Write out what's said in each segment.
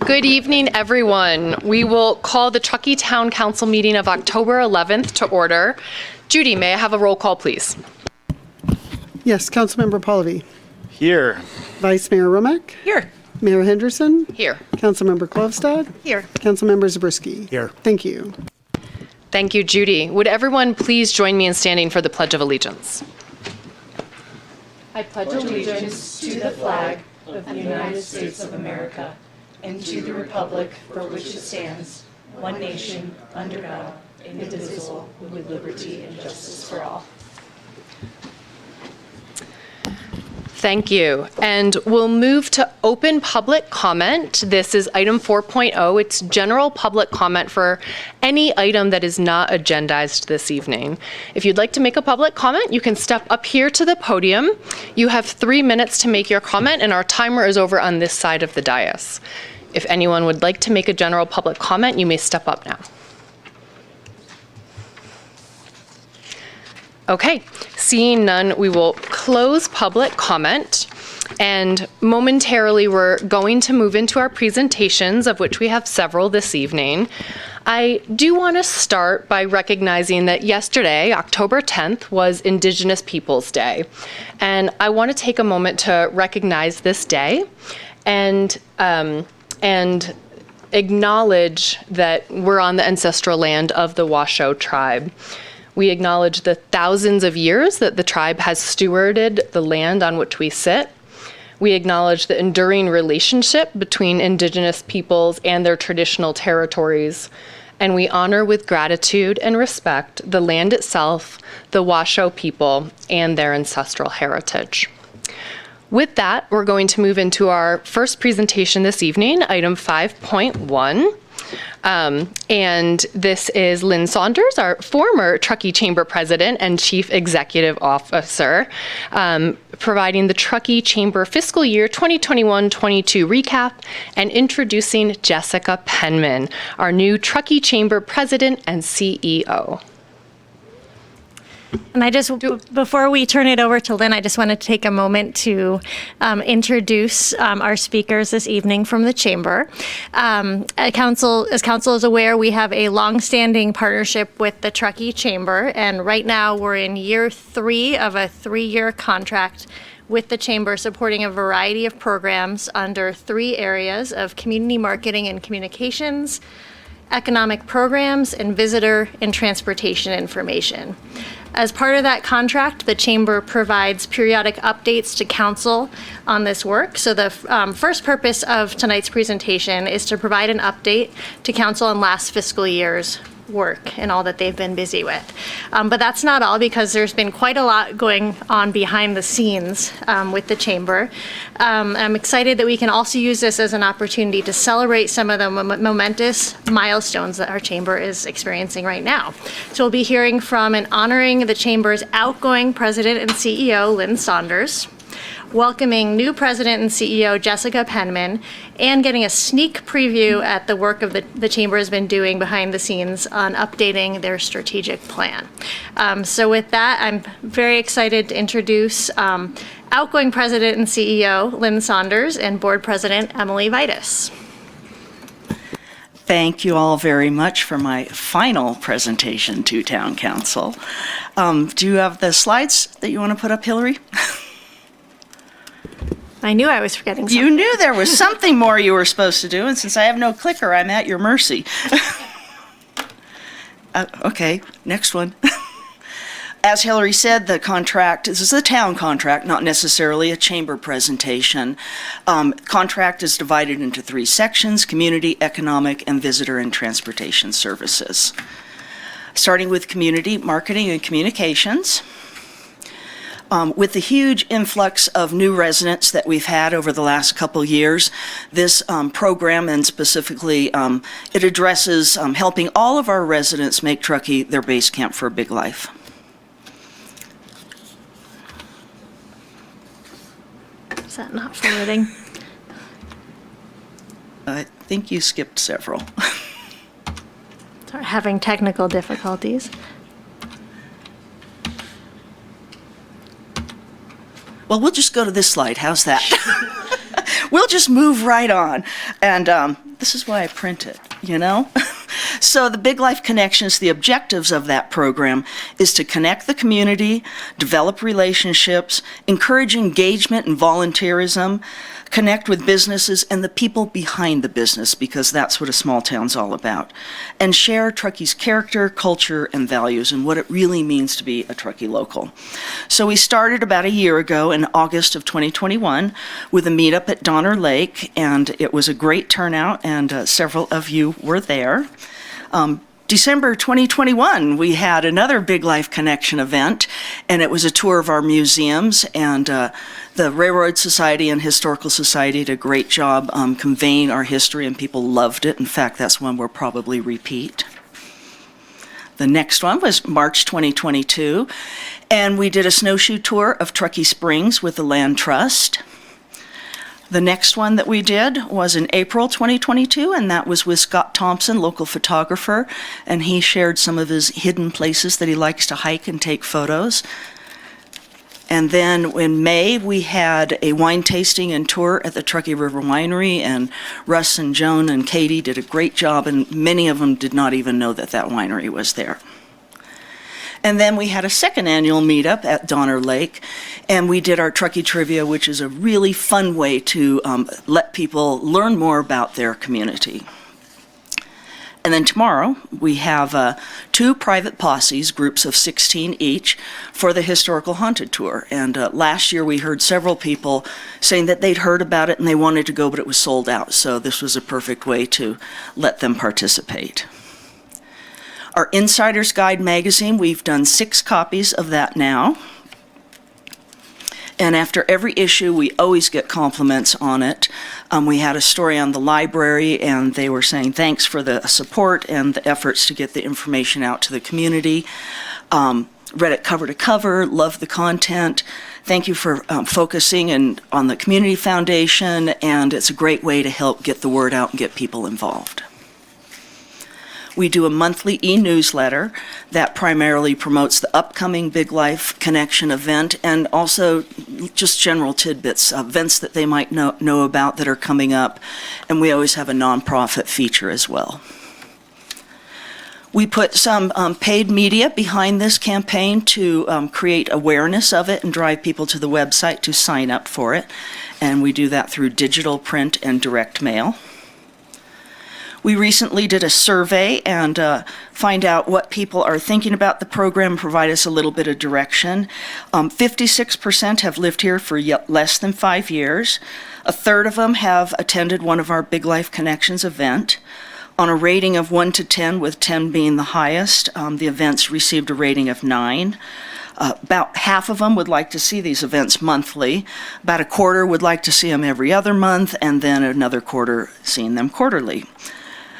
Good evening, everyone. We will call the Truckee Town Council meeting of October 11th to order. Judy, may I have a roll call, please? Yes, Councilmember Pallavi. Here. Vice Mayor Romack. Here. Mayor Henderson. Here. Councilmember Klovstad. Here. Councilmember Zabriskie. Here. Thank you. Thank you, Judy. Would everyone please join me in standing for the Pledge of Allegiance? I pledge allegiance to the flag of the United States of America and to the republic for which it stands, one nation, under God, indivisible, with liberty and justice for all. Thank you. And we'll move to open public comment. This is item 4.0. It's general public comment for any item that is not agendized this evening. If you'd like to make a public comment, you can step up here to the podium. You have 3 minutes to make your comment, and our timer is over on this side of the dais. If anyone would like to make a general public comment, you may step up now. Okay, seeing none, we will close public comment, and momentarily we're going to move into our presentations, of which we have several this evening. I do want to start by recognizing that yesterday, October 10th, was Indigenous Peoples Day, and I want to take a moment to recognize this day and acknowledge that we're on the ancestral land of the Washoe tribe. We acknowledge the thousands of years that the tribe has stewarded the land on which we sit. We acknowledge the enduring relationship between Indigenous peoples and their traditional territories. And we honor with gratitude and respect the land itself, the Washoe people, and their ancestral heritage. With that, we're going to move into our first presentation this evening, item 5.1. And this is Lynn Saunders, our former Truckee Chamber President and Chief Executive Officer, providing the Truckee Chamber fiscal year 2021-22 recap and introducing Jessica Penman, our new Truckee Chamber President and CEO. And I just, before we turn it over to Lynn, I just want to take a moment to introduce our speakers this evening from the Chamber. As Council is aware, we have a long-standing partnership with the Truckee Chamber, and right now we're in year 3 of a 3-year contract with the Chamber, supporting a variety of programs under 3 areas of community marketing and communications, economic programs, and visitor and transportation information. As part of that contract, the Chamber provides periodic updates to Council on this work. So the first purpose of tonight's presentation is to provide an update to Council on last fiscal year's work and all that they've been busy with. But that's not all, because there's been quite a lot going on behind the scenes with the Chamber. I'm excited that we can also use this as an opportunity to celebrate some of the momentous milestones that our Chamber is experiencing right now. So we'll be hearing from and honoring the Chamber's outgoing President and CEO, Lynn Saunders, welcoming new President and CEO Jessica Penman, and getting a sneak preview at the work of the Chamber has been doing behind the scenes on updating their strategic plan. So with that, I'm very excited to introduce outgoing President and CEO Lynn Saunders and Board President Emily Vitus. Thank you all very much for my final presentation to Town Council. Do you have the slides that you want to put up, Hillary? I knew I was forgetting something. You knew there was something more you were supposed to do, and since I have no clicker, I'm at your mercy. Okay, next one. As Hillary said, the contract, this is a town contract, not necessarily a chamber presentation. Contract is divided into 3 sections: community, economic, and visitor and transportation services. Starting with community marketing and communications. With the huge influx of new residents that we've had over the last couple years, this program, and specifically it addresses helping all of our residents make Truckee their base camp for a big life. Is that not forwarding? I think you skipped several. Sorry, having technical difficulties. Well, we'll just go to this slide. How's that? we'll just move right on. And this is why I print it, you know? So the Big Life Connections, the objectives of that program is to connect the community, develop relationships, encourage engagement and volunteerism, connect with businesses and the people behind the business, because that's what a small town's all about, and share Truckee's character, culture, and values, and what it really means to be a Truckee local. So we started about a year ago in August of 2021 with a meetup at Donner Lake, and it was a great turnout, and several of you were there. December 2021, we had another Big Life Connection event, and it was a tour of our museums, and the Railroad Society and Historical Society did a great job conveying our history, and people loved it. In fact, that's one we'll probably repeat. The next one was March 2022, and we did a snowshoe tour of Truckee Springs with the Land Trust. The next one that we did was in April 2022, and that was with Scott Thompson, local photographer, and he shared some of his hidden places that he likes to hike and take photos. And then in May, we had a wine tasting and tour at the Truckee River Winery, and Russ and Joan and Katie did a great job, and many of them did not even know that that winery was there. And then we had a second annual meetup at Donner Lake, and we did our Truckee Trivia, which is a really fun way to let people learn more about their community. And then tomorrow, we have 2 private posses, groups of 16 each, for the Historical Haunted Tour. And last year, we heard several people saying that they'd heard about it and they wanted to go, but it was sold out. So this was a perfect way to let them participate. Our Insider's Guide magazine, we've done 6 copies of that now. And after every issue, we always get compliments on it. We had a story on the library, and they were saying thanks for the support and the efforts to get the information out to the community. Read it cover to cover, loved the content. Thank you for focusing on the Community Foundation, and it's a great way to help get the word out and get people involved. We do a monthly e-newsletter that primarily promotes the upcoming Big Life Connection event, and also just general tidbits, events that they might know about that are coming up, and we always have a nonprofit feature as well. We put some paid media behind this campaign to create awareness of it and drive people to the website to sign up for it, and we do that through digital, print, and direct mail. We recently did a survey and find out what people are thinking about the program, provide us a little bit of direction. 56% have lived here for less than 5 years. A third of them have attended one of our Big Life Connections event. On a rating of 1 to 10, with 10 being the highest, the events received a rating of 9. About half of them would like to see these events monthly. About a quarter would like to see them every other month, and then another quarter seeing them quarterly.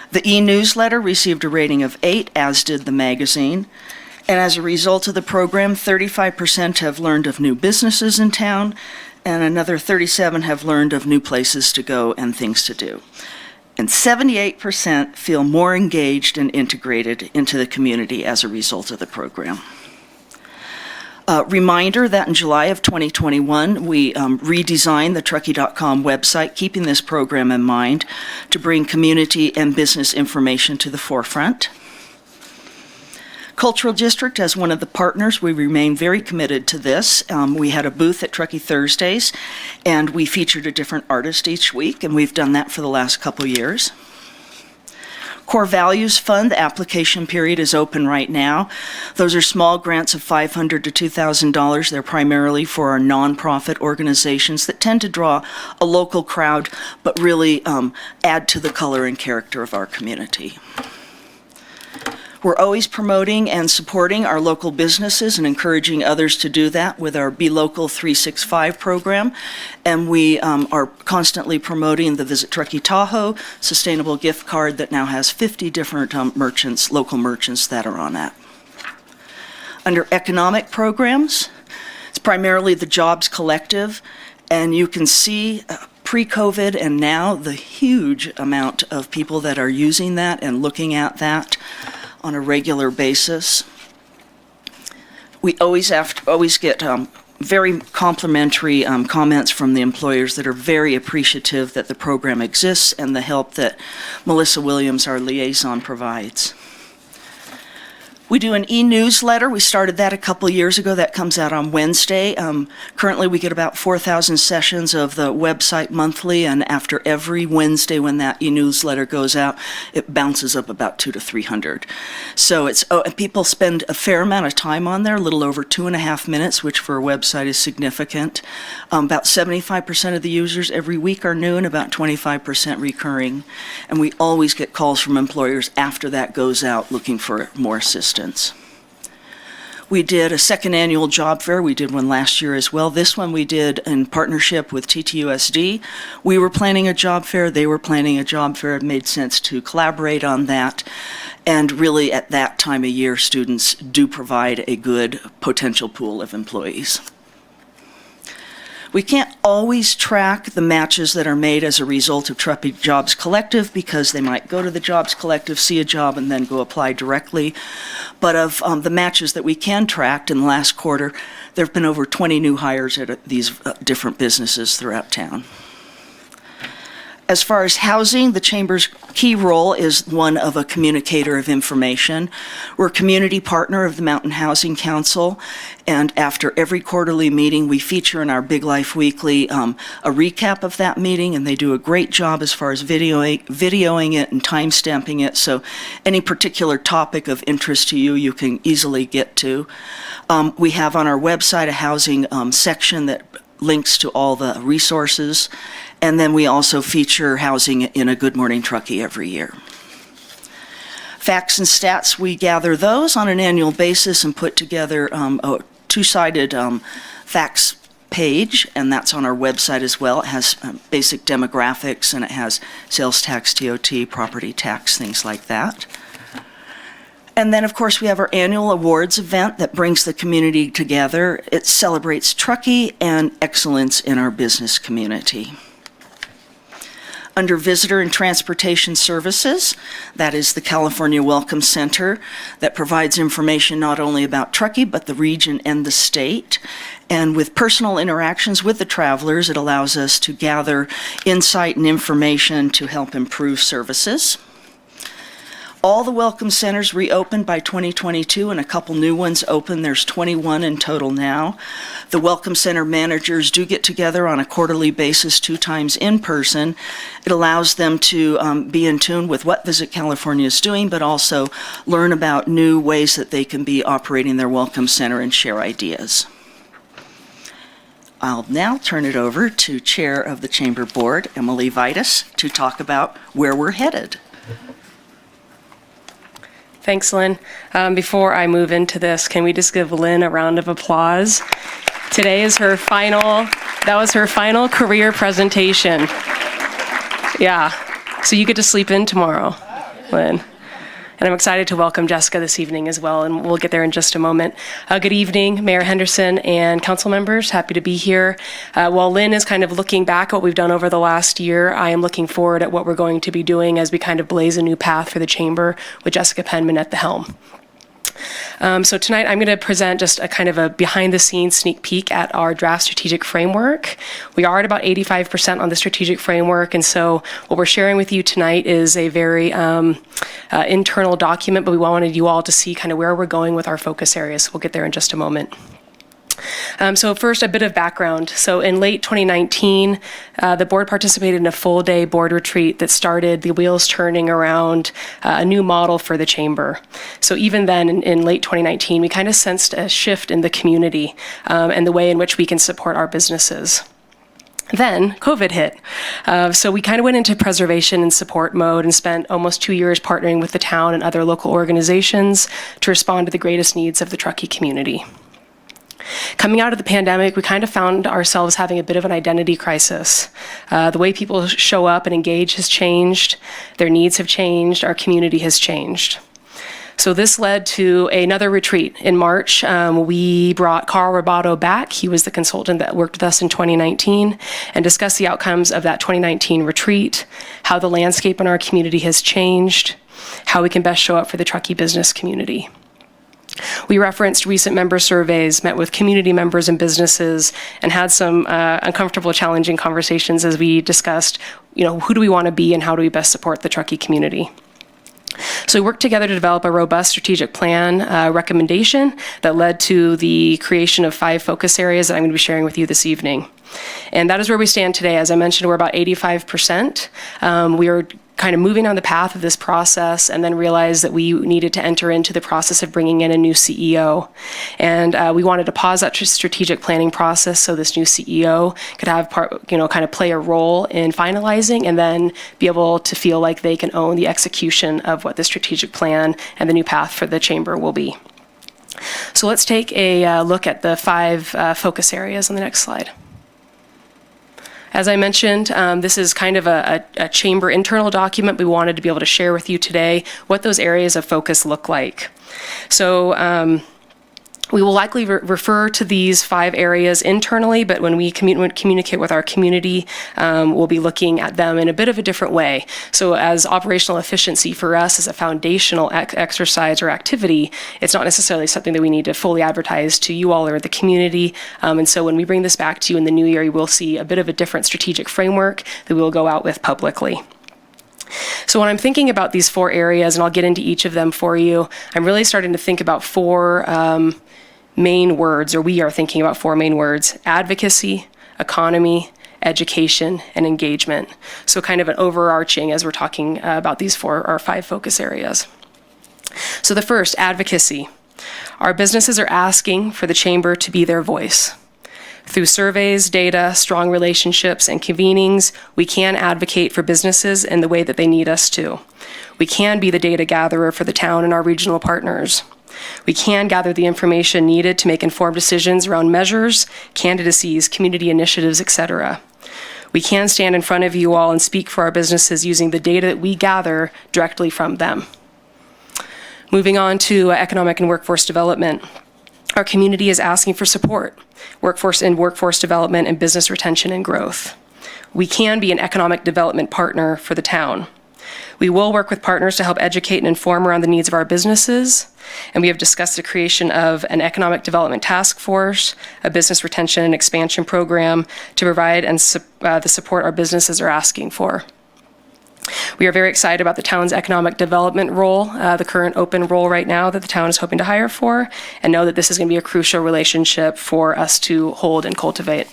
The e-newsletter received a rating of 8, as did the magazine. And as a result of the program, 35% have learned of new businesses in town, and another 37 have learned of new places to go and things to do. And 78% feel more engaged and integrated into the community as a result of the program. Reminder that in July of 2021, we redesigned the Truckee.com website, keeping this program in mind to bring community and business information to the forefront. Cultural District, as one of the partners, we remain very committed to this. We had a booth at Truckee Thursdays, and we featured a different artist each week, and we've done that for the last couple years. Core Values Fund, the application period is open right now. Those are small grants of $500 to $2,000. They're primarily for our nonprofit organizations that tend to draw a local crowd, but really add to the color and character of our community. We're always promoting and supporting our local businesses and encouraging others to do that with our Be Local 365 program. And we are constantly promoting the Visit Truckee Tahoe sustainable gift card that now has 50 different merchants, local merchants that are on that. Under economic programs, it's primarily the Jobs Collective, and you can see pre-COVID and now the huge amount of people that are using that and looking at that on a regular basis. We always get very complimentary comments from the employers that are very appreciative that the program exists and the help that Melissa Williams, our liaison, provides. We do an e-newsletter. We started that a couple years ago. That comes out on Wednesday. Currently, we get about 4,000 sessions of the website monthly, and after every Wednesday when that e-newsletter goes out, it bounces up about 200 to 300. So and people spend a fair amount of time on there, a little over 2.5 minutes, which for a website is significant. About 75% of the users every week are new and about 25% recurring. And we always get calls from employers after that goes out looking for more assistance. We did a second annual job fair. We did one last year as well. This one we did in partnership with TTUSD. We were planning a job fair. They were planning a job fair. It made sense to collaborate on that. And really, at that time of year, students do provide a good potential pool of employees. We can't always track the matches that are made as a result of Truckee Jobs Collective because they might go to the Jobs Collective, see a job, and then go apply directly. But of the matches that we can track in the last quarter, there have been over 20 new hires at these different businesses throughout town. As far as housing, the Chamber's key role is one of a communicator of information. We're a community partner of the Mountain Housing Council, and after every quarterly meeting, we feature in our Big Life Weekly a recap of that meeting, and they do a great job as far as videoing it and time-stamping it, so any particular topic of interest to you, you can easily get to. We have on our website a housing section that links to all the resources. And then we also feature housing in a Good Morning Truckee every year. Facts and stats, we gather those on an annual basis and put together a two-sided facts page, and that's on our website as well. It has basic demographics, and it has sales tax, TOT, property tax, things like that. And then, of course, we have our annual awards event that brings the community together. It celebrates Truckee and excellence in our business community. Under Visitor and Transportation Services, that is the California Welcome Center that provides information not only about Truckee, but the region and the state. And with personal interactions with the travelers, it allows us to gather insight and information to help improve services. All the Welcome Centers reopened by 2022 and a couple new ones open. There's 21 in total now. The Welcome Center managers do get together on a quarterly basis 2 times in person. It allows them to be in tune with what Visit California is doing, but also learn about new ways that they can be operating their Welcome Center and share ideas. I'll now turn it over to Chair of the Chamber Board, Emily Vitus, to talk about where we're headed. Thanks, Lynn. Before I move into this, can we just give Lynn a round of applause? Today is that was her final career presentation. Yeah, so you get to sleep in tomorrow, Lynn. And I'm excited to welcome Jessica this evening as well, and we'll get there in just a moment. Good evening, Mayor Henderson and council members. Happy to be here. While Lynn is kind of looking back at what we've done over the last year, I am looking forward at what we're going to be doing as we kind of blaze a new path for the Chamber with Jessica Penman at the helm. So tonight I'm going to present just a kind of a behind-the-scenes sneak peek at our draft strategic framework. We are at about 85% on the strategic framework, and so what we're sharing with you tonight is a very internal document, but we wanted you all to see kind of where we're going with our focus areas. So we'll get there in just a moment. So first, a bit of background. So in late 2019, the board participated in a full-day board retreat that started the wheels turning around a new model for the Chamber. So even then, in late 2019, we kind of sensed a shift in the community and the way in which we can support our businesses. Then COVID hit. So we kind of went into preservation and support mode and spent almost 2 years partnering with the town and other local organizations to respond to the greatest needs of the Truckee community. Coming out of the pandemic, we kind of found ourselves having a bit of an identity crisis. The way people show up and engage has changed, their needs have changed, our community has changed. So this led to another retreat. In March, we brought Carl Robato back. He was the consultant that worked with us in 2019 and discussed the outcomes of that 2019 retreat, how the landscape in our community has changed, how we can best show up for the Truckee business community. We referenced recent member surveys, met with community members and businesses, and had some uncomfortable, challenging conversations as we discussed, who do we want to be and how do we best support the Truckee community. So we worked together to develop a robust strategic plan recommendation that led to the creation of 5 focus areas that I'm going to be sharing with you this evening. And that is where we stand today. As I mentioned, we're about 85%. We are kind of moving on the path of this process and then realized that we needed to enter into the process of bringing in a new CEO. And we wanted to pause that strategic planning process so this new CEO could have kind of play a role in finalizing and then be able to feel like they can own the execution of what the strategic plan and the new path for the chamber will be. So let's take a look at the 5 focus areas on the next slide. As I mentioned, this is kind of a chamber internal document we wanted to be able to share with you today what those areas of focus look like. So we will likely refer to these 5 areas internally, but when we communicate with our community, we'll be looking at them in a bit of a different way. So as operational efficiency for us is a foundational exercise or activity, it's not necessarily something that we need to fully advertise to you all or the community. And so when we bring this back to you in the new year, you will see a bit of a different strategic framework that we will go out with publicly. So when I'm thinking about these 4 areas, and I'll get into each of them for you, I'm really starting to think about 4 main words, or we are thinking about 4 main words: advocacy, economy, education, and engagement. So kind of an overarching as we're talking about these 4 or 5 focus areas. So the first, advocacy. Our businesses are asking for the chamber to be their voice. Through surveys, data, strong relationships, and convenings, we can advocate for businesses in the way that they need us to. We can be the data gatherer for the town and our regional partners. We can gather the information needed to make informed decisions around measures, candidacies, community initiatives, etc. We can stand in front of you all and speak for our businesses using the data that we gather directly from them. Moving on to economic and workforce development. Our community is asking for support, workforce development and business retention and growth. We can be an economic development partner for the town. We will work with partners to help educate and inform around the needs of our businesses, and we have discussed the creation of an economic development task force, a business retention and expansion program to provide the support our businesses are asking for. We are very excited about the town's economic development role, the current open role right now that the town is hoping to hire for, and know that this is going to be a crucial relationship for us to hold and cultivate.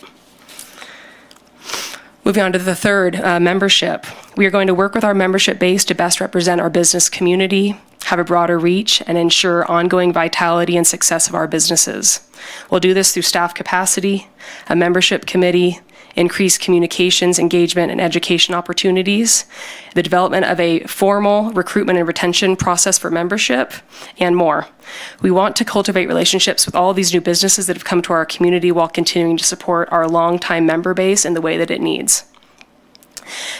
Moving on to the third, membership. We are going to work with our membership base to best represent our business community, have a broader reach, and ensure ongoing vitality and success of our businesses. We'll do this through staff capacity, a membership committee, increased communications, engagement, and education opportunities, the development of a formal recruitment and retention process for membership, and more. We want to cultivate relationships with all of these new businesses that have come to our community while continuing to support our longtime member base in the way that it needs.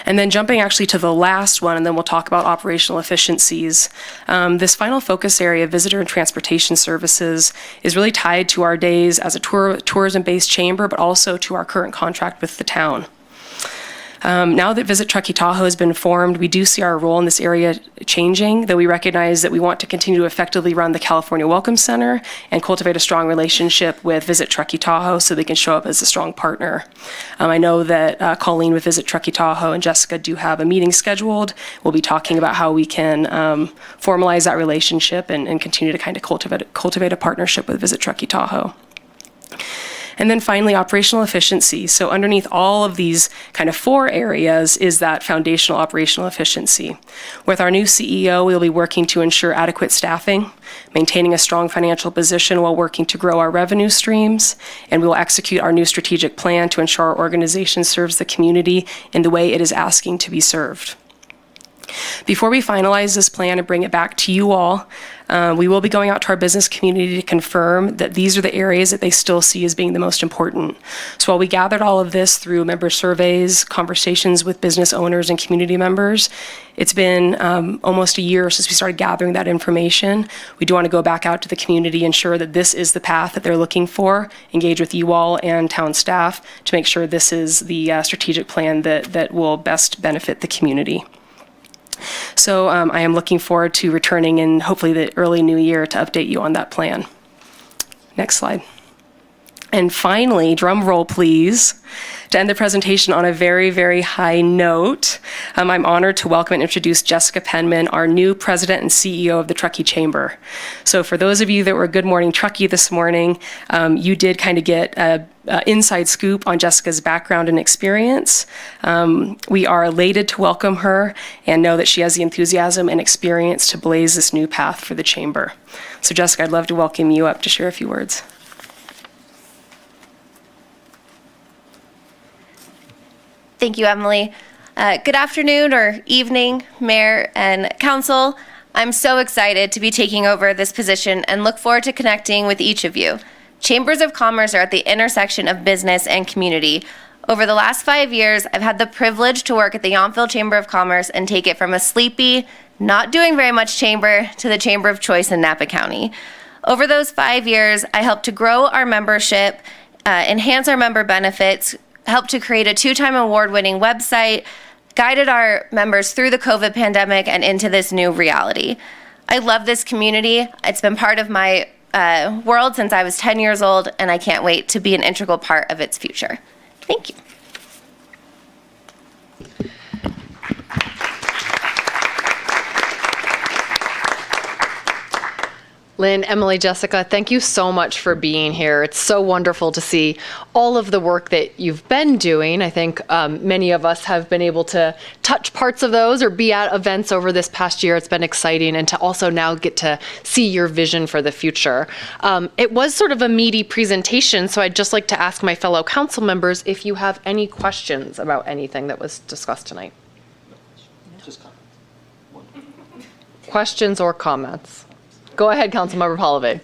And then jumping actually to the last one, and then we'll talk about operational efficiencies. This final focus area, visitor and transportation services, is really tied to our days as a tourism-based chamber, but also to our current contract with the town. Now that Visit Truckee Tahoe has been formed, we do see our role in this area changing, though we recognize that we want to continue to effectively run the California Welcome Center and cultivate a strong relationship with Visit Truckee Tahoe so they can show up as a strong partner. I know that Colleen with Visit Truckee Tahoe and Jessica do have a meeting scheduled. We'll be talking about how we can formalize that relationship and continue to kind of cultivate a partnership with Visit Truckee Tahoe. And then finally, operational efficiency. So underneath all of these kind of 4 areas is that foundational operational efficiency. With our new CEO, we'll be working to ensure adequate staffing, maintaining a strong financial position while working to grow our revenue streams, and we will execute our new strategic plan to ensure our organization serves the community in the way it is asking to be served. Before we finalize this plan and bring it back to you all, we will be going out to our business community to confirm that these are the areas that they still see as being the most important. So while we gathered all of this through member surveys, conversations with business owners and community members, it's been almost a year since we started gathering that information. We do want to go back out to the community, ensure that this is the path that they're looking for, engage with you all and town staff to make sure this is the strategic plan that will best benefit the community. So I am looking forward to returning in hopefully the early new year to update you on that plan. Next slide. And finally, drum roll please, to end the presentation on a very, very high note, I'm honored to welcome and introduce Jessica Penman, our new president and CEO of the Truckee Chamber. So for those of you that were Good Morning Truckee this morning, you did kind of get an inside scoop on Jessica's background and experience. We are elated to welcome her and know that she has the enthusiasm and experience to blaze this new path for the Chamber. So Jessica, I'd love to welcome you up to share a few words. Thank you, Emily. Good afternoon or evening, Mayor and Council. I'm so excited to be taking over this position and look forward to connecting with each of you. Chambers of Commerce are at the intersection of business and community. Over the last 5 years, I've had the privilege to work at the Yountville Chamber of Commerce and take it from a sleepy, not doing very much chamber to the chamber of choice in Napa County. Over those 5 years, I helped to grow our membership, enhance our member benefits, helped to create a 2-time award-winning website, guided our members through the COVID pandemic and into this new reality. I love this community. It's been part of my world since I was 10 years old, and I can't wait to be an integral part of its future. Thank you. Lynn, Emily, Jessica, thank you so much for being here. It's so wonderful to see all of the work that you've been doing. I think many of us have been able to touch parts of those or be at events over this past year. It's been exciting, and to also now get to see your vision for the future. It was sort of a meaty presentation, so I'd just like to ask my fellow council members if you have any questions about anything that was discussed tonight. Questions or comments? Go ahead, Councilmember Palovay.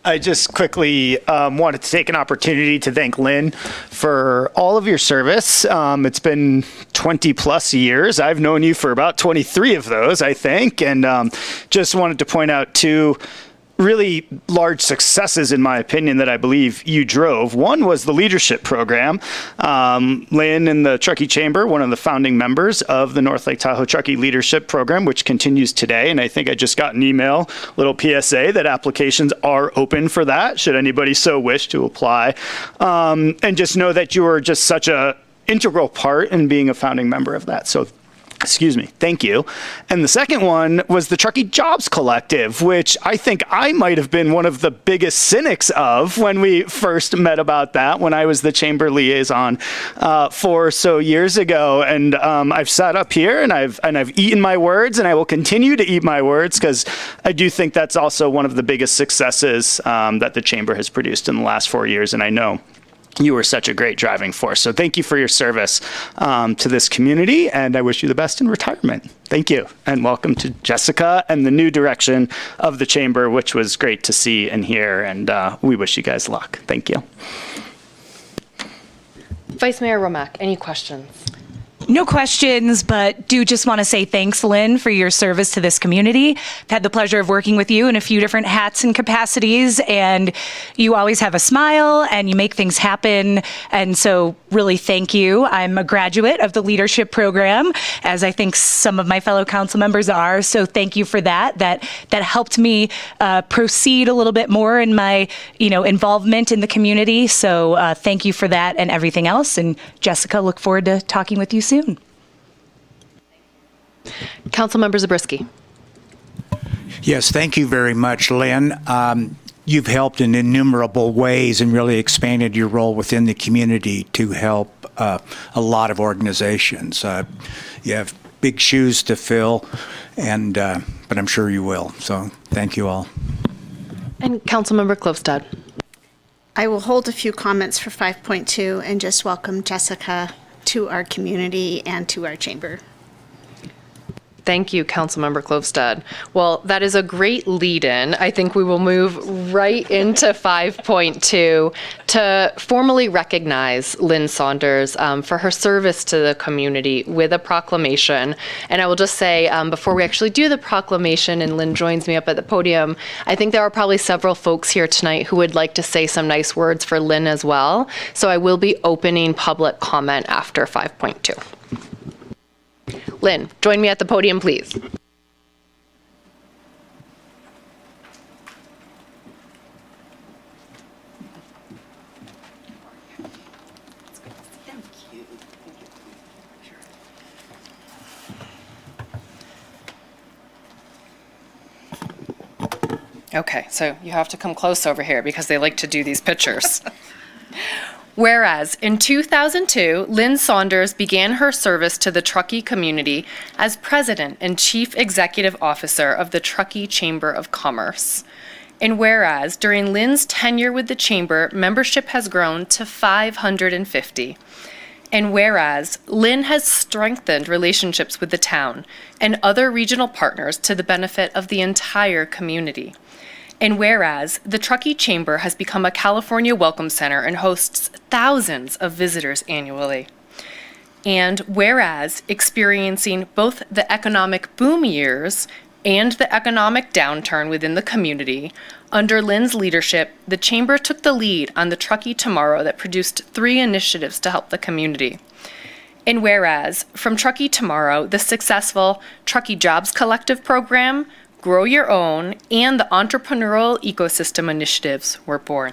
I just quickly wanted to take an opportunity to thank Lynn for all of your service. It's been 20 plus years. I've known you for about 23 of those, I think, and just wanted to point out two really large successes, in my opinion, that I believe you drove. One was the leadership program. Lynn in the Truckee Chamber, one of the founding members of the North Lake Tahoe Truckee Leadership Program, which continues today. And I think I just got an email, little PSA, that applications are open for that, should anybody so wish to apply. And just know that you are just such a integral part in being a founding member of that. So excuse me, thank you. And the second one was the Truckee Jobs Collective, which I think I might have been one of the biggest cynics of when we first met about that, when I was the chamber liaison 4 or so years ago. And I've sat up here and I've eaten my words, and I will continue to eat my words, because I do think that's also one of the biggest successes that the chamber has produced in the last 4 years. And I know you were such a great driving force. So thank you for your service to this community, and I wish you the best in retirement. Thank you, and welcome to Jessica and the new direction of the chamber, which was great to see and hear, and we wish you guys luck. Thank you. Vice Mayor Romack, any questions? No questions, but do just want to say thanks, Lynn, for your service to this community. I've had the pleasure of working with you in a few different hats and capacities, and you always have a smile and you make things happen. And so really thank you. I'm a graduate of the leadership program, as I think some of my fellow council members are. So thank you for that. That helped me proceed a little bit more in my, involvement in the community. So thank you for that and everything else. And Jessica, look forward to talking with you soon. Councilmember Zabriskie. Yes, thank you very much, Lynn. You've helped in innumerable ways and really expanded your role within the community to help a lot of organizations. You have big shoes to fill, and but I'm sure you will. So thank you all. And Councilmember Klofstad. I will hold a few comments for 5.2 and just welcome Jessica to our community and to our chamber. Thank you, Councilmember Klofstad. Well, that is a great lead-in. I think we will move right into 5.2 to formally recognize Lynn Saunders for her service to the community with a proclamation. And I will just say, before we actually do the proclamation and Lynn joins me up at the podium, I think there are probably several folks here tonight who would like to say some nice words for Lynn as well. So I will be opening public comment after 5.2. Lynn, join me at the podium, please. Okay, so you have to come close over here because they like to do these pictures. Whereas in 2002, Lynn Saunders began her service to the Truckee community as president and chief executive officer of the Truckee Chamber of Commerce. And whereas during Lynn's tenure with the chamber, membership has grown to 550. And whereas Lynn has strengthened relationships with the town and other regional partners to the benefit of the entire community. And whereas the Truckee Chamber has become a California welcome center and hosts thousands of visitors annually. And whereas experiencing both the economic boom years and the economic downturn within the community, under Lynn's leadership, the Chamber took the lead on the Truckee Tomorrow that produced 3 initiatives to help the community. And whereas from Truckee Tomorrow, the successful Truckee Jobs Collective program, Grow Your Own, and the Entrepreneurial Ecosystem initiatives were born.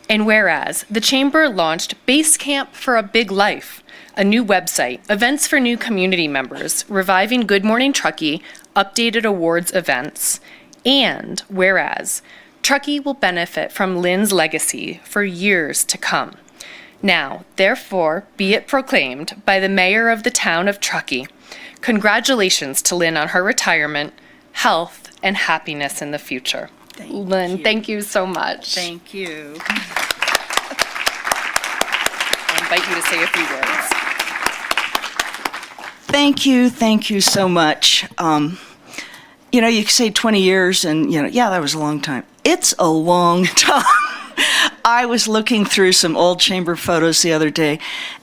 And whereas the Chamber launched Base Camp for a Big Life, a new website, events for new community members, reviving Good Morning Truckee, updated awards events, and whereas Truckee will benefit from Lynn's legacy for years to come. Now, therefore, be it proclaimed by the mayor of the town of Truckee, congratulations to Lynn on her retirement, health, and happiness in the future. Lynn, thank you so much. Thank you. I invite you to say a few words. Thank you so much. You say 20 years and, yeah, that was a long time. It's a long time. I was looking through some old chamber photos the other day,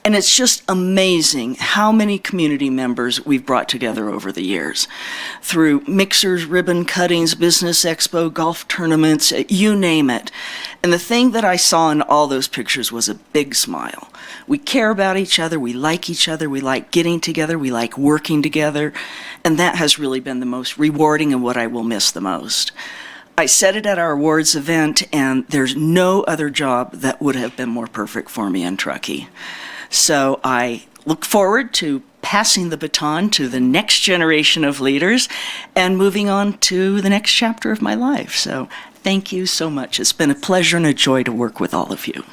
and it's just amazing how many community members we've brought together over the years. Through mixers, ribbon cuttings, business expo, golf tournaments, you name it. And the thing that I saw in all those pictures was a big smile. We care about each other, we like getting together, we like working together, and that has really been the most rewarding and what I will miss the most. I said it at our awards event, and there's no other job that would have been more perfect for me in Truckee. So I look forward to passing the baton to the next generation of leaders and moving on to the next chapter of my life. So thank you so much. It's been a pleasure and a joy to work with all of you.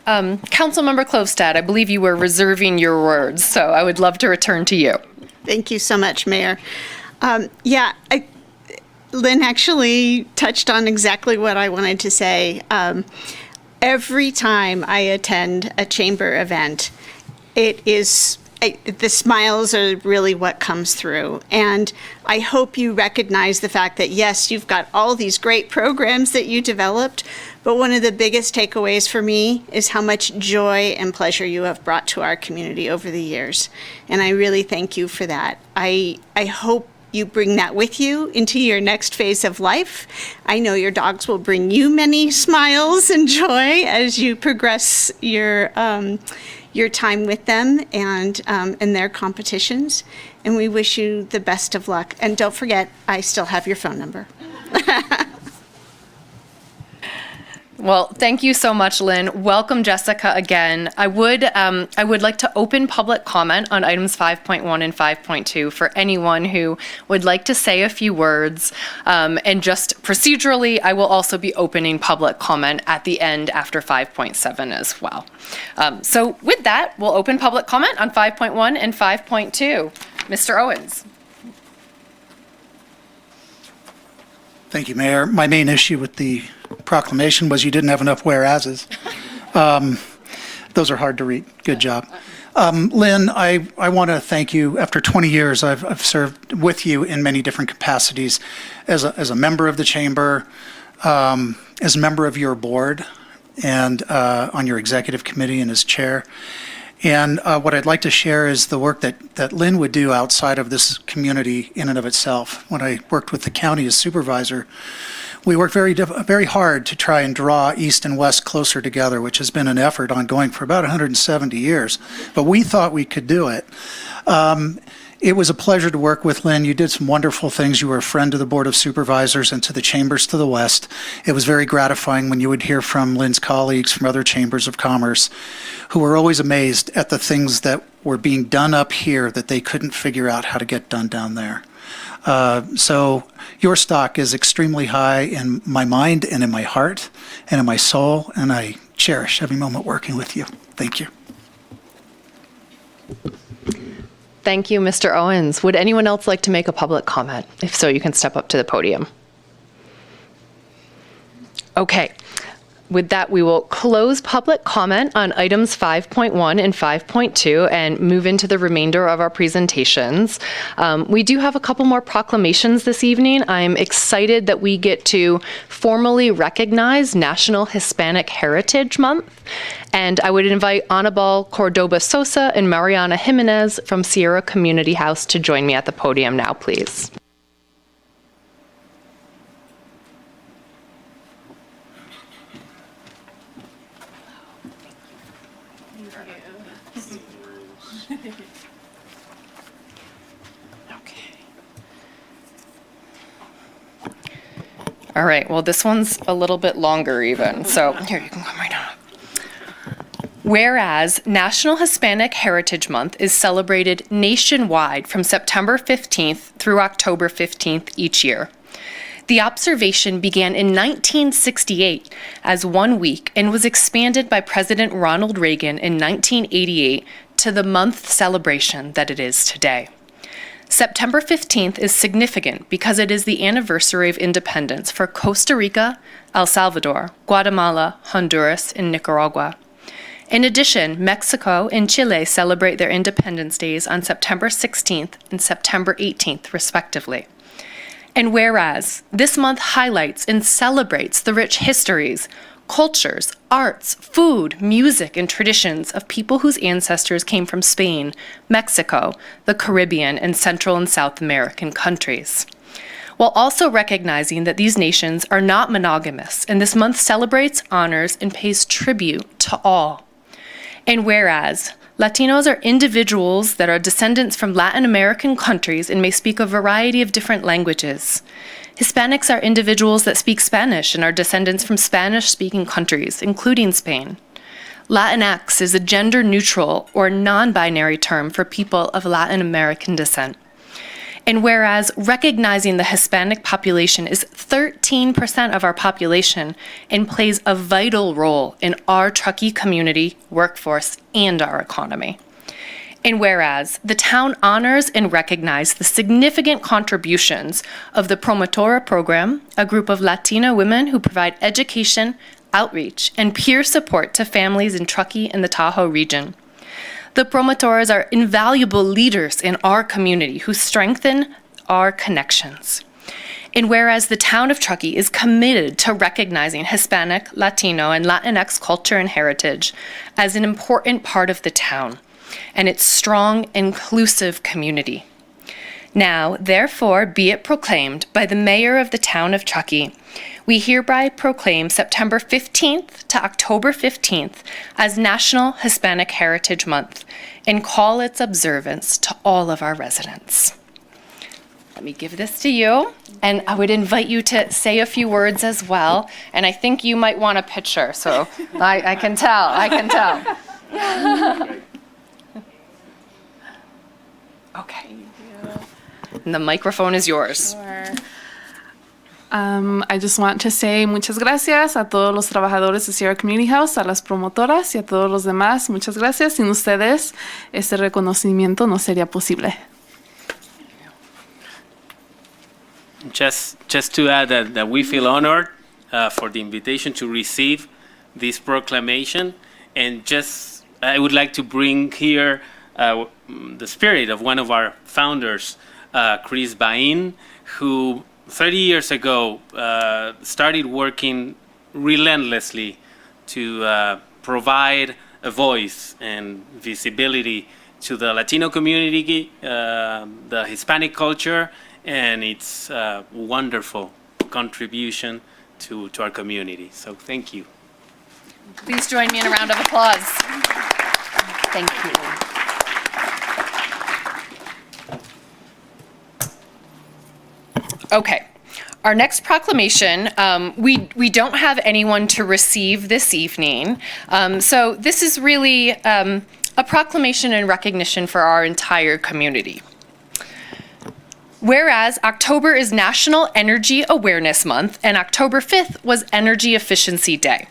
Councilmember Klövstad, I believe you were reserving your words, so I would love to return to you. Thank you so much, Mayor. Lynn actually touched on exactly what I wanted to say. Every time I attend a chamber event, the smiles are really what comes through. And I hope you recognize the fact that, yes, you've got all these great programs that you developed, but one of the biggest takeaways for me is how much joy and pleasure you have brought to our community over the years. And I really thank you for that. I hope you bring that with you into your next phase of life. I know your dogs will bring you many smiles and joy as you progress your time with them and their competitions. And we wish you the best of luck. And don't forget, I still have your phone number. Well, thank you so much, Lynn. Welcome, Jessica, again. I would like to open public comment on items 5.1 and 5.2 for anyone who would like to say a few words. And just procedurally, I will also be opening public comment at the end after 5.7 as well. So with that, we'll open public comment on 5.1 and 5.2. Mr. Owens. Thank you, Mayor. My main issue with the proclamation was you didn't have enough whereases. Those are hard to read. Good job. Lynn, I want to thank you. After 20 years, I've served with you in many different capacities as a member of the chamber, as a member of your board, and on your executive committee and as chair. And what I'd like to share is the work that Lynn would do outside of this community in and of itself. When I worked with the county as supervisor, We worked very hard to try and draw East and West closer together, which has been an effort ongoing for about 170 years. But we thought we could do it. It was a pleasure to work with Lynn. You did some wonderful things. You were a friend to the Board of Supervisors and to the chambers to the west. It was very gratifying when you would hear from Lynn's colleagues from other chambers of commerce who were always amazed at the things that were being done up here that they couldn't figure out how to get done down there. So your stock is extremely high in my mind and in my heart and in my soul, and I cherish every moment working with you. Thank you. Thank you, Mr. Owens. Would anyone else like to make a public comment? If so, you can step up to the podium. Okay. With that, we will close public comment on items 5.1 and 5.2 and move into the remainder of our presentations. We do have a couple more proclamations this evening. I'm excited that we get to formally recognize National Hispanic Heritage Month. And I would invite Anibal Cordoba Sosa and Mariana Jimenez from Sierra Community House to join me at the podium now, please. All right, well, this one's a little bit longer even, so here, you can come right on. Whereas National Hispanic Heritage Month is celebrated nationwide from September 15th through October 15th each year. The observation began in 1968 as 1 week and was expanded by President Ronald Reagan in 1988 to the month celebration that it is today. September 15th is significant because it is the anniversary of independence for Costa Rica, El Salvador, Guatemala, Honduras, and Nicaragua. In addition, Mexico and Chile celebrate their independence days on September 16th and September 18th, respectively. And whereas this month highlights and celebrates the rich histories, cultures, arts, food, music, and traditions of people whose ancestors came from Spain, Mexico, the Caribbean, and Central and South American countries. While also recognizing that these nations are not monogamous, and this month celebrates, honors, and pays tribute to all. And whereas Latinos are individuals that are descendants from Latin American countries and may speak a variety of different languages. Hispanics are individuals that speak Spanish and are descendants from Spanish-speaking countries, including Spain. Latinx is a gender-neutral or non-binary term for people of Latin American descent. And whereas recognizing the Hispanic population is 13% of our population and plays a vital role in our Truckee community, workforce, and our economy. And whereas the town honors and recognizes the significant contributions of the Promotora program, a group of Latina women who provide education, outreach, and peer support to families in Truckee and the Tahoe region. The Promotoras are invaluable leaders in our community who strengthen our connections. And whereas the town of Truckee is committed to recognizing Hispanic, Latino, and Latinx culture and heritage as an important part of the town and its strong, inclusive community. Now, therefore, be it proclaimed by the mayor of the town of Truckee, we hereby proclaim September 15th to October 15th as National Hispanic Heritage Month and call its observance to all of our residents. Let me give this to you, and I would invite you to say a few words as well, and I think you might want a picture, so I can tell. Okay. And the microphone is yours. Sure. I just want to say muchas gracias a todos los trabajadores de Sierra Community House, a las promotoras y a todos los demás. Muchas gracias. Sin ustedes, este reconocimiento no sería posible. Just to add that we feel honored for the invitation to receive this proclamation, and just I would like to bring here the spirit of one of our founders, Chris Bain, who 30 years ago started working relentlessly to provide a voice and visibility to the Latino community, the Hispanic culture, and its wonderful contribution to our community. So thank you. Please join me in a round of applause. Thank you. Okay. Our next proclamation, we don't have anyone to receive this evening. So this is really a proclamation and recognition for our entire community. Whereas October is National Energy Awareness Month and October 5th was Energy Efficiency Day.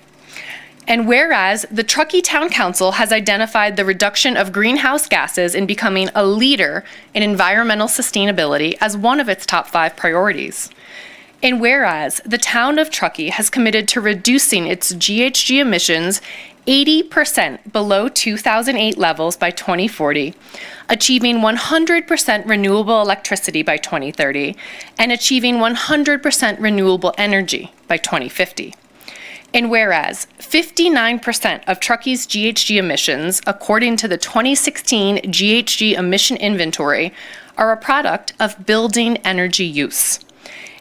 And whereas the Truckee Town Council has identified the reduction of greenhouse gases in becoming a leader in environmental sustainability as one of its top 5 priorities. And whereas the town of Truckee has committed to reducing its GHG emissions 80% below 2008 levels by 2040, achieving 100% renewable electricity by 2030, and achieving 100% renewable energy by 2050. And whereas 59% of Truckee's GHG emissions, according to the 2016 GHG emission inventory, are a product of building energy use.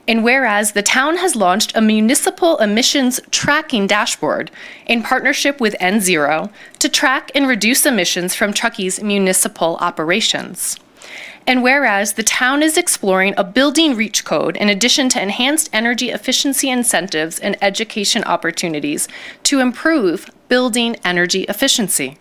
And whereas the town has launched a municipal emissions tracking dashboard in partnership with N0 to track and reduce emissions from Truckee's municipal operations. And whereas the town is exploring a building reach code in addition to enhanced energy efficiency incentives and education opportunities to improve building energy efficiency.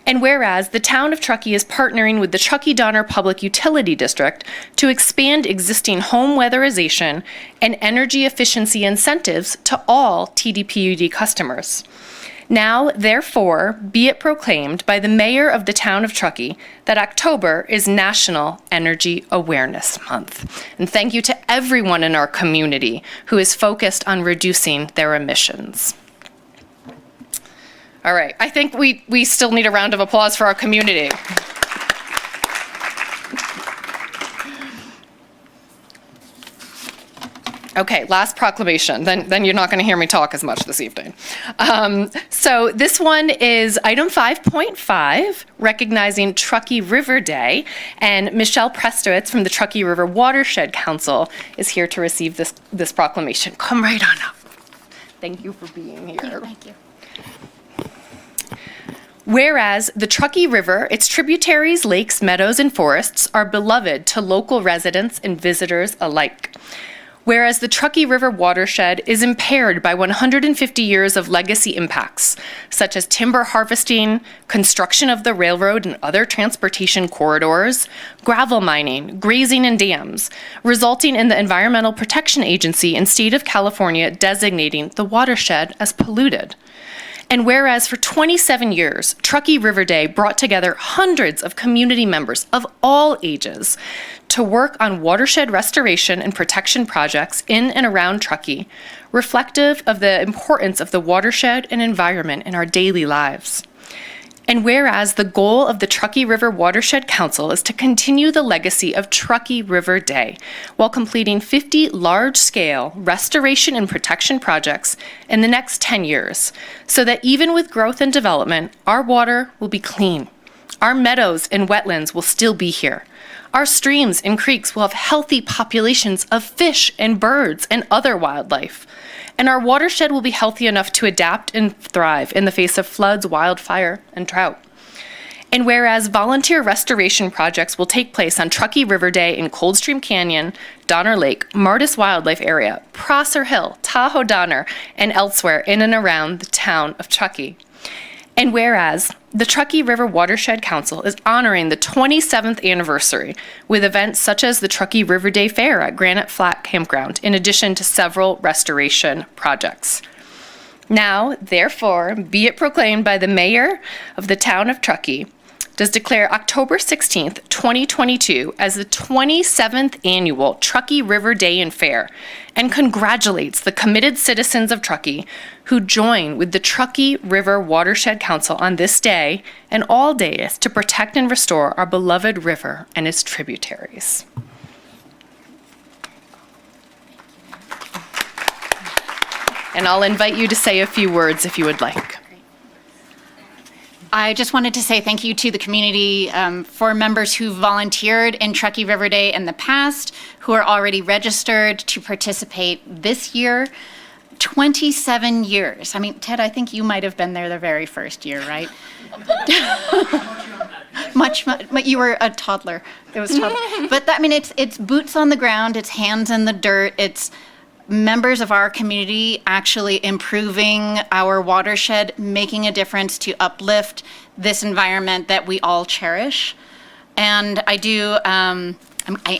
And whereas the town of Truckee is partnering with the Truckee-Donner Public Utility District to expand existing home weatherization and energy efficiency incentives to all TDPUD customers. Now, therefore, be it proclaimed by the mayor of the town of Truckee that October is National Energy Awareness Month. And thank you to everyone in our community who is focused on reducing their emissions. All right, I think we still need a round of applause for our community. Okay, last proclamation. Then you're not going to hear me talk as much this evening. So this one is item 5.5, recognizing Truckee River Day. And Michelle Prestowitz from the Truckee River Watershed Council is here to receive this proclamation. Come right on up. Thank you for being here. Thank you. Whereas the Truckee River, its tributaries, lakes, meadows, and forests are beloved to local residents and visitors alike. Whereas the Truckee River watershed is impaired by 150 years of legacy impacts, such as timber harvesting, construction of the railroad and other transportation corridors, gravel mining, grazing, and dams, resulting in the Environmental Protection Agency and State of California designating the watershed as polluted. And whereas for 27 years, Truckee River Day brought together hundreds of community members of all ages to work on watershed restoration and protection projects in and around Truckee, reflective of the importance of the watershed and environment in our daily lives. And whereas the goal of the Truckee River Watershed Council is to continue the legacy of Truckee River Day while completing 50 large-scale restoration and protection projects in the next 10 years, so that even with growth and development, our water will be clean. Our meadows and wetlands will still be here. Our streams and creeks will have healthy populations of fish and birds and other wildlife. And our watershed will be healthy enough to adapt and thrive in the face of floods, wildfire, and drought. And whereas volunteer restoration projects will take place on Truckee River Day in Coldstream Canyon, Donner Lake, Martis Wildlife Area, Prosser Hill, Tahoe Donner, and elsewhere in and around the town of Truckee. And whereas the Truckee River Watershed Council is honoring the 27th anniversary with events such as the Truckee River Day Fair at Granite Flat Campground, in addition to several restoration projects. Now, therefore, be it proclaimed by the mayor of the town of Truckee, does declare October 16th, 2022 as the 27th annual Truckee River Day and Fair, and congratulates the committed citizens of Truckee who join with the Truckee River Watershed Council on this day and all days to protect and restore our beloved river and its tributaries. And I'll invite you to say a few words if you would like. I just wanted to say thank you to the community for members who volunteered in Truckee River Day in the past, who are already registered to participate this year. 27 years. I mean, Ted, I think you might have been there the very first year, right? much, you were a toddler. It was toddler. But that, I mean, it's boots on the ground, it's hands in the dirt, it's members of our community actually improving our watershed, making a difference to uplift this environment that we all cherish. And I do, I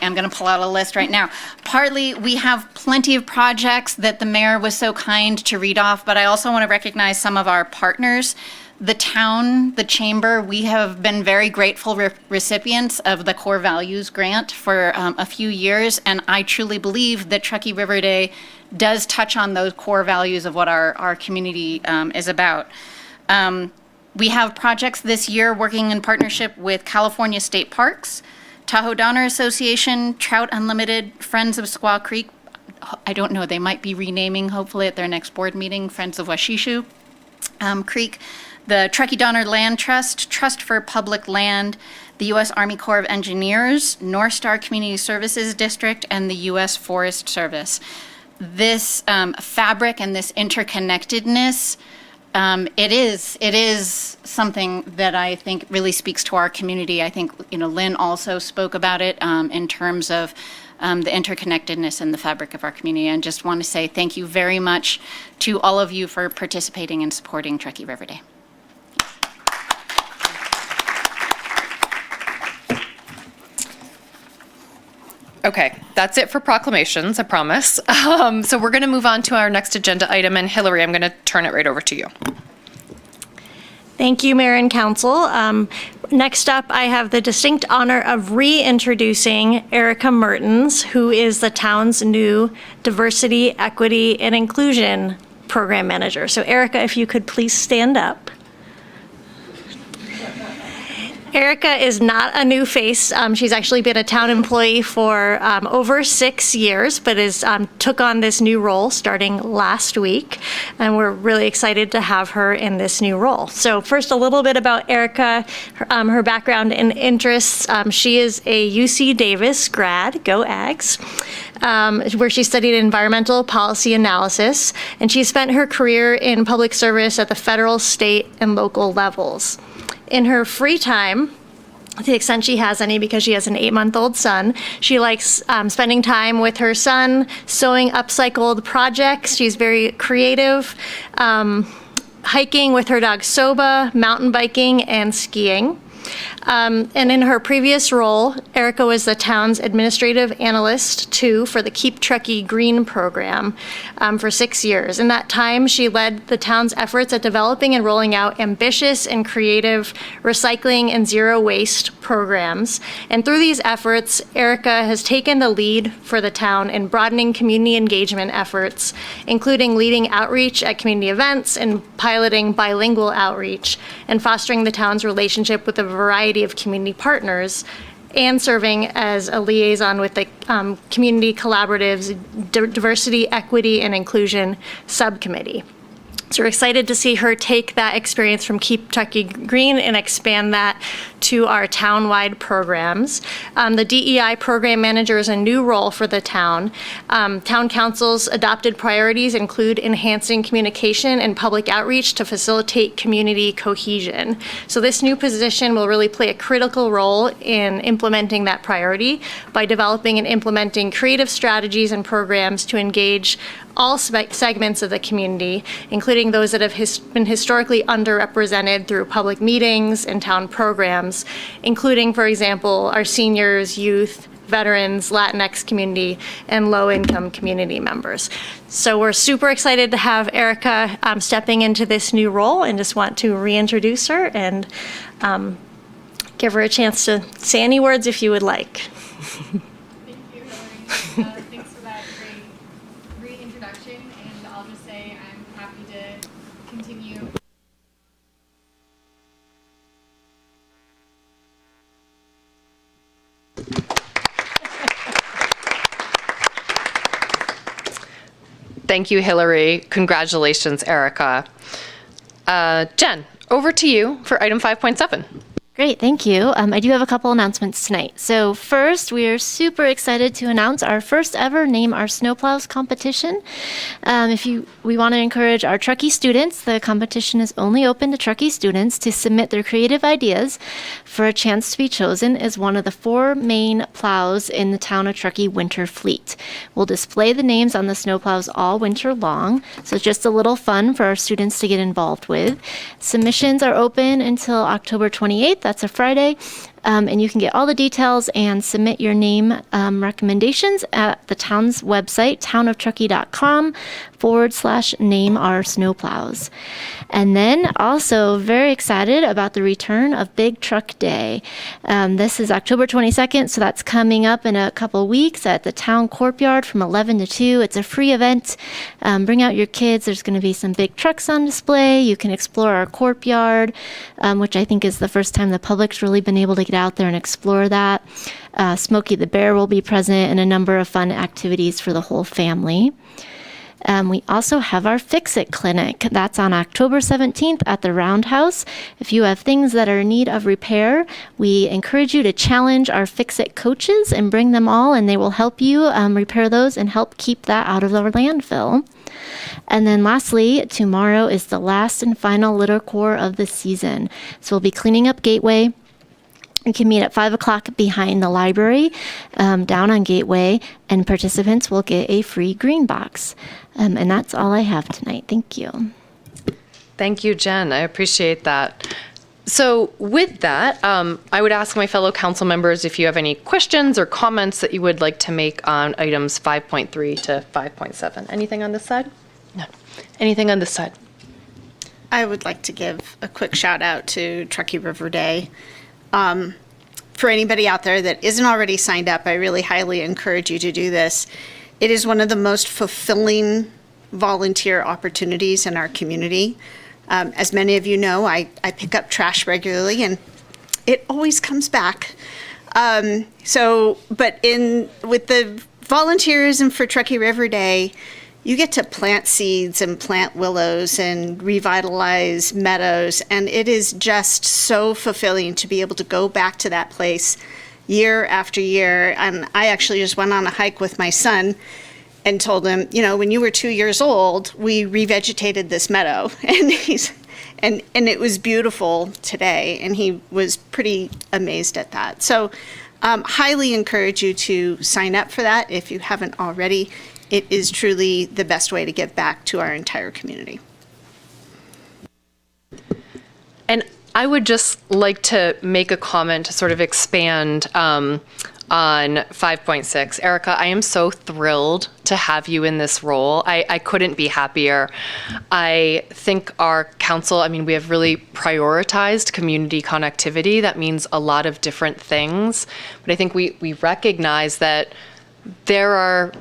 am going to pull out a list right now. Partly, we have plenty of projects that the mayor was so kind to read off, but I also want to recognize some of our partners. The town, the chamber, we have been very grateful recipients of the Core Values Grant for a few years, and I truly believe that Truckee River Day does touch on those core values of what our community is about. We have projects this year working in partnership with California State Parks, Tahoe Donner Association, Trout Unlimited, Friends of Squaw Creek. I don't know, they might be renaming hopefully at their next board meeting, Friends of Washishu Creek, the Truckee Donner Land Trust, Trust for Public Land, the U.S. Army Corps of Engineers, North Star Community Services District, and the U.S. Forest Service. This fabric and this interconnectedness, it is something that I think really speaks to our community. I think, Lynn also spoke about it in terms of the interconnectedness and the fabric of our community. And just want to say thank you very much to all of you for participating and supporting Truckee River Day. Okay, that's it for proclamations, I promise. So we're going to move on to our next agenda item, and Hillary, I'm going to turn it right over to you. Thank you, Mayor and Council. Next up, I have the distinct honor of reintroducing Erica Mertens, who is the town's new Diversity, Equity, and Inclusion Program Manager. So Erica, if you could please stand up. Erica is not a new face. She's actually been a town employee for over 6 years, but took on this new role starting last week, and we're really excited to have her in this new role. So first, a little bit about Erica, her background and interests. She is a UC Davis grad, go Ags, where she studied environmental policy analysis, and she spent her career in public service at the federal, state, and local levels. In her free time, to the extent she has any, because she has an 8-month-old son, she likes spending time with her son, sewing upcycled projects. She's very creative, hiking with her dog Soba, mountain biking, and skiing. And in her previous role, Erica was the town's administrative analyst, too, for the Keep Truckee Green program for 6 years. In that time, she led the town's efforts at developing and rolling out ambitious and creative recycling and zero waste programs. And through these efforts, Erica has taken the lead for the town in broadening community engagement efforts, including leading outreach at community events and piloting bilingual outreach, and fostering the town's relationship with a variety of community partners, and serving as a liaison with the Community Collaborative's Diversity, Equity, and Inclusion Subcommittee. So we're excited to see her take that experience from Keep Truckee Green and expand that to our town-wide programs. The DEI program manager is a new role for the town. Town council's adopted priorities include enhancing communication and public outreach to facilitate community cohesion. So this new position will really play a critical role in implementing that priority by developing and implementing creative strategies and programs to engage all segments of the community, including those that have been historically underrepresented through public meetings and town programs, including, for example, our seniors, youth, veterans, Latinx community, and low-income community members. So we're super excited to have Erica stepping into this new role, and just want to reintroduce her and give her a chance to say any words if you would like. Thank you, Hillary. Thanks for that great reintroduction, and I'll just say I'm happy to continue. Thank you, Hillary. Congratulations, Erica. Jen, Over to you for item 5.7. Great, thank you. I do have a couple announcements tonight. So first, we are super excited to announce our first ever Name Our Snowplows competition. We want to encourage our Truckee students. The competition is only open to Truckee students to submit their creative ideas for a chance to be chosen as one of the 4 main plows in the town of Truckee winter fleet. We'll display the names on the snowplows all winter long, so it's just a little fun for our students to get involved with. Submissions are open until October 28th. That's a Friday. And you can get all the details and submit your name recommendations at the town's website, townoftruckee.com/name-our-snowplows. And then also very excited about the return of Big Truck Day. This is October 22nd, so that's coming up in a couple weeks at the town courtyard from 11 to 2. It's a free event. Bring out your kids. There's going to be some big trucks on display. You can explore our courtyard, which I think is the first time the public's really been able to get out there and explore that. Smokey the Bear will be present and a number of fun activities for the whole family. We also have our Fix-It Clinic. That's on October 17th at the Roundhouse. If you have things that are in need of repair, we encourage you to challenge our Fix-It coaches and bring them all, and they will help you repair those and help keep that out of our landfill. And then lastly, tomorrow is the last and final litter core of the season. So we'll be cleaning up Gateway. You can meet at 5 o'clock behind the library down on Gateway, and participants will get a free green box. And that's all I have tonight. Thank you. Thank you, Jen. I appreciate that. So with that, I would ask my fellow council members if you have any questions or comments that you would like to make on items 5.3 to 5.7. Anything on this side? No. Anything on this side? I would like to give a quick shout out to Truckee River Day. For anybody out there that isn't already signed up, I really highly encourage you to do this. It is one of the most fulfilling volunteer opportunities in our community. As many of you know, I pick up trash regularly and it always comes back. With the volunteerism for Truckee River Day, you get to plant seeds and plant willows and revitalize meadows, and it is just so fulfilling to be able to go back to that place year after year. And I actually just went on a hike with my son and told him, when you were 2 years old, we revegetated this meadow, and it was beautiful today, and he was pretty amazed at that. So highly encourage you to sign up for that if you haven't already. It is truly the best way to give back to our entire community. And I would just like to make a comment to sort of expand on 5.6. Erica, I am so thrilled to have you in this role. I couldn't be happier. I think our council, we have really prioritized community connectivity. That means a lot of different things. But I think we recognize that there are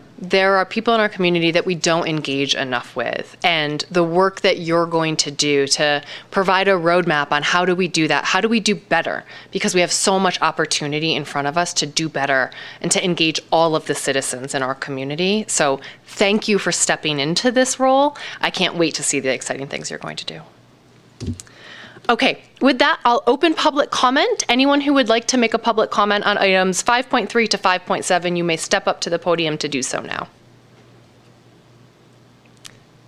people in our community that we don't engage enough with. And the work that you're going to do to provide a roadmap on how do we do that, how do we do better, because we have so much opportunity in front of us to do better and to engage all of the citizens in our community. So thank you for stepping into this role. I can't wait to see the exciting things you're going to do. Okay, with that, I'll open public comment. Anyone who would like to make a public comment on items 5.3 to 5.7, you may step up to the podium to do so now.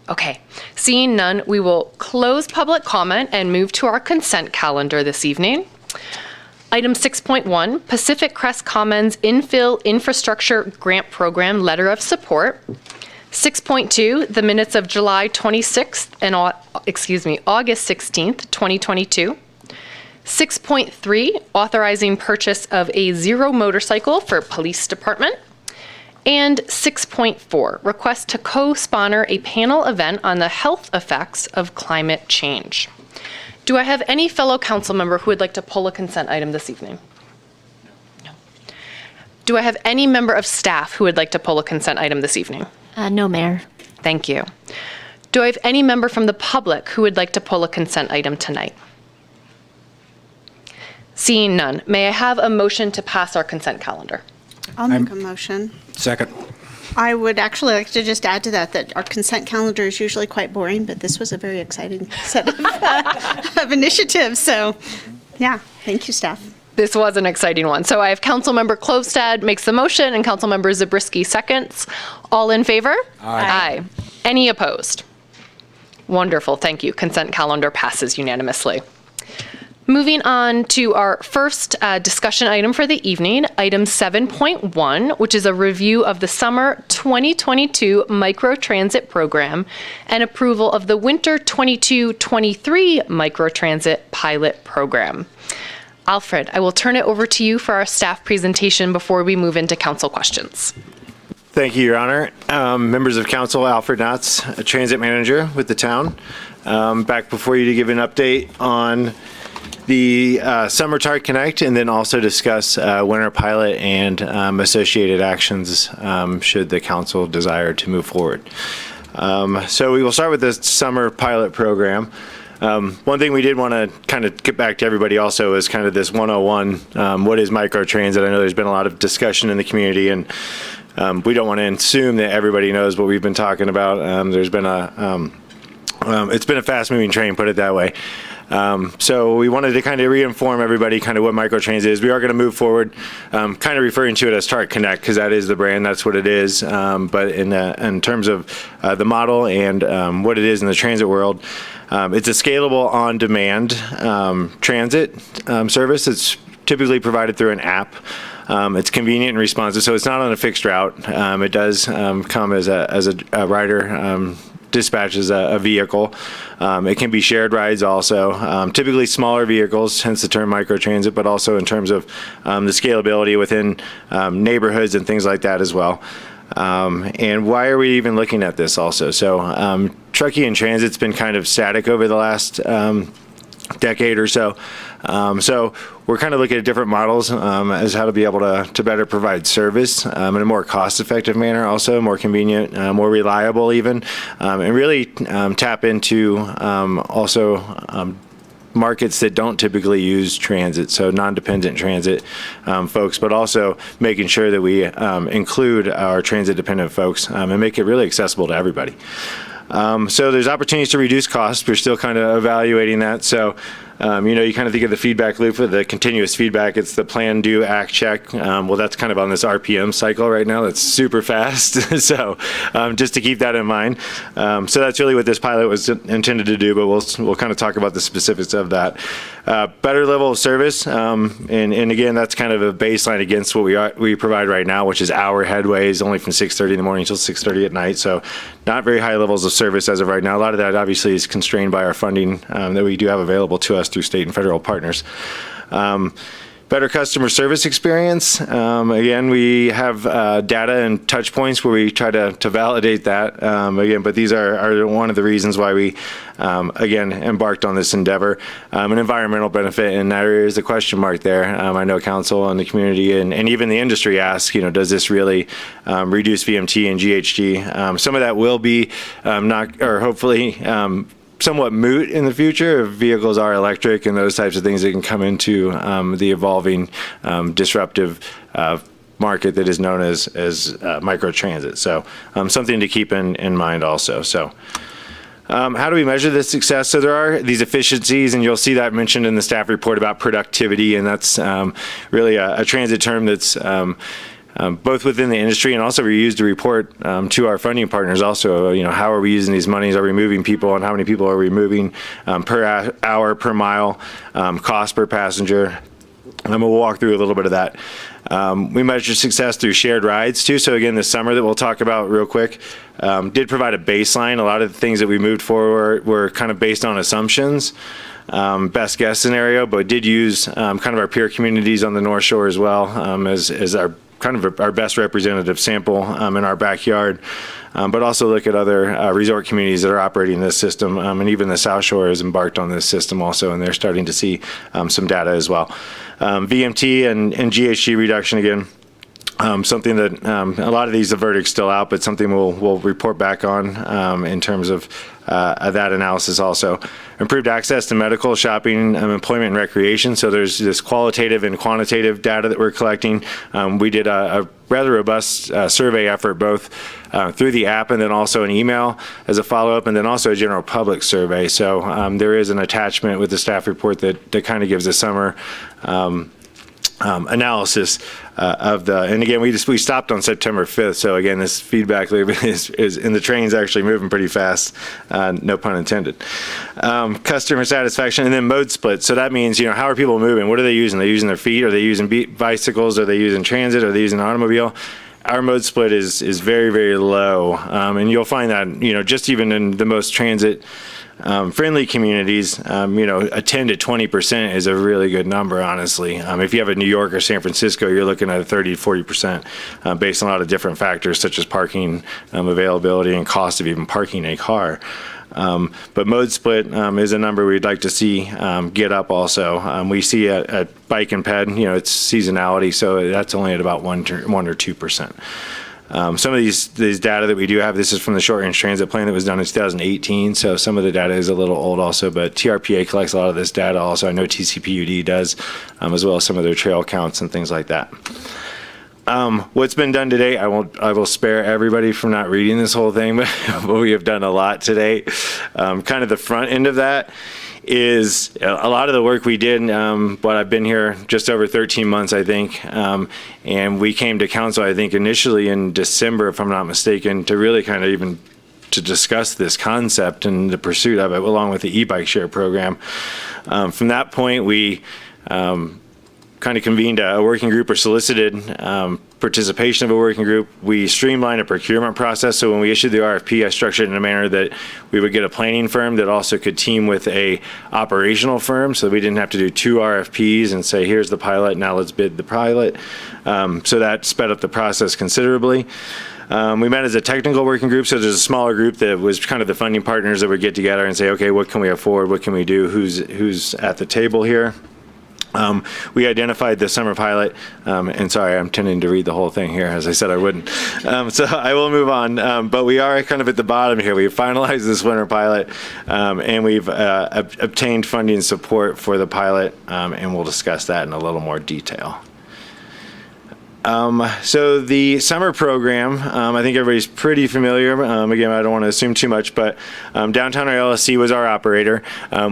Okay, seeing none, we will close public comment and move to our consent calendar this evening. Item 6.1, Pacific Crest Commons Infill Infrastructure Grant Program Letter of Support. 6.2, the minutes of July 26th and August 16th, 2022. 6.3, authorizing purchase of a Zero motorcycle for police department. And 6.4, request to co-sponsor a panel event on the health effects of climate change. Do I have any fellow council member who would like to pull a consent item this evening? No. Do I have any member of staff who would like to pull a consent item this evening? No, Mayor. Thank you. Do I have any member from the public who would like to pull a consent item tonight? Seeing none, may I have a motion to pass our consent calendar? I'll make a motion. Second. I would actually like to just add to that our consent calendar is usually quite boring, but this was a very exciting set of initiatives. So, yeah, thank you, staff. This was an exciting one. So I have Councilmember Klostad makes the motion and Councilmember Zabriskie seconds. All in favor? Aye. Any opposed? Wonderful, thank you. Consent calendar passes unanimously. Moving on to our first discussion item for the evening, item 7.1, which is a review of the summer 2022 microtransit program and approval of the winter 22-23 microtransit pilot program. Alfred, I will turn it over to you for our staff presentation before we move into council questions. Thank you, Your Honor. Members of council, Alfred Knotts, a transit manager with the town. Back before you to give an update on the Summer Tart Connect and then also discuss winter pilot and associated actions should the council desire to move forward. So we will start with the summer pilot program. One thing we did want to kind of get back to everybody also is kind of this 101, what is microtransit? I know there's been a lot of discussion in the community and we don't want to assume that everybody knows what we've been talking about. There's been it's been a fast moving train, put it that way. So we wanted to kind of reinform everybody kind of what microtransit is. We are going to move forward, kind of referring to it as Tart Connect because that is the brand, that's what it is. But in terms of the model and what it is in the transit world, it's a scalable on-demand transit service. It's typically provided through an app. It's convenient and responsive, so it's not on a fixed route. It does come as a rider dispatches a vehicle. It can be shared rides also, typically smaller vehicles, hence the term microtransit, but also in terms of the scalability within neighborhoods and things like that as well. And why are we even looking at this also? So Truckee and Transit's been kind of static over the last decade or so. So we're kind of looking at different models as how to be able to better provide service in a more cost-effective manner, also more convenient, more reliable even, and really tap into also markets that don't typically use transit, so non-dependent transit folks, but also making sure that we include our transit-dependent folks and make it really accessible to everybody. So there's opportunities to reduce costs. We're still kind of evaluating that. So, you kind of think of the feedback loop of the continuous feedback. It's the plan, do, act, check. Well, that's kind of on this RPM cycle right now. That's super fast. So just to keep that in mind. So that's really what this pilot was intended to do, but we'll kind of talk about the specifics of that. Better level of service. And again, that's kind of a baseline against what we provide right now, which is hour headways only from 6:30 in the morning until 6:30 at night. So not very high levels of service as of right now. A lot of that obviously is constrained by our funding that we do have available to us through state and federal partners. Better customer service experience. Again, we have data and touch points where we try to validate that. Again, but these are one of the reasons why we, again, embarked on this endeavor. An environmental benefit, and there is a question mark there. I know council and the community and even the industry ask, does this really reduce VMT and GHG? Some of that will be hopefully somewhat moot in the future if vehicles are electric and those types of things that can come into the evolving disruptive market that is known as microtransit. So something to keep in mind also. So how do we measure this success? So there are these efficiencies, and you'll see that mentioned in the staff report about productivity, and that's really a transit term that's both within the industry and also we use to report to our funding partners also, how are we using these monies? Are we moving people, and how many people are we moving per hour, per mile, cost per passenger? And we'll walk through a little bit of that. We measure success through shared rides too. So again, this summer that we'll talk about real quick, did provide a baseline. A lot of the things that we moved forward were kind of based on assumptions. Best guess scenario, but did use kind of our peer communities on the North Shore as well as our kind of our best representative sample in our backyard, but also look at other resort communities that are operating this system, and even the South Shore has embarked on this system also, and they're starting to see some data as well. VMT and GHG reduction again. Something that a lot of these, the verdict's still out, but something we'll report back on in terms of that analysis also. Improved access to medical, shopping, employment, and recreation. So there's this qualitative and quantitative data that we're collecting. We did a rather robust survey effort, both through the app and then also an email as a follow-up, and then also a general public survey. So there is an attachment with the staff report that kind of gives a summer analysis of the, and again, we stopped on September 5th. So again, this feedback loop is and the train's actually moving pretty fast, no pun intended. Customer satisfaction, and then mode split. So that means, how are people moving? What are they using? Are they using their feet? Are they using bicycles? Are they using transit? Are they using an automobile? Our mode split is very, very low. And you'll find that, just even in the most transit friendly communities, a 10 to 20% is a really good number, honestly. If you have a New York or San Francisco, you're looking at a 30 to 40% based on a lot of different factors, such as parking availability and cost of even parking a car. But mode split is a number we'd like to see get up also. We see at bike and ped, it's seasonality, so that's only at about 1 or 2%. Some of these data that we do have, this is from the short range transit plan that was done in 2018. So some of the data is a little old also, but TRPA collects a lot of this data also. I know TCPUD does, as well as some of their trail counts and things like that. What's been done today, I will spare everybody from not reading this whole thing, but we have done a lot today. Kind of the front end of that is a lot of the work we did, but I've been here just over 13 months, I think, and we came to council, I think, initially in December, if I'm not mistaken, to really kind of even to discuss this concept and the pursuit of it, along with the e-bike share program. From that point, we kind of convened a working group or solicited participation of a working group. We streamlined a procurement process. So when we issued the RFP, I structured it in a manner that we would get a planning firm that also could team with a operational firm. So we didn't have to do 2 RFPs and say, here's the pilot, now let's bid the pilot. So that sped up the process considerably. We met as a technical working group, so there's a smaller group that was kind of the funding partners that would get together and say, okay, what can we afford? What can we do? Who's at the table here? We identified the summer pilot, and sorry, I'm tending to read the whole thing here, as I said I wouldn't. So I will move on, but we are kind of at the bottom here. We've finalized this winter pilot, and we've obtained funding support for the pilot, and we'll discuss that in a little more detail. So the summer program, I think everybody's pretty familiar. Again, I don't want to assume too much, but Downtown LSC was our operator.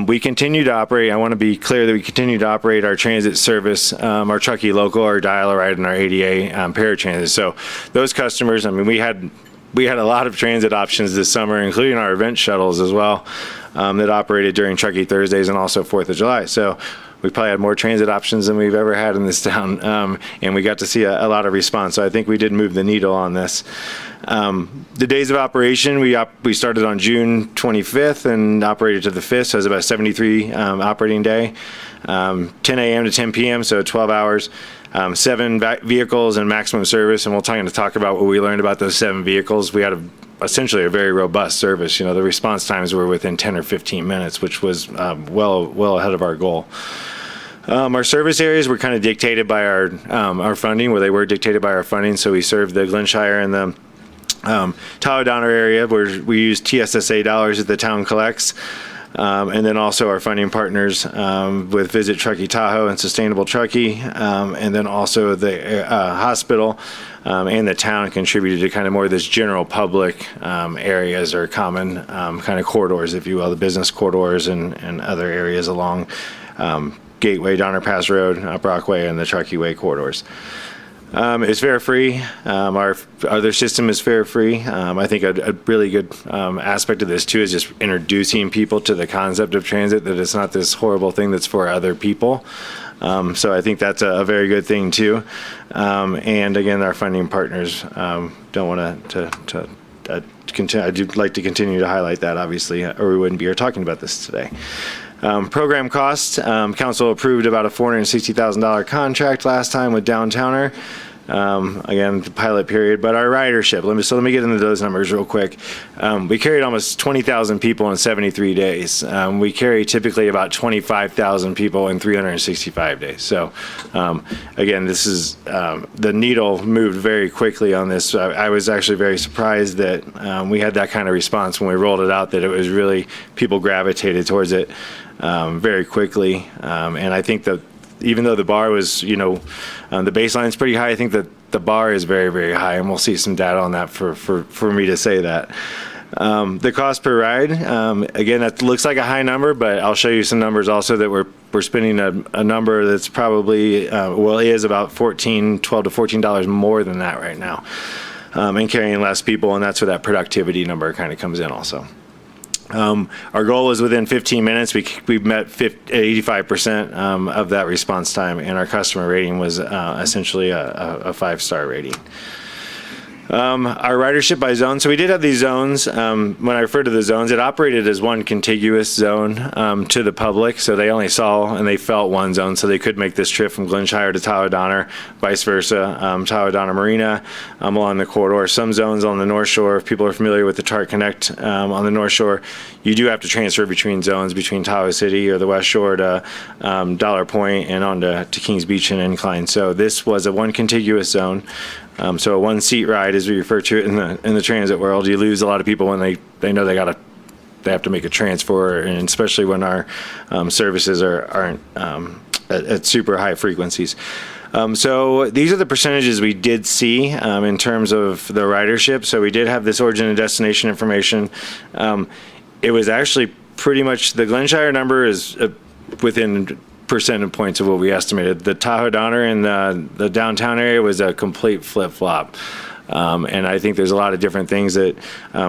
We continue to operate. I want to be clear that we continue to operate our transit service, our Truckee Local, our Dial-A-Ride, and our ADA paratransit. So those customers, I mean, we had a lot of transit options this summer, including our event shuttles as well, that operated during Truckee Thursdays and also 4th of July. So we probably had more transit options than we've ever had in this town, and we got to see a lot of response. So I think we did move the needle on this. The days of operation, we started on June 25th and operated to the 5th, so it was about a 73 operating day, 10 a.m. to 10 p.m., so 12 hours. 7 vehicles and maximum service, and we'll kind of talk about what we learned about those 7 vehicles. We had essentially a very robust service. The response times were within 10 or 15 minutes, which was well ahead of our goal. Our service areas were kind of dictated by our funding, where they were dictated by our funding. So we served the Glenshire and the Tahoe Downer area, where we use TSSA dollars that the town collects. And then also our funding partners with Visit Truckee Tahoe and Sustainable Truckee, and then also the hospital and the town contributed to kind of more of this general public areas or common kind of corridors, if you will, the business corridors and other areas along Gateway, Donner Pass Road, Brockway, and the Truckee Way corridors. It's fare free. Our other system is fare free. I think a really good aspect of this too is just introducing people to the concept of transit, that it's not this horrible thing that's for other people. So I think that's a very good thing too. And again, our funding partners don't want to continue. I'd like to continue to highlight that, obviously, or we wouldn't be here talking about this today. Program costs, council approved about a $460,000 contract last time with Downtowner. again, the pilot period, but our ridership, let me get into those numbers real quick. We carried almost 20,000 people in 73 days. We carry typically about 25,000 people in 365 days. So again, this is, the needle moved very quickly on this. I was actually very surprised that we had that kind of response when we rolled it out, that it was really, people gravitated towards it very quickly. And I think that even though the bar was, the baseline is pretty high, I think that the bar is very, very high, and we'll see some data on that for me to say that. The cost per ride, again, that looks like a high number, but I'll show you some numbers also that we're spending a number that's probably, is about $12 to $14 more than that right now, and carrying less people, and that's where that productivity number kind of comes in also. Our goal was within 15 minutes. We met 85% of that response time, and our customer rating was essentially a 5-star rating. Our ridership by zone. So we did have these zones. When I refer to the zones, it operated as one contiguous zone to the public. So they only saw and they felt one zone. So they could make this trip from Glenshire to Tahoe-Donner, vice versa, Tahoe-Donner Marina along the corridor. Some zones on the North Shore, if people are familiar with the TART Connect on the North Shore, you do have to transfer between zones, between Tahoe City or the West Shore to Dollar Point and on to Kings Beach and Incline. So this was a one contiguous zone. So a one-seat ride, as we refer to it in the transit world, you lose a lot of people when they know they have to make a transfer, and especially when our services aren't at super high frequencies. So these are the percentages we did see in terms of the ridership. So we did have this origin and destination information. It was actually pretty much, the Glenshire number is within percentage points of what we estimated. The Tahoe-Donner and the downtown area was a complete flip-flop. And I think there's a lot of different things that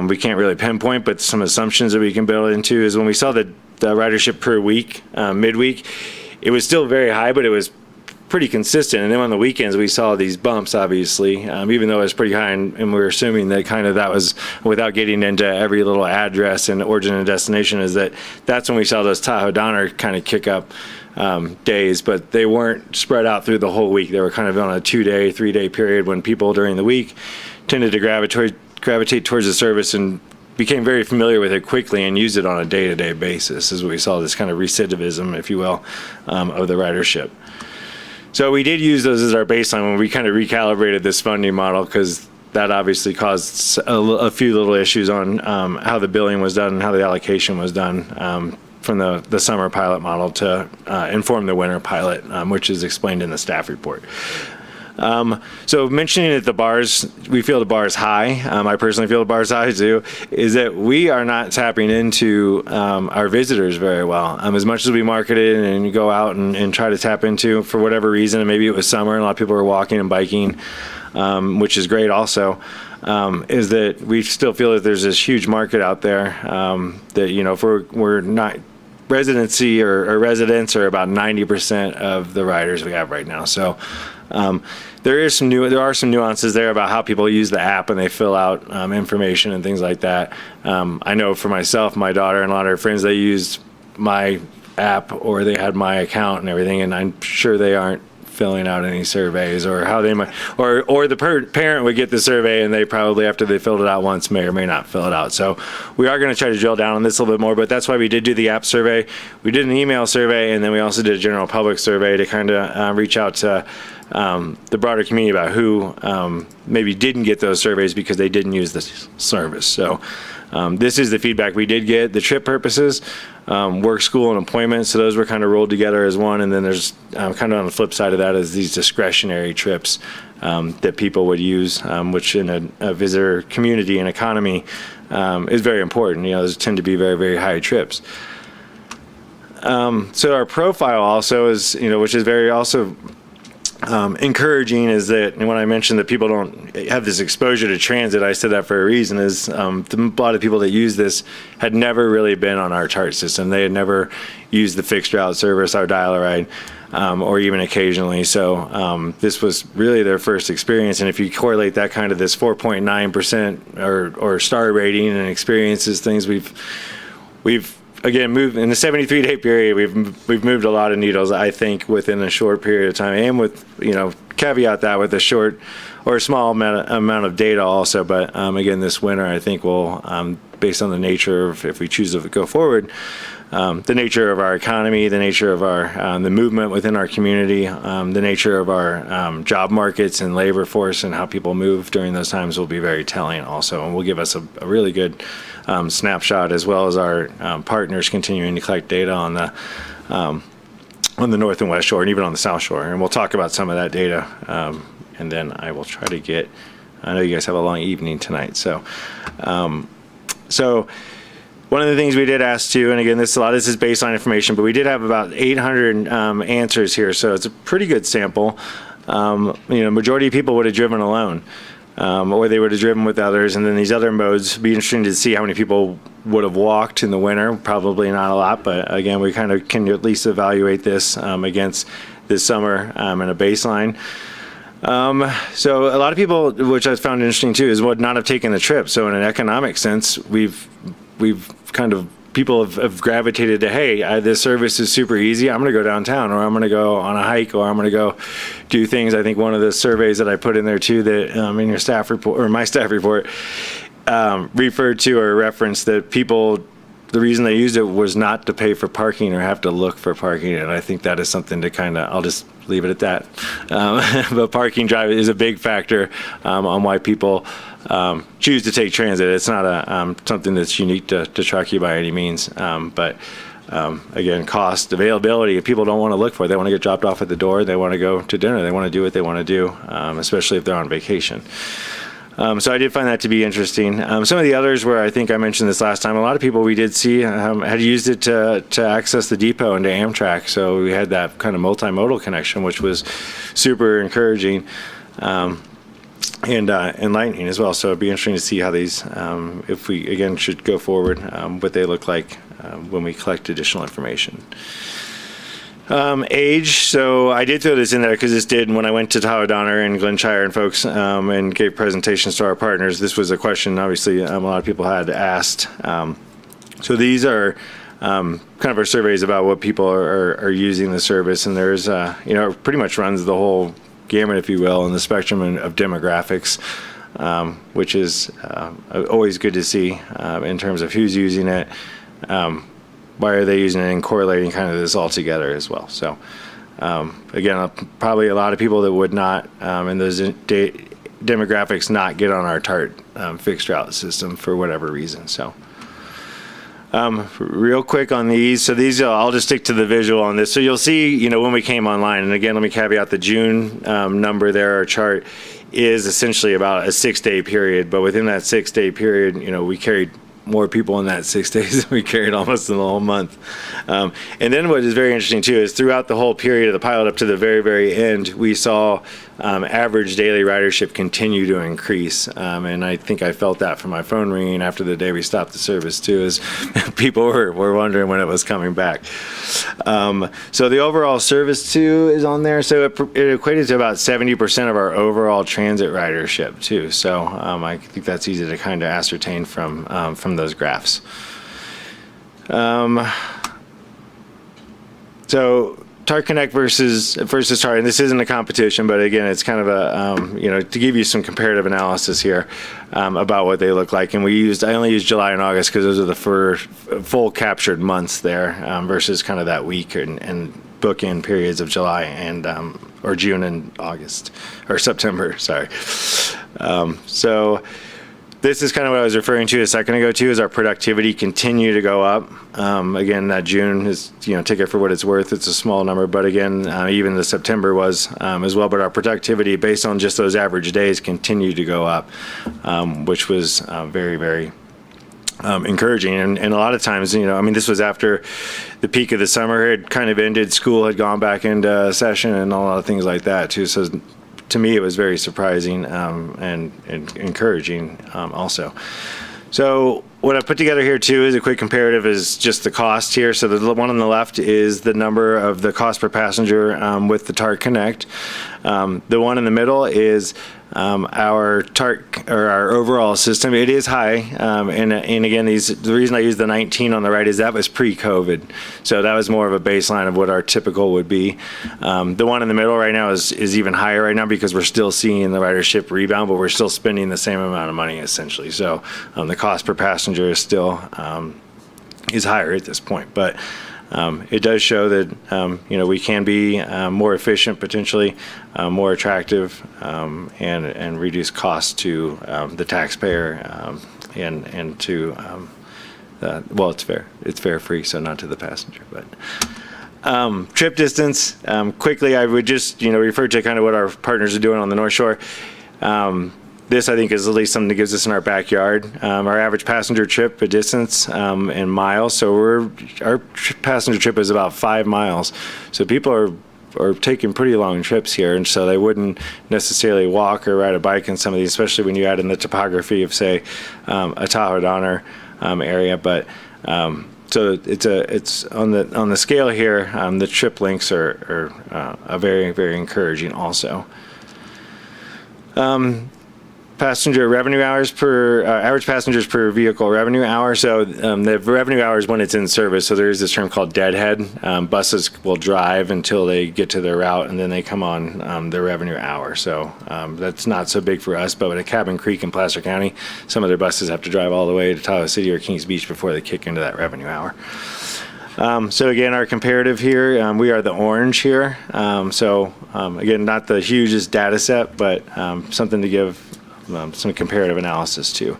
we can't really pinpoint, but some assumptions that we can build into is when we saw the ridership per week, midweek, it was still very high, but it was pretty consistent. And then on the weekends, we saw these bumps, obviously, even though it was pretty high, and we're assuming that kind of that was, without getting into every little address and origin and destination, is that's when we saw those Tahoe-Donner kind of kick up days, but they weren't spread out through the whole week. They were kind of on a 2-day, 3-day period when people during the week tended to gravitate towards the service and became very familiar with it quickly and used it on a day-to-day basis, as we saw this kind of recidivism, if you will, of the ridership. So we did use those as our baseline when we kind of recalibrated this funding model, because that obviously caused a few little issues on how the billing was done and how the allocation was done from the summer pilot model to inform the winter pilot, which is explained in the staff report. So mentioning that the bars, we feel the bar is high, I personally feel the bar is high too, is that we are not tapping into our visitors very well. As much as we market it and go out and try to tap into, for whatever reason, and maybe it was summer and a lot of people were walking and biking, which is great also, is that we still feel that there's this huge market out there that, if we're not, residency or residents are about 90% of the riders we have right now. So there are some nuances there about how people use the app and they fill out information and things like that. I know for myself, my daughter and a lot of her friends, they used my app or they had my account and everything, and I'm sure they aren't filling out any surveys, or how they might, or the parent would get the survey and they probably, after they filled it out once, may or may not fill it out. So we are going to try to drill down on this a little bit more, but that's why we did do the app survey. We did an email survey, and then we also did a general public survey to kind of reach out to the broader community about who maybe didn't get those surveys because they didn't use the service. So this is the feedback we did get. The trip purposes, work, school, and appointments, so those were kind of rolled together as one, and then there's kind of on the flip side of that is these discretionary trips that people would use, which in a visitor community and economy is very important. Those tend to be very, very high trips. So our profile also is, which is very also encouraging, is that, and when I mentioned that people don't have this exposure to transit, I said that for a reason, is a lot of people that use this had never really been on our chart system. They had never used the fixed route service, our dial-a-ride, or even occasionally. So this was really their first experience. And if you correlate that kind of this 4.9% or star rating and experiences, things we've again, moved in the 73-day period. We've moved a lot of needles, I think, within a short period of time, and with caveat that with a short or a small amount of data also. But again, this winter, I think will, based on the nature of, if we choose to go forward, the nature of our economy, the nature of our the movement within our community, the nature of our job markets and labor force and how people move during those times will be very telling also, and will give us a really good snapshot, as well as our partners continuing to collect data on the North and West Shore and even on the South Shore. And we'll talk about some of that data, and then I will try to get, I know you guys have a long evening tonight, so one of the things we did ask too, and again, a lot of this is baseline information, but we did have about 800 answers here, so it's a pretty good sample. Majority of people would have driven alone, or they would have driven with others, and then these other modes. It'd be interesting to see how many people would have walked in the winter. Probably not a lot, but again, we kind of can at least evaluate this against this summer and a baseline. So a lot of people, which I found interesting too, is would not have taken the trip. So in an economic sense, we've kind of, people have gravitated to, hey, this service is super easy. I'm going to go downtown, or I'm going to go on a hike, or I'm going to go do things. I think one of the surveys that I put in there too, that in your staff report, or my staff report, referred to or referenced that people, the reason they used it was not to pay for parking or have to look for parking. And I think that is something to kind of, I'll just leave it at that. But parking drive is a big factor on why people choose to take transit. It's not something that's unique to Truckee by any means. But again, cost, availability, if people don't want to look for it, they want to get dropped off at the door, they want to go to dinner, they want to do what they want to do, especially if they're on vacation. So I did find that to be interesting. Some of the others where I think I mentioned this last time, a lot of people we did see had used it to access the depot and to Amtrak. So we had that kind of multimodal connection, which was super encouraging and enlightening as well. So it'd be interesting to see how these, if we again should go forward, what they look like when we collect additional information. Age, so I did throw this in there because this did, when I went to Tahoe Donner and Glenshire and folks and gave presentations to our partners, this was a question obviously a lot of people had asked. So these are kind of our surveys about what people are using the service, and there's, it pretty much runs the whole gamut, if you will, in the spectrum of demographics, which is always good to see in terms of who's using it. Why are they using it, and correlating kind of this all together as well. So again, probably a lot of people that would not in those demographics not get on our TART fixed route system for whatever reason. So real quick on these. So these, I'll just stick to the visual on this. So you'll see, when we came online, and again, let me caveat the June number there, our chart is essentially about a 6-day period, but within that 6-day period, we carried more people in that 6 days than we carried almost in the whole month. And then what is very interesting too is throughout the whole period of the pilot up to the very, very end, we saw average daily ridership continue to increase. And I think I felt that from my phone ringing after the day we stopped the service too, as people were wondering when it was coming back. So the overall service too is on there. So it equated to about 70% of our overall transit ridership too. So I think that's easy to kind of ascertain from those graphs. So TART Connect versus TART, and this isn't a competition, but again, it's kind of a, to give you some comparative analysis here about what they look like. And I only used July and August because those are the full captured months there versus kind of that week and bookend periods of July and, or June and August, or September, sorry. So this is kind of what I was referring to a second ago too, is our productivity continue to go up. Again, that June is, take it for what it's worth. It's a small number, but again, even the September was as well. But our productivity based on just those average days continued to go up, which was very, very encouraging. And a lot of times, this was after the peak of the summer had kind of ended, school had gone back into session and a lot of things like that too. So to me, it was very surprising and encouraging also. So what I put together here too is a quick comparative is just the cost here. So the one on the left is the number of the cost per passenger with the TARC Connect. The one in the middle is our TARC or our overall system. It is high, and again, the reason I use the 19 on the right is that was pre-COVID, so that was more of a baseline of what our typical would be. The one in the middle right now is even higher right now because we're still seeing the ridership rebound, but we're still spending the same amount of money essentially. So the cost per passenger is still is higher at this point, but. It does show that we can be more efficient, potentially more attractive, and reduce costs to the taxpayer and to well, it's fair. It's fare free, so not to the passenger. But trip distance, quickly, I would just refer to kind of what our partners are doing on the North Shore. This, I think, is at least something that gives us in our backyard. Our average passenger trip distance in miles. So our passenger trip is about 5 miles. So people are taking pretty long trips here, and so they wouldn't necessarily walk or ride a bike in some of these, especially when you add in the topography of, say, a Tahoe Donner area. But so it's on the scale here. The trip lengths are very, very encouraging also. Passenger revenue hours per average passengers per vehicle revenue hour. So the revenue hours when it's in service. So there is this term called deadhead. Buses will drive until they get to their route, and then they come on their revenue hour. So that's not so big for us, but at Cabin Creek in Placer County, some of their buses have to drive all the way to Tahoe City or Kings Beach before they kick into that revenue hour. So again, our comparative here, we are the orange here. Again, not the hugest data set, but something to give some comparative analysis to.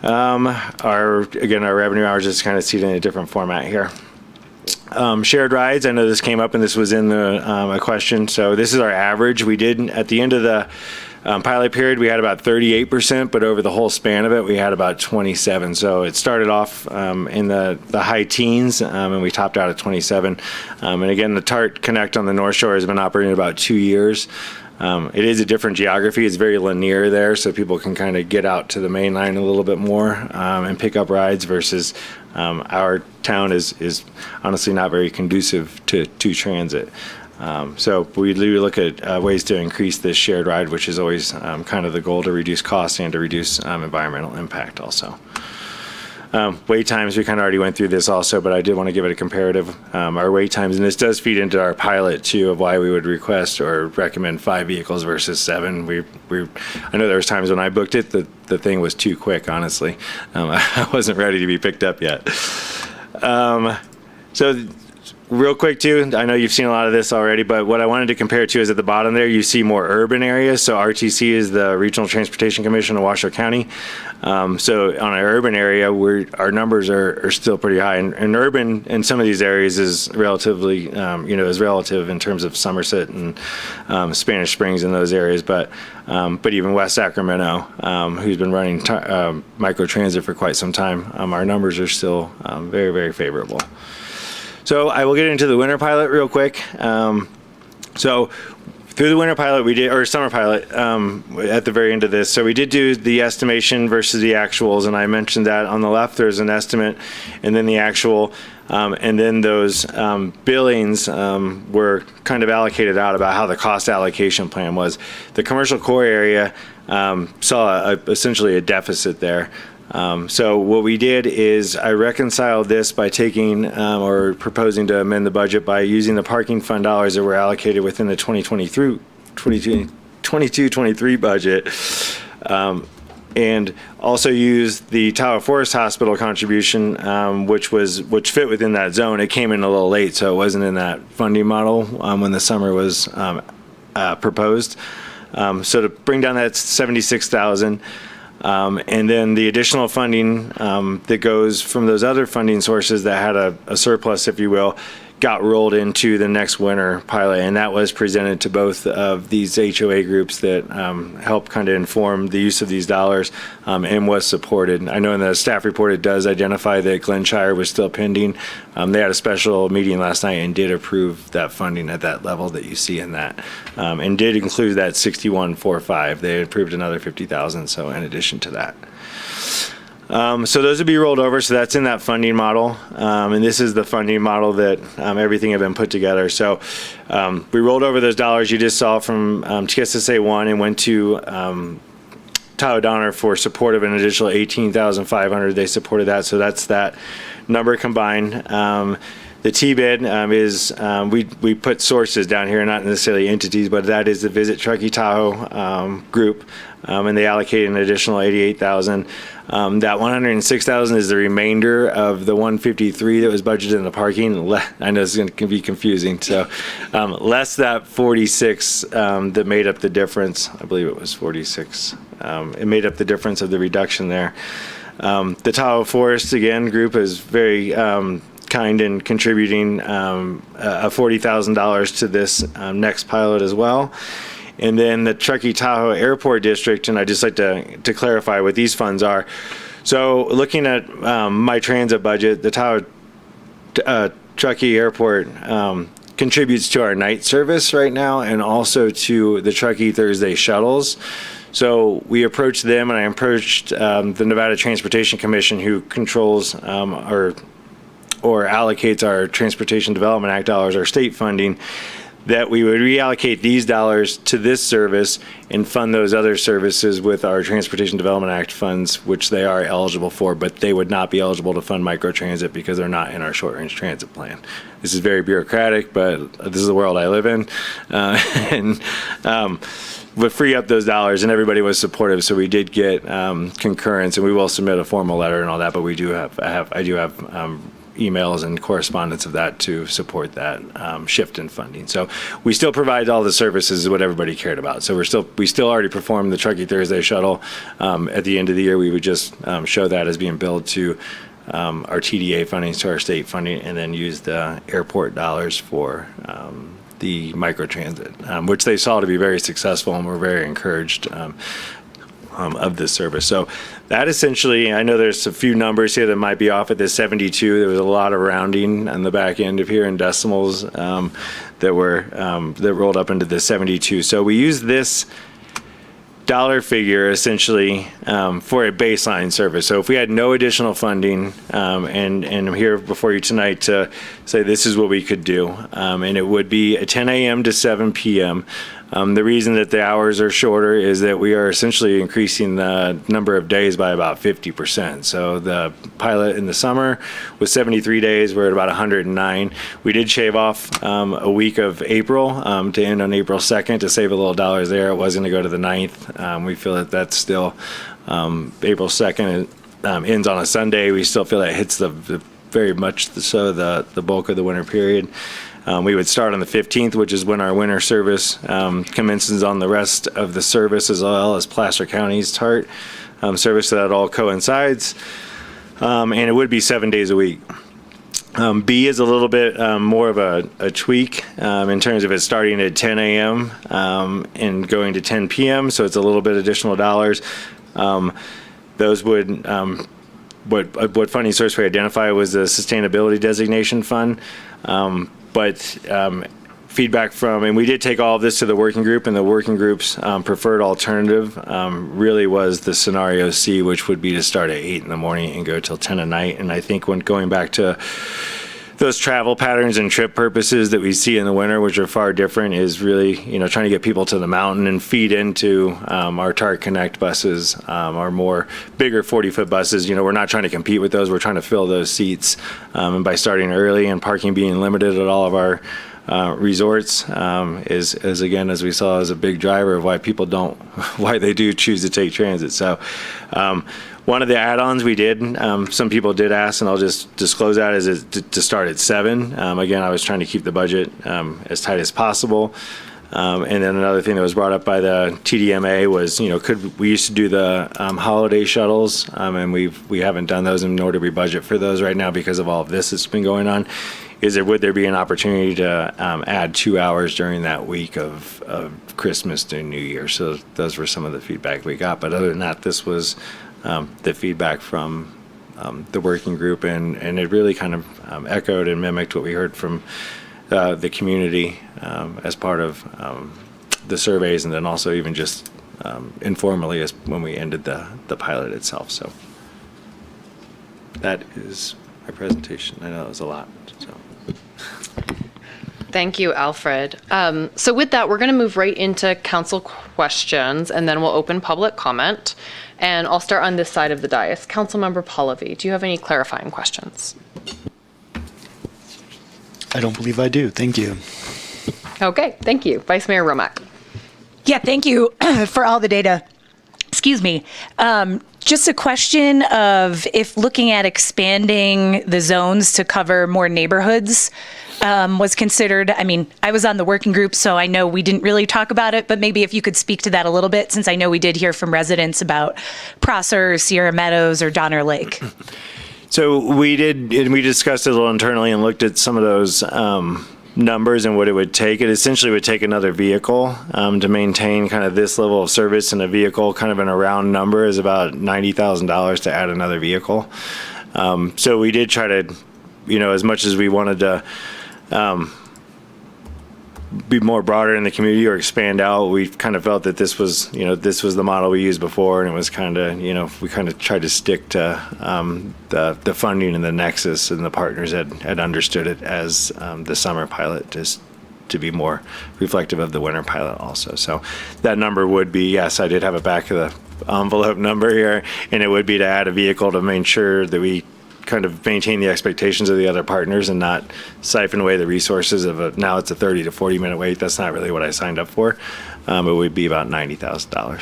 Our revenue hours is kind of seen in a different format here. Shared rides, I know this came up and this was in a question. So this is our average. We did, at the end of the pilot period, we had about 38%, but over the whole span of it, we had about 27. So it started off in the high teens, and we topped out at 27. And again, the TARC Connect on the North Shore has been operating about 2 years. It is a different geography. It's very linear there, so people can kind of get out to the main line a little bit more and pick up rides versus our town is honestly not very conducive to transit. So we look at ways to increase this shared ride, which is always kind of the goal, to reduce costs and to reduce environmental impact also. Wait times, we kind of already went through this also, but I did want to give it a comparative. Our wait times, and this does feed into our pilot too, of why we would request or recommend 5 vehicles versus 7. I know there was times when I booked it, the thing was too quick, honestly. I wasn't ready to be picked up yet. So real quick too, I know you've seen a lot of this already, but what I wanted to compare to is at the bottom there, you see more urban areas. So RTC is the Regional Transportation Commission of Washoe County. So on an urban area, our numbers are still pretty high. And urban in some of these areas is relatively, is relative in terms of Somerset and Spanish Springs in those areas. But even West Sacramento, who's been running microtransit for quite some time, our numbers are still very, very favorable. So I will get into the winter pilot real quick. So through the winter pilot we did, or summer pilot, at the very end of this. So we did do the estimation versus the actuals, and I mentioned that on the left there's an estimate and then the actual, and then those billings were kind of allocated out about how the cost allocation plan was. The commercial core area saw essentially a deficit there. So what we did is I reconciled this by taking or proposing to amend the budget by using the parking fund dollars that were allocated within the 22-23 budget, and also use the Tahoe Forest Hospital contribution, which fit within that zone. It came in a little late, so it wasn't in that funding model when the summer was proposed. So to bring down that 76,000. And then the additional funding that goes from those other funding sources that had a surplus, if you will, got rolled into the next winter pilot, and that was presented to both of these HOA groups that help kind of inform the use of these dollars, and was supported. I know in the staff report it does identify that Glenshire was still pending. They had a special meeting last night and did approve that funding at that level that you see in that, and did include that 6145. They approved another 50,000, so in addition to that. So those would be rolled over. So that's in that funding model. And this is the funding model that everything had been put together. So we rolled over those dollars you just saw from TSSA 1 and went to Tahoe Donner for support of an additional $18,500. They supported that. So that's that number combined. The T-bid is, we put sources down here, not necessarily entities, but that is the Visit Truckee Tahoe group, and they allocated an additional $88,000. That $106,000 is the remainder of the $153 that was budgeted in the parking. I know this can be confusing, so less that $46 that made up the difference. I believe it was $46. It made up the difference of the reduction there. The Tahoe Forest, again, group is very kind in contributing $40,000 to this next pilot as well. And then the Truckee Tahoe Airport District, and I'd just like to clarify what these funds are. So looking at my transit budget, the Tahoe Truckee Airport contributes to our night service right now and also to the Truckee Thursday shuttles. So we approached them, and I approached the Nevada Transportation Commission, who controls or allocates our Transportation Development Act dollars, our state funding, that we would reallocate these dollars to this service and fund those other services with our Transportation Development Act funds, which they are eligible for, but they would not be eligible to fund microtransit because they're not in our short-range transit plan. This is very bureaucratic, but this is the world I live in. Would free up those dollars, and everybody was supportive, so we did get concurrence, and we will submit a formal letter and all that, but I do have emails and correspondence of that to support that shift in funding. So we still provide all the services what everybody cared about. So we still already perform the Truckee Thursday shuttle. At the end of the year, we would just show that as being billed to our TDA funding, to our state funding, and then use the airport dollars for the microtransit, which they saw to be very successful, and we're very encouraged of this service. So that essentially, I know there's a few numbers here that might be off at this 72. There was a lot of rounding on the back end of here in decimals that rolled up into the 72. So we use this dollar figure essentially for a baseline service. So if we had no additional funding, and I'm here before you tonight to say this is what we could do, and it would be a 10 a.m. to 7 p.m. The reason that the hours are shorter is that we are essentially increasing the number of days by about 50%. So the pilot in the summer was 73 days. We're at about 109. We did shave off a week of April to end on April 2nd to save a little dollars there. It was going to go to the 9th. We feel that that's still April 2nd. It ends on a Sunday. We still feel that hits the very much so the bulk of the winter period. We would start on the 15th, which is when our winter service commences on the rest of the service, as well as Placer County's TART service, so that all coincides. And it would be 7 days a week. B is a little bit more of a tweak in terms of it starting at 10 a.m. And going to 10 p.m., so it's a little bit additional dollars. Those would, what funding source we identified was the Sustainability Designation Fund. But feedback from, and we did take all of this to the working group, and the working group's preferred alternative really was the scenario C, which would be to start at 8 in the morning and go till 10 at night. And I think when going back to those travel patterns and trip purposes that we see in the winter, which are far different, is really, trying to get people to the mountain and feed into our TART Connect buses, our more bigger 40-foot buses. We're not trying to compete with those. We're trying to fill those seats. And by starting early and parking being limited at all of our resorts is again, as we saw, is a big driver of why they do choose to take transit. So one of the add-ons we did, some people did ask, and I'll just disclose that, is to start at 7. Again, I was trying to keep the budget as tight as possible. And then another thing that was brought up by the TDMA was, we used to do the holiday shuttles, and we haven't done those, and nor do we budget for those right now because of all of this that's been going on. Would there be an opportunity to add 2 hours during that week of Christmas to New Year? So those were some of the feedback we got. But other than that, this was the feedback from the working group, and it really kind of echoed and mimicked what we heard from the community as part of the surveys, and then also even just informally as when we ended the pilot itself. So that is my presentation. I know it was a lot. So. Thank you, Alfred. So with that, we're going to move right into council questions, and then we'll open public comment. And I'll start on this side of the dais. Councilmember Pallavi, do you have any clarifying questions? I don't believe I do. Thank you. Okay, thank you. Vice Mayor Romack. Yeah, thank you for all the data. Excuse me. Just a question of if looking at expanding the zones to cover more neighborhoods was considered. I mean, I was on the working group, so I know we didn't really talk about it, but maybe if you could speak to that a little bit, since I know we did hear from residents about Prosser, Sierra Meadows, or Donner Lake. So we did, and we discussed it a little internally and looked at some of those numbers and what it would take. It essentially would take another vehicle to maintain kind of this level of service, and a vehicle kind of in a round number is about $90,000 to add another vehicle. So we did try to, as much as we wanted to be more broader in the community or expand out, we kind of felt that this was the model we used before, and it was kind of, we kind of tried to stick to the funding and the nexus, and the partners had understood it as the summer pilot, just to be more reflective of the winter pilot also. So that number would be, yes, I did have a back of the envelope number here, and it would be to add a vehicle to make sure that we kind of maintain the expectations of the other partners and not siphon away the resources of now it's a 30 to 40 minute wait. That's not really what I signed up for. It would be about $90,000.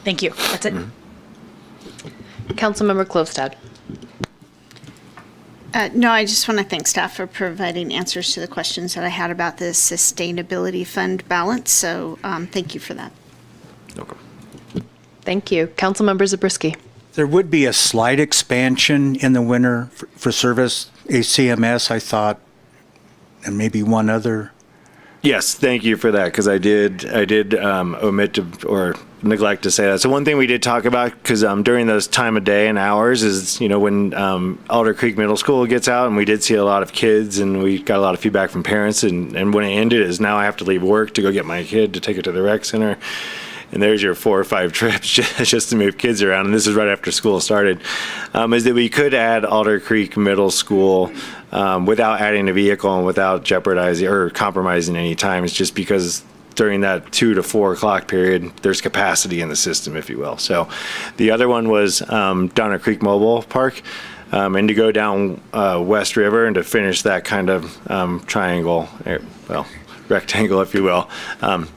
Thank you. That's it. Councilmember Klostad. No, I just want to thank staff for providing answers to the questions that I had about the sustainability fund balance. So thank you for that. Okay. Thank you. Councilmember Zabriskie. There would be a slight expansion in the winter for service, ACMS, I thought, and maybe one other. Yes, thank you for that, because I did omit to, or neglect to say that. So one thing we did talk about, because during those time of day and hours is, when Alder Creek Middle School gets out, and we did see a lot of kids, and we got a lot of feedback from parents, and when it ended is now I have to leave work to go get my kid to take it to the rec center. And there's your 4 or 5 trips just to move kids around, and this is right after school started, is that we could add Alder Creek Middle School without adding a vehicle and without jeopardizing or compromising any time. It's just because during that 2 to 4 o'clock period, there's capacity in the system, if you will. So the other one was Donner Creek Mobile Park, and to go down West River and to finish that kind of triangle, rectangle, if you will,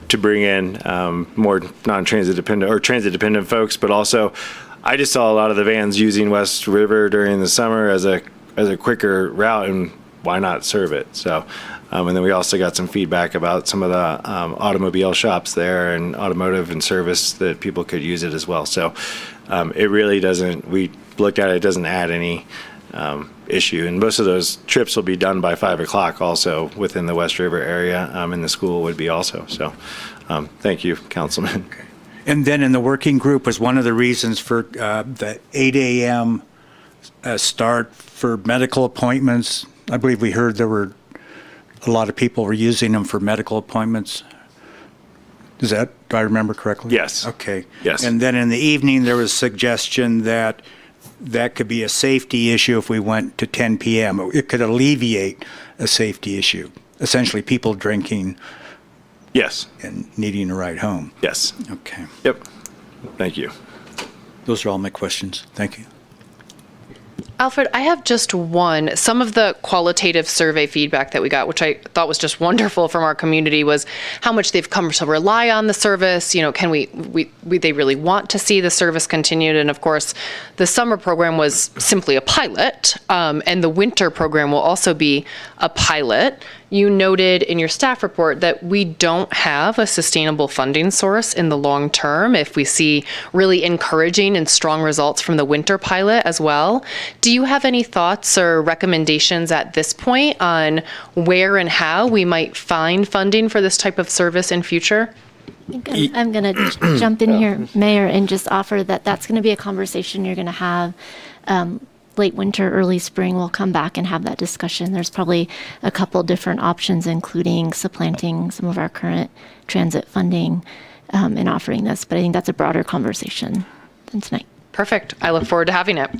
to bring in more non-transit dependent or transit dependent folks. But also, I just saw a lot of the vans using West River during the summer as a quicker route, and why not serve it? So, and then we also got some feedback about some of the automobile shops there and automotive and service that people could use it as well. So it really doesn't, we looked at it, it doesn't add any issue, and most of those trips will be done by 5 o'clock also within the West River area, and the school would be also. So thank you, Councilman. Okay. And then in the working group was one of the reasons for the 8 a.m. Start for medical appointments. I believe we heard there were a lot of people were using them for medical appointments. Do I remember correctly? Yes. Okay. Yes. And then in the evening, there was suggestion that could be a safety issue if we went to 10 p.m. It could alleviate a safety issue, essentially people drinking. Yes. And needing a ride home. Yes. Okay. Yep. Thank you. Those are all my questions. Thank you. Alfred, I have just one. Some of the qualitative survey feedback that we got, which I thought was just wonderful from our community, was how much they've come to rely on the service. Can they really want to see the service continued? And of course, the summer program was simply a pilot, and the winter program will also be a pilot. You noted in your staff report that we don't have a sustainable funding source in the long term if we see really encouraging and strong results from the winter pilot as well. Do you have any thoughts or recommendations at this point on where and how we might find funding for this type of service in future? I'm going to jump in here, Mayor, and just offer that that's going to be a conversation you're going to have late winter, early spring. We'll come back and have that discussion. There's probably a couple different options, including supplanting some of our current transit funding and offering this. But I think that's a broader conversation than tonight. Perfect. I look forward to having it.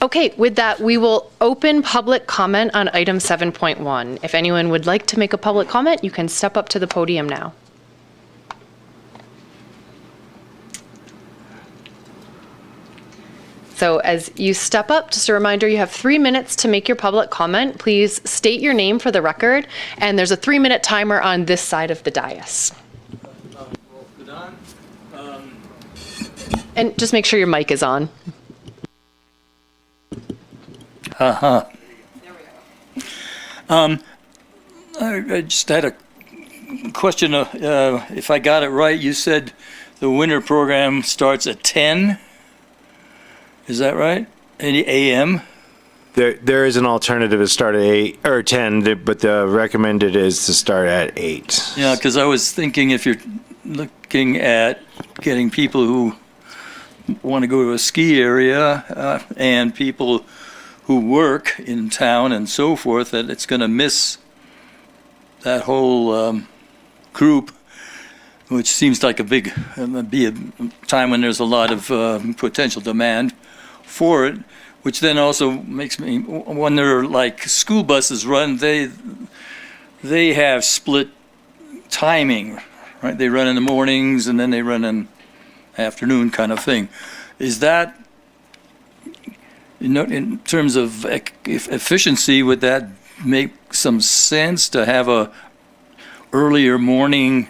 Okay, with that, we will open public comment on item 7.1. If anyone would like to make a public comment, you can step up to the podium now. So as you step up, just a reminder, you have 3 minutes to make your public comment. Please state your name for the record, and there's a 3-minute timer on this side of the dais. And just make sure your mic is on. I just had a question. If I got it right, you said the winter program starts at 10. Is that right? A.m.? There is an alternative to start at 8 or 10, but the recommended is to start at 8. Yeah, because I was thinking if you're looking at getting people who want to go to a ski area and people who work in town and so forth, that it's going to miss that whole group, which seems like be a time when there's a lot of potential demand for it, which then also makes me wonder, like school buses run, they have split timing, right? They run in the mornings and then they run in afternoon kind of thing. Is that, in terms of efficiency, would that make some sense to have a earlier morning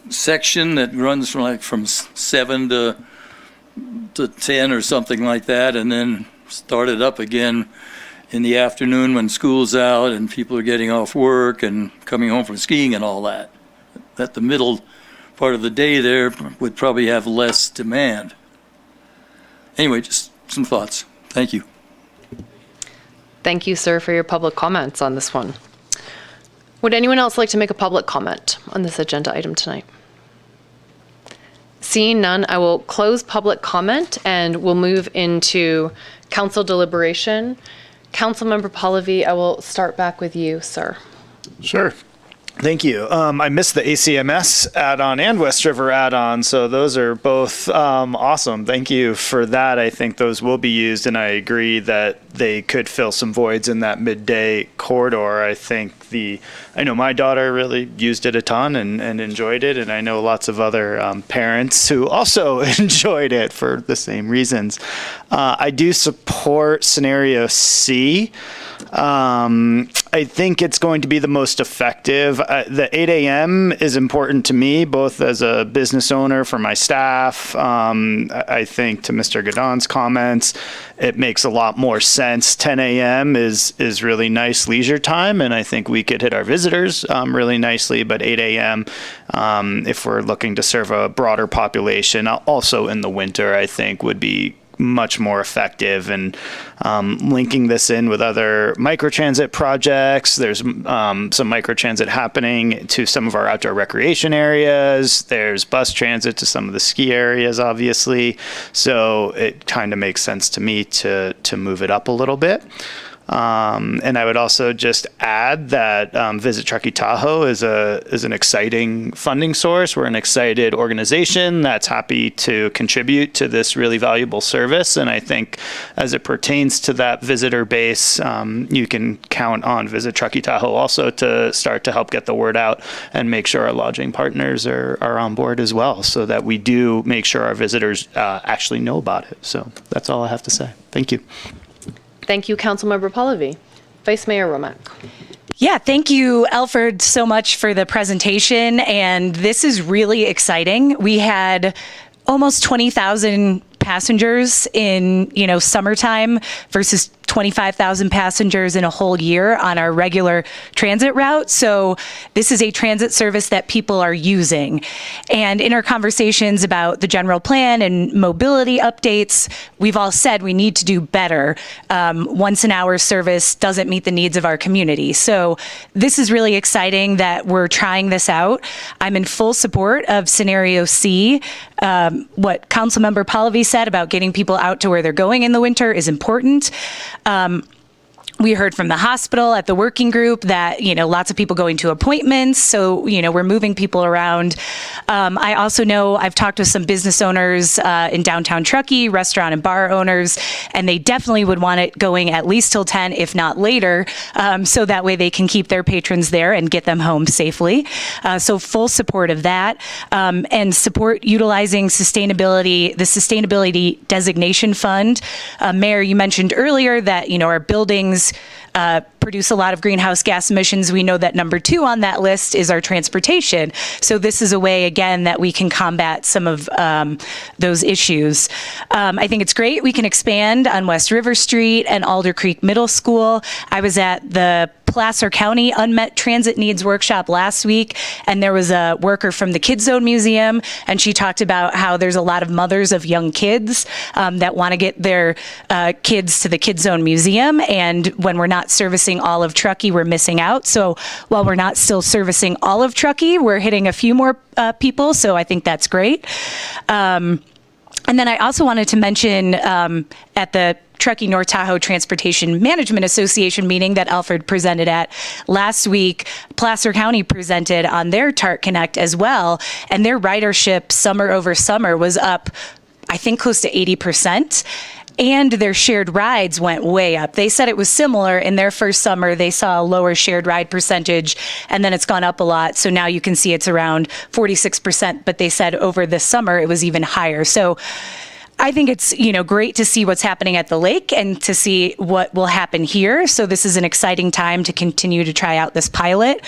section that runs from 7 to 10 or something like that, and then start it up again in the afternoon when school's out and people are getting off work and coming home from skiing and all that? That the middle part of the day there would probably have less demand. Anyway, just some thoughts. Thank you. Thank you, sir, for your public comments on this one. Would anyone else like to make a public comment on this agenda item tonight? Seeing none, I will close public comment and we'll move into council deliberation. Councilmember Pallavi, I will start back with you, sir. Sure. Thank you. I missed the ACMS add-on and West River add-on, so those are both awesome. Thank you for that. I think those will be used, and I agree that they could fill some voids in that midday corridor. I know my daughter really used it a ton and enjoyed it, and I know lots of other parents who also enjoyed it for the same reasons. I do support scenario C. I think it's going to be the most effective. The 8 a.m. is important to me, both as a business owner, for my staff. I think to Mr. Godon's comments, it makes a lot more sense. 10 a.m. is really nice leisure time, and I think we could hit our visitors really nicely. But 8 a.m., if we're looking to serve a broader population, also in the winter, I think would be much more effective. And linking this in with other microtransit projects, there's some microtransit happening to some of our outdoor recreation areas. There's bus transit to some of the ski areas, obviously. So it kind of makes sense to me to move it up a little bit. And I would also just add that Visit Truckee Tahoe is an exciting funding source. We're an excited organization that's happy to contribute to this really valuable service. And I think as it pertains to that visitor base, you can count on Visit Truckee Tahoe also to start to help get the word out and make sure our lodging partners are on board as well, so that we do make sure our visitors actually know about it. So that's all I have to say. Thank you. Thank you, Councilmember Pallavi. Vice Mayor Romack. Yeah, thank you, Alfred, so much for the presentation. And this is really exciting. We had almost 20,000 passengers in, summertime versus 25,000 passengers in a whole year on our regular transit route. So this is a transit service that people are using. And in our conversations about the general plan and mobility updates, we've all said we need to do better. Once an hour service doesn't meet the needs of our community. So this is really exciting that we're trying this out. I'm in full support of scenario C. What Councilmember Pallavi said about getting people out to where they're going in the winter is important. We heard from the hospital at the working group that, lots of people going to appointments. So, we're moving people around. I also know I've talked with some business owners in downtown Truckee, restaurant and bar owners, and they definitely would want it going at least till 10, if not later, so that way they can keep their patrons there and get them home safely. So full support of that, and support utilizing the Sustainability Designation Fund. Mayor, you mentioned earlier that, our buildings produce a lot of greenhouse gas emissions. We know that number 2 on that list is our transportation. So this is a way, again, that we can combat some of those issues. I think it's great. We can expand on West River Street and Alder Creek Middle School. I was at the Placer County Unmet Transit Needs Workshop last week, and there was a worker from the Kids Zone Museum, and she talked about how there's a lot of mothers of young kids that want to get their kids to the Kids Zone Museum, and when we're not servicing all of Truckee, we're missing out. So while we're not still servicing all of Truckee, we're hitting a few more people, so I think that's great. And then I also wanted to mention at the Truckee North Tahoe Transportation Management Association meeting that Alfred presented at last week, Placer County presented on their TART Connect as well, and their ridership summer over summer was up, I think, close to 80%. And their shared rides went way up. They said it was similar. In their first summer, they saw a lower shared ride percentage, and then it's gone up a lot. So now you can see it's around 46%, but they said over the summer it was even higher. So I think it's, great to see what's happening at the lake and to see what will happen here. So this is an exciting time to continue to try out this pilot.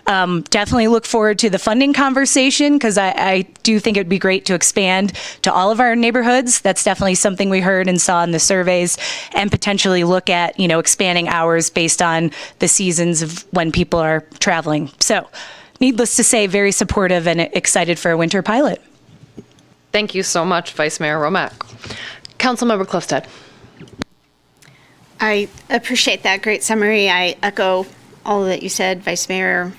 Definitely look forward to the funding conversation, because I do think it'd be great to expand to all of our neighborhoods. That's definitely something we heard and saw in the surveys, and potentially look at, expanding hours based on the seasons of when people are traveling. So needless to say, very supportive and excited for a winter pilot. Thank you so much, Vice Mayor Romack. Councilmember Klofstad. I appreciate that great summary. I echo all that you said, Vice Mayor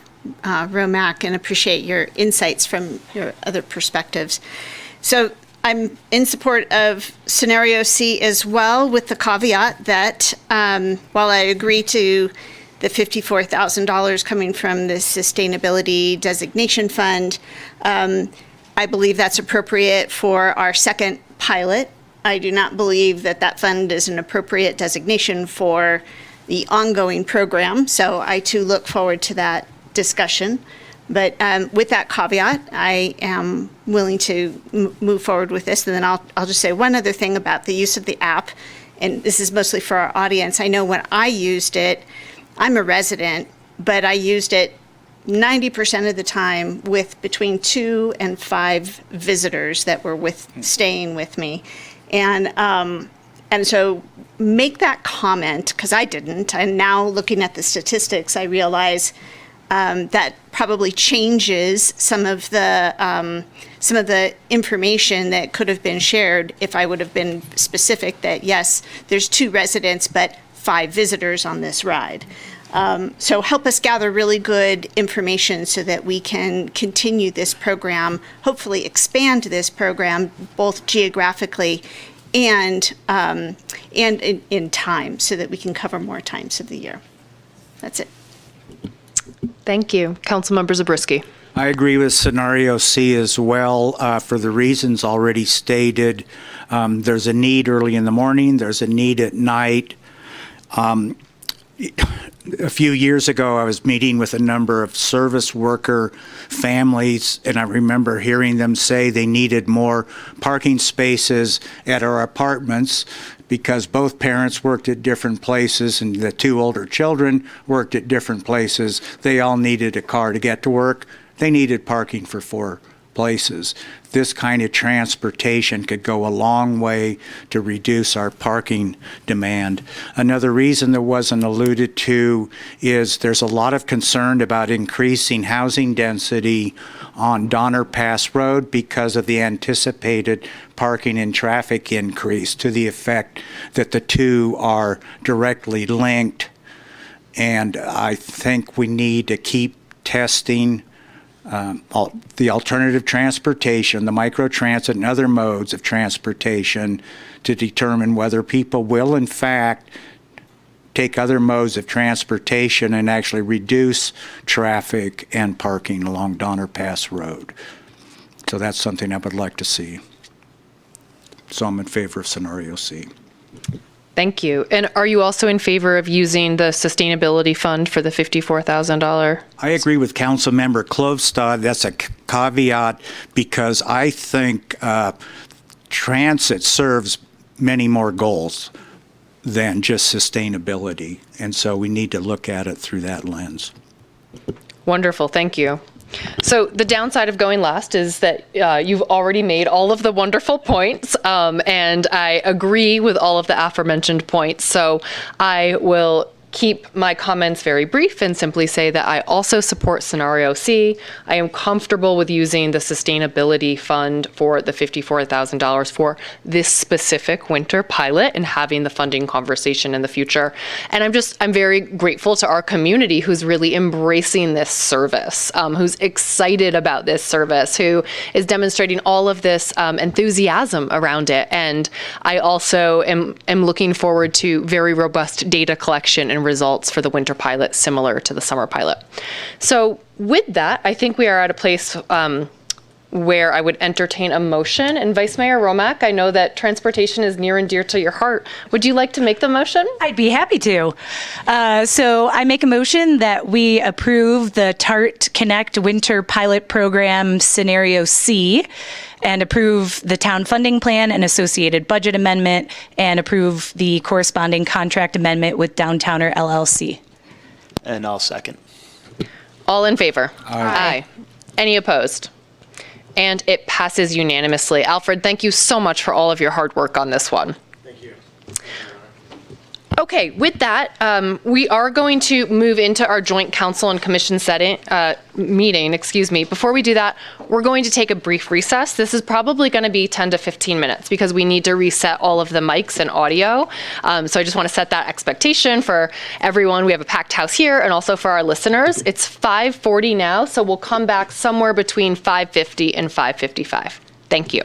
Romack, and appreciate your insights from your other perspectives. So I'm in support of scenario C as well, with the caveat that while I agree to the $54,000 coming from the Sustainability Designation Fund, I believe that's appropriate for our second pilot. I do not believe that that fund is an appropriate designation for the ongoing program. So I too look forward to that discussion. But with that caveat, I am willing to move forward with this. And then I'll just say one other thing about the use of the app. And this is mostly for our audience. I know when I used it, I'm a resident, but I used it 90% of the time with between 2 and 5 visitors that were staying with me. And so make that comment, because I didn't. And now looking at the statistics, I realize that probably changes some of the information that could have been shared if I would have been specific that, yes, there's 2 residents, but 5 visitors on this ride. So help us gather really good information so that we can continue this program, hopefully expand this program both geographically and in time, so that we can cover more times of the year. That's it. Thank you. Councilmember Zabriskie. I agree with scenario C as well, for the reasons already stated. There's a need early in the morning, there's a need at night. A few years ago, I was meeting with a number of service worker families, and I remember hearing them say they needed more parking spaces at our apartments because both parents worked at different places and the 2 older children worked at different places. They all needed a car to get to work. They needed parking for 4 places. This kind of transportation could go a long way to reduce our parking demand. Another reason that wasn't alluded to is there's a lot of concern about increasing housing density on Donner Pass Road because of the anticipated parking and traffic increase, to the effect that the 2 are directly linked. And I think we need to keep testing the alternative transportation, the microtransit and other modes of transportation to determine whether people will in fact take other modes of transportation and actually reduce traffic and parking along Donner Pass Road. So that's something I would like to see. So I'm in favor of scenario C. Thank you. And are you also in favor of using the sustainability fund for the $54,000? I agree with Councilmember Klovstad. That's a caveat because I think transit serves many more goals than just sustainability. And so we need to look at it through that lens. Wonderful. Thank you. So the downside of going last is that you've already made all of the wonderful points, and I agree with all of the aforementioned points. So I will keep my comments very brief and simply say that I also support scenario C. I am comfortable with using the sustainability fund for the $54,000 for this specific winter pilot and having the funding conversation in the future. And I'm very grateful to our community who's really embracing this service, who's excited about this service, who is demonstrating all of this enthusiasm around it. And I also am looking forward to very robust data collection and results for the winter pilot similar to the summer pilot. So with that, I think we are at a place where I would entertain a motion. And Vice Mayor Romack, I know that transportation is near and dear to your heart. Would you like to make the motion? I'd be happy to. So I make a motion that we approve the TART Connect Winter Pilot Program Scenario C and approve the town funding plan and associated budget amendment and approve the corresponding contract amendment with Downtowner LLC. And I'll second. All in favor? Aye. Any opposed? And it passes unanimously. Alfred, thank you so much for all of your hard work on this one. Thank you. Okay, with that, we are going to move into our joint council and commission meeting. Before we do that, we're going to take a brief recess. This is probably going to be 10 to 15 minutes because we need to reset all of the mics and audio. So I just want to set that expectation for everyone. We have a packed house here and also for our listeners. It's 5:40 now, so we'll come back somewhere between 5:50 and 5:55. Thank you.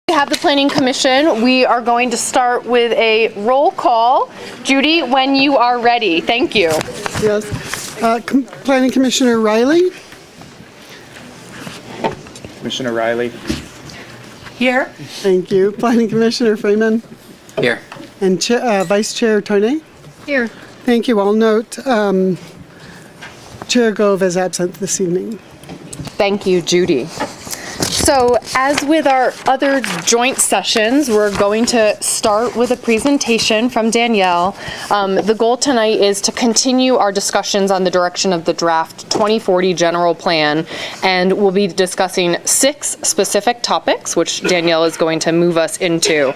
We have the Planning Commission. We are going to start with a roll call. Judy, when you are ready. Thank you. Yes. Planning Commissioner Riley. Commissioner Riley. Here. Thank you. Planning Commissioner Freeman. Here. And Vice Chair Tornay. Here. Thank you. I'll note Chair Gove is absent this evening. Thank you, Judy. So, as with our other joint sessions, we're going to start with a presentation from Danielle. The goal tonight is to continue our discussions on the direction of the draft 2040 general plan, and we'll be discussing 6 specific topics, which Danielle is going to move us into.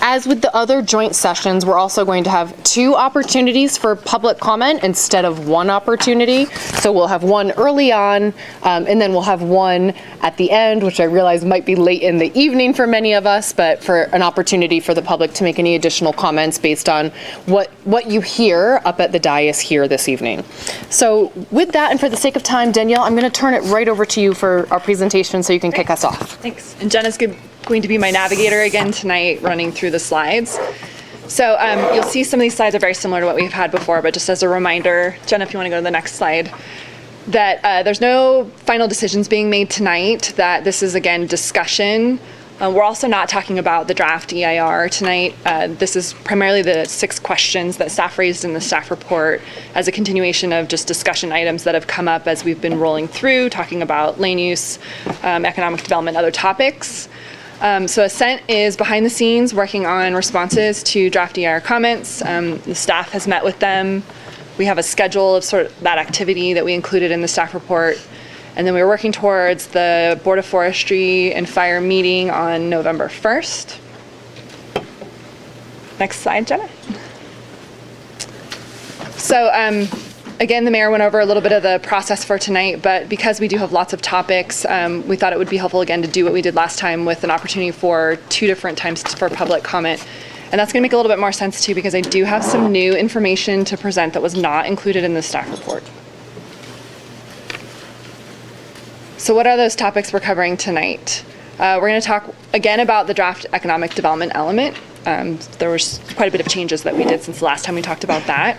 As with the other joint sessions, we're also going to have 2 opportunities for public comment instead of 1 opportunity. So we'll have one early on, and then we'll have one at the end, which I realize might be late in the evening for many of us, but for an opportunity for the public to make any additional comments based on what you hear up at the dais here this evening. So with that, and for the sake of time, Danielle, I'm going to turn it right over to you for our presentation so you can kick us off. Thanks. And Jenna's going to be my navigator again tonight, running through the slides. So you'll see some of these slides are very similar to what we've had before, but just as a reminder, Jenna, if you want to go to the next slide, that there's no final decisions being made tonight, that this is, again, discussion. We're also not talking about the draft EIR tonight. This is primarily the 6 questions that staff raised in the staff report as a continuation of just discussion items that have come up as we've been rolling through, talking about land use, economic development, other topics. So Ascent is behind the scenes working on responses to draft EIR comments. The staff has met with them. We have a schedule of sort of that activity that we included in the staff report. And then we were working towards the Board of Forestry and Fire meeting on November 1st. Next slide, Jenna. So again, the mayor went over a little bit of the process for tonight, but because we do have lots of topics, we thought it would be helpful again to do what we did last time with an opportunity for 2 different times for public comment. And that's going to make a little bit more sense too, because I do have some new information to present that was not included in the staff report. So what are those topics we're covering tonight? We're going to talk again about the draft economic development element. There was quite a bit of changes that we did since the last time we talked about that.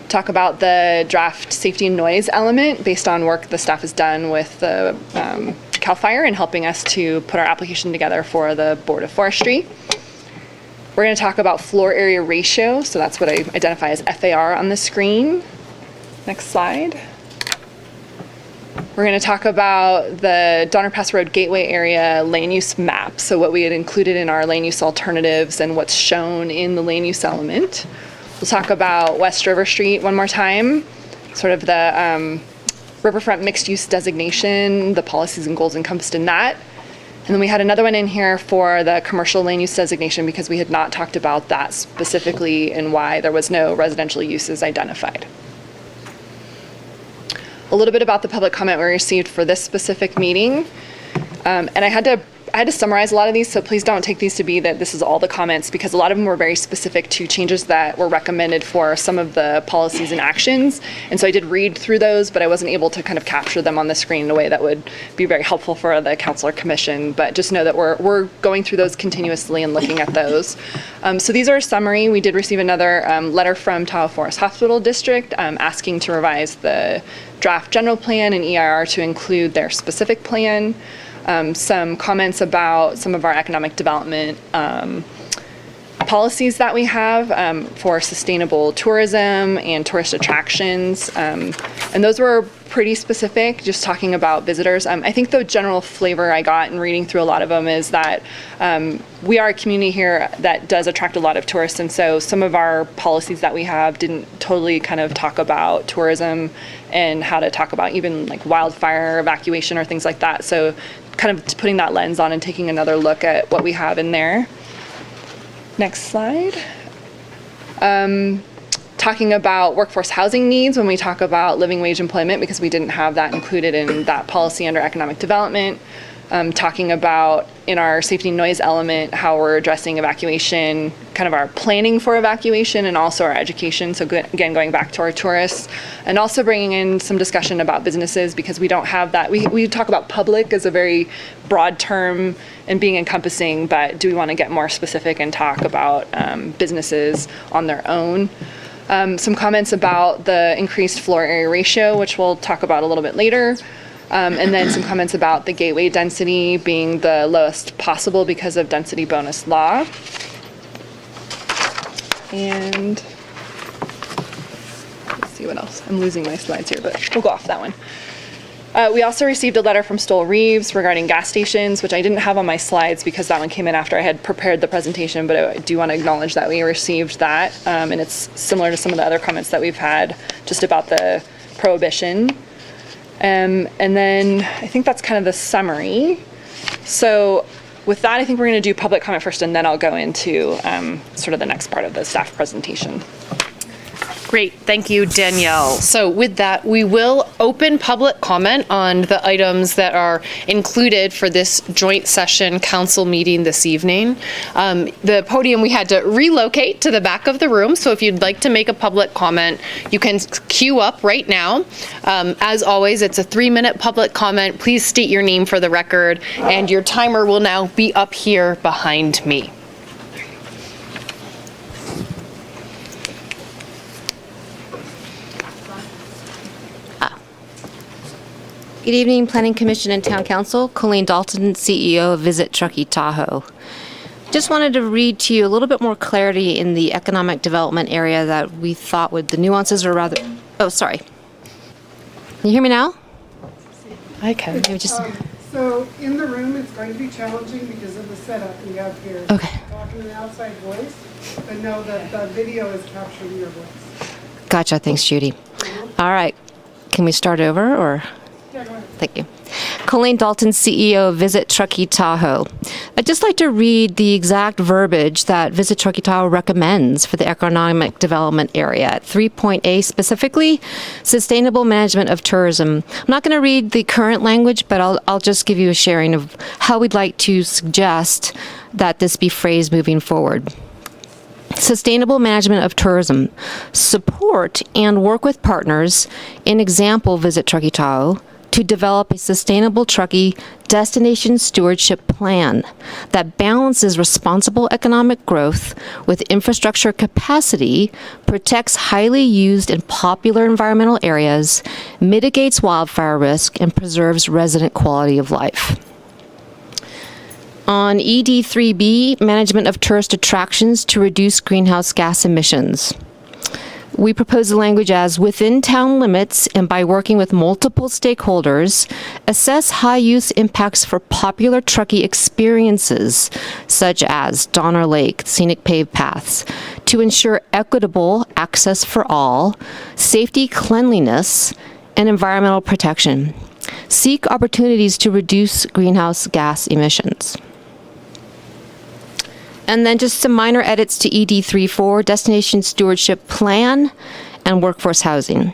Talk about the draft safety and noise element based on work the staff has done with the CAL FIRE and helping us to put our application together for the Board of Forestry. We're going to talk about floor area ratio, so that's what I identify as FAR on the screen. Next slide. We're going to talk about the Donner Pass Road Gateway area land use map, so what we had included in our land use alternatives and what's shown in the land use element. We'll talk about West River Street one more time, sort of the riverfront mixed use designation, the policies and goals encompassed in that. And then we had another one in here for the commercial land use designation because we had not talked about that specifically and why there was no residential uses identified. A little bit about the public comment we received for this specific meeting. And I had to summarize a lot of these, so please don't take these to be that this is all the comments, because a lot of them were very specific to changes that were recommended for some of the policies and actions. And so I did read through those, but I wasn't able to kind of capture them on the screen in a way that would be very helpful for the council or commission. But just know that we're going through those continuously and looking at those. So these are a summary. We did receive another letter from Tahoe Forest Hospital District asking to revise the draft general plan and EIR to include their specific plan. Some comments about some of our economic development policies that we have for sustainable tourism and tourist attractions. And those were pretty specific, just talking about visitors. I think the general flavor I got in reading through a lot of them is that we are a community here that does attract a lot of tourists, and so some of our policies that we have didn't totally kind of talk about tourism and how to talk about even like wildfire evacuation or things like that. So kind of putting that lens on and taking another look at what we have in there. Next slide. Talking about workforce housing needs when we talk about living wage employment, because we didn't have that included in that policy under economic development. talking about in our safety noise element how we're addressing evacuation, kind of our planning for evacuation, and also our education. So again, going back to our tourists, and also bringing in some discussion about businesses, because we don't have that. We talk about public as a very broad term and being encompassing, but do we want to get more specific and talk about businesses on their own? Some comments about the increased floor area ratio, which we'll talk about a little bit later. And then some comments about the gateway density being the lowest possible because of density bonus law. And let's see what else. I'm losing my slides here, but we'll go off that one. We also received a letter from Stoll Reeves regarding gas stations, which I didn't have on my slides because that one came in after I had prepared the presentation, but I do want to acknowledge that we received that. And it's similar to some of the other comments that we've had just about the prohibition. And then I think that's kind of the summary. So with that, I think we're going to do public comment first, and then I'll go into sort of the next part of the staff presentation. Great, thank you, Danielle. So with that, we will open public comment on the items that are included for this joint session council meeting this evening. The podium we had to relocate to the back of the room, so if you'd like to make a public comment, you can queue up right now. As always, it's a 3-minute public comment. Please state your name for the record, and your timer will now be up here behind me. Good evening, Planning Commission and Town Council. Colleen Dalton, CEO of Visit Truckee Tahoe. Just wanted to read to you a little bit more clarity in the economic development area that we thought would, the nuances are rather, oh, sorry. Can you hear me now? I can. Maybe just, So in the room, it's going to be challenging because of the setup we have here. Okay. Talking an outside voice, but know that the video is capturing your voice. Gotcha, thanks Judy. All right, can we start over or? Yeah, go ahead. Thank you. Colleen Dalton, CEO of Visit Truckee Tahoe. I'd just like to read the exact verbiage that Visit Truckee Tahoe recommends for the economic development area. At 3.A specifically, sustainable management of tourism. I'm not going to read the current language, but I'll just give you a sharing of how we'd like to suggest that this be phrased moving forward. Sustainable management of tourism. Support and work with partners, in example, Visit Truckee Tahoe, to develop a sustainable Truckee destination stewardship plan that balances responsible economic growth with infrastructure capacity, protects highly used and popular environmental areas, mitigates wildfire risk, and preserves resident quality of life. On ED3B, management of tourist attractions to reduce greenhouse gas emissions. We propose the language as within town limits and by working with multiple stakeholders, assess high use impacts for popular Truckee experiences, such as Donner Lake, scenic paved paths, to ensure equitable access for all, safety, cleanliness, and environmental protection. Seek opportunities to reduce greenhouse gas emissions. And then just some minor edits to ED34, Destination Stewardship Plan and Workforce Housing.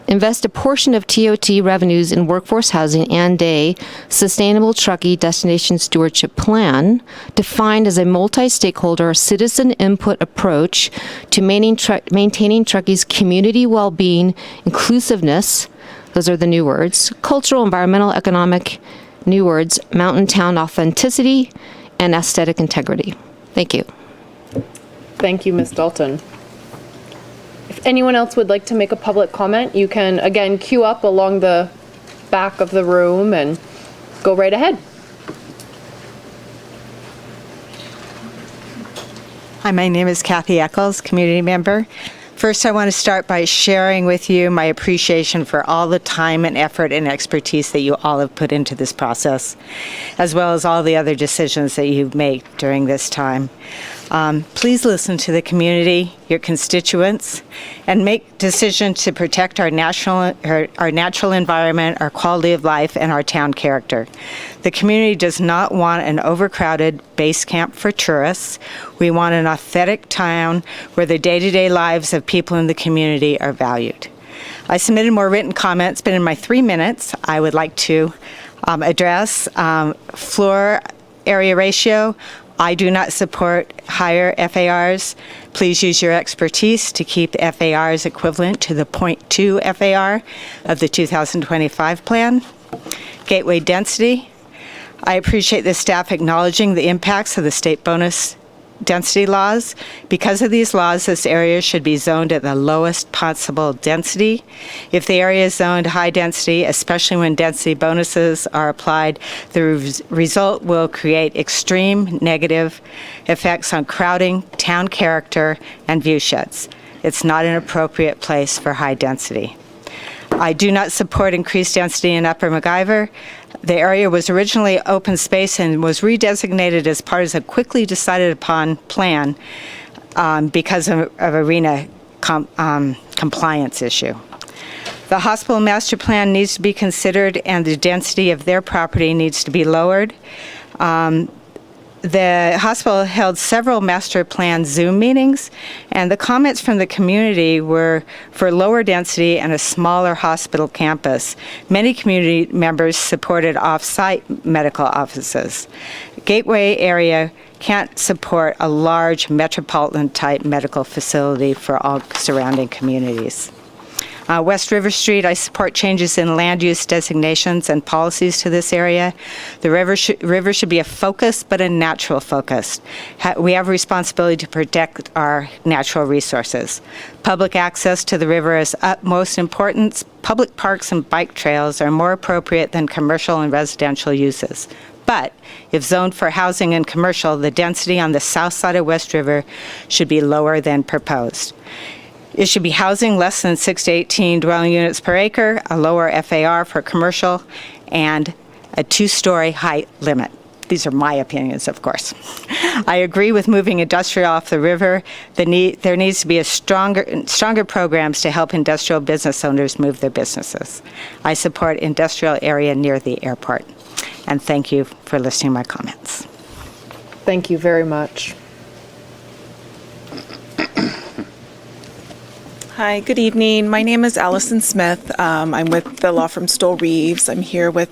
Invest a portion of TOT revenues in workforce housing and a Sustainable Truckee Destination Stewardship Plan, defined as a multi-stakeholder citizen input approach to maintaining Truckee's community well-being, inclusiveness, those are the new words, cultural, environmental, economic, new words, mountain town authenticity, and aesthetic integrity. Thank you. Thank you, Ms. Dalton. If anyone else would like to make a public comment, you can, again, queue up along the back of the room and go right ahead. Hi, my name is Kathy Eccles, community member. First, I want to start by sharing with you my appreciation for all the time and effort and expertise that you all have put into this process, as well as all the other decisions that you've made during this time. Please listen to the community, your constituents, and make decisions to protect our natural environment, our quality of life, and our town character. The community does not want an overcrowded base camp for tourists. We want an authentic town where the day-to-day lives of people in the community are valued. I submitted more written comments, but in my 3 minutes, I would like to address. Floor area ratio. I do not support higher FARs. Please use your expertise to keep FARs equivalent to the 0.2 FAR of the 2025 plan. Gateway density. I appreciate the staff acknowledging the impacts of the state bonus density laws. Because of these laws, this area should be zoned at the lowest possible density. If the area is zoned high density, especially when density bonuses are applied, the result will create extreme negative effects on crowding, town character, and view sheds. It's not an appropriate place for high density. I do not support increased density in Upper MacIver. The area was originally open space and was redesignated as part of a quickly decided upon plan because of arena compliance issue. The hospital master plan needs to be considered and the density of their property needs to be lowered. The hospital held several master plan Zoom meetings, and the comments from the community were for lower density and a smaller hospital campus. Many community members supported off-site medical offices. Gateway area can't support a large metropolitan-type medical facility for all surrounding communities. West River Street, I support changes in land use designations and policies to this area. The river should be a focus, but a natural focus. We have a responsibility to protect our natural resources. Public access to the river is utmost importance. Public parks and bike trails are more appropriate than commercial and residential uses. But if zoned for housing and commercial, the density on the south side of West River should be lower than proposed. It should be housing less than 6 to 18 dwelling units per acre, a lower FAR for commercial, and a 2-story height limit. These are my opinions, of course. I agree with moving industrial off the river. There needs to be stronger programs to help industrial business owners move their businesses. I support industrial area near the airport. And thank you for listening to my comments. Thank you very much. Hi, good evening. My name is Allison Smith. I'm with the law firm Stoll Reeves. I'm here with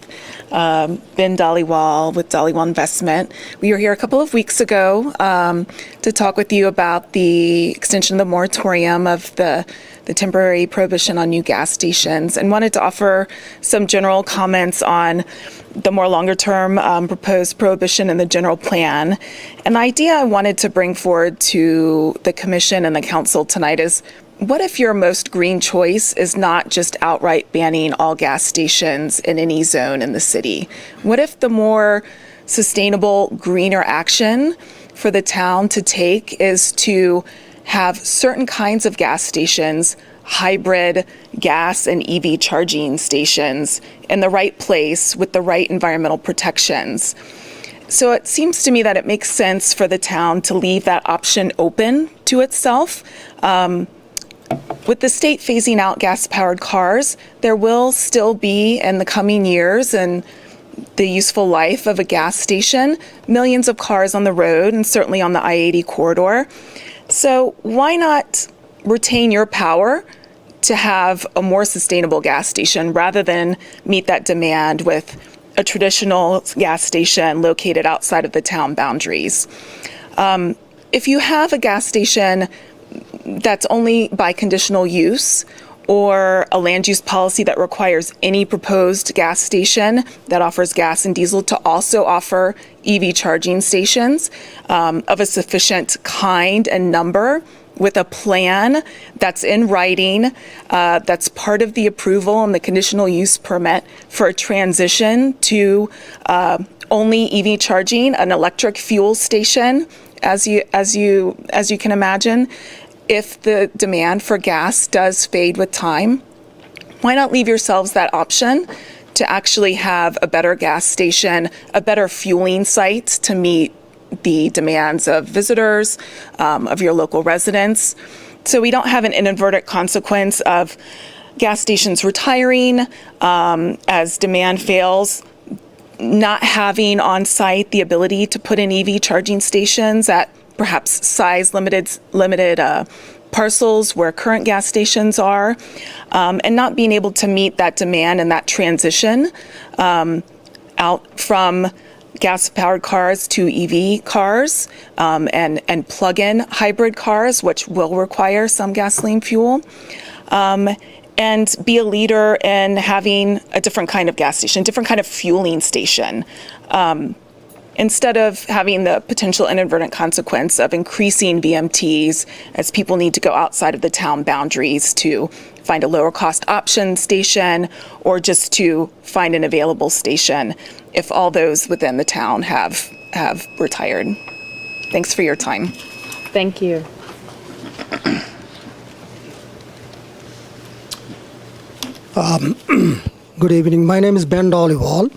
Ben Dhaliwal with Dhaliwal Investment. We were here a couple of weeks ago to talk with you about the extension of the moratorium of the temporary prohibition on new gas stations, and wanted to offer some general comments on the more longer-term proposed prohibition in the general plan. An idea I wanted to bring forward to the commission and the council tonight is, what if your most green choice is not just outright banning all gas stations in any zone in the city? What if the more sustainable, greener action for the town to take is to have certain kinds of gas stations, hybrid gas and EV charging stations, in the right place with the right environmental protections? So it seems to me that it makes sense for the town to leave that option open to itself. With the state phasing out gas-powered cars, there will still be, in the coming years and the useful life of a gas station, millions of cars on the road and certainly on the I-80 corridor. So why not retain your power to have a more sustainable gas station rather than meet that demand with a traditional gas station located outside of the town boundaries? If you have a gas station that's only by conditional use, or a land use policy that requires any proposed gas station that offers gas and diesel to also offer EV charging stations of a sufficient kind and number, with a plan that's in writing, that's part of the approval and the conditional use permit for a transition to only EV charging, an electric fuel station, as you can imagine. If the demand for gas does fade with time, why not leave yourselves that option to actually have a better gas station, a better fueling site to meet the demands of visitors, of your local residents, so we don't have an inadvertent consequence of gas stations retiring as demand fails, not having on site the ability to put in EV charging stations at perhaps size limited parcels where current gas stations are, and not being able to meet that demand and that transition out from gas-powered cars to EV cars and plug-in hybrid cars, which will require some gasoline fuel. And be a leader in having a different kind of gas station, different kind of fueling station. Instead of having the potential inadvertent consequence of increasing VMTs as people need to go outside of the town boundaries to find a lower cost option station or just to find an available station if all those within the town have retired. Thanks for your time. Thank you. Good evening. My name is Ben Dollywall.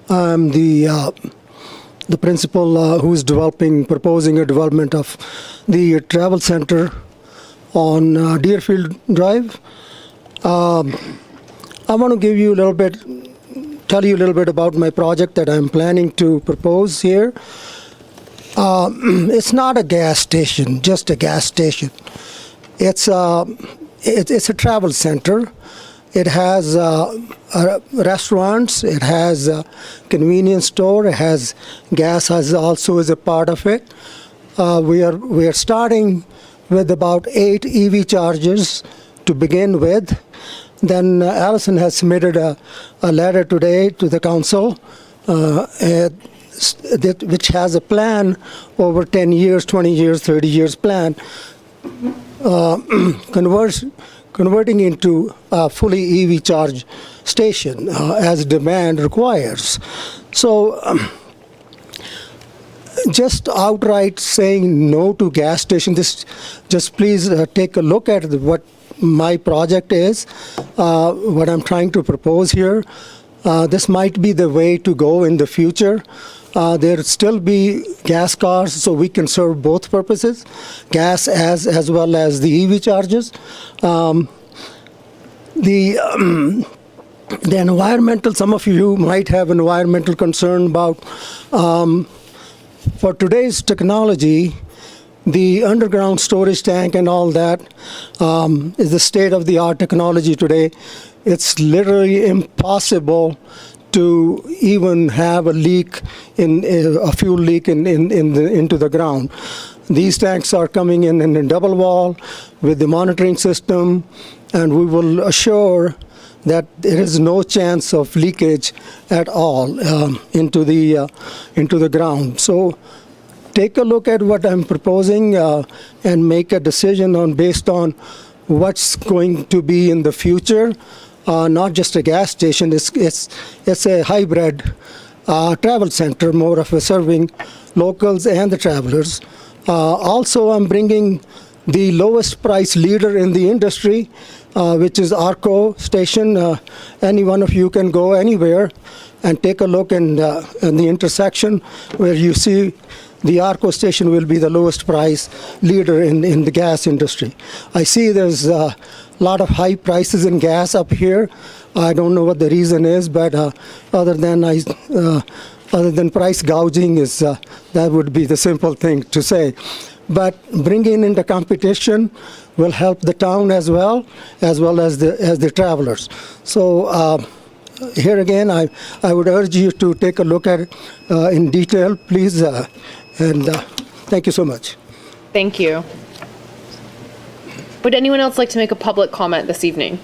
I'm the principal who is proposing a development of the travel center on Deerfield Drive. I want to tell you a little bit about my project that I'm planning to propose here. It's not a gas station, just a gas station. It's a travel center. It has restaurants, it has a convenience store, it has gas also as a part of it. We are starting with about 8 EV chargers to begin with. Then Allison has submitted a letter today to the council which has a plan over 10 years, 20 years, 30 years plan, converting into a fully EV charge station as demand requires. So just outright saying no to gas station, just please take a look at what my project is, what I'm trying to propose here. This might be the way to go in the future. There'll still be gas cars, so we can serve both purposes, gas as well as the EV chargers. The environmental, some of you might have environmental concern about, for today's technology, the underground storage tank and all that is the state-of-the-art technology today. It's literally impossible to even have a leak a fuel leak into the ground. These tanks are coming in a double wall with the monitoring system, and we will assure that there is no chance of leakage at all into the ground. So take a look at what I'm proposing and make a decision based on what's going to be in the future. Not just a gas station, it's a hybrid travel center, more of a serving locals and the travelers. Also, I'm bringing the lowest price leader in the industry, which is ARCO station. Any one of you can go anywhere and take a look in the intersection where you see the ARCO station will be the lowest price leader in the gas industry. I see there's a lot of high prices in gas up here. I don't know what the reason is, but other than price gouging that would be the simple thing to say. But bringing into competition will help the town as well as the travelers. So here again, I would urge you to take a look at it in detail, please. And thank you so much. Thank you. Would anyone else like to make a public comment this evening?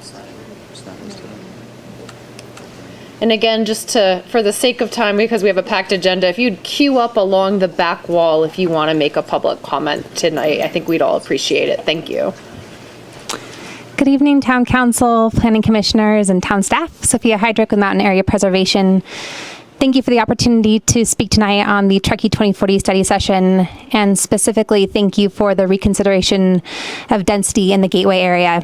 And again, for the sake of time, because we have a packed agenda, if you'd queue up along the back wall if you want to make a public comment tonight, I think we'd all appreciate it. Thank you. Good evening, Town Council, Planning Commissioners, and Town staff. Sophia Heydrich with Mountain Area Preservation. Thank you for the opportunity to speak tonight on the Truckee 2040 study session, and specifically thank you for the reconsideration of density in the Gateway area.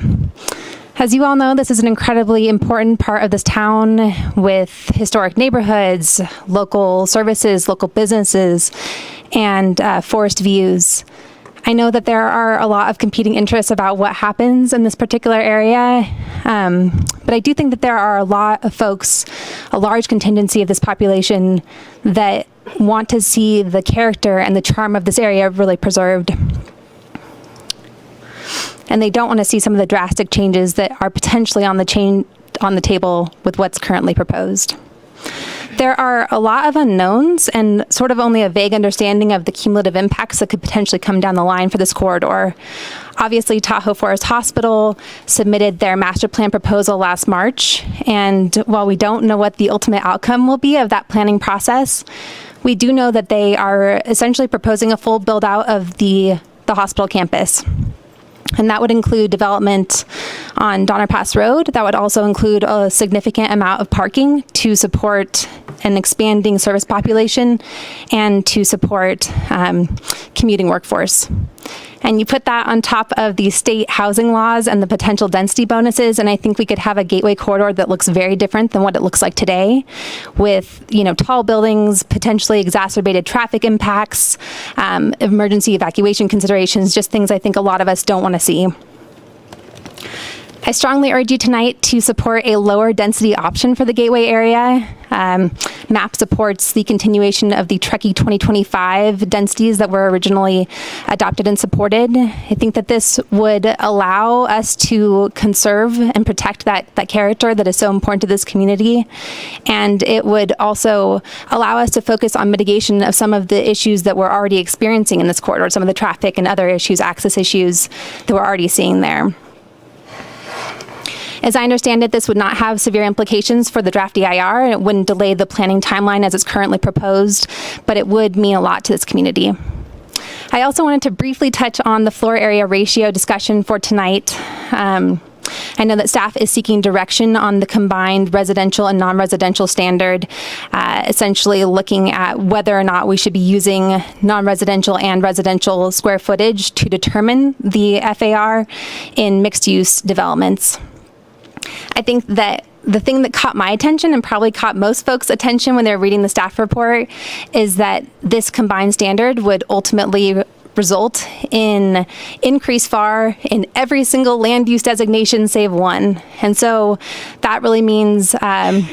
As you all know, this is an incredibly important part of this town with historic neighborhoods, local services, local businesses, and forest views. I know that there are a lot of competing interests about what happens in this particular area, but I do think that there are a lot of folks, a large contingency of this population that want to see the character and the charm of this area really preserved. And they don't want to see some of the drastic changes that are potentially on the table with what's currently proposed. There are a lot of unknowns and sort of only a vague understanding of the cumulative impacts that could potentially come down the line for this corridor. Obviously, Tahoe Forest Hospital submitted their master plan proposal last March, and while we don't know what the ultimate outcome will be of that planning process, we do know that they are essentially proposing a full build out of the hospital campus. And that would include development on Donner Pass Road. That would also include a significant amount of parking to support an expanding service population and to support commuting workforce. And you put that on top of the state housing laws and the potential density bonuses, and I think we could have a gateway corridor that looks very different than what it looks like today, with tall buildings, potentially exacerbated traffic impacts, emergency evacuation considerations, just things I think a lot of us don't want to see. I strongly urge you tonight to support a lower density option for the gateway area. MAP supports the continuation of the Truckee 2025 densities that were originally adopted and supported. I think that this would allow us to conserve and protect that character that is so important to this community. And it would also allow us to focus on mitigation of some of the issues that we're already experiencing in this corridor, some of the traffic and other issues, access issues that we're already seeing there. As I understand it, this would not have severe implications for the draft EIR, and it wouldn't delay the planning timeline as it's currently proposed, but it would mean a lot to this community. I also wanted to briefly touch on the floor area ratio discussion for tonight. I know that staff is seeking direction on the combined residential and non-residential standard, essentially looking at whether or not we should be using non-residential and residential square footage to determine the FAR in mixed-use developments. I think that the thing that caught my attention and probably caught most folks' attention when they're reading the staff report is that this combined standard would ultimately result in increased FAR in every single land use designation save one. And so that really means a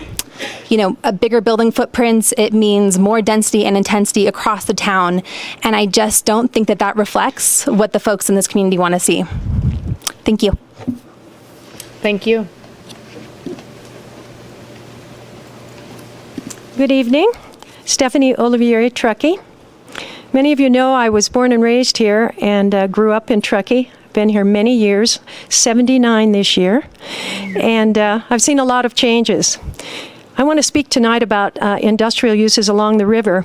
bigger building footprints. It means more density and intensity across the town. And I just don't think that that reflects what the folks in this community want to see. Thank you. Thank you. Good evening. Stephanie Olivieri, Truckee. Many of you know I was born and raised here and grew up in Truckee. Been here many years, 79 this year, and I've seen a lot of changes. I want to speak tonight about industrial uses along the river.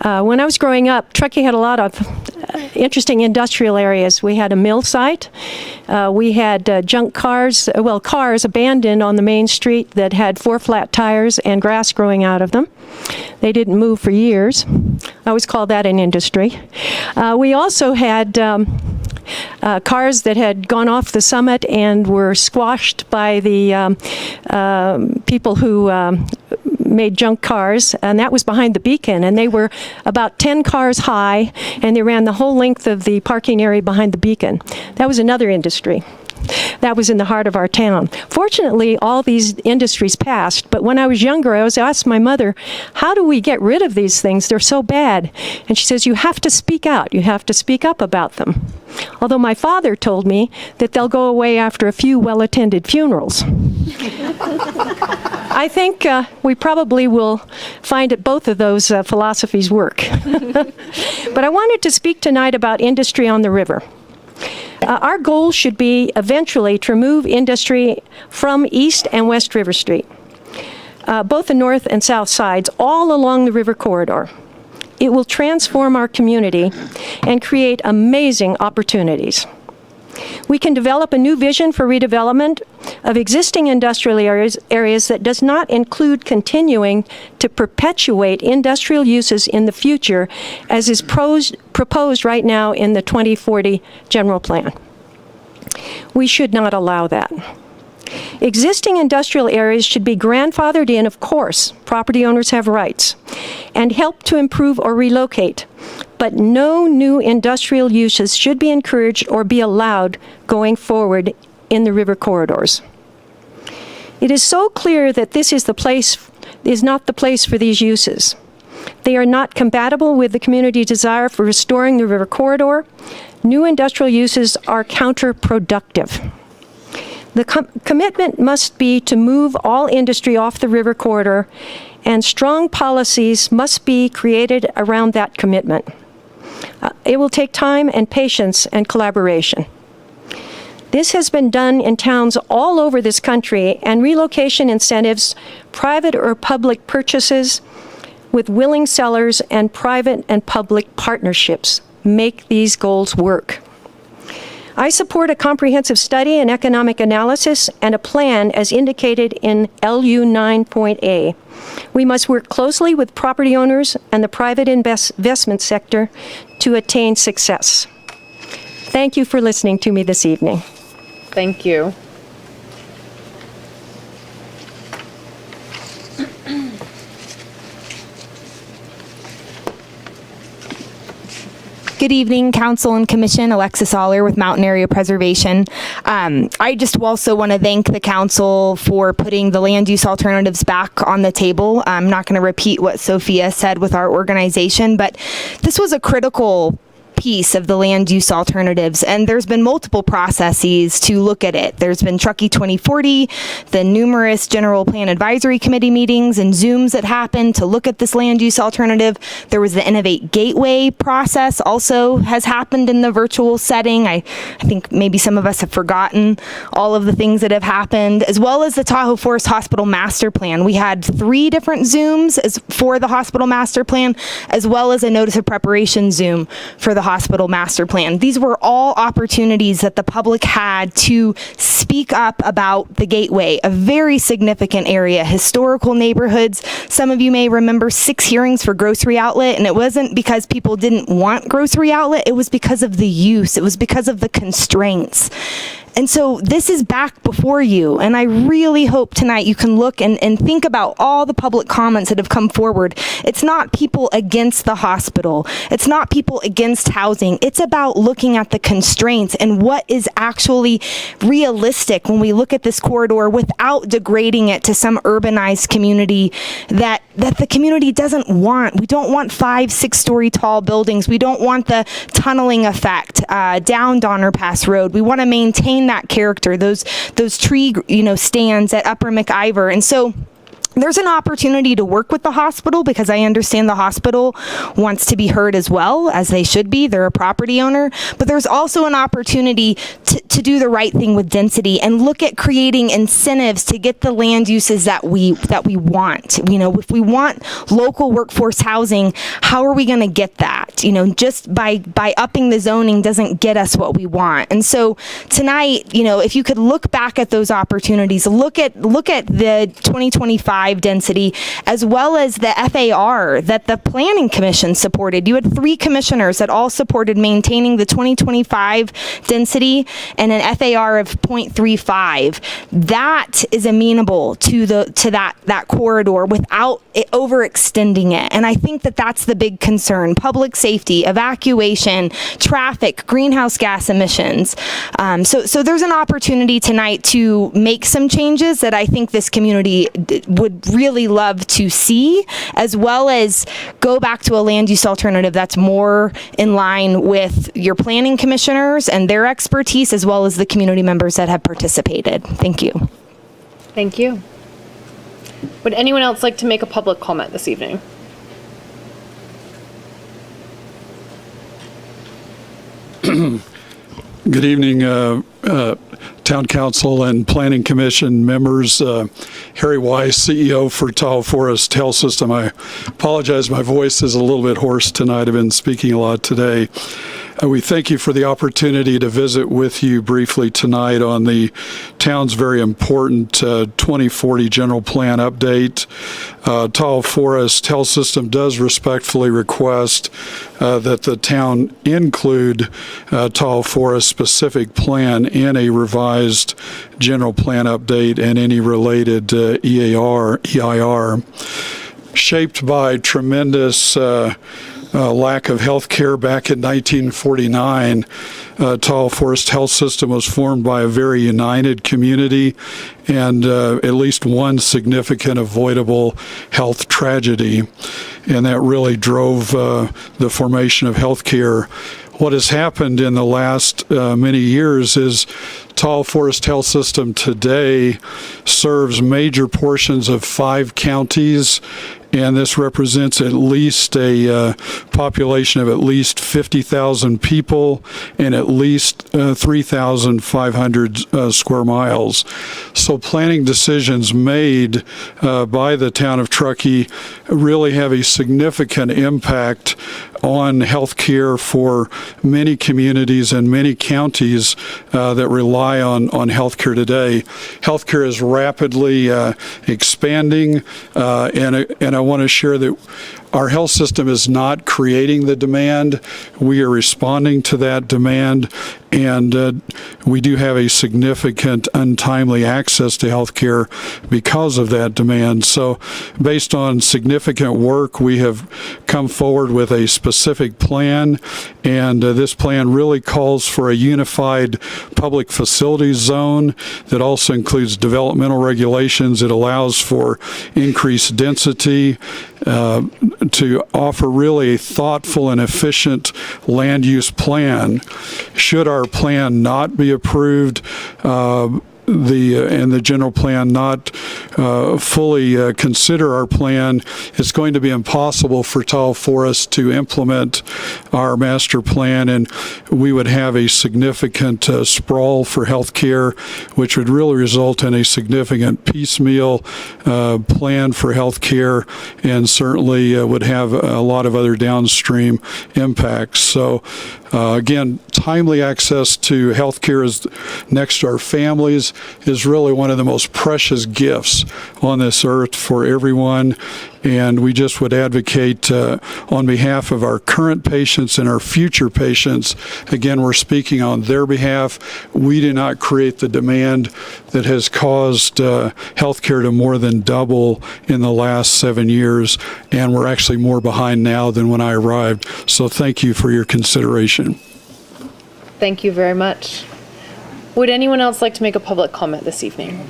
When I was growing up, Truckee had a lot of interesting industrial areas. We had a mill site. We had junk cars, cars abandoned on the main street that had 4 flat tires and grass growing out of them. They didn't move for years. I always call that an industry. We also had cars that had gone off the summit and were squashed by the people who made junk cars, and that was behind the beacon, and they were about 10 cars high, and they ran the whole length of the parking area behind the beacon. That was another industry. That was in the heart of our town. Fortunately, all these industries passed, but when I was younger, I was asked my mother, how do we get rid of these things? They're so bad. And she says, you have to speak out. You have to speak up about them. Although my father told me that they'll go away after a few well-attended funerals. I think we probably will find that both of those philosophies work. But I wanted to speak tonight about industry on the river. Our goal should be eventually to remove industry from East and West River Street, both the north and south sides, all along the river corridor. It will transform our community and create amazing opportunities. We can develop a new vision for redevelopment of existing industrial areas that does not include continuing to perpetuate industrial uses in the future, as is proposed right now in the 2040 General Plan. We should not allow that. Existing industrial areas should be grandfathered in, of course. Property owners have rights, and help to improve or relocate. But no new industrial uses should be encouraged or be allowed going forward in the river corridors. It is so clear that this is not the place for these uses. They are not compatible with the community's desire for restoring the river corridor. New industrial uses are counterproductive. The commitment must be to move all industry off the river corridor and strong policies must be created around that commitment. It will take time and patience and collaboration. This has been done in towns all over this country, and relocation incentives, private or public purchases with willing sellers, and private and public partnerships make these goals work. I support a comprehensive study and economic analysis and a plan as indicated in LU 9.A. We must work closely with property owners and the private investment sector to attain success. Thank you for listening to me this evening. Thank you. Good evening, Council and Commission. Alexis Aller with Mountain Area Preservation. I just also want to thank the Council for putting the land use alternatives back on the table. I'm not going to repeat what Sophia said with our organization, but this was a critical piece of the land use alternatives, and there's been multiple processes to look at it. There's been Truckee 2040, the numerous General Plan Advisory Committee meetings and Zooms that happened to look at this land use alternative. There was the Innovate Gateway process also has happened in the virtual setting. I think maybe some of us have forgotten all of the things that have happened, as well as the Tahoe Forest Hospital Master Plan. We had 3 different Zooms for the hospital master plan, as well as a notice of preparation Zoom for the hospital master plan. These were all opportunities that the public had to speak up about the Gateway, a very significant area, historical neighborhoods. Some of you may remember 6 hearings for grocery outlet, and it wasn't because people didn't want grocery outlet, it was because of the use, it was because of the constraints. And so this is back before you, and I really hope tonight you can look and think about all the public comments that have come forward. It's not people against the hospital. It's not people against housing. It's about looking at the constraints and what is actually realistic when we look at this corridor without degrading it to some urbanized community that the community doesn't want. We don't want 5-6-story tall buildings. We don't want the tunneling effect down Donner Pass Road. We want to maintain that character, those tree stands at Upper McIver. And so there's an opportunity to work with the hospital, because I understand the hospital wants to be heard as well, as they should be. They're a property owner. But there's also an opportunity to do the right thing with density and look at creating incentives to get the land uses that we want. If we want local workforce housing, how are we going to get that? Just by upping the zoning doesn't get us what we want. And so tonight, if you could look back at those opportunities, look at the 2025 density, as well as the FAR that the Planning Commission supported. You had 3 commissioners that all supported maintaining the 2025 density and an FAR of 0.35. That is amenable to that corridor without it overextending it. And I think that that's the big concern: public safety, evacuation, traffic, greenhouse gas emissions. So there's an opportunity tonight to make some changes that I think this community would really love to see, as well as go back to a land use alternative that's more in line with your planning commissioners and their expertise, as well as the community members that have participated. Thank you. Thank you. Would anyone else like to make a public comment this evening? Good evening, Town Council and Planning Commission members. Harry Weiss, CEO for Tahoe Forest Health System. I apologize, my voice is a little bit hoarse tonight. I've been speaking a lot today. We thank you for the opportunity to visit with you briefly tonight on the town's very important 2040 general plan update. Tahoe Forest Health System does respectfully request that the town include Tahoe Forest specific plan in a revised general plan update and any related EIR. Shaped by tremendous lack of health care back in 1949, Tahoe Forest Health System was formed by a very united community and at least one significant avoidable health tragedy. And that really drove the formation of health care. what has happened in the last many years is Tall Forest Health System today serves major portions of 5 counties, and this represents at least a population of at least 50,000 people and at least 3,500 square miles. So planning decisions made by the town of Truckee really have a significant impact on health care for many communities and many counties that rely on health care today. Health care is rapidly expanding, and I want to share that our health system is not creating the demand. We are responding to that demand, and we do have a significant untimely access to health care because of that demand. So based on significant work, we have come forward with a specific plan, and this plan really calls for a unified public facilities zone that also includes developmental regulations. It allows for increased density to offer really a thoughtful and efficient land use plan. Should our plan not be approved, and the general plan not fully consider our plan, it's going to be impossible for Tall Forest to implement our master plan, and we would have a significant sprawl for health care, which would really result in a significant piecemeal plan for health care, and certainly would have a lot of other downstream impacts. So again, timely access to health care is next to our families is really one of the most precious gifts on this earth for everyone. And we just would advocate on behalf of our current patients and our future patients. Again, we're speaking on their behalf. We do not create the demand that has caused healthcare to more than double in the last 7 years. And we're actually more behind now than when I arrived. So thank you for your consideration. Thank you very much. Would anyone else like to make a public comment this evening?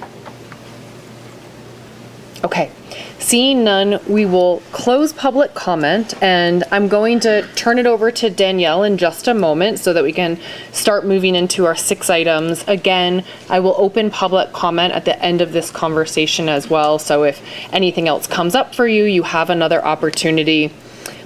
Okay. Seeing none, we will close public comment, and I'm going to turn it over to Danielle in just a moment so that we can start moving into our 6 items. Again, I will open public comment at the end of this conversation as well, so if anything else comes up for you, you have another opportunity.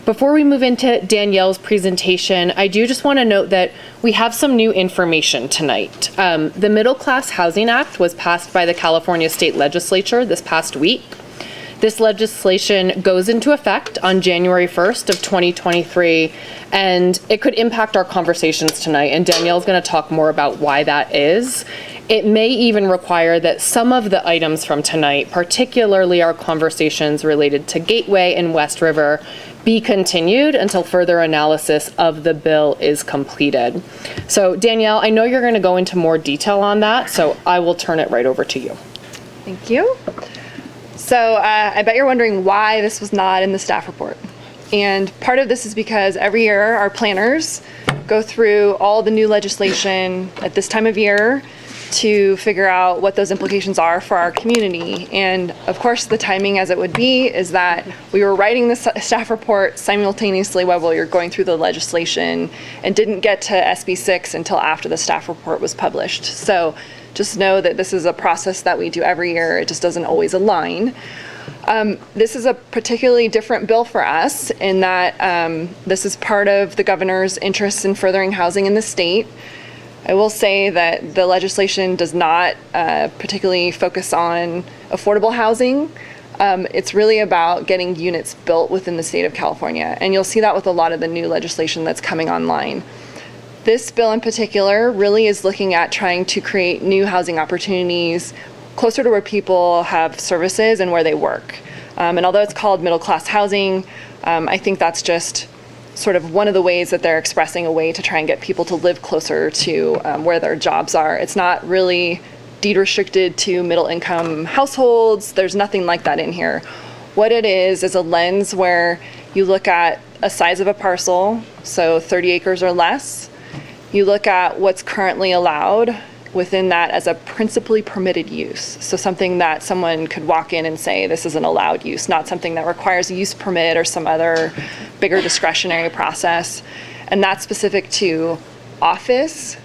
Before we move into Danielle's presentation, I do just want to note that we have some new information tonight. The Middle Class Housing Act was passed by the California State Legislature this past week. This legislation goes into effect on January 1st of 2023, and it could impact our conversations tonight, and Danielle's going to talk more about why that is. It may even require that some of the items from tonight, particularly our conversations related to Gateway and West River, be continued until further analysis of the bill is completed. So Danielle, I know you're going to go into more detail on that, so I will turn it right over to you. Thank you. So I bet you're wondering why this was not in the staff report. And part of this is because every year our planners go through all the new legislation at this time of year to figure out what those implications are for our community. And of course, the timing as it would be is that we were writing the staff report simultaneously while we were going through the legislation and didn't get to SB 6 until after the staff report was published. So just know that this is a process that we do every year. It just doesn't always align. This is a particularly different bill for us in that this is part of the governor's interests in furthering housing in the state. I will say that the legislation does not particularly focus on affordable housing. It's really about getting units built within the state of California, and you'll see that with a lot of the new legislation that's coming online. This bill in particular really is looking at trying to create new housing opportunities closer to where people have services and where they work. And although it's called middle class housing, I think that's just sort of one of the ways that they're expressing a way to try and get people to live closer to where their jobs are. It's not really deed restricted to middle income households. There's nothing like that in here. What it is a lens where you look at a size of a parcel, so 30 acres or less. You look at what's currently allowed within that as a principally permitted use. So something that someone could walk in and say, this is an allowed use, not something that requires a use permit or some other bigger discretionary process. and that's specific to office,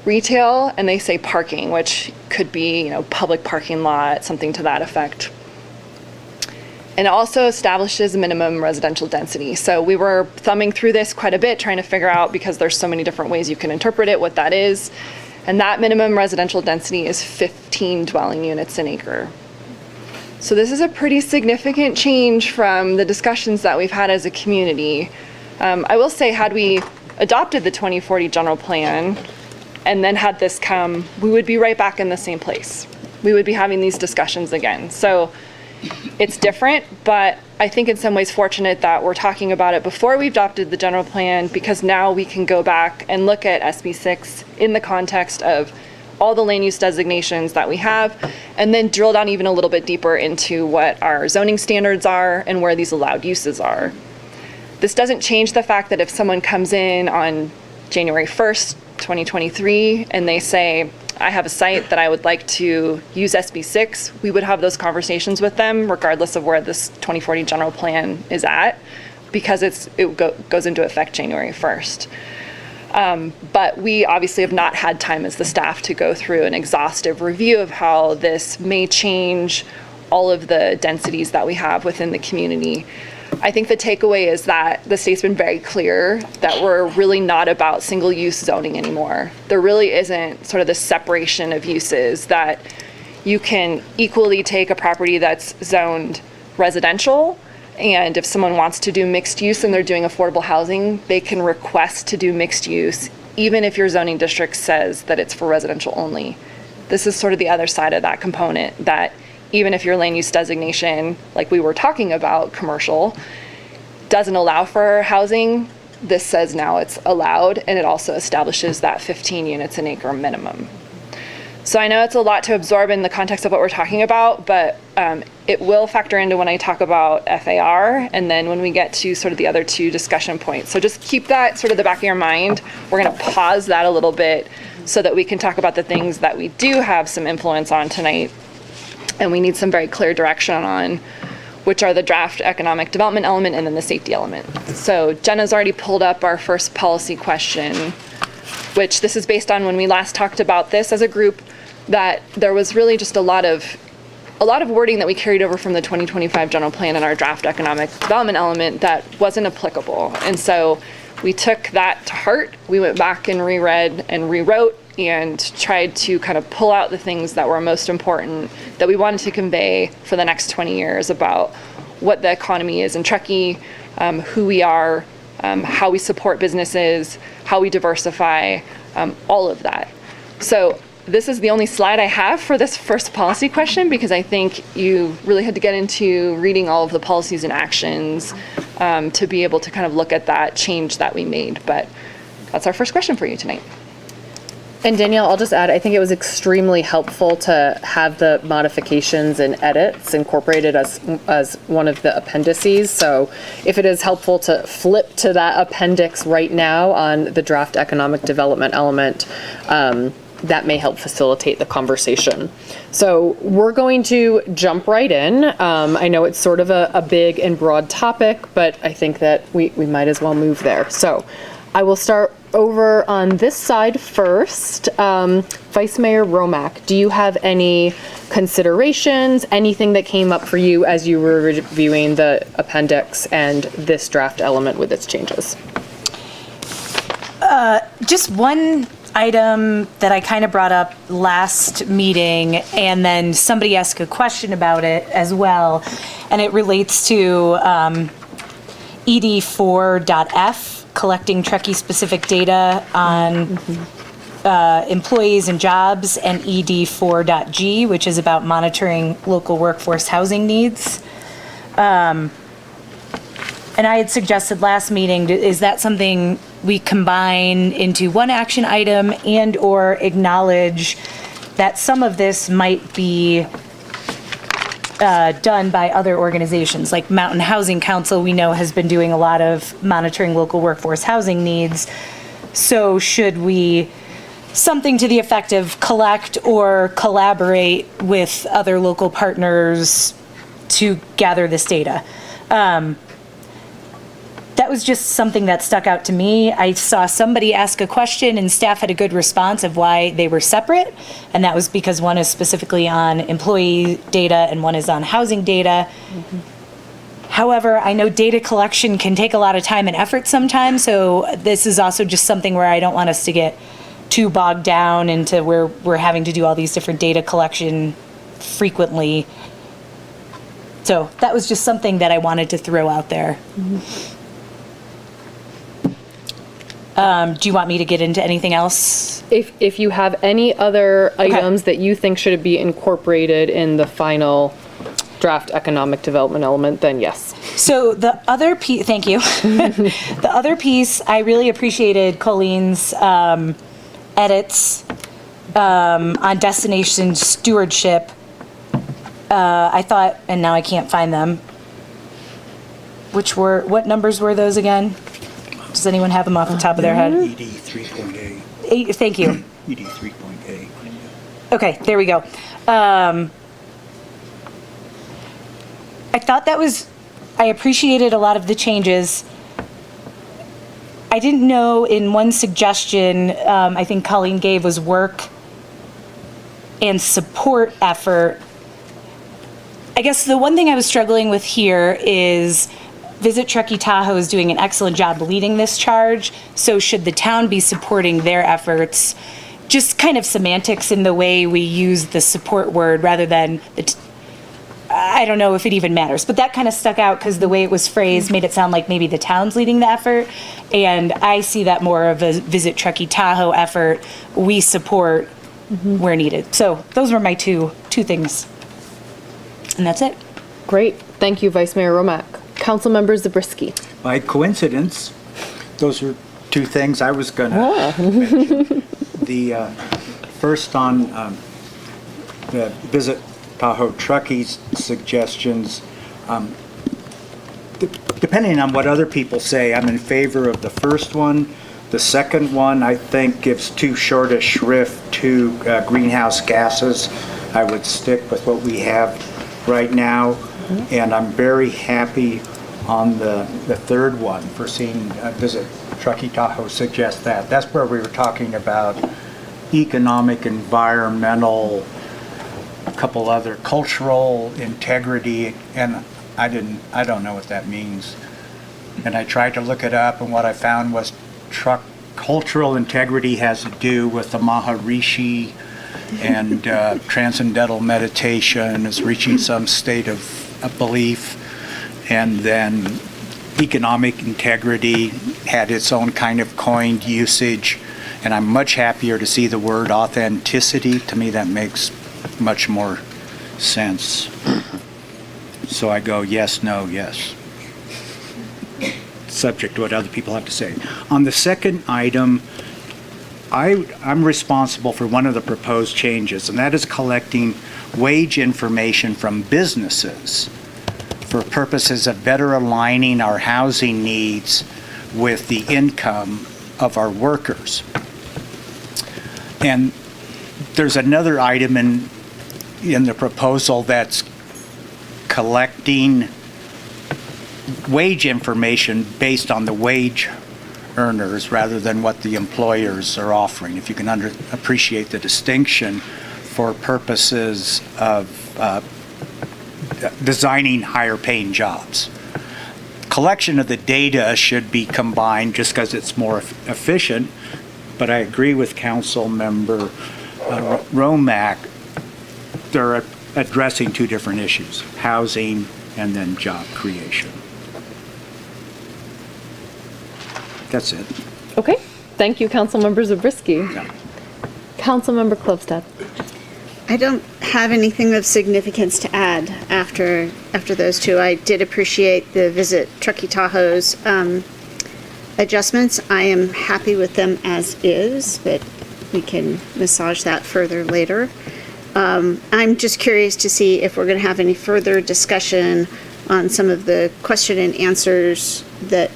retail, and they say parking, which could be, public parking lot, something to that effect. And it also establishes minimum residential density. So we were thumbing through this quite a bit, trying to figure out, because there's so many different ways you can interpret it, what that is. And that minimum residential density is 15 dwelling units an acre. So this is a pretty significant change from the discussions that we've had as a community. I will say, had we adopted the 2040 general plan and then had this come, we would be right back in the same place. We would be having these discussions again. So it's different, but I think in some ways fortunate that we're talking about it before we adopted the general plan, because now we can go back and look at SB6 in the context of all the land use designations that we have, and then drill down even a little bit deeper into what our zoning standards are and where these allowed uses are. This doesn't change the fact that if someone comes in on January 1st, 2023, and they say, I have a site that I would like to use SB6, we would have those conversations with them regardless of where this 2040 general plan is at, because it goes into effect January 1st. But we obviously have not had time as the staff to go through an exhaustive review of how this may change all of the densities that we have within the community. I think the takeaway is that the state's been very clear that we're really not about single-use zoning anymore. There really isn't sort of this separation of uses, that you can equally take a property that's zoned residential, and if someone wants to do mixed use and they're doing affordable housing, they can request to do mixed use, even if your zoning district says that it's for residential only. This is sort of the other side of that component, that even if your land use designation, like we were talking about, commercial, doesn't allow for housing, this says now it's allowed, and it also establishes that 15 units an acre minimum. So I know it's a lot to absorb in the context of what we're talking about, but it will factor into when I talk about FAR, and then when we get to sort of the other two discussion points. So just keep that sort of the back of your mind. We're going to pause that a little bit so that we can talk about the things that we do have some influence on tonight, and we need some very clear direction on, which are the draft economic development element and then the safety element. So Jenna's already pulled up our first policy question, which this is based on when we last talked about this as a group, that there was really just a lot of wording that we carried over from the 2025 general plan and our draft economic development element that wasn't applicable. And so we took that to heart. We went back and reread and rewrote and tried to kind of pull out the things that were most important that we wanted to convey for the next 20 years about what the economy is in Truckee, who we are, how we support businesses, how we diversify, all of that. So this is the only slide I have for this first policy question, because I think you really had to get into reading all of the policies and actions to be able to kind of look at that change that we made. But that's our first question for you tonight. And Danielle, I'll just add, I think it was extremely helpful to have the modifications and edits incorporated as one of the appendices. So if it is helpful to flip to that appendix right now on the draft economic development element, that may help facilitate the conversation. So we're going to jump right in. I know it's sort of a big and broad topic, but I think that we might as well move there. So I will start over on this side first. Vice Mayor Romack, do you have any considerations, anything that came up for you as you were reviewing the appendix and this draft element with its changes? Just one item that I kind of brought up last meeting, and then somebody asked a question about it as well, and it relates to ED4.F, collecting Truckee-specific data on employees and jobs, and ED4.G, which is about monitoring local workforce housing needs. And I had suggested last meeting, is that something we combine into one action item and or acknowledge that some of this might be done by other organizations, like Mountain Housing Council, we know has been doing a lot of monitoring local workforce housing needs. So should we, something to the effect of collect or collaborate with other local partners to gather this data? That was just something that stuck out to me. I saw somebody ask a question and staff had a good response of why they were separate. And that was because one is specifically on employee data and one is on housing data. However, I know data collection can take a lot of time and effort sometimes. So this is also just something where I don't want us to get too bogged down into where we're having to do all these different data collection frequently. So that was just something that I wanted to throw out there. Do you want me to get into anything else? If you have any other items that you think should be incorporated in the final draft economic development element, then yes. So the other piece, thank you. The other piece, I really appreciated Colleen's edits on destination stewardship. I thought, and now I can't find them. What numbers were those again? Does anyone have them off the top of their head? ED 3.8. Thank you. ED 3.8. Okay, there we go. I thought I appreciated a lot of the changes. I didn't know in one suggestion, I think Colleen gave was work and support effort. I guess the one thing I was struggling with here is Visit Truckee Tahoe is doing an excellent job leading this charge. So should the town be supporting their efforts? Just kind of semantics in the way we use the support word rather than I don't know if it even matters, but that kind of stuck out because the way it was phrased made it sound like maybe the town's leading the effort. And I see that more of a Visit Truckee Tahoe effort. We support where needed. So those were my two things. And that's it. Great. Thank you, Vice Mayor Romack. Councilmember Zabriskie. By coincidence, those are two things I was going to mention. The first on the Visit Tahoe Truckee's suggestions. Depending on what other people say, I'm in favor of the first one. The second one, I think, gives too short a shrift to greenhouse gases. I would stick with what we have right now. And I'm very happy on the third one for seeing Visit Truckee Tahoe suggest that. That's where we were talking about economic, environmental, a couple other cultural integrity, and I don't know what that means. And I tried to look it up, and what I found was cultural integrity has to do with the Maharishi and transcendental meditation is reaching some state of belief, and then economic integrity had its own kind of coined usage, and I'm much happier to see the word authenticity. To me, that makes much more sense. So I go yes, no, yes. Subject to what other people have to say. On the second item, I'm responsible for one of the proposed changes, and that is collecting wage information from businesses for purposes of better aligning our housing needs with the income of our workers. And there's another item in the proposal that's collecting wage information based on the wage earners rather than what the employers are offering. If you can appreciate the distinction for purposes of designing higher paying jobs. Collection of the data should be combined just because it's more efficient, but I agree with Council Member Romack. They're addressing two different issues, housing and then job creation. That's it. Okay. Thank you, Councilmember Zabriskie. Yeah. Councilmember Klövstad. I don't have anything of significance to add after those two. I did appreciate the Visit Truckee Tahoe's adjustments. I am happy with them as is, but we can massage that further later. I'm just curious to see if we're going to have any further discussion on some of the question and answers that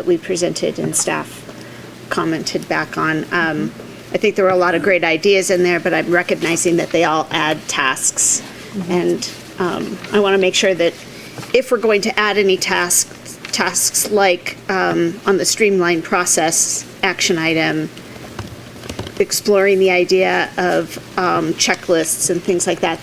we presented and staff commented back on. I think there were a lot of great ideas in there, but I'm recognizing that they all add tasks. And I want to make sure that if we're going to add any tasks, tasks like on the streamlined process action item, exploring the idea of checklists and things like that,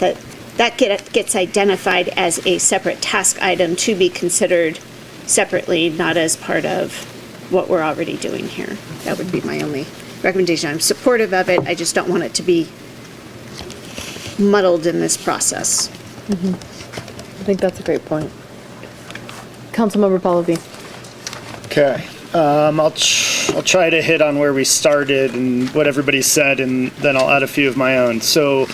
that gets identified as a separate task item to be considered separately, not as part of what we're already doing here. That would be my only recommendation. I'm supportive of it. I just don't want it to be muddled in this process. I think that's a great point. Councilmember Pallavi. Okay. I'll try to hit on where we started and what everybody said, and then I'll add a few of my own. So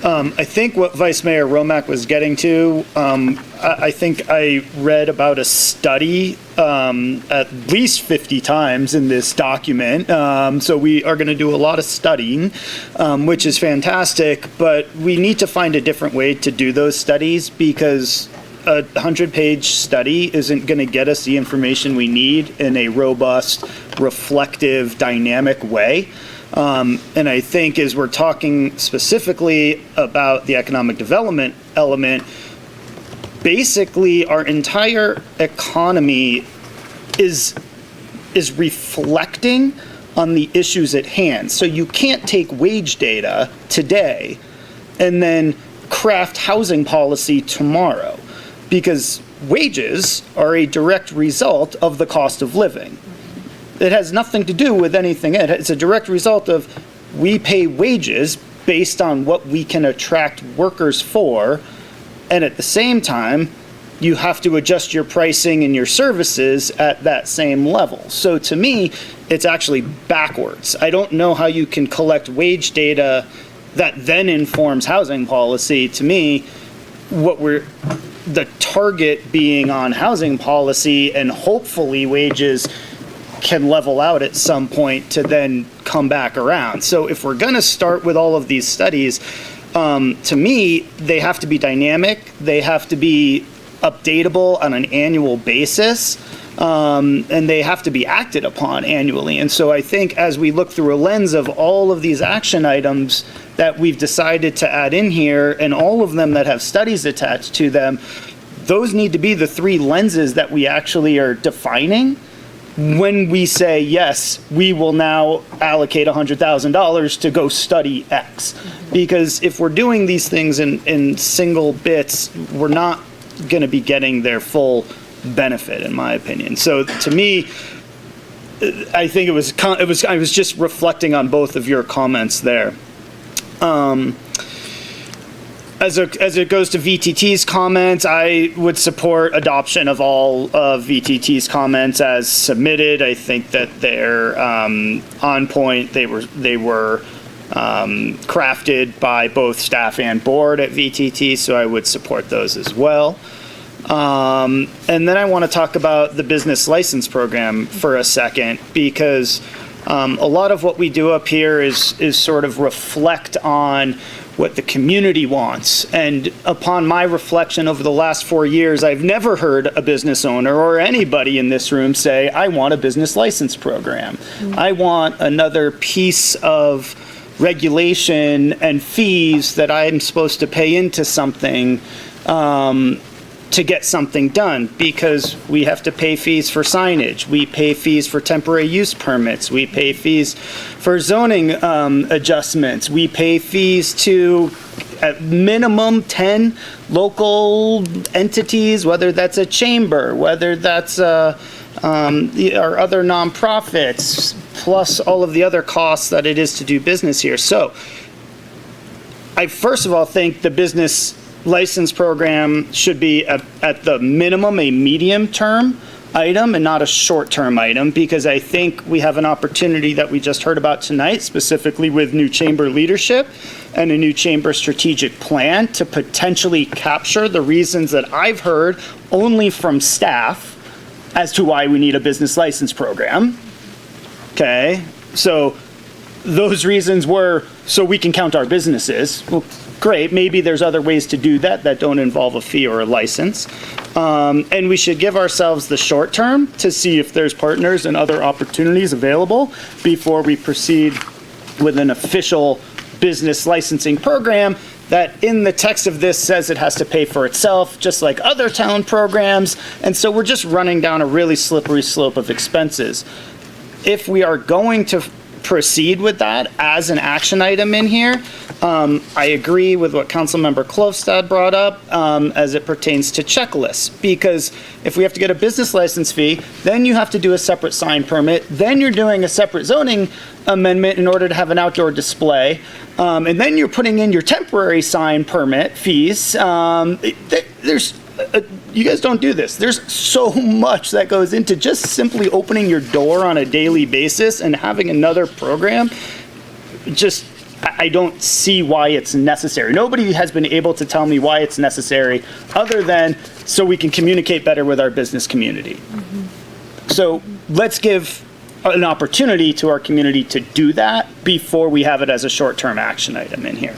I think what Vice Mayor Romack was getting to, I think I read about a study at least 50 times in this document. So we are going to do a lot of studying, which is fantastic, but we need to find a different way to do those studies, because a 100-page study isn't going to get us the information we need in a robust, reflective, dynamic way. And I think as we're talking specifically about the economic development element, basically our entire economy is reflecting on the issues at hand. So you can't take wage data today and then craft housing policy tomorrow, because wages are a direct result of the cost of living. It has nothing to do with anything. It's a direct result of we pay wages based on what we can attract workers for, and at the same time, you have to adjust your pricing and your services at that same level. So to me, it's actually backwards. I don't know how you can collect wage data that then informs housing policy. To me, the target being on housing policy, and hopefully wages can level out at some point to then come back around. So if we're going to start with all of these studies, to me, they have to be dynamic, they have to be updatable on an annual basis, and they have to be acted upon annually. And so I think as we look through a lens of all of these action items that we've decided to add in here, and all of them that have studies attached to them, those need to be the three lenses that we actually are defining when we say, yes, we will now allocate $100,000 to go study X. Because if we're doing these things in single bits, we're not going to be getting their full benefit, in my opinion. So to me, I think I was just reflecting on both of your comments there. As it goes to VTT's comments, I would support adoption of all of VTT's comments as submitted. I think that they're on point. They were crafted by both staff and board at VTT, so I would support those as well. And then I want to talk about the business license program for a second, because a lot of what we do up here is sort of reflect on what the community wants. And upon my reflection over the last 4 years, I've never heard a business owner or anybody in this room say, I want a business license program. I want another piece of regulation and fees that I'm supposed to pay into something to get something done, because we have to pay fees for signage, we pay fees for temporary use permits, we pay fees for zoning adjustments, we pay fees to at minimum 10 local entities, whether that's a chamber, whether that's our other nonprofits, plus all of the other costs that it is to do business here. So I first of all think the business license program should be at the minimum a medium-term item and not a short-term item, because I think we have an opportunity that we just heard about tonight, specifically with new chamber leadership and a new chamber strategic plan, to potentially capture the reasons that I've heard only from staff as to why we need a business license program. Okay, so those reasons were so we can count our businesses. Well, great, maybe there's other ways to do that that don't involve a fee or a license. And we should give ourselves the short term to see if there's partners and other opportunities available before we proceed with an official business licensing program that in the text of this says it has to pay for itself, just like other town programs. And so we're just running down a really slippery slope of expenses. If we are going to proceed with that as an action item in here, I agree with what Councilmember Klofstad brought up as it pertains to checklists, because if we have to get a business license fee, then you have to do a separate sign permit, then you're doing a separate zoning amendment in order to have an outdoor display, and then you're putting in your temporary sign permit fees. You guys don't do this. There's so much that goes into just simply opening your door on a daily basis and having another program. I don't see why it's necessary. Nobody has been able to tell me why it's necessary other than so we can communicate better with our business community. Mm-hmm. So let's give an opportunity to our community to do that before we have it as a short-term action item in here.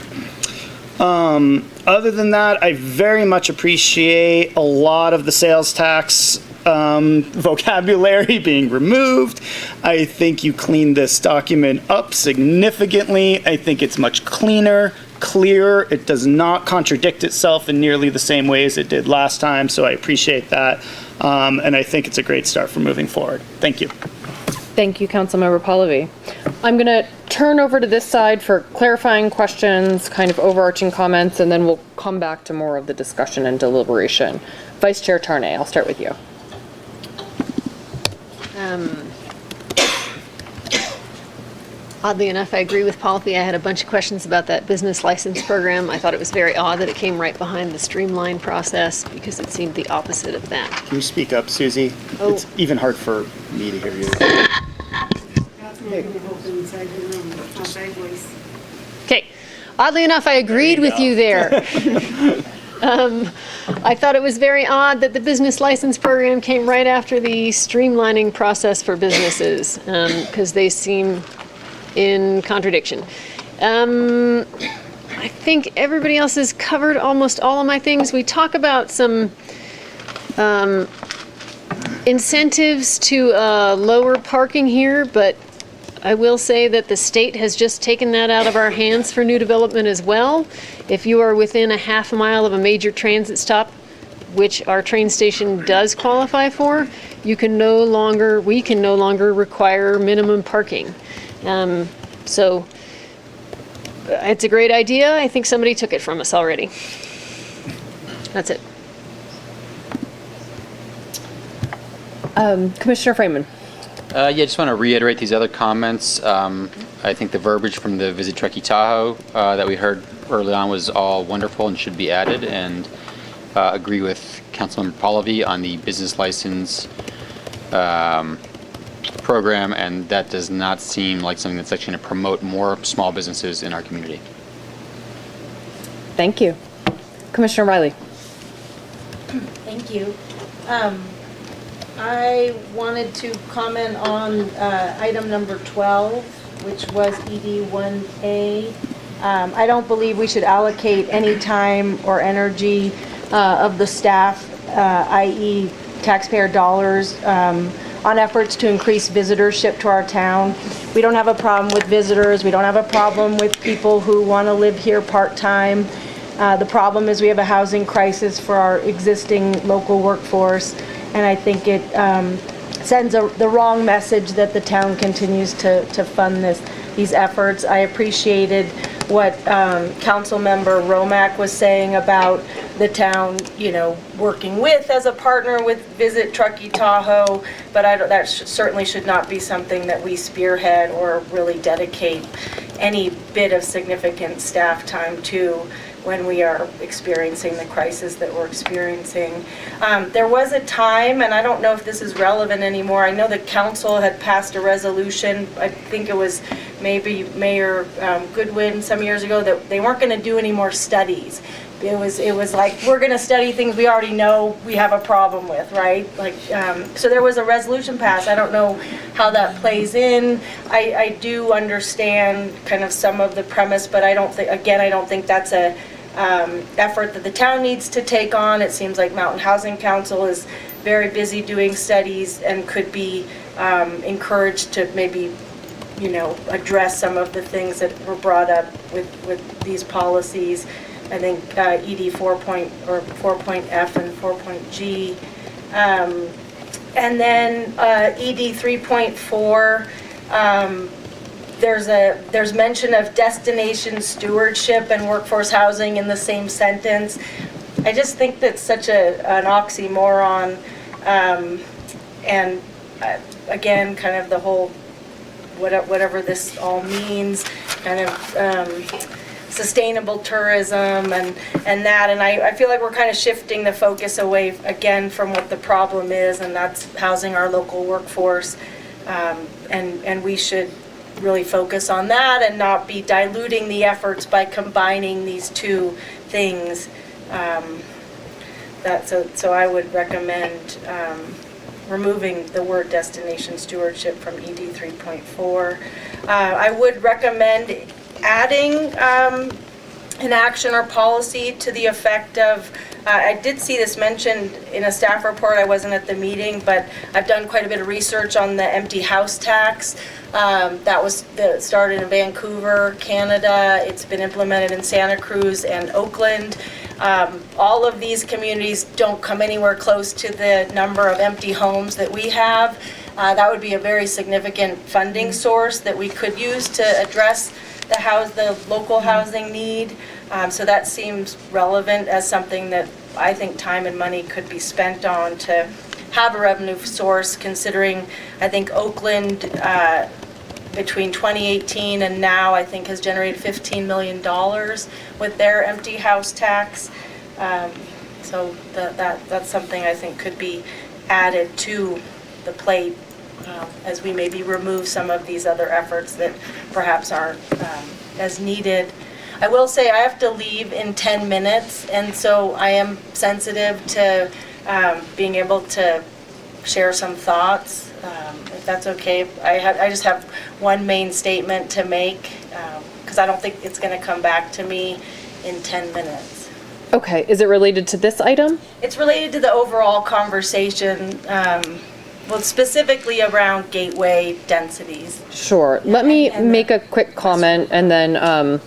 Other than that, I very much appreciate a lot of the sales tax vocabulary being removed. I think you cleaned this document up significantly. I think it's much cleaner, clearer. It does not contradict itself in nearly the same way as it did last time, so I appreciate that. And I think it's a great start for moving forward. Thank you. Thank you, Councilmember Pallavi. I'm going to turn over to this side for clarifying questions, kind of overarching comments, and then we'll come back to more of the discussion and deliberation. Vice Chair Tarnay, I'll start with you. Oddly enough, I agree with Pallavi. I had a bunch of questions about that business license program. I thought it was very odd that it came right behind the streamline process because it seemed the opposite of that. Can you speak up, Susie? Oh. It's even hard for me to hear you. Okay. Oddly enough, I agreed with you there. I thought it was very odd that the business license program came right after the streamlining process for businesses because they seem in contradiction. I think everybody else has covered almost all of my things. We talk about some incentives to lower parking here, but I will say that the state has just taken that out of our hands for new development as well. If you are within a half a mile of a major transit stop, which our train station does qualify for, we can no longer require minimum parking. So it's a great idea. I think somebody took it from us already. That's it. Commissioner Freeman. Yeah, just want to reiterate these other comments. I think the verbiage from the Visit Truckee Tahoe that we heard early on was all wonderful and should be added, and agree with Councilmember Pallavi on the business license program, and that does not seem like something that's actually going to promote more small businesses in our community. Thank you. Commissioner Riley. Thank you. I wanted to comment on item number 12, which was ED 1A. I don't believe we should allocate any time or energy of the staff, i.e. taxpayer dollars, on efforts to increase visitorship to our town. We don't have a problem with visitors. We don't have a problem with people who want to live here part-time. The problem is we have a housing crisis for our existing local workforce, and I think it sends the wrong message that the town continues to fund these efforts. I appreciated what Council Member Romack was saying about the town, working with as a partner with Visit Truckee Tahoe, but that certainly should not be something that we spearhead or really dedicate any bit of significant staff time to when we are experiencing the crisis that we're experiencing. There was a time, and I don't know if this is relevant anymore, I know the council had passed a resolution, I think it was maybe Mayor Goodwin some years ago, that they weren't going to do any more studies. It was like, we're going to study things we already know we have a problem with, right? So there was a resolution passed. I don't know how that plays in. I do understand kind of some of the premise, but I don't think that's a effort that the town needs to take on. It seems like Mountain Housing Council is very busy doing studies and could be encouraged to maybe address some of the things that were brought up with these policies. I think ED 4.F and 4.G. And then ED 3.4, there's mention of destination stewardship and workforce housing in the same sentence. I just think that's such an oxymoron. And again, kind of the whole, whatever this all means, kind of sustainable tourism and that. And I feel like we're kind of shifting the focus away again from what the problem is, and that's housing our local workforce. And we should really focus on that and not be diluting the efforts by combining these two things. So I would recommend removing the word destination stewardship from ED 3.4. I would recommend adding an action or policy to the effect of, I did see this mentioned in a staff report. I wasn't at the meeting, but I've done quite a bit of research on the empty house tax. That was started in Vancouver, Canada. It's been implemented in Santa Cruz and Oakland. All of these communities don't come anywhere close to the number of empty homes that we have. That would be a very significant funding source that we could use to address the local housing need. So that seems relevant as something that I think time and money could be spent on to have a revenue source, considering I think Oakland between 2018 and now I think has generated $15 million with their empty house tax. So that's something I think could be added to the plate as we maybe remove some of these other efforts that perhaps aren't as needed. I will say I have to leave in 10 minutes, and so I am sensitive to being able to share some thoughts, if that's okay. I just have one main statement to make, because I don't think it's going to come back to me in 10 minutes. Okay, is it related to this item? It's related to the overall conversation, well, specifically around gateway densities. Sure. Let me make a quick comment, and then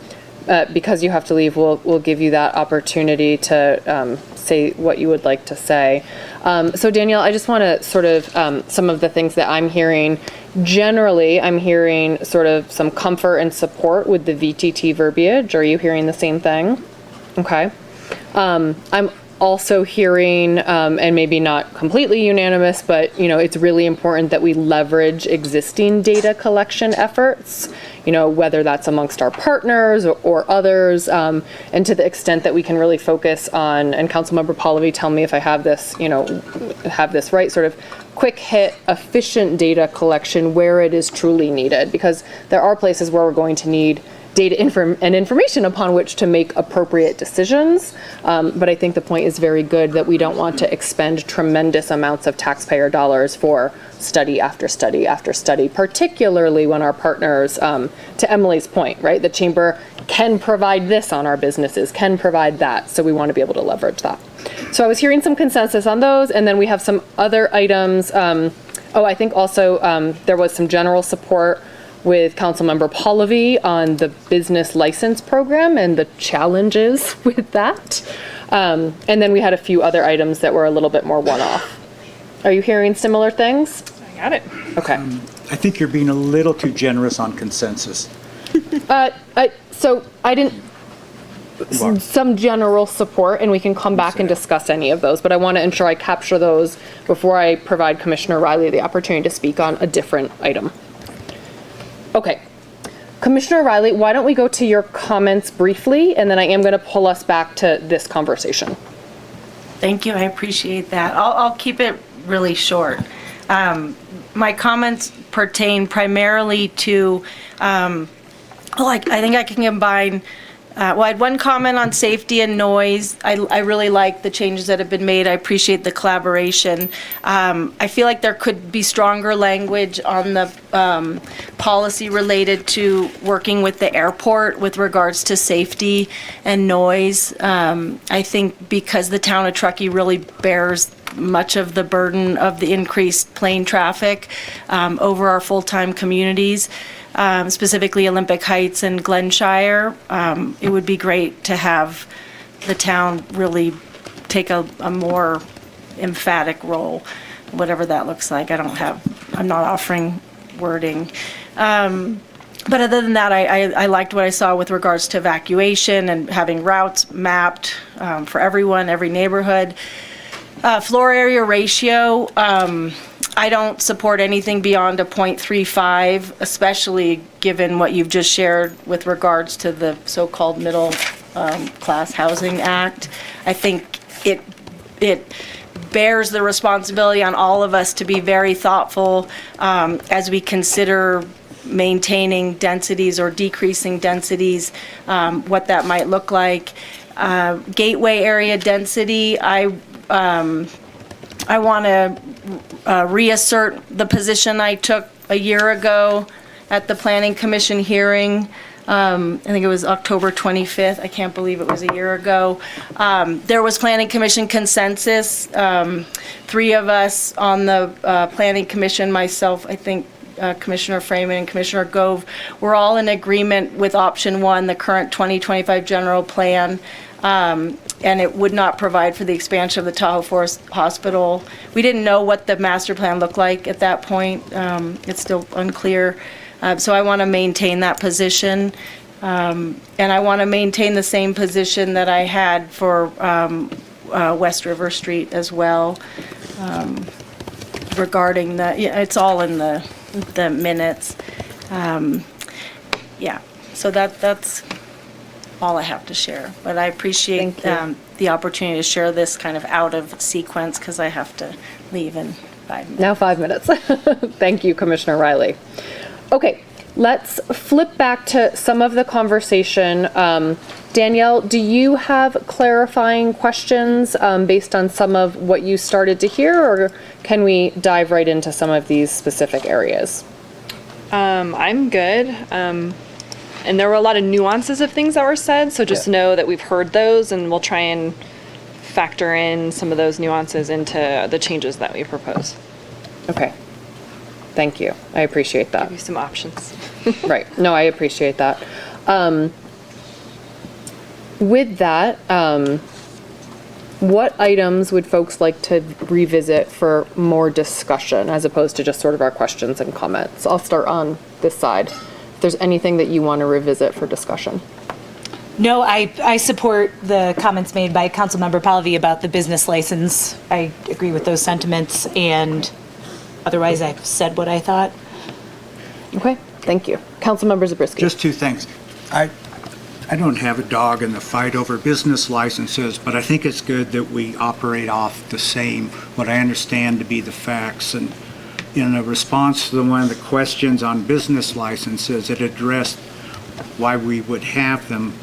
because you have to leave, we'll give you that opportunity to say what you would like to say. So Danielle, I just want to sort of some of the things that I'm hearing. Generally, I'm hearing sort of some comfort and support with the VTT verbiage. Are you hearing the same thing? Okay. I'm also hearing, and maybe not completely unanimous, but it's really important that we leverage existing data collection efforts, whether that's amongst our partners or others, and to the extent that we can really focus on, and Councilmember Pallavi, tell me if I have this, have this right, sort of quick hit, efficient data collection where it is truly needed, because there are places where we're going to need data and information upon which to make appropriate decisions. But I think the point is very good that we don't want to expend tremendous amounts of taxpayer dollars for study after study after study, particularly when our partners, to Emily's point, right? The Chamber can provide this on our businesses, can provide that. So we want to be able to leverage that. So I was hearing some consensus on those, and then we have some other items. I think also there was some general support with Councilmember Pallavi on the business license program and the challenges with that. And then we had a few other items that were a little bit more one-off. Are you hearing similar things? I got it. Okay. I think you're being a little too generous on consensus. So I didn't, some general support, and we can come back and discuss any of those, but I want to ensure I capture those before I provide Commissioner Riley the opportunity to speak on a different item. Okay. Commissioner Riley, why don't we go to your comments briefly, and then I am going to pull us back to this conversation. Thank you. I appreciate that. I'll keep it really short. My comments pertain primarily to, I think I can combine, I had one comment on safety and noise. I really like the changes that have been made. I appreciate the collaboration. I feel like there could be stronger language on the policy related to working with the airport with regards to safety and noise. I think because the town of Truckee really bears much of the burden of the increased plane traffic over our full-time communities, specifically Olympic Heights and Glenshire. It would be great to have the town really take a more emphatic role, whatever that looks like. I'm not offering wording. But other than that, I liked what I saw with regards to evacuation and having routes mapped for everyone, every neighborhood. Floor area ratio, I don't support anything beyond a 0.35, especially given what you've just shared with regards to the so-called middle class housing act. I think it bears the responsibility on all of us to be very thoughtful as we consider maintaining densities or decreasing densities, what that might look like. Gateway area density, I want to reassert the position I took a year ago at the Planning Commission hearing. I think it was October 25th. I can't believe it was a year ago. There was Planning Commission consensus. 3 of us on the Planning Commission, myself, I think Commissioner Freeman and Commissioner Gove, were all in agreement with option 1, the current 2025 general plan. And it would not provide for the expansion of the Tahoe Forest Hospital. We didn't know what the master plan looked like at that point. It's still unclear. So I want to maintain that position. And I want to maintain the same position that I had for West River Street as well. Regarding it's all in the minutes. Yeah, so that's all I have to share. But I appreciate the opportunity to share this kind of out of sequence because I have to leave in 5 minutes. Now 5 minutes. Thank you, Commissioner Riley. Okay, let's flip back to some of the conversation. Danielle, do you have clarifying questions based on some of what you started to hear, or can we dive right into some of these specific areas? I'm good. And there were a lot of nuances of things that were said, so just know that we've heard those and we'll try and factor in some of those nuances into the changes that we propose. Okay. Thank you. I appreciate that. Give you some options. Right. No, I appreciate that. With that, what items would folks like to revisit for more discussion as opposed to just sort of our questions and comments? I'll start on this side. If there's anything that you want to revisit for discussion. No, I support the comments made by Councilmember Pallavi about the business license. I agree with those sentiments, and otherwise I've said what I thought. Okay, thank you. Councilmember Zabriskie. Just 2 things. I don't have a dog in the fight over business licenses, but I think it's good that we operate off the same, what I understand to be the facts. And in a response to one of the questions on business licenses, it addressed why we would have them.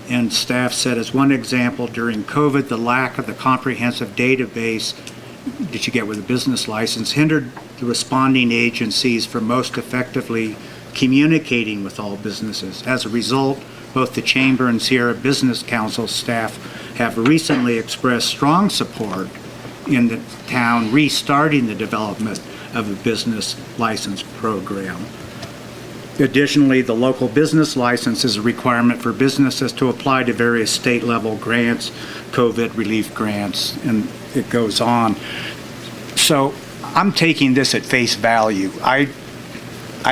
And staff said, as one example, during COVID, the lack of the comprehensive database that you get with a business license hindered the responding agencies from most effectively communicating with all businesses. As a result, both the Chamber and Sierra Business Council staff have recently expressed strong support in the town restarting the development of a business license program. Additionally, the local business license is a requirement for businesses to apply to various state-level grants, COVID relief grants, and it goes on. So I'm taking this at face value. I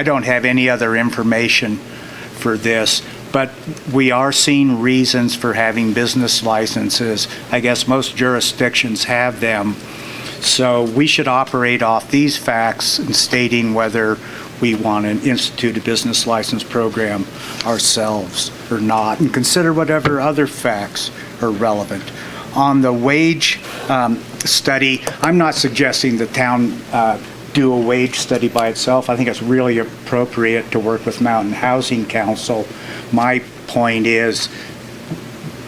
don't have any other information for this, but we are seeing reasons for having business licenses. I guess most jurisdictions have them. So we should operate off these facts in stating whether we want to institute a business license program ourselves or not, and consider whatever other facts are relevant. On the wage study, I'm not suggesting the town do a wage study by itself. I think it's really appropriate to work with Mountain Housing Council. My point is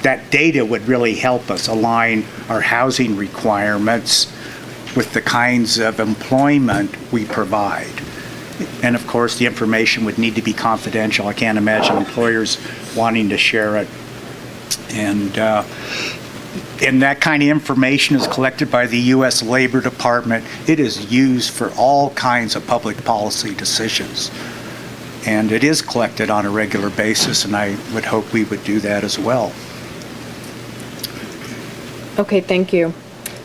that data would really help us align our housing requirements with the kinds of employment we provide. And of course, the information would need to be confidential. I can't imagine employers wanting to share it. And that kind of information is collected by the U.S. Labor Department. It is used for all kinds of public policy decisions. And it is collected on a regular basis, and I would hope we would do that as well. Okay, thank you.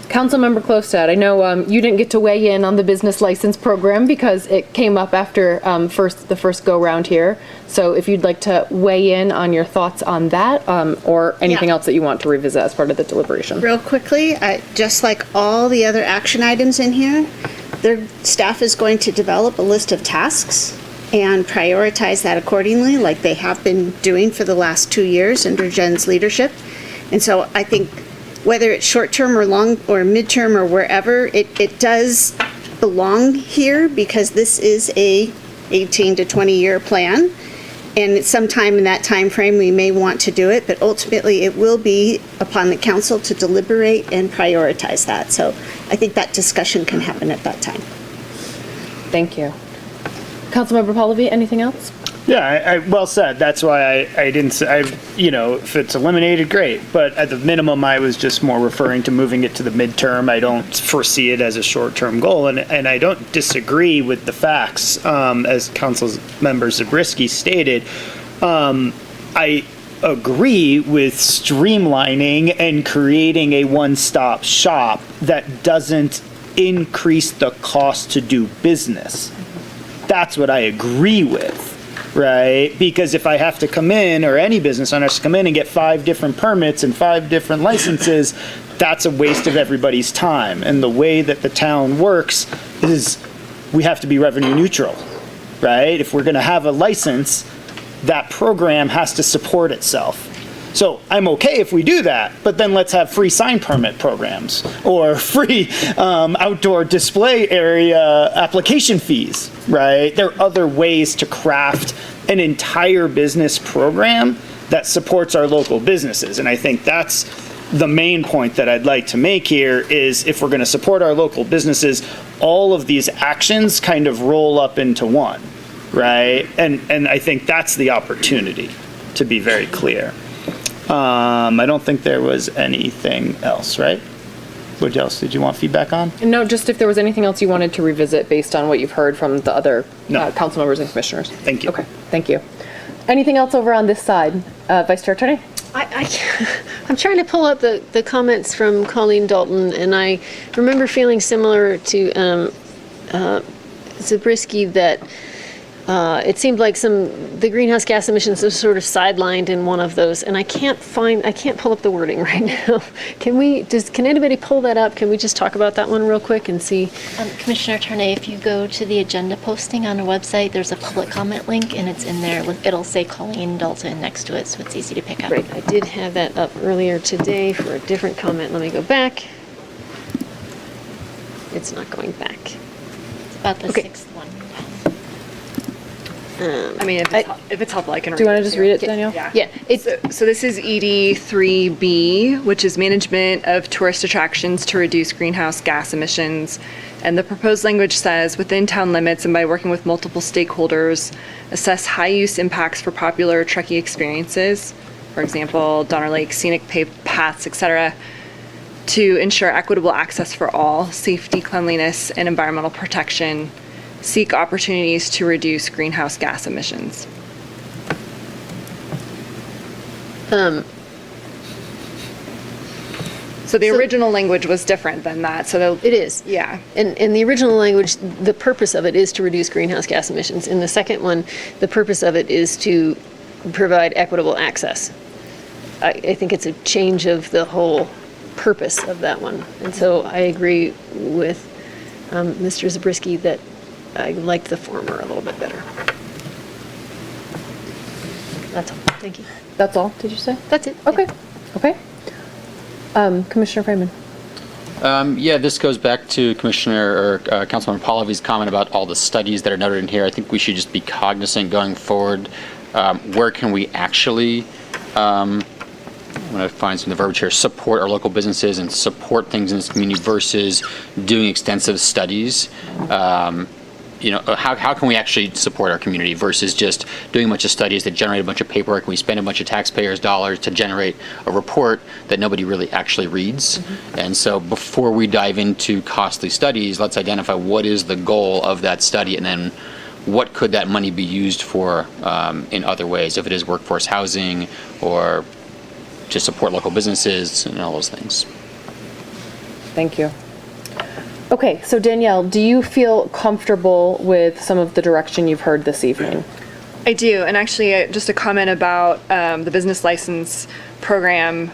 Councilmember Klostad, I know you didn't get to weigh in on the business license program because it came up after the first go-round here. So if you'd like to weigh in on your thoughts on that or anything else that you want to revisit as part of the deliberation. Real quickly, just like all the other action items in here, their staff is going to develop a list of tasks and prioritize that accordingly, like they have been doing for the last 2 years under Jen's leadership. And so I think whether it's short-term or long or midterm or wherever, it does belong here because this is a 18 to 20-year plan. And sometime in that time frame, we may want to do it, but ultimately it will be upon the council to deliberate and prioritize that. So I think that discussion can happen at that time. Thank you. Councilmember Pallavi, anything else? Yeah, well said. That's why I didn't say, if it's eliminated, great. But at the minimum, I was just more referring to moving it to the midterm. I don't foresee it as a short-term goal. And I don't disagree with the facts, as Councilmember Zabriskie stated. I agree with streamlining and creating a one-stop shop that doesn't increase the cost to do business. That's what I agree with. Right? Because if I have to come in, or any business owner has to come in and get 5 different permits and 5 different licenses, that's a waste of everybody's time. And the way that the town works is we have to be revenue neutral, right? If we're going to have a license, that program has to support itself. So I'm okay if we do that, but then let's have free sign permit programs or free outdoor display area application fees, right? There are other ways to craft an entire business program that supports our local businesses. And I think that's the main point that I'd like to make here is if we're going to support our local businesses, all of these actions kind of roll up into one, right? And I think that's the opportunity, to be very clear. I don't think there was anything else, right? What else did you want feedback on? No, just if there was anything else you wanted to revisit based on what you've heard from the other council members and commissioners. Thank you. Okay, thank you. Anything else over on this side? Vice Chair Attorney? I'm trying to pull up the comments from Colleen Dalton, and I remember feeling similar to Zabriskie that it seemed like the greenhouse gas emissions was sort of sidelined in one of those, and I can't pull up the wording right now. Can anybody pull that up? Can we just talk about that one real quick and see? Commissioner Ternay, if you go to the agenda posting on our website, there's a public comment link, and it's in there. It'll say Colleen Dalton next to it, so it's easy to pick up. Right, I did have that up earlier today for a different comment. Let me go back. It's not going back. It's about the 6th one. I mean, if it's helpful, I can read it. Do you want to just read it, Danielle? Yeah. So this is ED 3B, which is management of tourist attractions to reduce greenhouse gas emissions. And the proposed language says, within town limits and by working with multiple stakeholders, assess high-use impacts for popular Truckee experiences, for example, Donner Lake, scenic paved paths, etc., to ensure equitable access for all, safety, cleanliness, and environmental protection. Seek opportunities to reduce greenhouse gas emissions. So the original language was different than that. So it is. Yeah. And the original language, the purpose of it is to reduce greenhouse gas emissions. In the second one, the purpose of it is to provide equitable access. I think it's a change of the whole purpose of that one. And so I agree with Mr. Zabriskie that I liked the former a little bit better. That's all. Thank you. That's all, did you say? That's it. Okay. Okay. Commissioner Freeman. Yeah, this goes back to Councilmember Pallavi's comment about all the studies that are noted in here. I think we should just be cognizant going forward. Where can we actually, I'm going to find some of the verbiage here, support our local businesses and support things in this community versus doing extensive studies. How can we actually support our community versus just doing a bunch of studies that generate a bunch of paperwork and we spend a bunch of taxpayers' dollars to generate a report that nobody really actually reads. Mm-hmm. And so before we dive into costly studies, let's identify what is the goal of that study and then what could that money be used for in other ways, if it is workforce housing or to support local businesses and all those things. Thank you. Okay, so Danielle, do you feel comfortable with some of the direction you've heard this evening? I do, and actually just a comment about the business license program,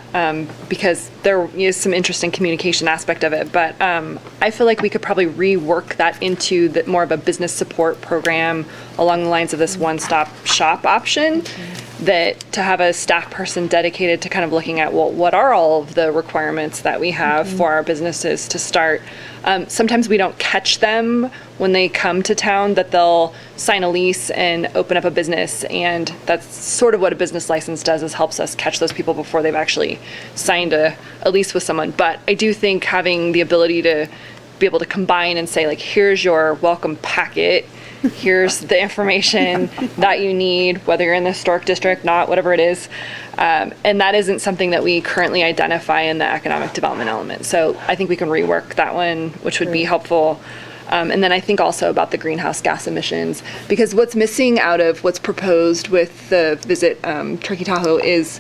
because there is some interesting communication aspect of it, but I feel like we could probably rework that into more of a business support program along the lines of this one-stop shop option, that to have a staff person dedicated to kind of looking at, well, what are all of the requirements that we have for our businesses to start. Sometimes we don't catch them when they come to town, that they'll sign a lease and open up a business, and that's sort of what a business license does, is helps us catch those people before they've actually signed a lease with someone. But I do think having the ability to be able to combine and say, like, here's your welcome packet, here's the information that you need, whether you're in the historic district, not, whatever it is. And that isn't something that we currently identify in the economic development element. So I think we can rework that one, which would be helpful. And then I think also about the greenhouse gas emissions, because what's missing out of what's proposed with the Visit Truckee Tahoe is,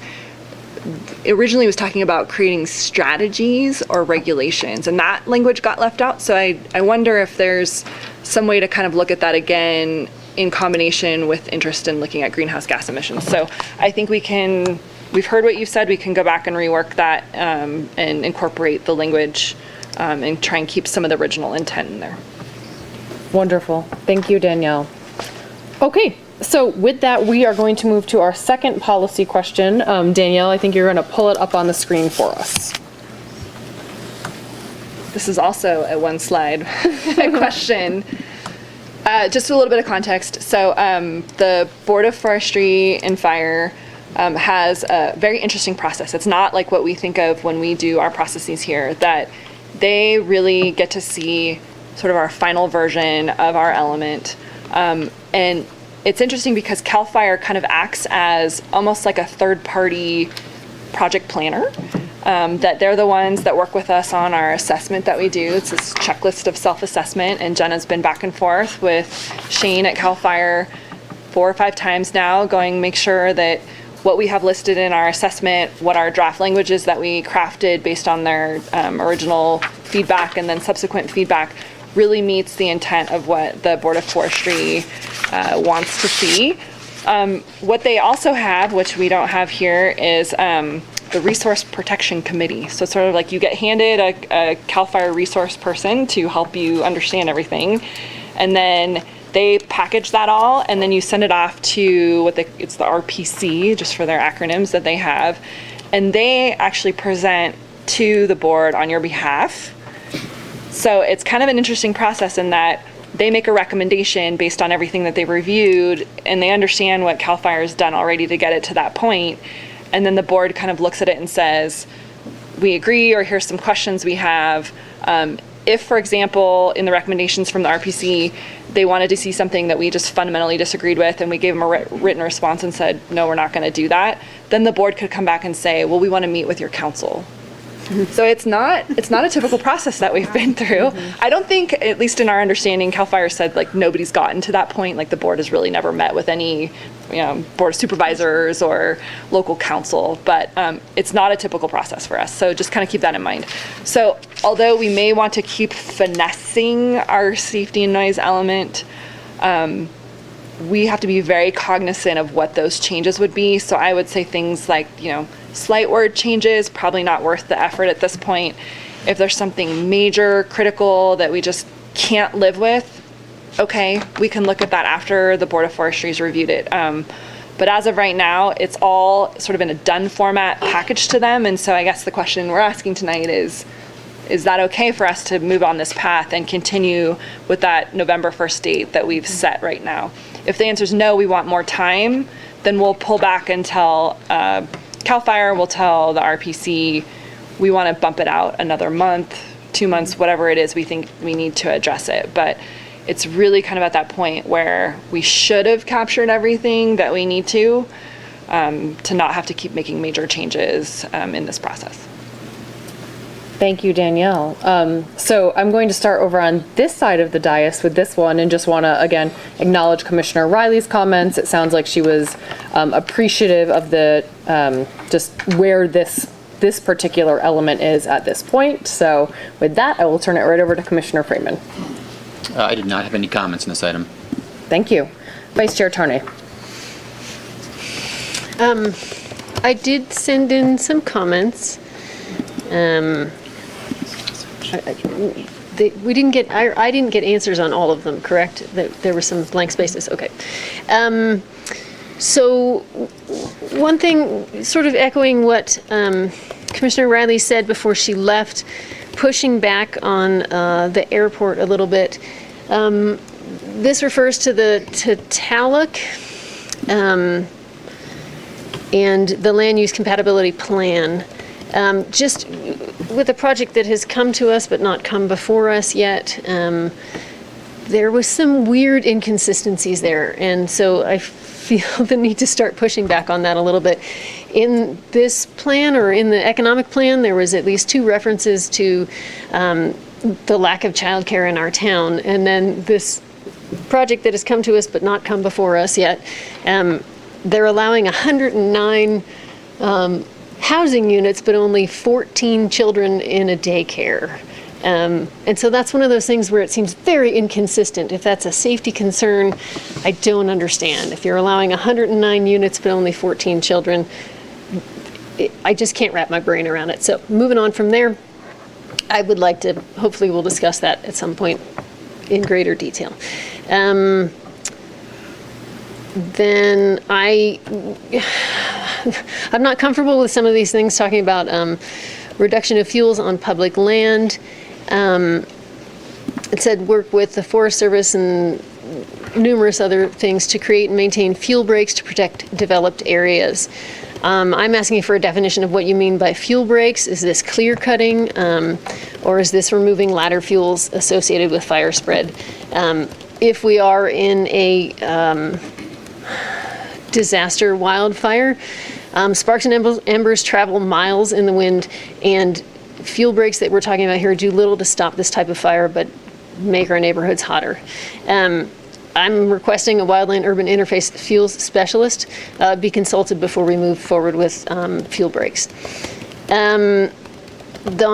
originally was talking about creating strategies or regulations, and that language got left out. So I wonder if there's some way to kind of look at that again in combination with interest in looking at greenhouse gas emissions. So I think we've heard what you said, we can go back and rework that and incorporate the language and try and keep some of the original intent in there. Wonderful. Thank you, Danielle. Okay, so with that, we are going to move to our second policy question. Danielle, I think you're going to pull it up on the screen for us. This is also a one slide question. Just a little bit of context. So the Board of Forestry and Fire has a very interesting process. It's not like what we think of when we do our processes here, that they really get to see sort of our final version of our element. And it's interesting because CAL FIRE kind of acts as almost like a third-party project planner, that they're the ones that work with us on our assessment that we do. It's this checklist of self-assessment, and Jenna's been back and forth with Shane at CAL FIRE 4 or 5 times now, going make sure that what we have listed in our assessment, what our draft language is that we crafted based on their original feedback and then subsequent feedback, really meets the intent of what the Board of Forestry wants to see. What they also have, which we don't have here, is the Resource Protection Committee. So it's sort of like you get handed a CAL FIRE resource person to help you understand everything, and then they package that all, and then you send it off to it's the RPC, just for their acronyms that they have, and they actually present to the board on your behalf. So it's kind of an interesting process in that they make a recommendation based on everything that they've reviewed, and they understand what CAL FIRE has done already to get it to that point. And then the board kind of looks at it and says, we agree, or here's some questions we have. If, for example, in the recommendations from the RPC, they wanted to see something that we just fundamentally disagreed with, and we gave them a written response and said, no, we're not going to do that, then the board could come back and say, well, we want to meet with your council. So it's not a typical process that we've been through. I don't think, at least in our understanding, CAL FIRE said like nobody's gotten to that point. Like the board has really never met with any, board of supervisors or local council, but it's not a typical process for us. So just kind of keep that in mind. So although we may want to keep finessing our safety and noise element, we have to be very cognizant of what those changes would be. So I would say things like, slight word changes, probably not worth the effort at this point. If there's something major, critical that we just can't live with, okay, we can look at that after the Board of Forestry's reviewed it. But as of right now, it's all sort of in a done format packaged to them. And so I guess the question we're asking tonight is that okay for us to move on this path and continue with that November 1st date that we've set right now? If the answer is no, we want more time, then we'll pull back and tell CAL FIRE, will tell the RPC, we want to bump it out another month, 2 months, whatever it is we think we need to address it. But it's really kind of at that point where we should have captured everything that we need to not have to keep making major changes in this process. Thank you, Danielle. So I'm going to start over on this side of the dais with this one, and just want to, again, acknowledge Commissioner Riley's comments. It sounds like she was appreciative of the just where this this particular element is at this point. So with that, I will turn it right over to Commissioner Freeman. I did not have any comments on this item. Thank you. Vice Chair Tarnay. I did send in some comments. We didn't get. I didn't get answers on all of them. Correct? There were some blank spaces. Okay. So one thing, sort of echoing what Commissioner Riley said before she left, pushing back on the airport a little bit. This refers to TALC and the land use compatibility plan. Just with a project that has come to us but not come before us yet, there was some weird inconsistencies there, and so I feel the need to start pushing back on that a little bit. In this plan, or in the economic plan, there was at least 2 references to the lack of childcare in our town, and then this project that has come to us but not come before us yet, they're allowing 109 housing units, but only 14 children in a daycare. And so that's one of those things where it seems very inconsistent. If that's a safety concern, I don't understand. If you're allowing 109 units, but only 14 children, I just can't wrap my brain around it. So moving on from there, I would like to, hopefully we'll discuss that at some point in greater detail. Then I'm not comfortable with some of these things, talking about reduction of fuels on public land. It said work with the Forest Service and numerous other things to create and maintain fuel breaks to protect developed areas. I'm asking for a definition of what you mean by fuel breaks. Is this clear cutting, or is this removing ladder fuels associated with fire spread? If we are in a disaster wildfire, sparks and embers travel miles in the wind, and fuel breaks that we're talking about here do little to stop this type of fire, but make our neighborhoods hotter. I'm requesting a wildland-urban interface fuels specialist be consulted before we move forward with fuel breaks. On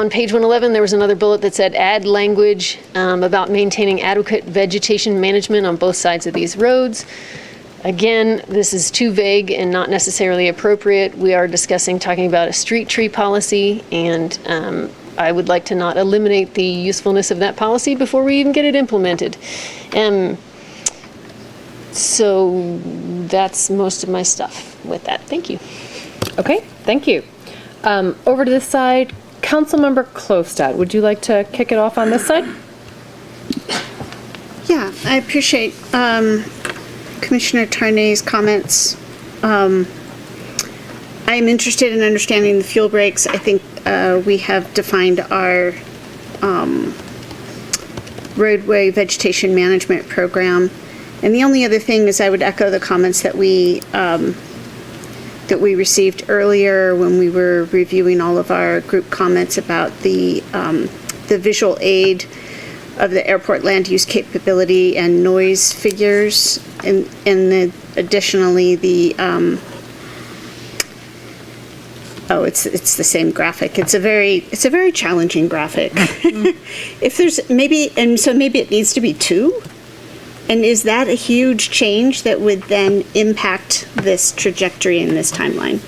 page 111, there was another bullet that said add language about maintaining adequate vegetation management on both sides of these roads. Again, this is too vague and not necessarily appropriate. We are talking about a street tree policy, and I would like to not eliminate the usefulness of that policy before we even get it implemented. So that's most of my stuff with that. Thank you. Okay, thank you. Over to this side, Councilmember Klostad, would you like to kick it off on this side? Yeah, I appreciate Commissioner Tarnay's comments. I'm interested in understanding the fuel breaks. I think we have defined our roadway vegetation management program. And the only other thing is I would echo the comments that we received earlier when we were reviewing all of our group comments about the visual aid of the airport land use capability and noise figures, and additionally the it's the same graphic. It's a very challenging graphic. If there's maybe it needs to be 2. And is that a huge change that would then impact this trajectory and this timeline?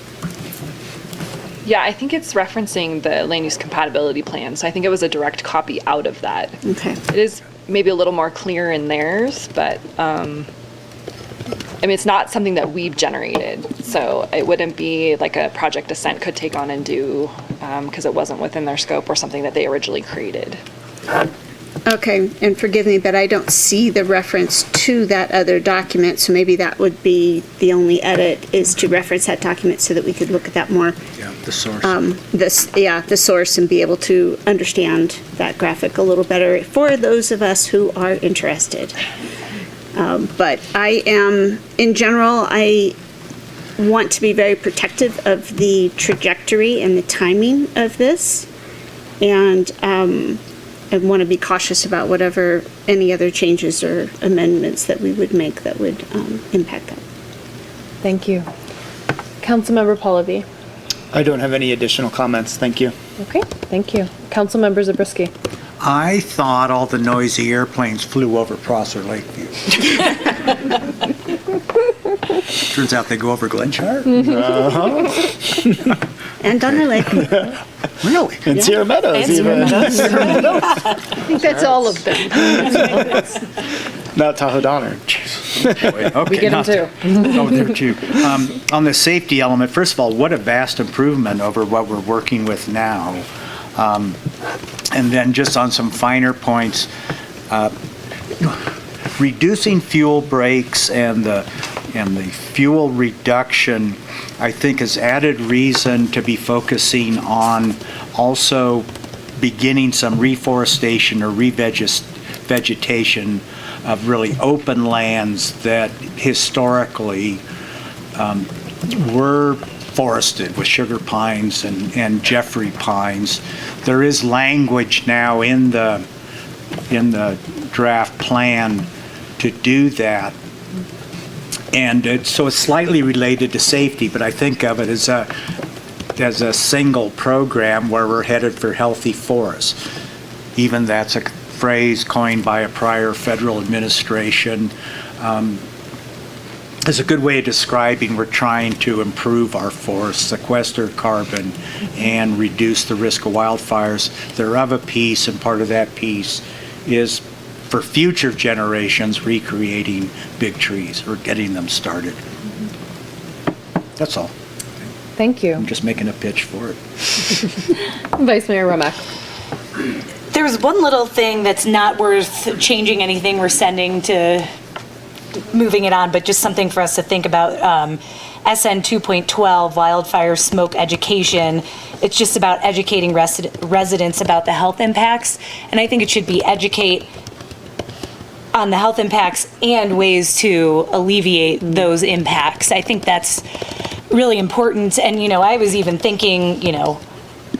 Yeah, I think it's referencing the land use compatibility plan. So I think it was a direct copy out of that. Okay. It is maybe a little more clear in theirs, but I mean, it's not something that we've generated. So it wouldn't be like a project Ascent could take on and do because it wasn't within their scope or something that they originally created. Okay, and forgive me, but I don't see the reference to that other document, so maybe that would be the only edit, is to reference that document so that we could look at that more. Yeah, the source. The source, and be able to understand that graphic a little better for those of us who are interested. But I am, in general, I want to be very protective of the trajectory and the timing of this, and I want to be cautious about whatever any other changes or amendments that we would make that would impact that. Thank you. Councilmember Pallavi. I don't have any additional comments. Thank you. Okay, thank you. Councilmember Zabriskie. I thought all the noisy airplanes flew over Prosser Lakeview. Turns out they go over Glenshire. And Donner Lake. Really? And Sierra Meadows. I think that's all of them. Not Tahoe Donner. Okay, We get them too. Oh, there too. On the safety element, first of all, what a vast improvement over what we're working with now. And then just on some finer points, reducing fuel breaks and the fuel reduction, I think, is added reason to be focusing on also beginning some reforestation or revegetation of really open lands that historically were forested with sugar pines and Jeffrey pines. There is language now in the draft plan to do that. And so it's slightly related to safety, but I think of it as a single program where we're headed for healthy forests. Even that's a phrase coined by a prior federal administration. Is a good way of describing we're trying to improve our forests, sequester carbon, and reduce the risk of wildfires. They're of a piece, and part of that piece is for future generations recreating big trees or getting them started. That's all. Thank you. I'm just making a pitch for it. Vice Mayor Romack. There's one little thing that's not worth changing anything we're sending to moving it on, but just something for us to think about. SN 2.12, wildfire smoke education. It's just about educating residents about the health impacts. And I think it should be educate on the health impacts and ways to alleviate those impacts. I think that's really important. And, I was even thinking,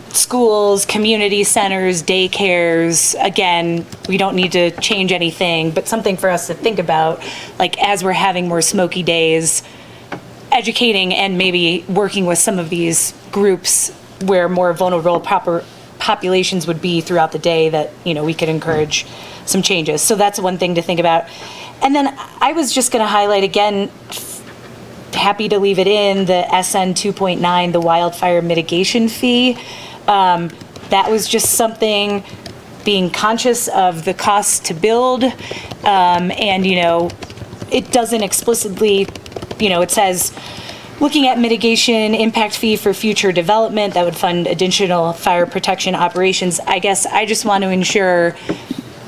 schools, community centers, daycares, again, we don't need to change anything, but something for us to think about, like as we're having more smoky days, educating and maybe working with some of these groups where more vulnerable populations would be throughout the day that, we could encourage some changes. So that's one thing to think about. And then I was just going to highlight again, happy to leave it in, the SN 2.9, the wildfire mitigation fee. That was just something, being conscious of the cost to build, and it doesn't explicitly, it says looking at mitigation impact fee for future development that would fund additional fire protection operations. I guess I just want to ensure,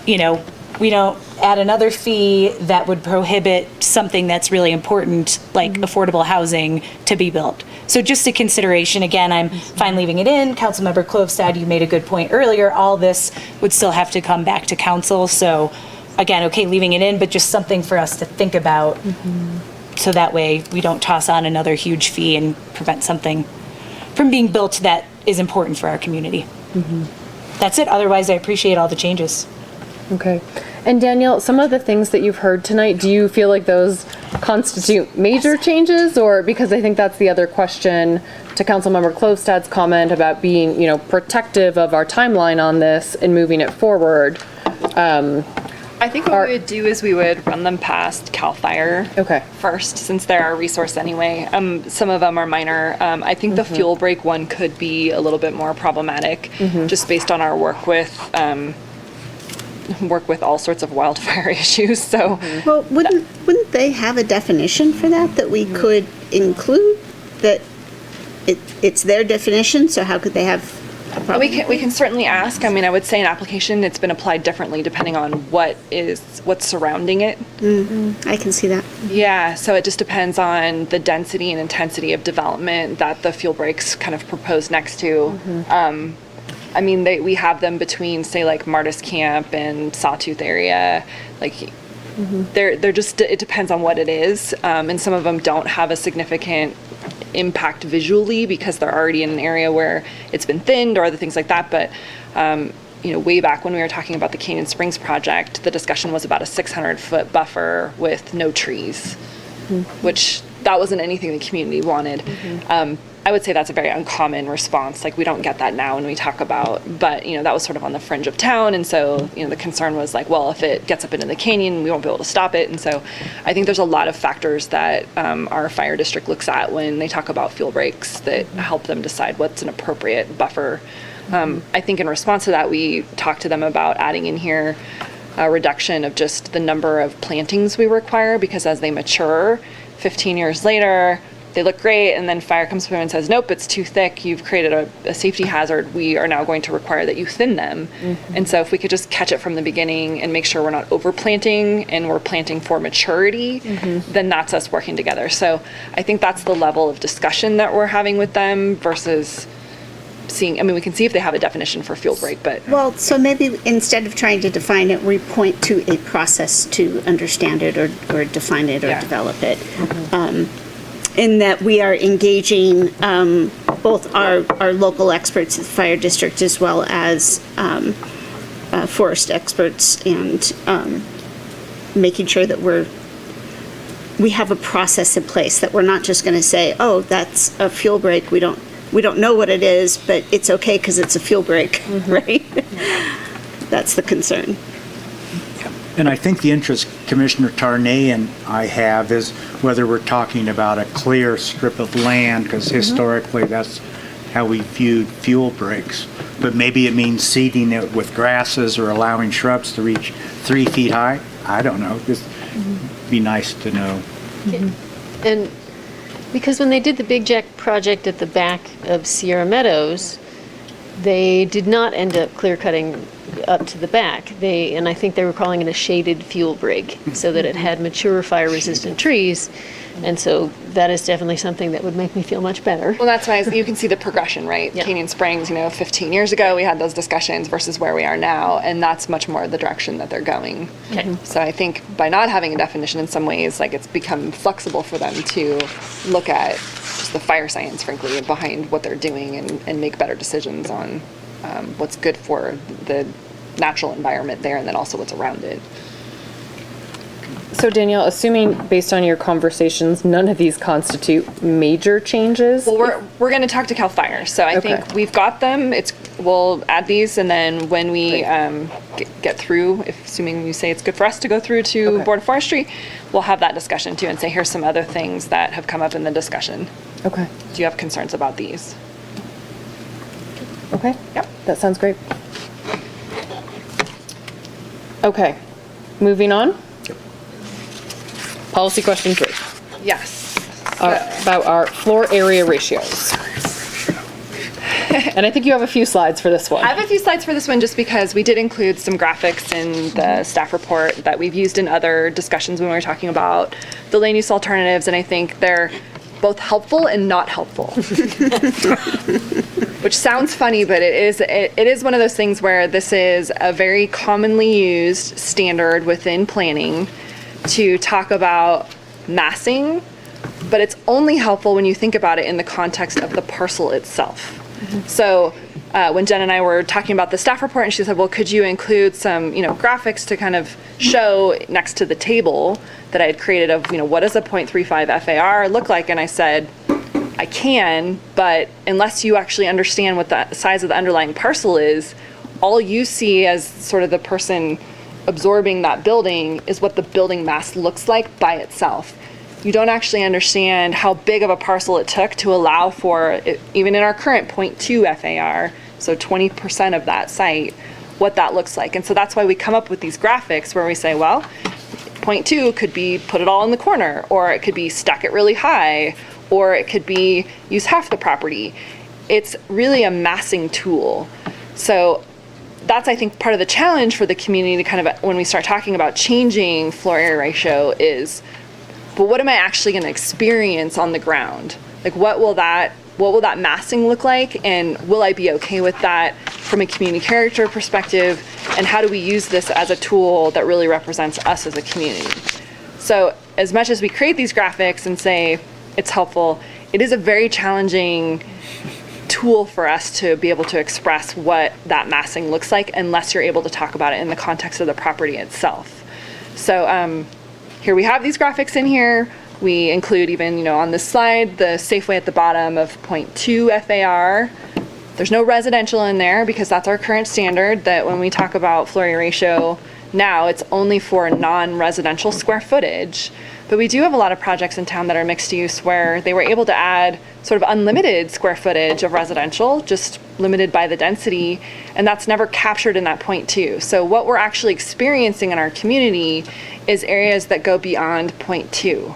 we don't add another fee that would prohibit something that's really important, like affordable housing, to be built. So just a consideration. Again, I'm fine leaving it in. Councilmember Klövstad, you made a good point earlier. All this would still have to come back to council. So again, okay, leaving it in, but just something for us to think about. So that way we don't toss on another huge fee and prevent something from being built that is important for our community. That's it. Otherwise, I appreciate all the changes. Okay. And Danielle, some of the things that you've heard tonight, do you feel like those constitute major changes? Or, because I think that's the other question to Councilmember Klövstad's comment about being, protective of our timeline on this and moving it forward. I think what we would do is we would run them past CAL FIRE first, since they're our resource anyway. Some of them are minor. I think the fuel break one could be a little bit more problematic, just based on our work with all sorts of wildfire issues. So, well, wouldn't they have a definition for that we could include? That it's their definition. So how could they have a problem? We can certainly ask. I mean, I would say an application, it's been applied differently depending on what's surrounding it. I can see that. Yeah. So it just depends on the density and intensity of development that the fuel breaks kind of propose next to. I mean, we have them between, say, like Martis Camp and Sawtooth area. Like, they're just, it depends on what it is. And some of them don't have a significant impact visually because they're already in an area where it's been thinned or other things like that. But, way back when we were talking about the Canyon Springs project, the discussion was about a 600-foot buffer with no trees, which that wasn't anything the community wanted. I would say that's a very uncommon response. Like, we don't get that now when we talk about, but, that was sort of on the fringe of town. And so, the concern was like, well, if it gets up into the canyon, we won't be able to stop it. And so I think there's a lot of factors that our fire district looks at when they talk about fuel breaks that help them decide what's an appropriate buffer. I think in response to that, we talked to them about adding in here a reduction of just the number of plantings we require, because as they mature, 15 years later, they look great, and then fire comes through and says, nope, it's too thick, you've created a safety hazard, we are now going to require that you thin them. And so if we could just catch it from the beginning and make sure we're not overplanting and we're planting for maturity, then that's us working together. So I think that's the level of discussion that we're having with them versus seeing, we can see if they have a definition for fuel break, but. Well, so maybe instead of trying to define it, we point to a process to understand it or define it or develop it. In that we are engaging both our local experts at the fire district as well as forest experts, and making sure that we have a process in place, that we're not just going to say, oh, that's a fuel break, we don't know what it is, but it's okay because it's a fuel break, right? That's the concern. And I think the interest Commissioner Tarnay and I have is whether we're talking about a clear strip of land, because historically that's how we viewed fuel breaks. But maybe it means seeding it with grasses or allowing shrubs to reach 3 feet high. I don't know. Just be nice to know. And because when they did the Big Jack project at the back of Sierra Meadows, they did not end up clear cutting up to the back. And I think they were calling it a shaded fuel break, so that it had mature fire resistant trees. And so that is definitely something that would make me feel much better. Well, that's why you can see the progression, right? Yeah. Canyon Springs, 15 years ago, we had those discussions versus where we are now, and that's much more the direction that they're going. Okay. So I think by not having a definition in some ways, like, it's become flexible for them to look at just the fire science, frankly, behind what they're doing and make better decisions on what's good for the natural environment there, and then also what's around it. So Danielle, assuming based on your conversations, none of these constitute major changes? Well, we're going to talk to CAL FIRE, so I think we've got them. We'll add these, and then when we get through, assuming you say it's good for us to go through to Board of Forestry, we'll have that discussion too, and say here's some other things that have come up in the discussion. Okay. Do you have concerns about these? Okay. Yep. That sounds great. Okay. Moving on. Policy question 3. Yes. About our floor area ratios. And I think you have a few slides for this one. I have a few slides for this one just because we did include some graphics in the staff report that we've used in other discussions when we were talking about the land use alternatives, and I think they're both helpful and not helpful. Which sounds funny, but it is one of those things where this is a very commonly used standard within planning to talk about massing, but it's only helpful when you think about it in the context of the parcel itself. So when Jen and I were talking about the staff report, and she said, well, could you include some graphics to kind of show next to the table that I had created of what does a 0.35 FAR look like? And I said, I can, but unless you actually understand what the size of the underlying parcel is, all you see as sort of the person absorbing that building is what the building mass looks like by itself. You don't actually understand how big of a parcel it took to allow for it, even in our current 0.2 FAR, so 20% of that site, what that looks like. And so that's why we come up with these graphics where we say, well, 0.2 could be put it all in the corner, or it could be stack it really high, or it could be use half the property. It's really a massing tool. So that's, I think, part of the challenge for the community to kind of, when we start talking about changing floor area ratio is, but what am I actually going to experience on the ground? Like, what will that massing look like? And will I be okay with that from a community character perspective? And how do we use this as a tool that really represents us as a community? So as much as we create these graphics and say it's helpful, it is a very challenging tool for us to be able to express what that massing looks like unless you're able to talk about it in the context of the property itself. So here we have these graphics in here. We include even, on this slide, the Safeway at the bottom of 0.2 FAR. There's no residential in there because that's our current standard, that when we talk about floor area ratio now, it's only for non-residential square footage. But we do have a lot of projects in town that are mixed use where they were able to add sort of unlimited square footage of residential, just limited by the density, and that's never captured in that 0.2. So what we're actually experiencing in our community is areas that go beyond 0.2.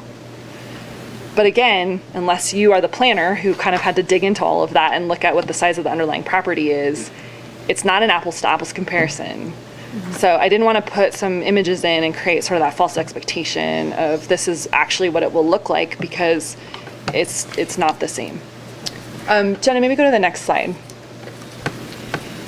But again, unless you are the planner who kind of had to dig into all of that and look at what the size of the underlying property is, it's not an apples to apples comparison. So I didn't want to put some images in and create sort of that false expectation of this is actually what it will look like, because it's not the same. Jenna, maybe go to the next slide.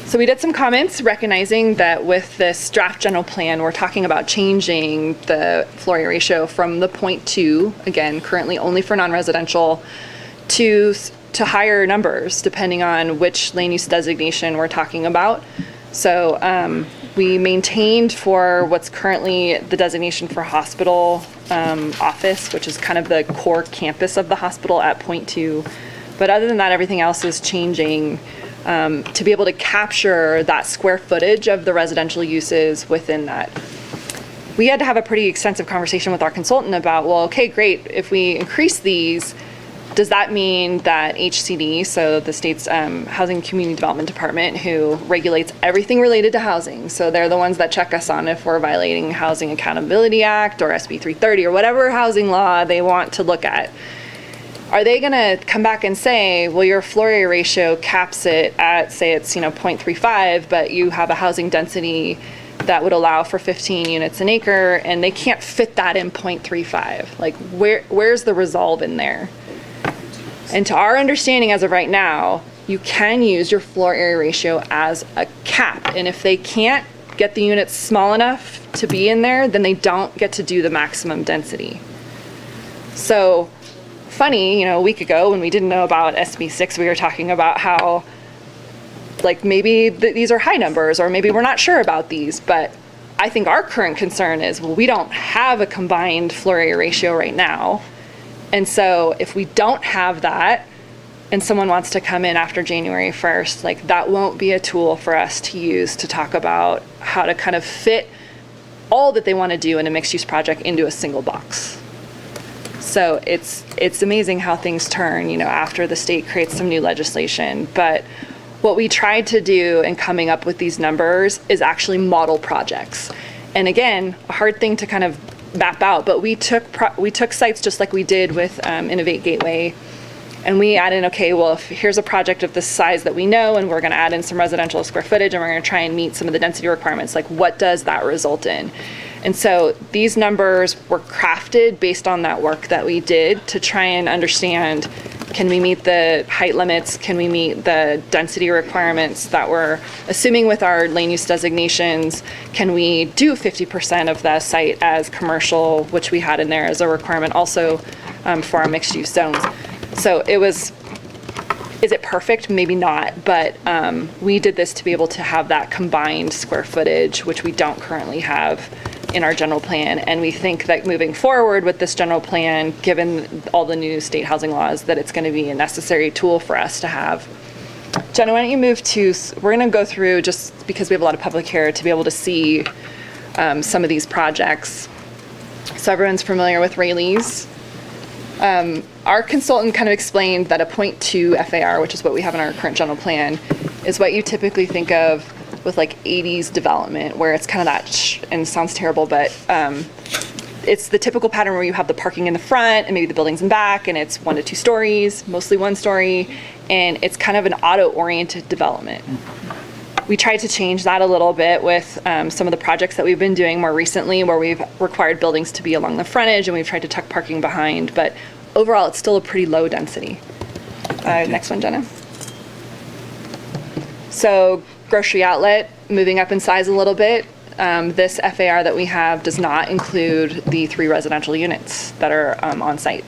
So we did some comments recognizing that with this draft general plan, we're talking about changing the floor area ratio from the 0.2, again, currently only for non-residential, to higher numbers depending on which land use designation we're talking about. So we maintained for what's currently the designation for hospital office, which is kind of the core campus of the hospital at 0.2. But other than that, everything else is changing to be able to capture that square footage of the residential uses within that. We had to have a pretty extensive conversation with our consultant about, well, okay, great, if we increase these, does that mean that HCD, so the state's Housing and Community Development Department, who regulates everything related to housing, so they're the ones that check us on if we're violating Housing Accountability Act or SB 330 or whatever housing law they want to look at, are they going to come back and say, well, your floor area ratio caps it at, say it's 0.35, but you have a housing density that would allow for 15 units an acre, and they can't fit that in 0.35? Like, where's the resolve in there? And to our understanding as of right now, you can use your floor area ratio as a cap. And if they can't get the units small enough to be in there, then they don't get to do the maximum density. So funny, a week ago when we didn't know about SB 6, we were talking about how like maybe these are high numbers, or maybe we're not sure about these. But I think our current concern is, well, we don't have a combined floor area ratio right now. And so if we don't have that and someone wants to come in after January 1st, like that won't be a tool for us to use to talk about how to kind of fit all that they want to do in a mixed use project into a single box. So it's amazing how things turn, after the state creates some new legislation. But what we tried to do in coming up with these numbers is actually model projects. And again, a hard thing to kind of map out, but we took sites just like we did with Innovate Gateway, and we add in, okay, well, if here's a project of this size that we know, and we're going to add in some residential square footage, and we're going to try and meet some of the density requirements, like what does that result in? And so these numbers were crafted based on that work that we did to try and understand, can we meet the height limits? Can we meet the density requirements that we're assuming with our land use designations? Can we do 50% of the site as commercial, which we had in there as a requirement also for our mixed use zones? So is it perfect? Maybe not, but we did this to be able to have that combined square footage, which we don't currently have in our general plan. And we think that moving forward with this general plan, given all the new state housing laws, that it's going to be a necessary tool for us to have. Jenna, why don't you move to, we're going to go through, just because we have a lot of public here, to be able to see some of these projects. So everyone's familiar with Rayleigh's. Our consultant kind of explained that a 0.2 FAR, which is what we have in our current general plan, is what you typically think of with like 80s development, where it's kind of that, and it sounds terrible, but it's the typical pattern where you have the parking in the front and maybe the buildings in back, and it's 1 to 2 stories, mostly 1 story, and it's kind of an auto-oriented development. We tried to change that a little bit with some of the projects that we've been doing more recently, where we've required buildings to be along the frontage and we've tried to tuck parking behind, but overall it's still a pretty low density. Next one, Jenna. So grocery outlet, moving up in size a little bit. This FAR that we have does not include the 3 residential units that are on site.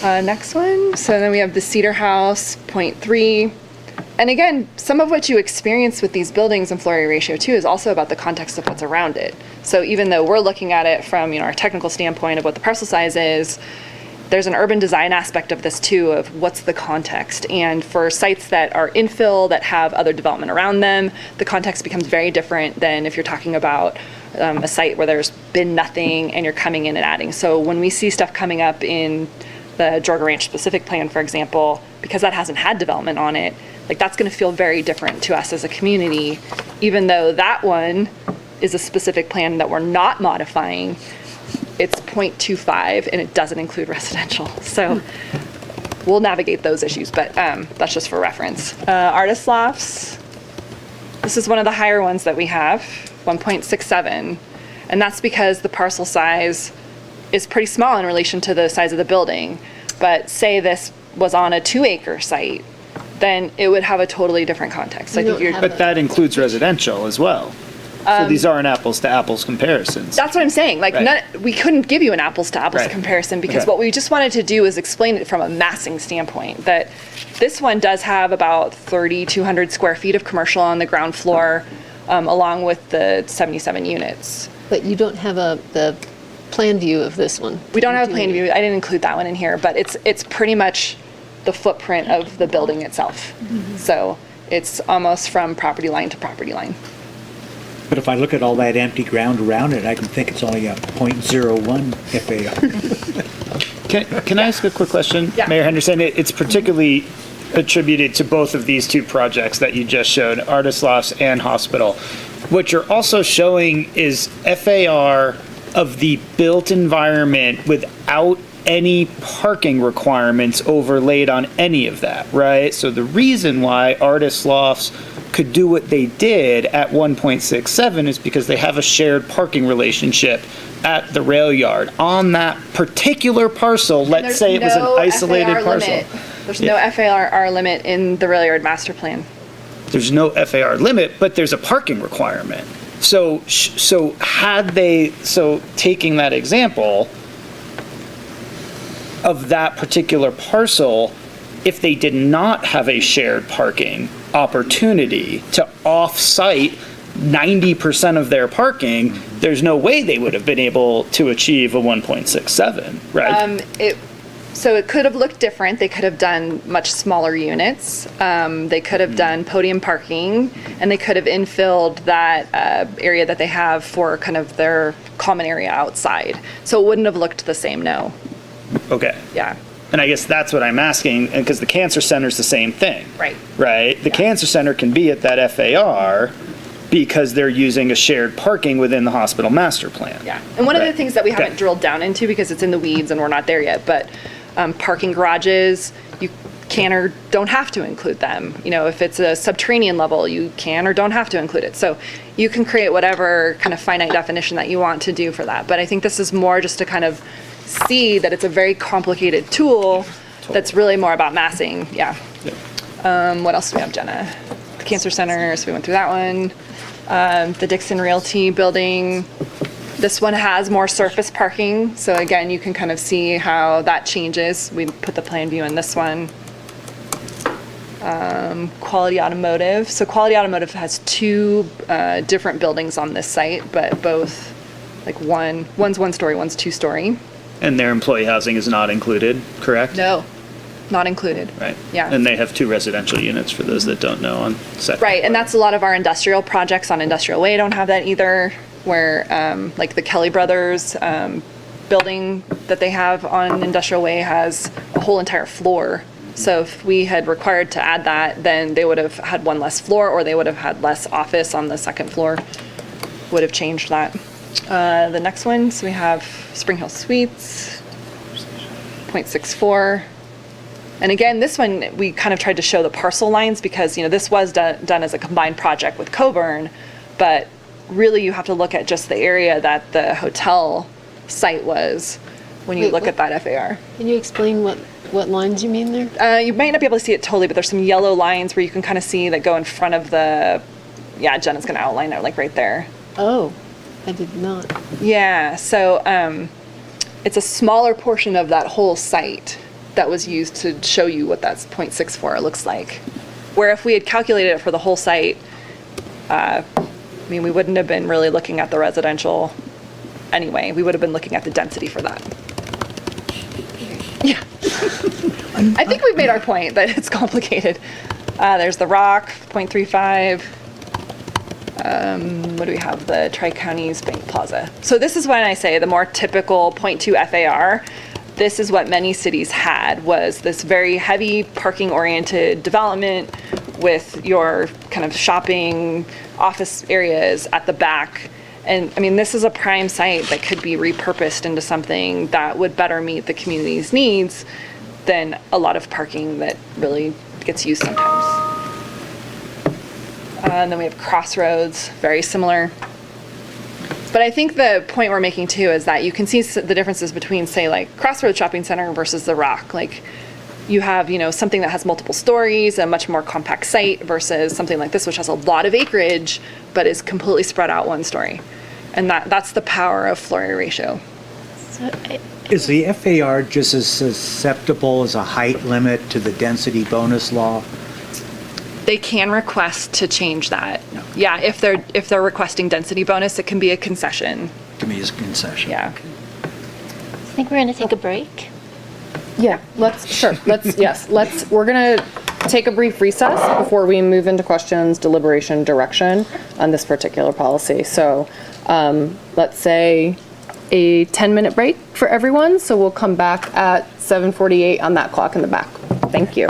Next one. So then we have the Cedar House, 0.3. And again, some of what you experience with these buildings and floor area ratio too is also about the context of what's around it. So even though we're looking at it from, our technical standpoint of what the parcel size is, there's an urban design aspect of this too, of what's the context. And for sites that are infill, that have other development around them, the context becomes very different than if you're talking about a site where there's been nothing and you're coming in and adding. So when we see stuff coming up in the Georgia Ranch specific plan, for example, because that hasn't had development on it, like that's going to feel very different to us as a community, even though that one is a specific plan that we're not modifying. It's 0.25 and it doesn't include residential. So we'll navigate those issues, but that's just for reference. Artist lofts, this is one of the higher ones that we have, 1.67. And that's because the parcel size is pretty small in relation to the size of the building. But say this was on a 2-acre site, then it would have a totally different context. But that includes residential as well. So these aren't apples to apples comparisons. That's what I'm saying. Like, Right. we couldn't give you an apples to apples Right. comparison because Okay. what we just wanted to do is explain it from a massing standpoint. That this one does have about 3,200 square feet of commercial on the ground floor, along with the 77 units. But you don't have the plan view of this one. We don't have a plan view. I didn't include that one in here, but it's pretty much the footprint of the building itself. So it's almost from property line to property line. But if I look at all that empty ground around it, I can think it's only a .01 FAR. Can I ask a quick question, Yeah. Mayor Henderson? It's particularly attributed to both of these two projects that you just showed, Artist Lofts and Hospital. What you're also showing is FAR of the built environment without any parking requirements overlaid on any of that, right? So the reason why Artist Lofts could do what they did at 1.67 is because they have a shared parking relationship at the rail yard on that particular parcel. Let's say it was an isolated parcel. There's no FAR limit in the rail yard master plan. There's no FAR limit, but there's a parking requirement. So taking that example of that particular parcel, if they did not have a shared parking opportunity to off-site 90% of their parking, there's no way they would have been able to achieve a 1.67, right? So it could have looked different. They could have done much smaller units. They could have done podium parking, and they could have infilled that area that they have for kind of their common area outside. So it wouldn't have looked the same, no. Okay. Yeah. And I guess that's what I'm asking, because the cancer center is the same thing. Right. Right? The cancer center can be at that FAR because they're using a shared parking within the hospital master plan. Yeah. And one of the things that we haven't drilled down into because it's in the weeds and we're not there yet, but parking garages, you can or don't have to include them. If it's a subterranean level, you can or don't have to include it. So you can create whatever kind of finite definition that you want to do for that. But I think this is more just to kind of see that it's a very complicated tool that's really more about massing. Yeah. What else do we have, Jenna? The Cancer Center, so we went through that one. The Dixon Realty building. This one has more surface parking. So again, you can kind of see how that changes. We put the plan view in this one. Quality Automotive. So Quality Automotive has two different buildings on this site, but both, like one's 1-story, one's 2-story. And their employee housing is not included, correct? No, not included. Right. Yeah. And they have 2 residential units for those that don't know on second. Right, and that's a lot of our industrial projects on Industrial Way don't have that either, where like the Kelly Brothers building that they have on Industrial Way has a whole entire floor. So if we had required to add that, then they would have had one less floor or they would have had less office on the second floor. Would have changed that. The next one, so we have Spring Hill Suites, 0.64. And again, this one, we kind of tried to show the parcel lines because, this was done as a combined project with Coburn, but really you have to look at just the area that the hotel site was when you look at that FAR. Can you explain what lines you mean there? You might not be able to see it totally, but there's some yellow lines where you can kind of see that go in front of the, Jenna's going to outline it like right there. Oh, I did not. Yeah, so it's a smaller portion of that whole site that was used to show you what that 0.64 looks like. Where if we had calculated it for the whole site, I mean, we wouldn't have been really looking at the residential anyway. We would have been looking at the density for that. Yeah. I think we've made our point that it's complicated. There's the rock, 0.35. What do we have? The Tri-Counties Bank Plaza. So this is when I say the more typical 0.2 FAR. This is what many cities had, was this very heavy parking-oriented development with your kind of shopping, office areas at the back. And I mean, this is a prime site that could be repurposed into something that would better meet the community's needs than a lot of parking that really gets used sometimes. And then we have Crossroads, very similar. But I think the point we're making too is that you can see the differences between, say, like Crossroads Shopping Center versus the Rock. Like you have, you know, something that has multiple stories, a much more compact site versus something like this, which has a lot of acreage, but is completely spread out one story. And that's the power of floor area ratio. Is the FAR just as susceptible as a height limit to the density bonus law? They can request to change that. No. Yeah, if they're requesting density bonus, it can be a concession. To me, it's a concession. Yeah. I think we're going to take a break. Yeah, we're going to take a brief recess before we move into questions, deliberation, direction on this particular policy. So let's say a 10-minute break for everyone. So we'll come back at 7:48 on that clock in the back. Thank you.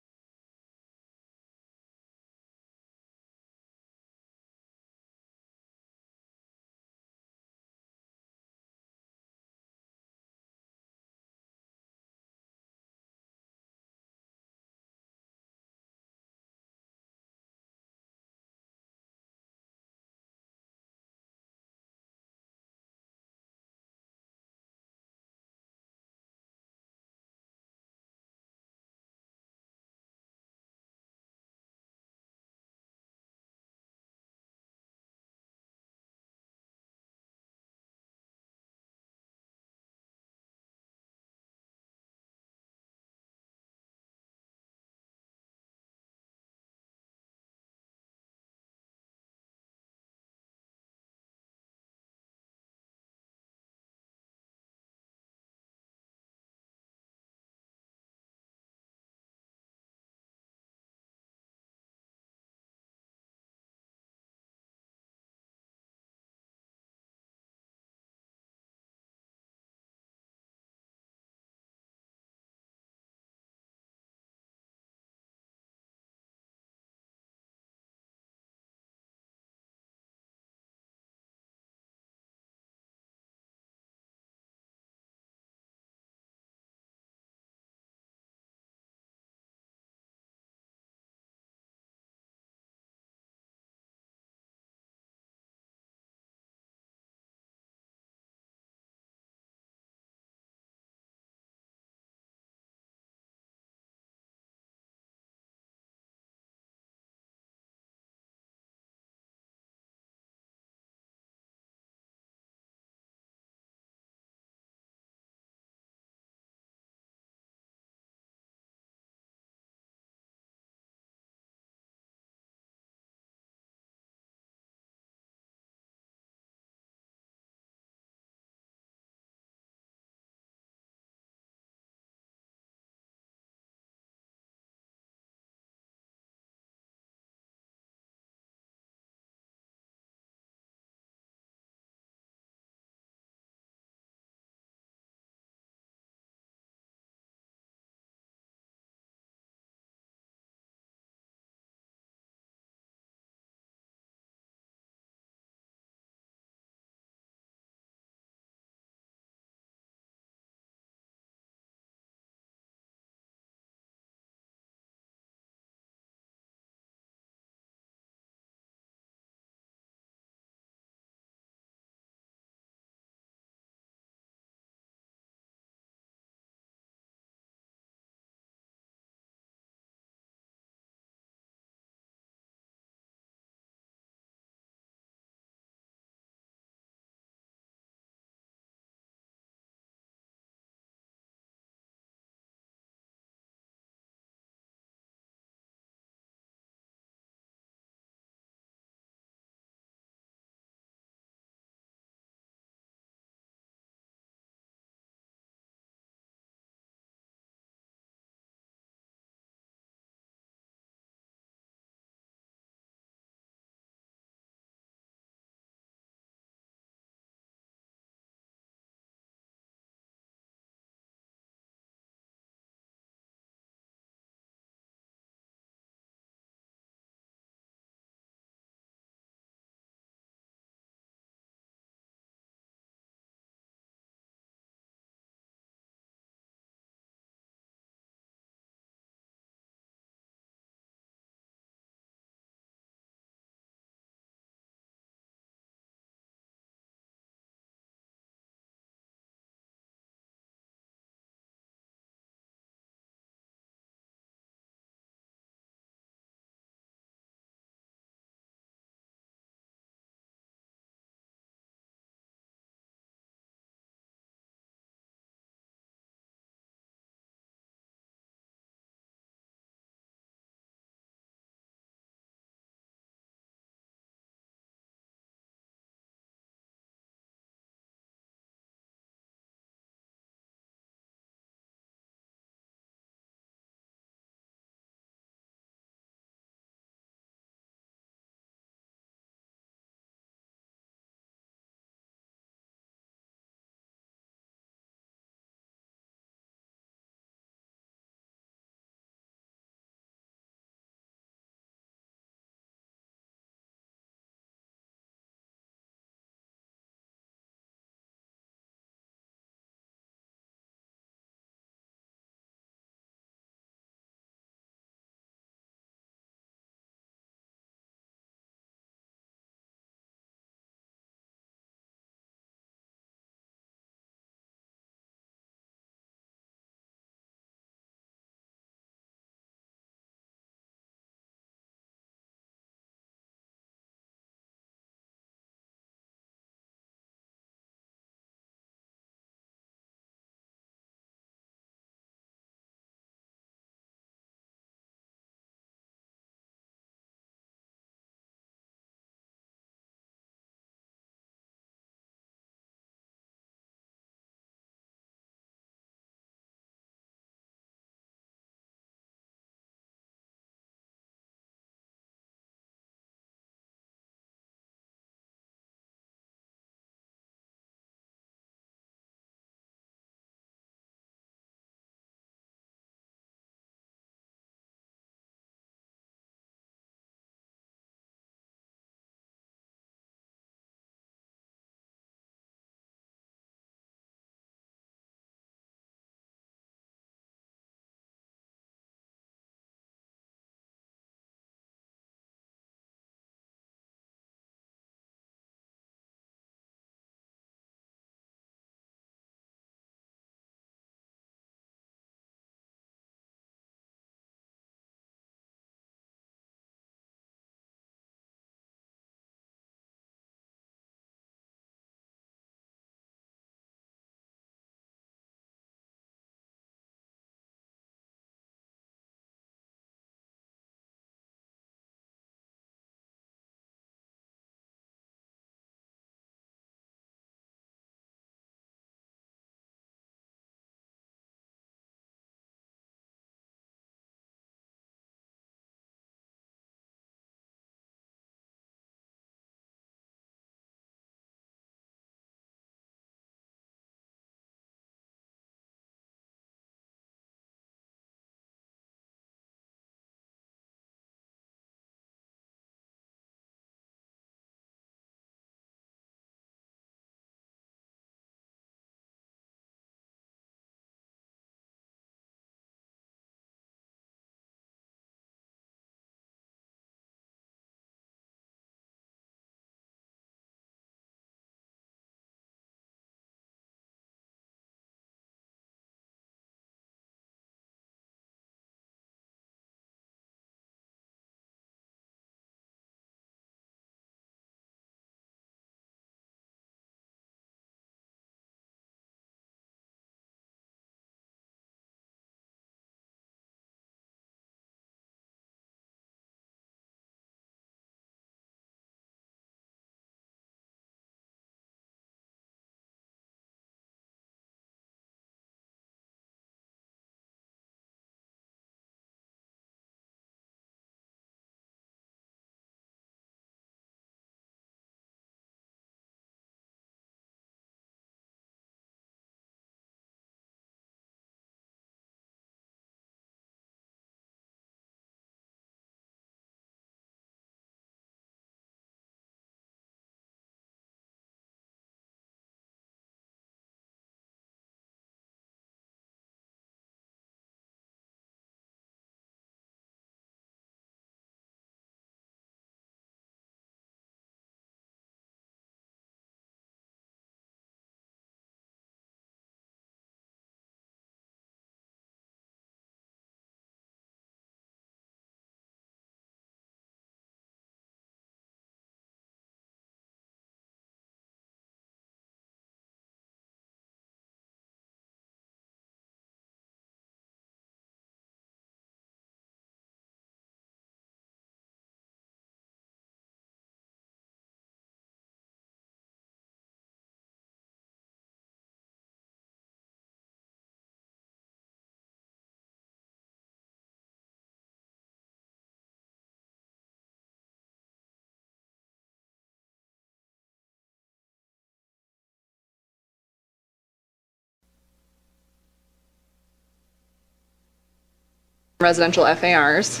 residential FARs.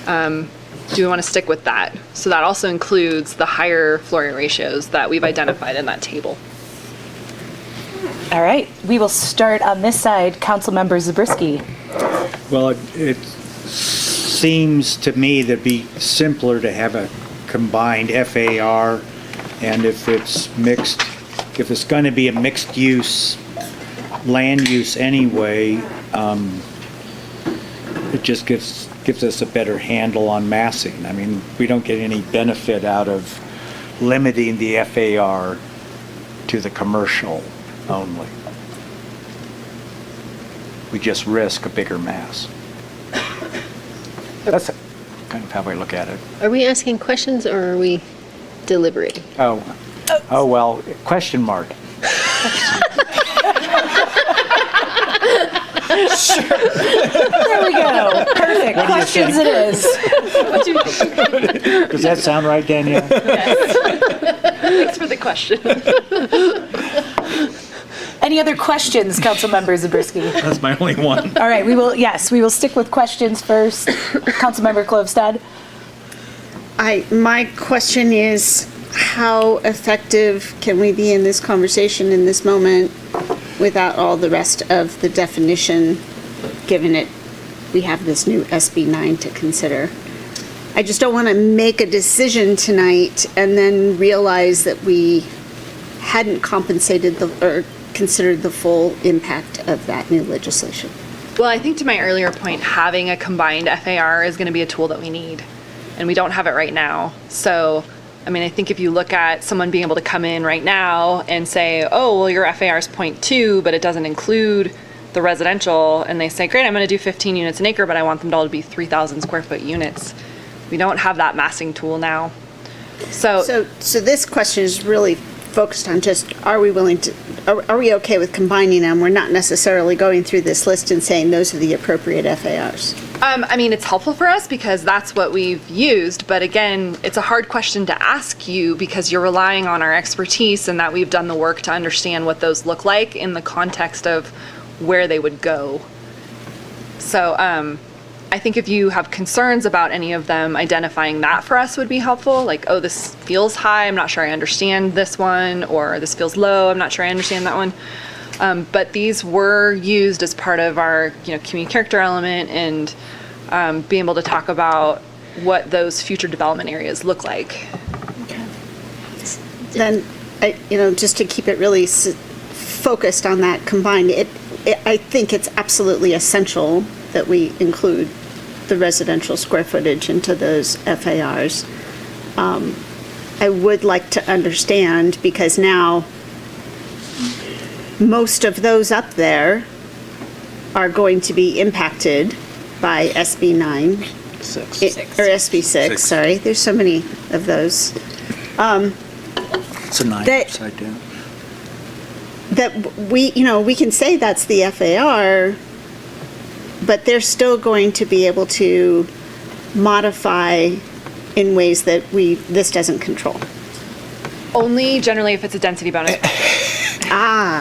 Do we want to stick with that? So that also includes the higher floor area ratios that we've identified in that table. All right, we will start on this side. Councilmember Zabriskie. Well, it seems to me that it'd be simpler to have a combined FAR, and if it's mixed, if it's going to be a mixed use, land use anyway, it just gives us a better handle on massing. I mean, we don't get any benefit out of limiting the FAR to the commercial only. We just risk a bigger mass. That's kind of how I look at it. Are we asking questions or are we deliberating? Oh well, question mark. Sure. There we go. Perfect. What do you Questions think? it is. Does that sound right, Danielle? Thanks for the question. Any other questions, Councilmember Zabriskie? That's my only one. All right, we will stick with questions first. Councilmember Klövstad. My question is, how effective can we be in this conversation in this moment without all the rest of the definition, given it, we have this new SB 9 to consider? I just don't want to make a decision tonight and then realize that we hadn't compensated or considered the full impact of that new legislation. Well, I think to my earlier point, having a combined FAR is going to be a tool that we need, and we don't have it right now. So, I mean, I think if you look at someone being able to come in right now and say, oh, well, your FAR is 0.2, but it doesn't include the residential, and they say, great, I'm going to do 15 units an acre, but I want them to all to be 3,000 square foot units. We don't have that massing tool now. So this question is really focused on just, are we willing to, are we okay with combining them? We're not necessarily going through this list and saying those are the appropriate FARs. I mean, it's helpful for us because that's what we've used, but again, it's a hard question to ask you because you're relying on our expertise and that we've done the work to understand what those look like in the context of where they would go. So I think if you have concerns about any of them, identifying that for us would be helpful. Like, oh, this feels high, I'm not sure I understand this one, or this feels low, I'm not sure I understand that one. But these were used as part of our, community character element and being able to talk about what those future development areas look like. Okay. Then, just to keep it really focused on that combined, I think it's absolutely essential that we include the residential square footage into those FARs. I would like to understand, because now most of those up there are going to be impacted by SB 9. Or SB 6, sorry. There's so many of those. It's a 9 upside down. That we can say that's the FAR, but they're still going to be able to modify in ways that this doesn't control. Only generally if it's a density bonus.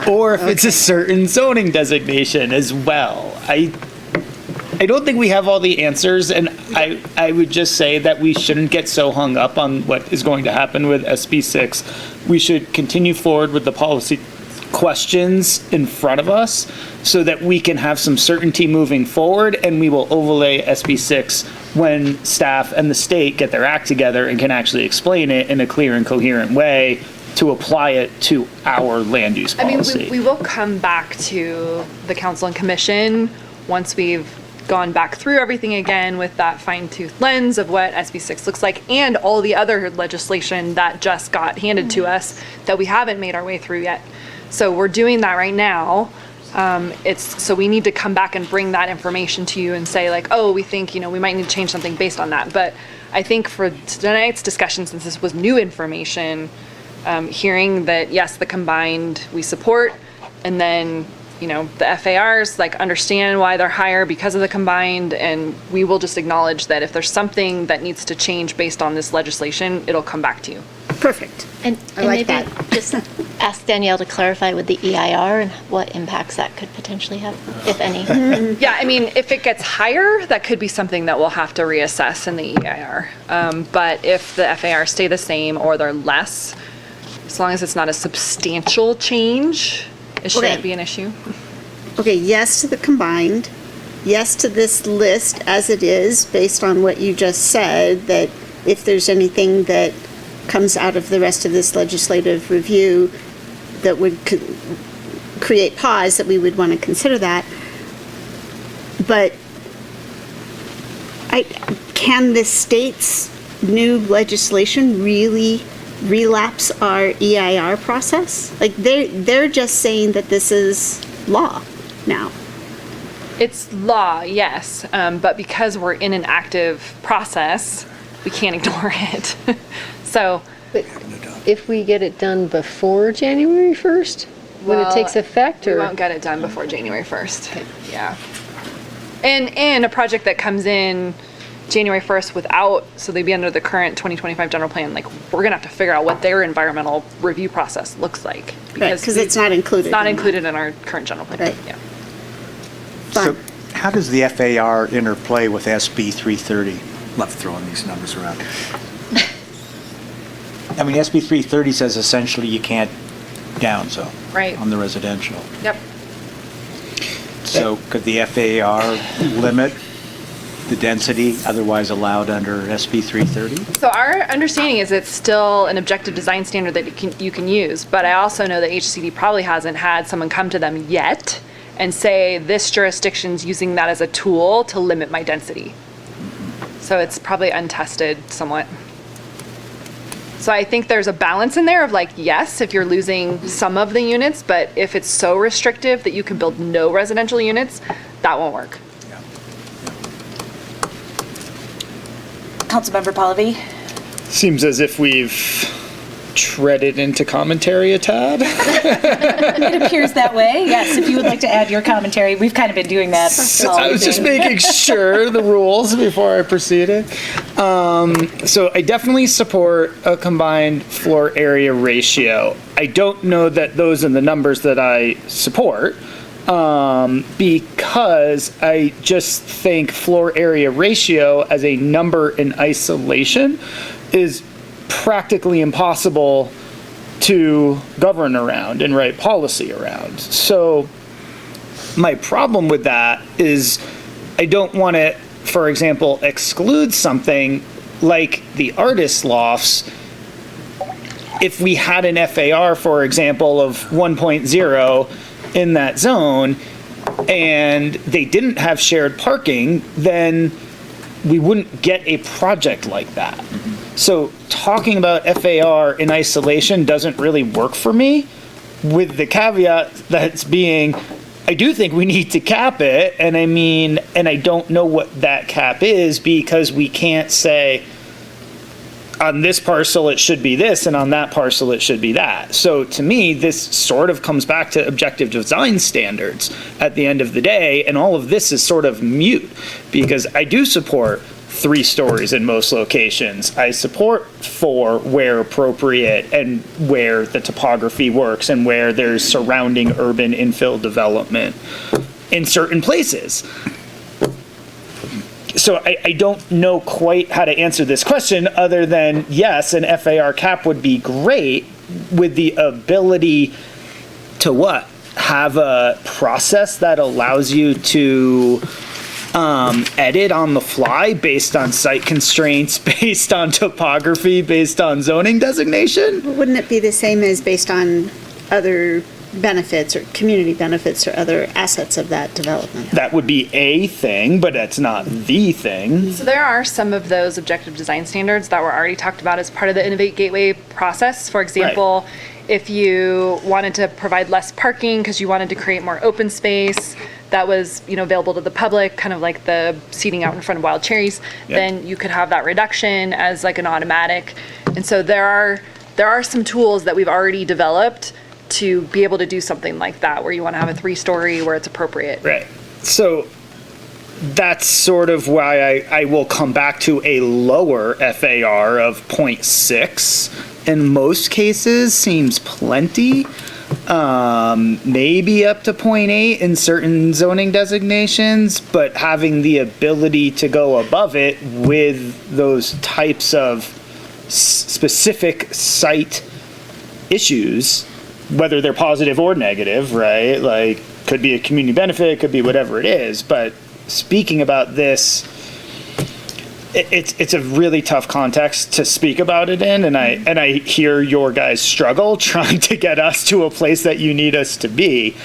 Or if it's a certain zoning designation as well. I don't think we have all the answers, and I would just say that we shouldn't get so hung up on what is going to happen with SB 6. We should continue forward with the policy questions in front of us so that we can have some certainty moving forward, and we will overlay SB 6 when staff and the state get their act together and can actually explain it in a clear and coherent way to apply it to our land use policy. I mean, we will come back to the council and commission once we've gone back through everything again with that fine-tooth lens of what SB 6 looks like and all the other legislation that just got handed to us that we haven't made our way through yet. So we're doing that right now. So we need to come back and bring that information to you and say like, oh, we think, we might need to change something based on that. But I think for tonight's discussion, since this was new information, hearing that, yes, the combined we support, and then, the FARs, understand why they're higher because of the combined, and we will just acknowledge that if there's something that needs to change based on this legislation, it'll come back to you. Perfect. And I like maybe that. just ask Danielle to clarify with the EIR and what impacts that could potentially have, if any. Yeah, I mean, if it gets higher, that could be something that we'll have to reassess in the EIR. But if the FAR stay the same or they're less, as long as it's not a substantial change, it shouldn't be an issue. Okay, yes to the combined, yes to this list as it is, based on what you just said, that if there's anything that comes out of the rest of this legislative review that would create pause, that we would want to consider that. But can the state's new legislation really relapse our EIR process? Like they're just saying that this is law now. It's law, yes, but because we're in an active process, we can't ignore it. So, but if we get it done before January 1st, when it takes effect, we or won't get it done before January 1st. Yeah, and a project that comes in January 1st without, so they'd be under the current 2025 general plan. Like, we're gonna have to figure out what their environmental review process looks like Because it's not included. It's not included in our current general plan. Right. Yeah. So how does the FAR interplay with SB 330? Love throwing these numbers around. I mean, SB 330 says essentially you can't downzone Right. on the residential. Yep. So could the FAR limit the density otherwise allowed under SB 330? So our understanding is it's still an objective design standard that you can use, but I also know that HCD probably hasn't had someone come to them yet and say this jurisdiction's using that as a tool to limit my density. So it's probably untested somewhat. So I think there's a balance in there of like, yes, if you're losing some of the units, but if it's so restrictive that you can build no residential units, that won't work. Councilmember Pallavi? Seems as if we've treaded into commentary a tad. It appears that way. Yes, if you would like to add your commentary, we've kind of been doing that. I was just making sure the rules before I proceeded. So I definitely support a combined floor area ratio. I don't know that those are the numbers that I support. Because I just think floor area ratio as a number in isolation is practically impossible to govern around and write policy around. So my problem with that is I don't want to, for example, exclude something like the artist lofts. If we had an FAR, for example, of 1.0 in that zone and they didn't have shared parking, then we wouldn't get a project like that. So talking about FAR in isolation doesn't really work for me, with the caveat that's being, I do think we need to cap it, and I mean, and I don't know what that cap is, because we can't say on this parcel it should be this and on that parcel it should be that. So to me, this sort of comes back to objective design standards at the end of the day, and all of this is sort of mute, because I do support 3 stories in most locations. I support 4 where appropriate and where the topography works and where there's surrounding urban infill development in certain places. So I don't know quite how to answer this question other than, yes, an FAR cap would be great, with the ability to what? Have a process that allows you to edit on the fly based on site constraints, based on topography, based on zoning designation? Wouldn't it be the same as based on other benefits or community benefits or other assets of that development? That would be a thing, but that's not the thing. So there are some of those objective design standards that were already talked about as part of the Innovate Gateway process. For example, if you wanted to provide less parking because you wanted to create more open space that was, available to the public, kind of like the seating out in front of Wild Cherries, then you could have that reduction as like an automatic. And so there are some tools that we've already developed to be able to do something like that, where you want to have a 3-story where it's appropriate. Right. So that's sort of why I will come back to a lower FAR of 0.6. In most cases, seems plenty. Maybe up to 0.8 in certain zoning designations, but having the ability to go above it with those types of specific site issues, whether they're positive or negative, right? Like, could be a community benefit, could be whatever it is, but speaking about this, it's a really tough context to speak about it in, and I hear your guys' struggle trying to get us to a place that you need us to be.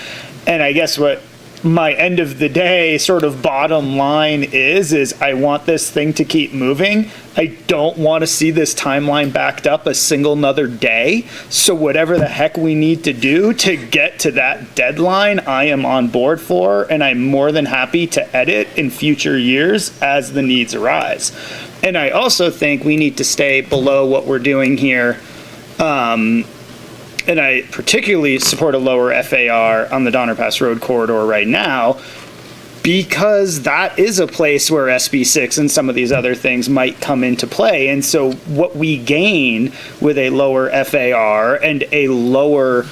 And I guess what my end of the day sort of bottom line is I want this thing to keep moving. I don't want to see this timeline backed up a single another day. So whatever the heck we need to do to get to that deadline, I am on board for, and I'm more than happy to edit in future years as the needs arise. And I also think we need to stay below what we're doing here. And I particularly support a lower FAR on the Donner Pass Road corridor right now, because that is a place where SB6 and some of these other things might come into play. And so what we gain with a lower FAR and a lower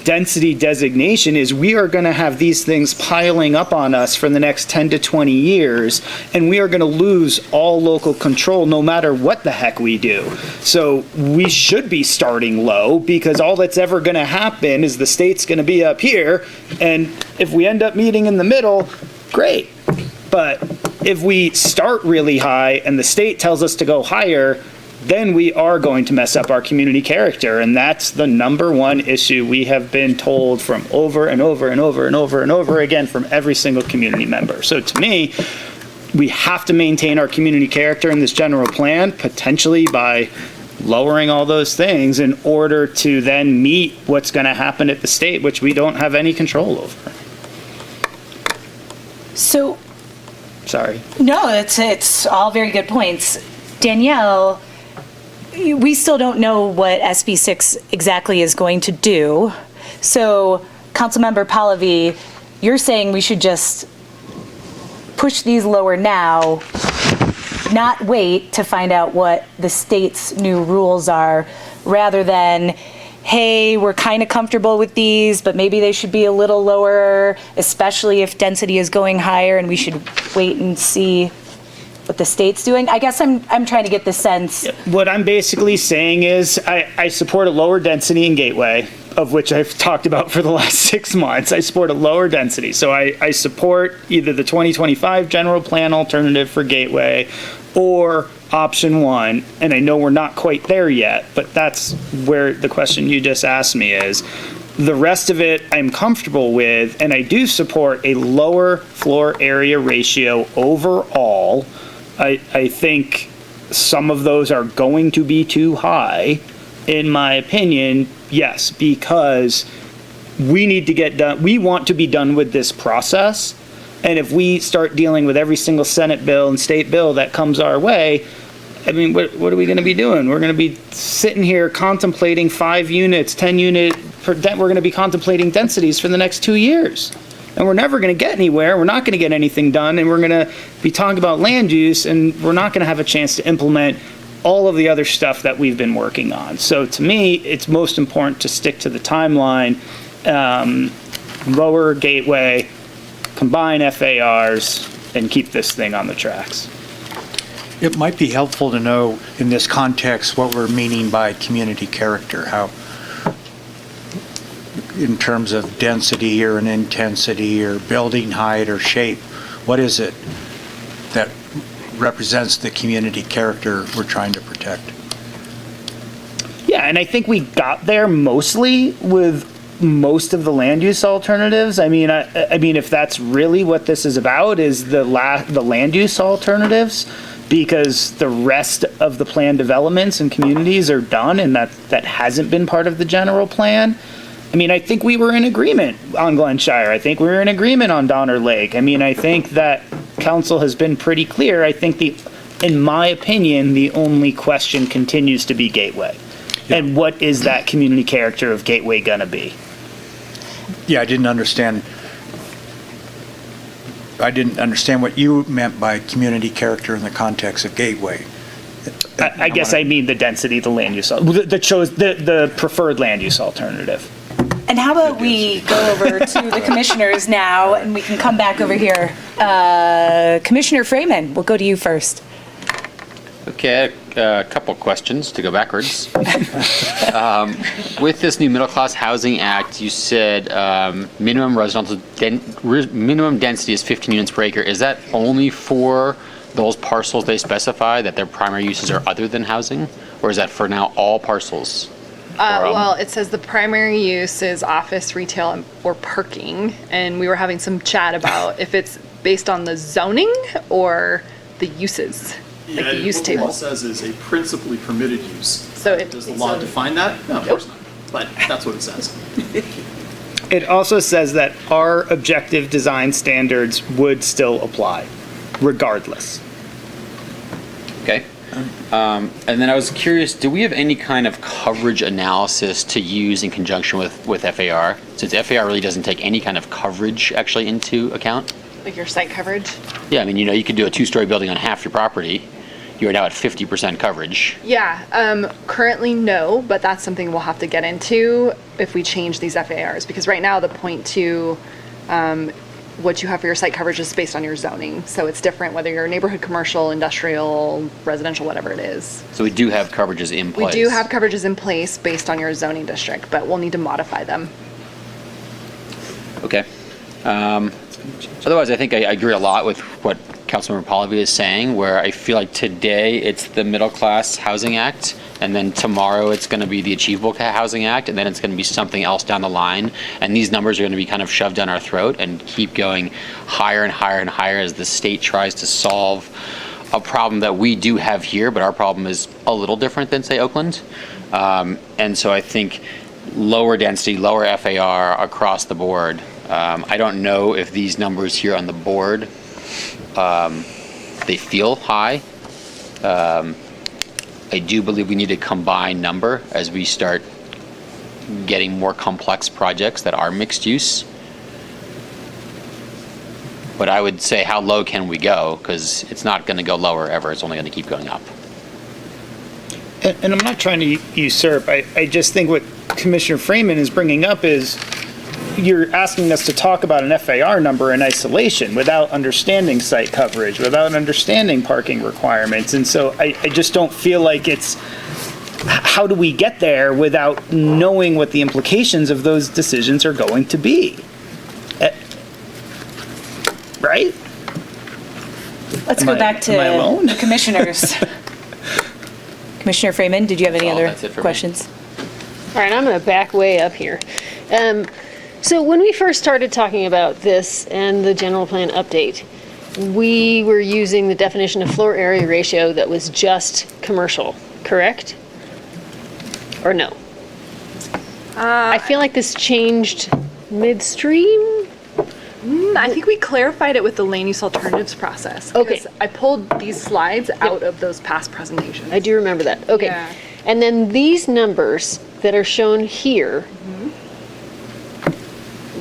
density designation is we are going to have these things piling up on us for the next 10 to 20 years, and we are going to lose all local control no matter what the heck we do. So we should be starting low, because all that's ever going to happen is the state's going to be up here, and if we end up meeting in the middle, great. But if we start really high and the state tells us to go higher, then we are going to mess up our community character. And that's the number one issue we have been told from over and over and over and over and over again from every single community member. So to me, we have to maintain our community character in this general plan, potentially by lowering all those things in order to then meet what's going to happen at the state, which we don't have any control over. So, sorry. No, it's all very good points. Danielle, we still don't know what SB6 exactly is going to do. So, Councilmember Pallavi, you're saying we should just push these lower now, not wait to find out what the state's new rules are, rather than, hey, we're kind of comfortable with these, but maybe they should be a little lower, especially if density is going higher, and we should wait and see what the state's doing. I guess I'm trying to get the sense. What I'm basically saying is I support a lower density in Gateway, of which I've talked about for the last 6 months. I support a lower density. So I support either the 2025 general plan alternative for Gateway or option 1. And I know we're not quite there yet, but that's where the question you just asked me is. The rest of it I'm comfortable with, and I do support a lower floor area ratio overall. I think some of those are going to be too high, in my opinion, yes, because we need to get done, we want to be done with this process, and if we start dealing with every single Senate bill and state bill that comes our way, I mean, what are we going to be doing? We're going to be sitting here contemplating 5 units, 10 unit, we're going to be contemplating densities for the next 2 years. And we're never going to get anywhere. We're not going to get anything done. And we're going to be talking about land use, and we're not going to have a chance to implement all of the other stuff that we've been working on. So to me, it's most important to stick to the timeline, lower Gateway, combine FARs, and keep this thing on the tracks. It might be helpful to know in this context what we're meaning by community character, how in terms of density or an intensity or building height or shape, what is it that represents the community character we're trying to protect? Yeah, and I think we got there mostly with most of the land use alternatives. I mean, if that's really what this is about, is the land use alternatives, because the rest of the plan developments and communities are done, and that hasn't been part of the general plan. I mean, I think we were in agreement on Glenshire. I think we were in agreement on Donner Lake. I mean, I think that council has been pretty clear. I think in my opinion, the only question continues to be Gateway. Yeah. And what is that community character of Gateway gonna be? Yeah, I didn't understand I didn't understand what you meant by community character in the context of Gateway. I guess I mean the density, the land use, the preferred land use alternative. And how about we go over to the commissioners now, and we can come back over here. Commissioner Freeman, we'll go to you first. Okay, a couple questions to go backwards. With this new Middle Class Housing Act, you said minimum density is 15 units per acre. Is that only for those parcels they specify that their primary uses are other than housing, or is that for now all parcels? Well, it says the primary use is office, retail, or parking, and we were having some chat about if it's based on the zoning or the uses, like the use table. What the law says is a principally permitted use. So does the law define that? No, of course not. But that's what it says. It also says that our objective design standards would still apply, regardless. Okay. And then I was curious, do we have any kind of coverage analysis to use in conjunction with FAR? Since FAR really doesn't take any kind of coverage actually into account? Like your site coverage? Yeah, I mean, you could do a 2-story building on half your property. You are now at 50% coverage. Yeah, currently no, but that's something we'll have to get into if we change these FARs, because right now the 0.2, what you have for your site coverage is based on your zoning. So it's different whether you're neighborhood, commercial, industrial, residential, whatever it is. So we do have coverages in place. We do have coverages in place based on your zoning district, but we'll need to modify them. Okay. Otherwise, I think I agree a lot with what Councilmember Pallavi is saying, where I feel like today it's the Middle Class Housing Act, and then tomorrow it's going to be the Achievable Housing Act, and then it's going to be something else down the line. And these numbers are going to be kind of shoved down our throat and keep going higher and higher and higher as the state tries to solve a problem that we do have here, but our problem is a little different than, say, Oakland. And so I think lower density, lower FAR across the board. I don't know if these numbers here on the board, they feel high. I do believe we need a combined number as we start getting more complex projects that are mixed use. But I would say, how low can we go? Because it's not going to go lower ever. It's only going to keep going up. And I'm not trying to usurp. I just think what Commissioner Freeman is bringing up is you're asking us to talk about an FAR number in isolation without understanding site coverage, without understanding parking requirements. And so I just don't feel like it's, how do we get there without knowing what the implications of those decisions are going to be? Right? Let's go back to the commissioners. Commissioner Freeman, did you have any other questions? All right, I'm going to back way up here. So when we first started talking about this and the general plan update, we were using the definition of floor area ratio that was just commercial, correct? Or no? I feel like this changed midstream. I think we clarified it with the land use alternatives process. Okay. I pulled these slides out of those past presentations. I do remember that. Okay. Yeah. And then these numbers that are shown here,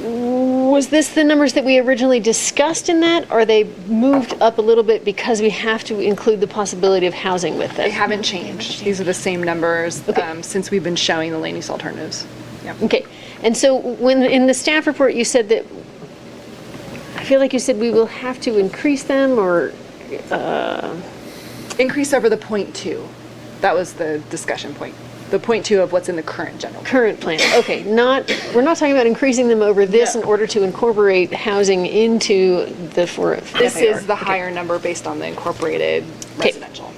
was this the numbers that we originally discussed in that? Or are they moved up a little bit because we have to include the possibility of housing with them? They haven't changed. These are the same numbers since we've been showing the land use alternatives. Yep. Okay. And so when in the staff report you said that, I feel like you said we will have to increase them or increase over the 0.2. That was the discussion point. The 0.2 of what's in the current general plan. Current plan. Okay. We're not talking about increasing them over this in order to incorporate housing into the This is the higher number based on the incorporated residential.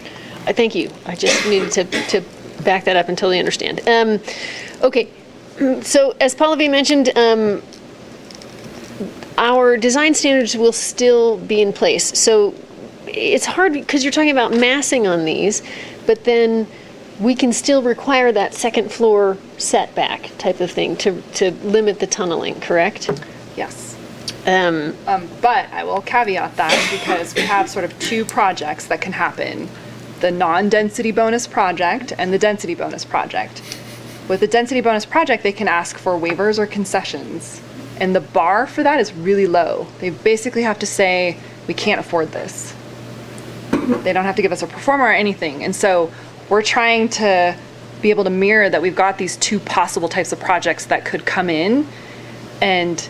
Thank you. I just needed to back that up and totally understand. Okay. So as Pallavi mentioned, our design standards will still be in place. So it's hard because you're talking about massing on these, but then we can still require that second floor setback type of thing to limit the tunneling, correct? Yes. But I will caveat that because we have sort of two projects that can happen. The non-density bonus project and the density bonus project. With the density bonus project, they can ask for waivers or concessions. And the bar for that is really low. They basically have to say, we can't afford this. They don't have to give us a performer or anything. And so we're trying to be able to mirror that we've got these two possible types of projects that could come in and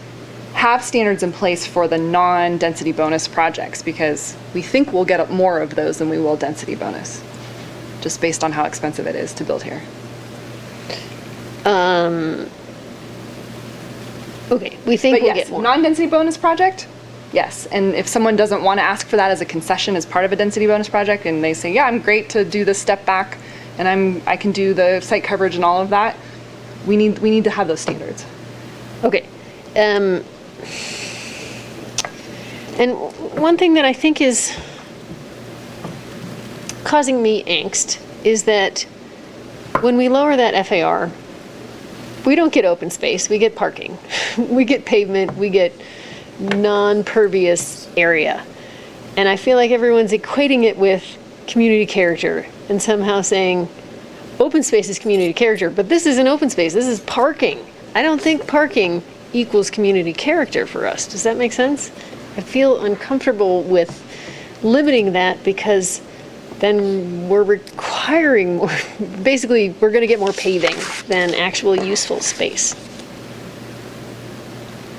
have standards in place for the non-density bonus projects, because we think we'll get more of those than we will density bonus, just based on how expensive it is to build here. Okay, we think But we'll yes, get more. non-density bonus project, yes. And if someone doesn't want to ask for that as a concession as part of a density bonus project, and they say, yeah, I'm great to do the step back, and I can do the site coverage and all of that, we need to have those standards. Okay. And one thing that I think is causing me angst is that when we lower that FAR, we don't get open space, we get parking. We get pavement, we get non-pervious area. And I feel like everyone's equating it with community character and somehow saying open space is community character, but this isn't open space, this is parking. I don't think parking equals community character for us. Does that make sense? I feel uncomfortable with limiting that because then we're requiring more, basically we're going to get more paving than actual useful space.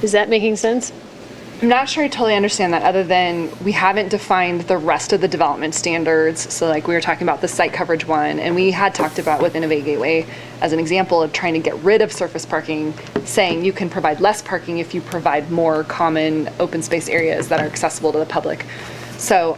Is that making sense? I'm not sure I totally understand that, other than we haven't defined the rest of the development standards. So like we were talking about the site coverage one, and we had talked about with Innovate Gateway as an example of trying to get rid of surface parking, saying you can provide less parking if you provide more common open space areas that are accessible to the public. So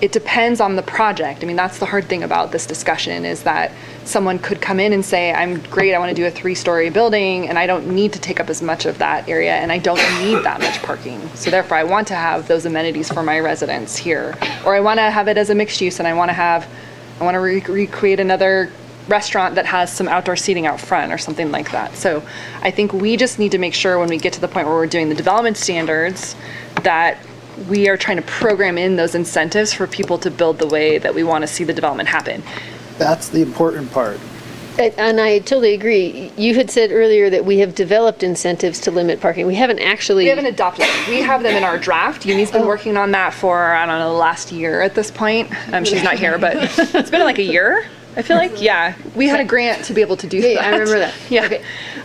it depends on the project. I mean, that's the hard thing about this discussion, is that someone could come in and say, I'm great, I want to do a 3-story building, and I don't need to take up as much of that area, and I don't need that much parking. So therefore, I want to have those amenities for my residents here. Or I want to have it as a mixed use, and I want to recreate another restaurant that has some outdoor seating out front or something like that. So I think we just need to make sure when we get to the point where we're doing the development standards that we are trying to program in those incentives for people to build the way that we want to see the development happen. That's the important part. And I totally agree. You had said earlier that we have developed incentives to limit parking. We haven't actually... We haven't adopted them. We have them in our draft. Uni's been working on that for, I don't know, the last year at this point. She's not here, but it's been like a year, I feel like. Yeah, we had a grant to be able to do that. Yeah, I remember that. Yeah.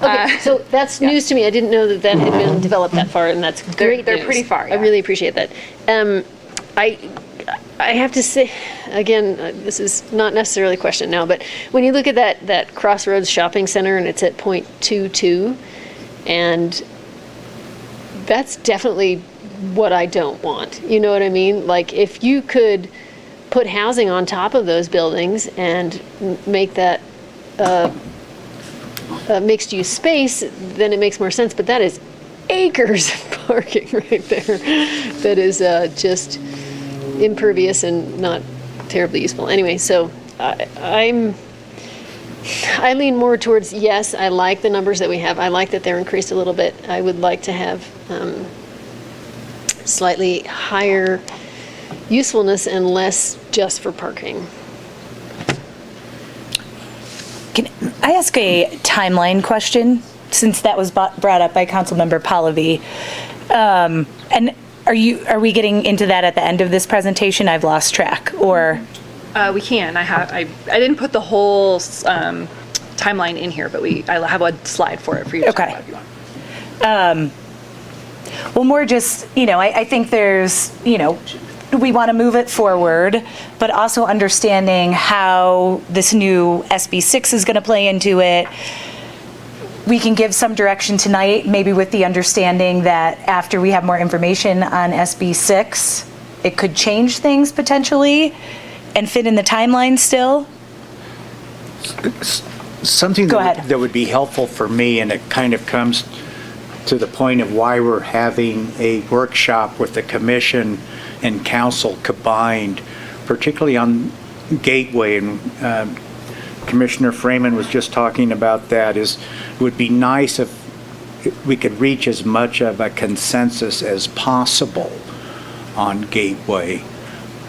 Okay, so that's news to me. I didn't know that that had been developed that far, and that's great They're news. pretty far, yeah. I really appreciate that. I have to say, again, this is not necessarily a question now, but when you look at that Crossroads Shopping Center and it's at 0.22, and that's definitely what I don't want. You know what I mean? Like, if you could put housing on top of those buildings and make that a mixed-use space, then it makes more sense. But that is acres of parking right there. That is just impervious and not terribly useful. Anyway, so I lean more towards yes. I like the numbers that we have. I like that they're increased a little bit. I would like to have slightly higher usefulness and less just for parking. Can I ask a timeline question, since that was brought up by Councilmember Pallavi? And are we getting into that at the end of this presentation? I've lost track, or? We can. I didn't put the whole timeline in here, but I have a slide for it for you to talk about if you want. Well, more just, I think there's, we want to move it forward, but also understanding how this new SB 6 is going to play into it. We can give some direction tonight, maybe with the understanding that after we have more information on SB 6, it could change things potentially and fit in the timeline still. Something that would be helpful for me, and it kind of comes to the point of why we're having a workshop with the commission and council combined, particularly on Gateway, and Commissioner Freeman was just talking about that, is it would be nice if we could reach as much of a consensus as possible on Gateway,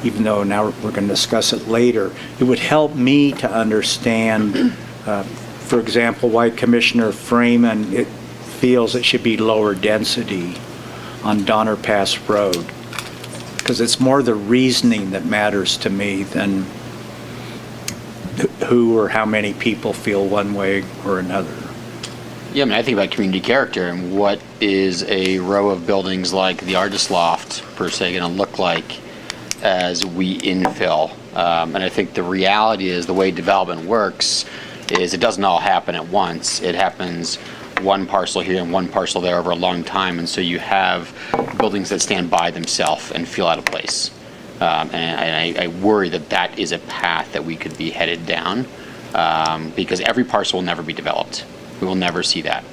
even though now we're going to discuss it later. It would help me to understand, for example, why Commissioner Freeman feels it should be lower density on Donner Pass Road. Because it's more the reasoning that matters to me than who or how many people feel one way or another. Yeah, I mean, I think about community character and what is a row of buildings like the Artist Loft, per se, going to look like as we infill. And I think the reality is the way development works is it doesn't all happen at once. It happens one parcel here and one parcel there over a long time, and so you have buildings that stand by themselves and feel out of place. And I worry that that is a path that we could be headed down, because every parcel will never be developed. We will never see that.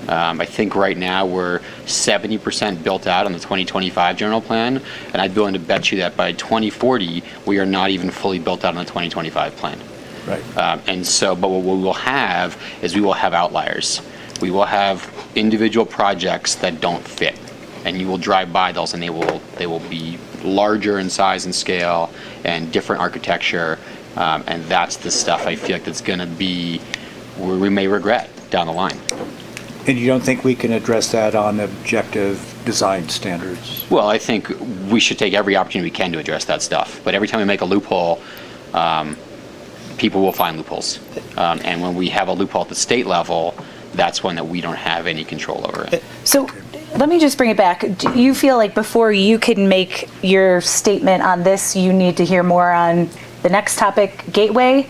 I think right now we're 70% built out on the 2025 general plan, and I'd be willing to bet you that by 2040 we are not even fully built out on the 2025 plan. Right. And so, but what we will have is we will have outliers. We will have individual projects that don't fit, and you will drive by those, and they will be larger in size and scale and different architecture, and that's the stuff I feel like that's going to be where we may regret down the line. And you don't think we can address that on objective design standards? Well, I think we should take every opportunity we can to address that stuff. But every time we make a loophole, people will find loopholes. And when we have a loophole at the state level, that's one that we don't have any control over it. So let me just bring it back. Do you feel like before you can make your statement on this, you need to hear more on the next topic, Gateway?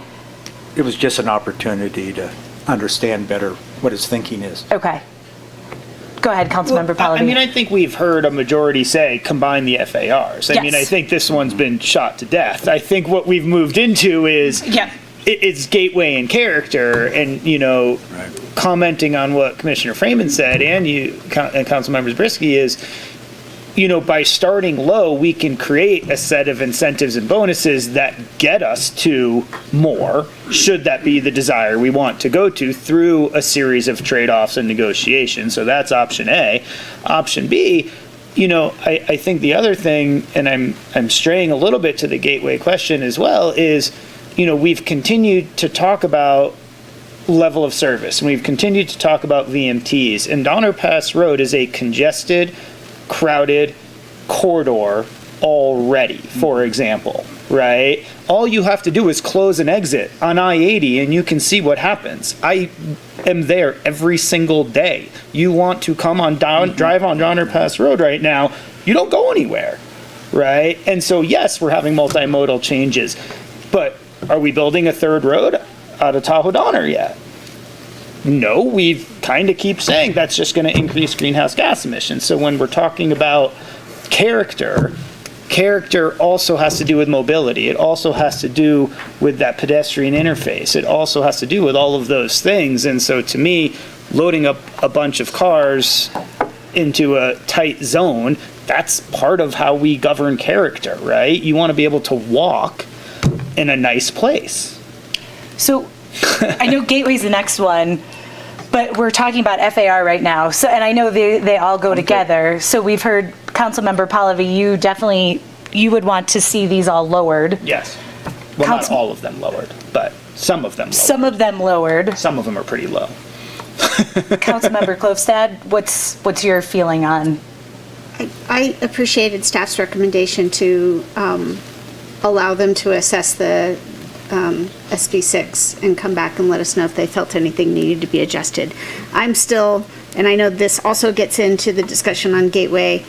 It was just an opportunity to understand better what his thinking is. Okay. Go ahead, Councilmember Pallavi. I mean, I think we've heard a majority say combine the FARs. I mean, I think this one's been shot to death. I think what we've moved into is it's gateway and character, and commenting on what Commissioner Freeman said and Councilmember Zabriskie is, by starting low, we can create a set of incentives and bonuses that get us to more, should that be the desire we want to go to, through a series of trade-offs and negotiations. So that's option A. Option B, I think the other thing, and I'm straying a little bit to the gateway question as well, is, we've continued to talk about level of service, and we've continued to talk about VMTs, and Donner Pass Road is a congested, crowded corridor already, for example, right? All you have to do is close an exit on I-80 and you can see what happens. I am there every single day. You want to come on drive on Donner Pass Road right now, you don't go anywhere, right? And so yes, we're having multimodal changes, but are we building a third road out of Tahoe Donner yet? No, we kind of keep saying that's just going to increase greenhouse gas emissions. So when we're talking about character also has to do with mobility. It also has to do with that pedestrian interface. It also has to do with all of those things. And so to me, loading up a bunch of cars into a tight zone, that's part of how we govern character, right? You want to be able to walk in a nice place. So I know Gateway's the next one, but we're talking about FAR right now. So, and I know they all go together. So we've heard Councilmember Pallavi, you would want to see these all lowered. Yes. Well, not all of them lowered, but some of them lowered. Some of them lowered. Some of them are pretty low. Councilmember Klofstad, what's your feeling on? I appreciated staff's recommendation to allow them to assess the SB6 and come back and let us know if they felt anything needed to be adjusted. I'm still, and I know this also gets into the discussion on Gateway,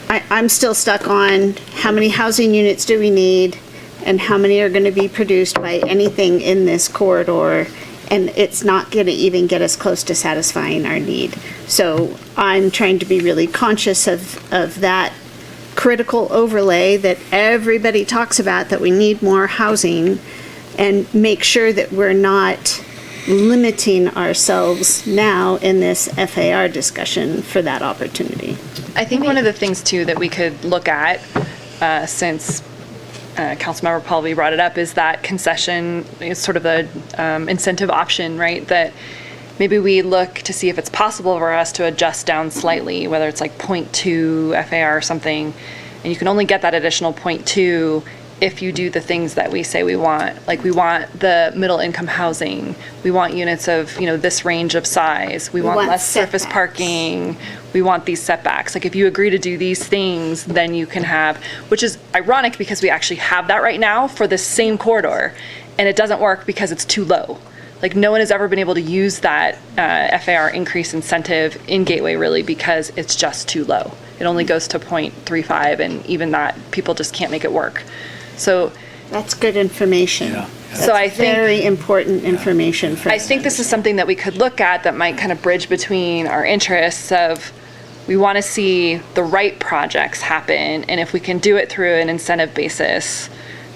I'm still stuck on how many housing units do we need and how many are going to be produced by anything in this corridor, and it's not going to even get us close to satisfying our need. So I'm trying to be really conscious of that critical overlay that everybody talks about, that we need more housing, and make sure that we're not limiting ourselves now in this FAR discussion for that opportunity. I think one of the things too that we could look at, since Councilmember Pallavi brought it up, is that concession is sort of the incentive option, right? That maybe we look to see if it's possible for us to adjust down slightly, whether it's like 0.2 FAR or something, and you can only get that additional 0.2 if you do the things that we say we want. Like, we want the middle income housing, we want units of, this range of size, we want less surface parking, we want these setbacks. Like, if you agree to do these things, then you can have, which is ironic because we actually have that right now for this same corridor, and it doesn't work because it's too low. Like, no one has ever been able to use that FAR increase incentive in Gateway, really, because it's just too low. It only goes to 0.35, and even that, people just can't make it work. So that's good information. So I think very important information for I think this is something that we could look at that might kind of bridge between our interests of, we want to see the right projects happen, and if we can do it through an incentive basis,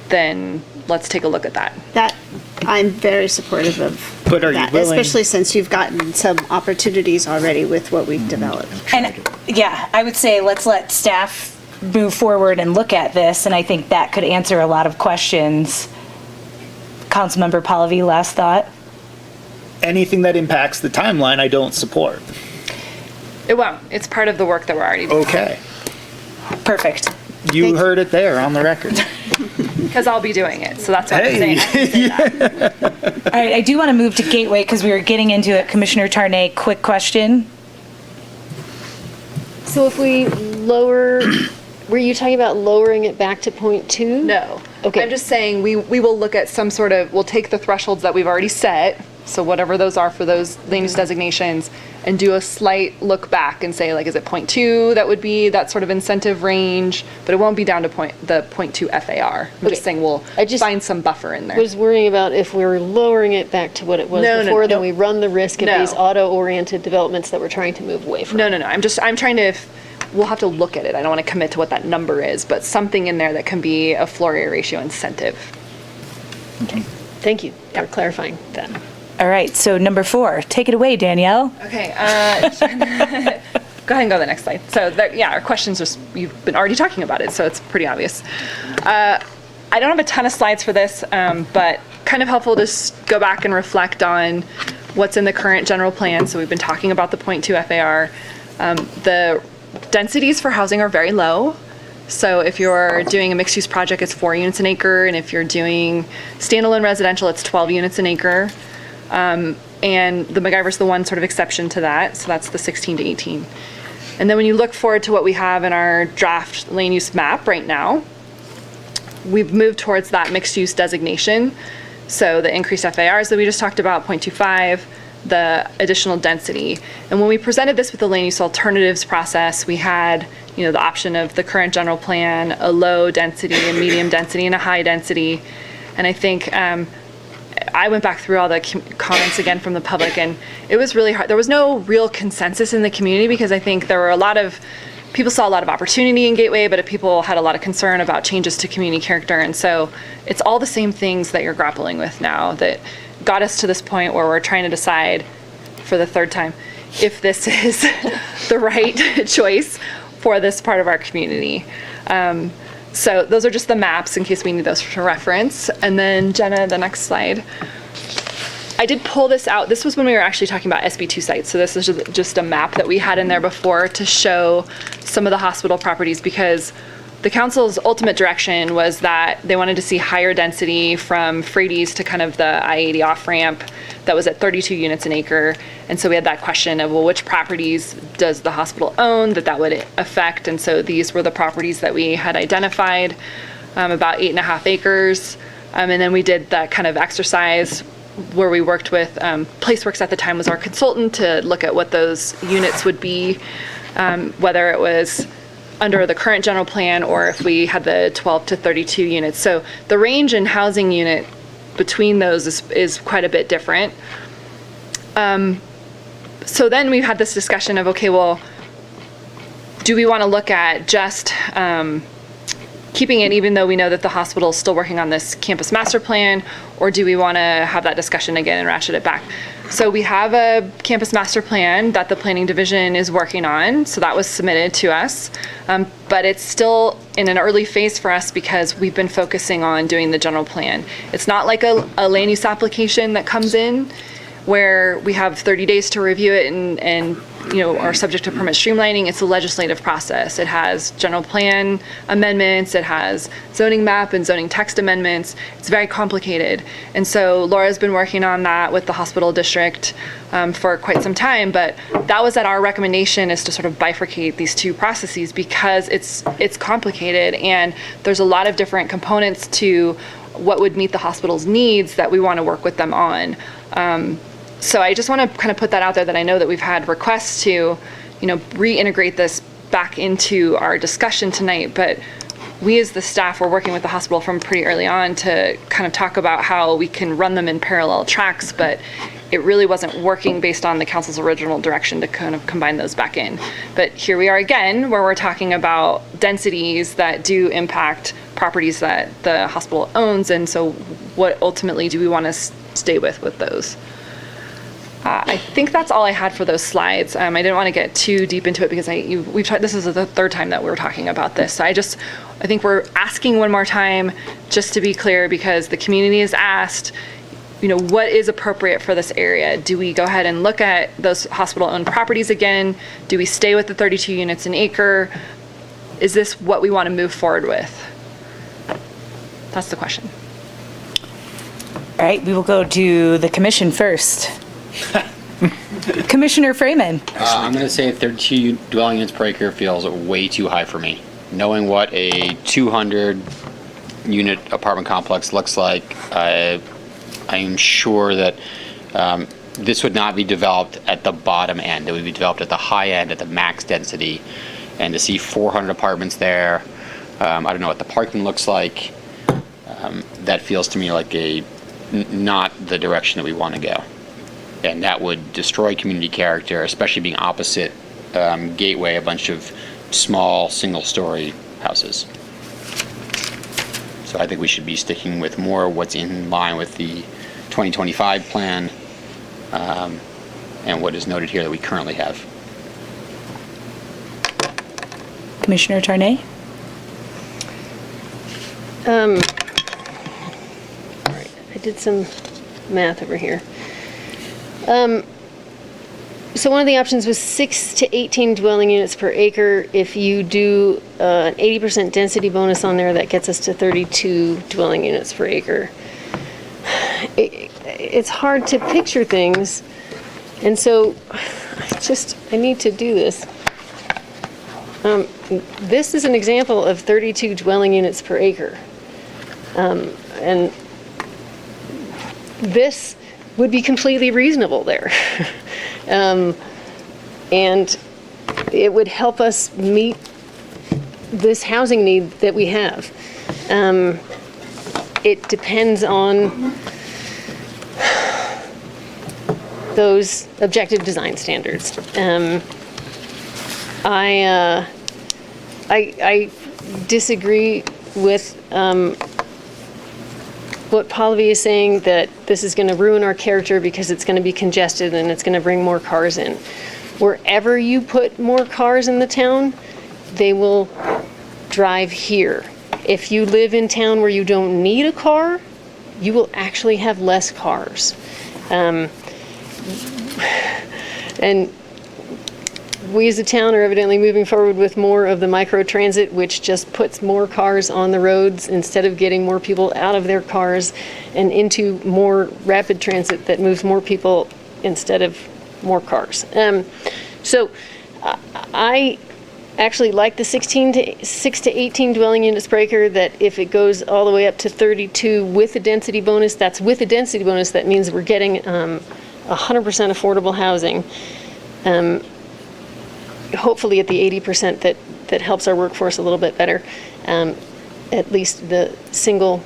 then let's take a look at that. That I'm very supportive of. But are you that, willing- especially since you've gotten some opportunities already with what we've developed. And yeah, I would say let's let staff move forward and look at this, and I think that could answer a lot of questions. Councilmember Pallavi, last thought? Anything that impacts the timeline, I don't support. It won't. It's part of the work that we're already doing. Okay. Perfect. You heard it there on the record. Because I'll be doing it, so that's what I'm saying. I can say that. All right, I do want to move to Gateway because we were getting into it. Commissioner Tarnay, quick question. So if we lower, were you talking about lowering it back to 0.2? No. Okay. I'm just saying we will look at some sort of, we'll take the thresholds that we've already set, so whatever those are for those land use designations, and do a slight look back and say, like, is it 0.2 that would be that sort of incentive range? But it won't be down to the 0.2 FAR. I'm just saying we'll find some buffer in there. I was worrying about if we were lowering it back to what it was before, then we run the risk of these auto-oriented developments that we're trying to move away from. No. I'm trying to, we'll have to look at it. I don't want to commit to what that number is, but something in there that can be a floor area ratio incentive. Okay. Thank you for clarifying that. All right, so number 4, take it away, Danielle. Okay, go ahead and go to the next slide. So our questions are, you've been already talking about it, so it's pretty obvious. I don't have a ton of slides for this, but kind of helpful to just go back and reflect on what's in the current general plan. So we've been talking about the 0.2 FAR. The densities for housing are very low. So if you're doing a mixed-use project, it's 4 units an acre, and if you're doing standalone residential, it's 12 units an acre. And the MacGyver's the one sort of exception to that, so that's the 16 to 18. And then when you look forward to what we have in our draft land use map right now, we've moved towards that mixed use designation. So the increased FARs that we just talked about, 0.25, the additional density. And when we presented this with the land use alternatives process, we had, the option of the current general plan, a low density, a medium density, and a high density. And I think, I went back through all the comments again from the public, and it was really hard. There was no real consensus in the community because I think there were people saw a lot of opportunity in Gateway, but people had a lot of concern about changes to community character. And so it's all the same things that you're grappling with now that got us to this point where we're trying to decide for the third time if this is the right choice for this part of our community. So those are just the maps in case we need those for reference. And then Jenna, the next slide. I did pull this out. This was when we were actually talking about SB2 sites. So this is just a map that we had in there before to show some of the hospital properties, because the council's ultimate direction was that they wanted to see higher density from Frady's to kind of the I-80 off-ramp that was at 32 units an acre. And so we had that question of, well, which properties does the hospital own that would affect? And so these were the properties that we had identified, about 8.5 acres. And then we did that kind of exercise where we worked with, PlaceWorks at the time was our consultant to look at what those units would be, whether it was under the current general plan or if we had the 12 to 32 units. So the range in housing unit between those is quite a bit different. So then we had this discussion of, okay, well, do we want to look at just keeping it even though we know that the hospital is still working on this campus master plan, or do we want to have that discussion again and ratchet it back? So we have a campus master plan that the planning division is working on. So that was submitted to us, but it's still in an early phase for us because we've been focusing on doing the general plan. It's not like a land use application that comes in where we have 30 days to review it and are subject to permit streamlining. It's a legislative process. It has general plan amendments, it has zoning map and zoning text amendments. It's very complicated. And so Laura's been working on that with the hospital district for quite some time, but that was at our recommendation, is to sort of bifurcate these two processes because it's complicated and there's a lot of different components to what would meet the hospital's needs that we want to work with them on. So I just want to kind of put that out there, that I know that we've had requests to, reintegrate this back into our discussion tonight, but we as the staff were working with the hospital from pretty early on to kind of talk about how we can run them in parallel tracks, but it really wasn't working based on the council's original direction to kind of combine those back in. But here we are again, where we're talking about densities that do impact properties that the hospital owns, and so what ultimately do we want to stay with those? I think that's all I had for those slides. I didn't want to get too deep into it because we've tried. This is the third time that we're talking about this. So I think we're asking one more time, just to be clear, because the community has asked, what is appropriate for this area? Do we go ahead and look at those hospital-owned properties again? Do we stay with the 32 units an acre? Is this what we want to move forward with? That's the question. All right, we will go to the commission first. Commissioner Freeman. I'm going to say 32 dwelling units per acre feels way too high for me. Knowing what a 200 unit apartment complex looks like, I am sure that this would not be developed at the bottom end. It would be developed at the high end, at the max density. And to see 400 apartments there, I don't know what the parking looks like. That feels to me like not the direction that we want to go. And that would destroy community character, especially being opposite Gateway, a bunch of small single-story houses. So I think we should be sticking with more what's in line with the 2025 plan and what is noted here that we currently have. Commissioner Tarnay. All right, I did some math over here. So one of the options was 6 to 18 dwelling units per acre. If you do an 80% density bonus on there, that gets us to 32 dwelling units per acre. It's hard to picture things, and so I need to do this. This is an example of 32 dwelling units per acre. And this would be completely reasonable there. And it would help us meet this housing need that we have. It depends on those objective design standards. I disagree with what Pallavi is saying, that this is going to ruin our character because it's going to be congested and it's going to bring more cars in. Wherever you put more cars in the town, they will drive here. If you live in town where you don't need a car, you will actually have less cars. And we as a town are evidently moving forward with more of the microtransit, which just puts more cars on the roads instead of getting more people out of their cars and into more rapid transit that moves more people instead of more cars. So I actually like the 6 to 18 dwelling units per acre, that if it goes all the way up to 32 with a density bonus, that's with a density bonus, that means we're getting 100% affordable housing. Hopefully at the 80% that helps our workforce a little bit better, at least the single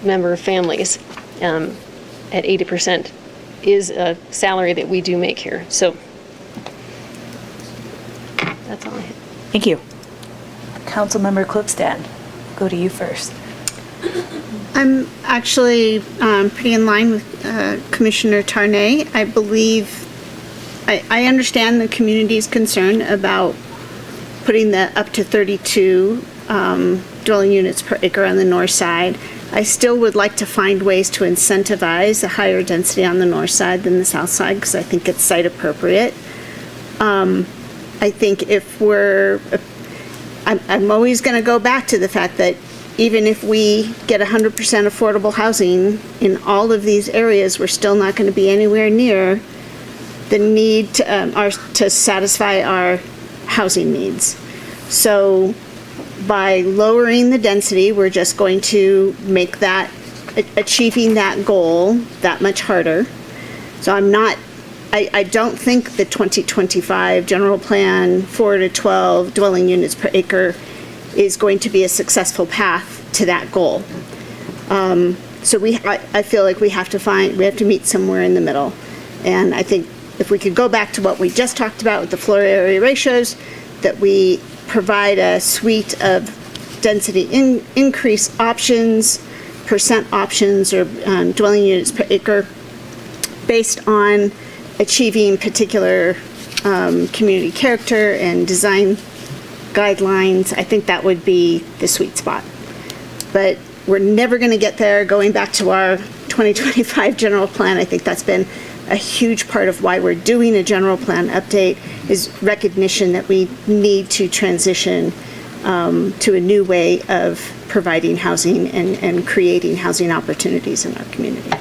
member families at 80% is a salary that we do make here. So that's all I have. Thank you. Councilmember Klipstad, go to you first. I'm actually pretty in line with Commissioner Tarnay. I believe, I understand the community's concern about putting that up to 32 dwelling units per acre on the north side. I still would like to find ways to incentivize a higher density on the north side than the south side, because I think it's site appropriate. I think if I'm always going to go back to the fact that even if we get 100% affordable housing in all of these areas, we're still not going to be anywhere near the need to satisfy our housing needs. So by lowering the density, we're just going to make that, achieving that goal that much harder. So I don't think the 2025 general plan 4 to 12 dwelling units per acre is going to be a successful path to that goal. So I feel like we have to meet somewhere in the middle. And I think if we could go back to what we just talked about with the floor area ratios, that we provide a suite of density increase options, percent options, or dwelling units per acre based on achieving particular community character and design guidelines, I think that would be the sweet spot. But we're never going to get there. Going back to our 2025 general plan, I think that's been a huge part of why we're doing a general plan update, is recognition that we need to transition to a new way of providing housing and creating housing opportunities in our community.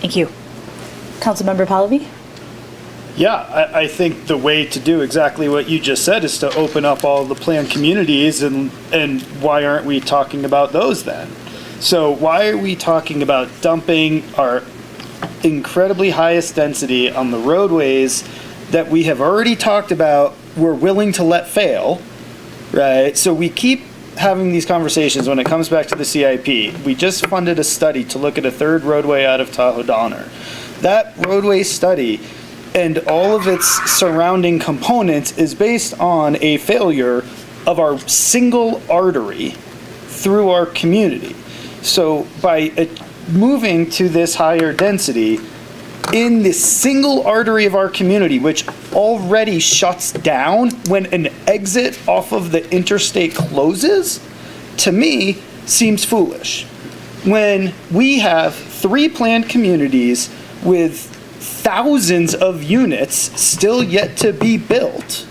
Thank you. Councilmember Pallavi? Yeah, I think the way to do exactly what you just said is to open up all the planned communities, and why aren't we talking about those then? So why are we talking about dumping our incredibly highest density on the roadways that we have already talked about we're willing to let fail, right? So we keep having these conversations when it comes back to the CIP. We just funded a study to look at a third roadway out of Tahoe Donner. That roadway study and all of its surrounding components is based on a failure of our single artery through our community. So by moving to this higher density in the single artery of our community, which already shuts down when an exit off of the interstate closes, to me seems foolish. When we have 3 planned communities with thousands of units still yet to be built,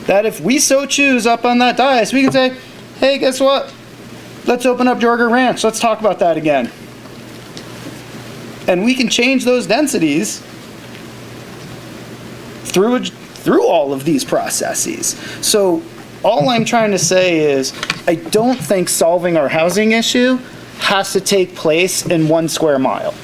that if we so choose up on that dais, we can say, hey, guess what? Let's open up Jorger Ranch. Let's talk about that again. And we can change those densities through all of these processes. So all I'm trying to say is I don't think solving our housing issue has to take place in 1 square mile.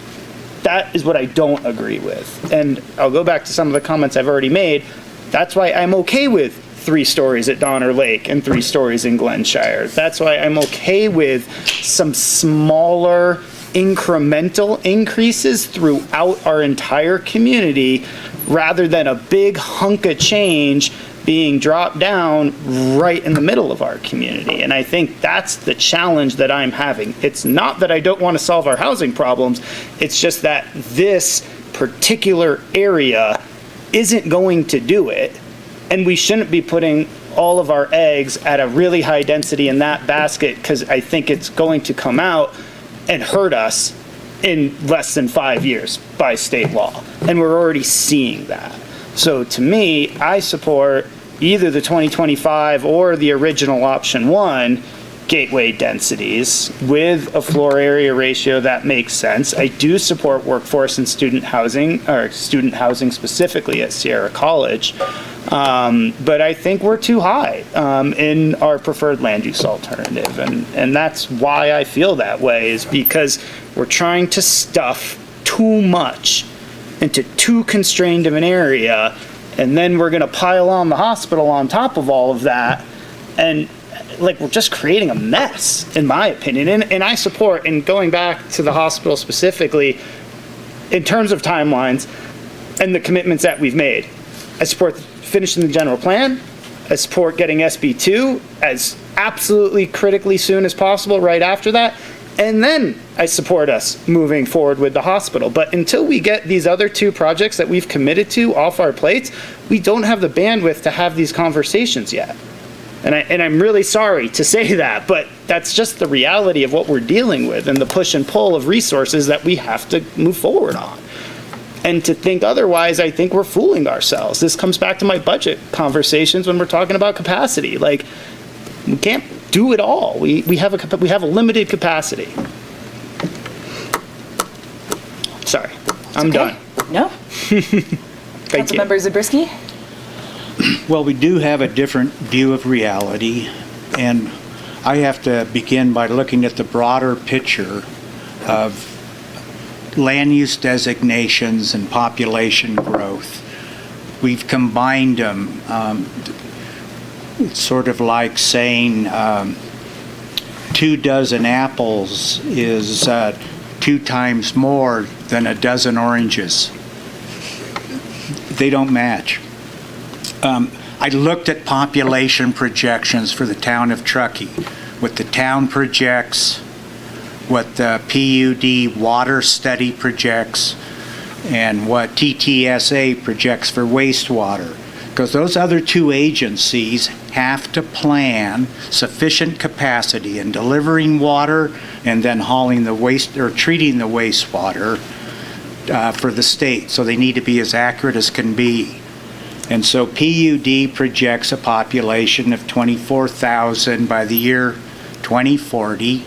That is what I don't agree with. And I'll go back to some of the comments I've already made. That's why I'm okay with 3 stories at Donner Lake and 3 stories in Glenshire. That's why I'm okay with some smaller incremental increases throughout our entire community rather than a big hunk of change being dropped down right in the middle of our community. And I think that's the challenge that I'm having. It's not that I don't want to solve our housing problems. It's just that this particular area isn't going to do it. And we shouldn't be putting all of our eggs at a really high density in that basket, because I think it's going to come out and hurt us in less than 5 years by state law. And we're already seeing that. So to me, I support either the 2025 or the original option 1 gateway densities with a floor area ratio that makes sense. I do support workforce and student housing, or student housing specifically at Sierra College. But I think we're too high in our preferred land use alternative. And that's why I feel that way, is because we're trying to stuff too much into too constrained of an area, and then we're going to pile on the hospital on top of all of that, and like we're just creating a mess, in my opinion. And I support, and going back to the hospital specifically, in terms of timelines and the commitments that we've made, I support finishing the general plan. I support getting SB2 as absolutely critically soon as possible right after that. And then I support us moving forward with the hospital. But until we get these other 2 projects that we've committed to off our plates, we don't have the bandwidth to have these conversations yet. And I'm really sorry to say that, but that's just the reality of what we're dealing with and the push and pull of resources that we have to move forward on. And to think otherwise, I think we're fooling ourselves. This comes back to my budget conversations when we're talking about capacity. Like, we can't do it all. We have a limited capacity. Sorry, I'm done. No. Thank you. Councilmember Zabriskie? Well, we do have a different view of reality, and I have to begin by looking at the broader picture of land use designations and population growth. We've combined them. It's sort of like saying 2 dozen apples is 2 times more than a dozen oranges. They don't match. I looked at population projections for the town of Truckee, what the town projects, what the PUD water study projects, and what TTSA projects for wastewater. Because those other 2 agencies have to plan sufficient capacity in delivering water and then hauling the waste or treating the wastewater for the state. So they need to be as accurate as can be. And so PUD projects a population of 24,000 by the year 2040.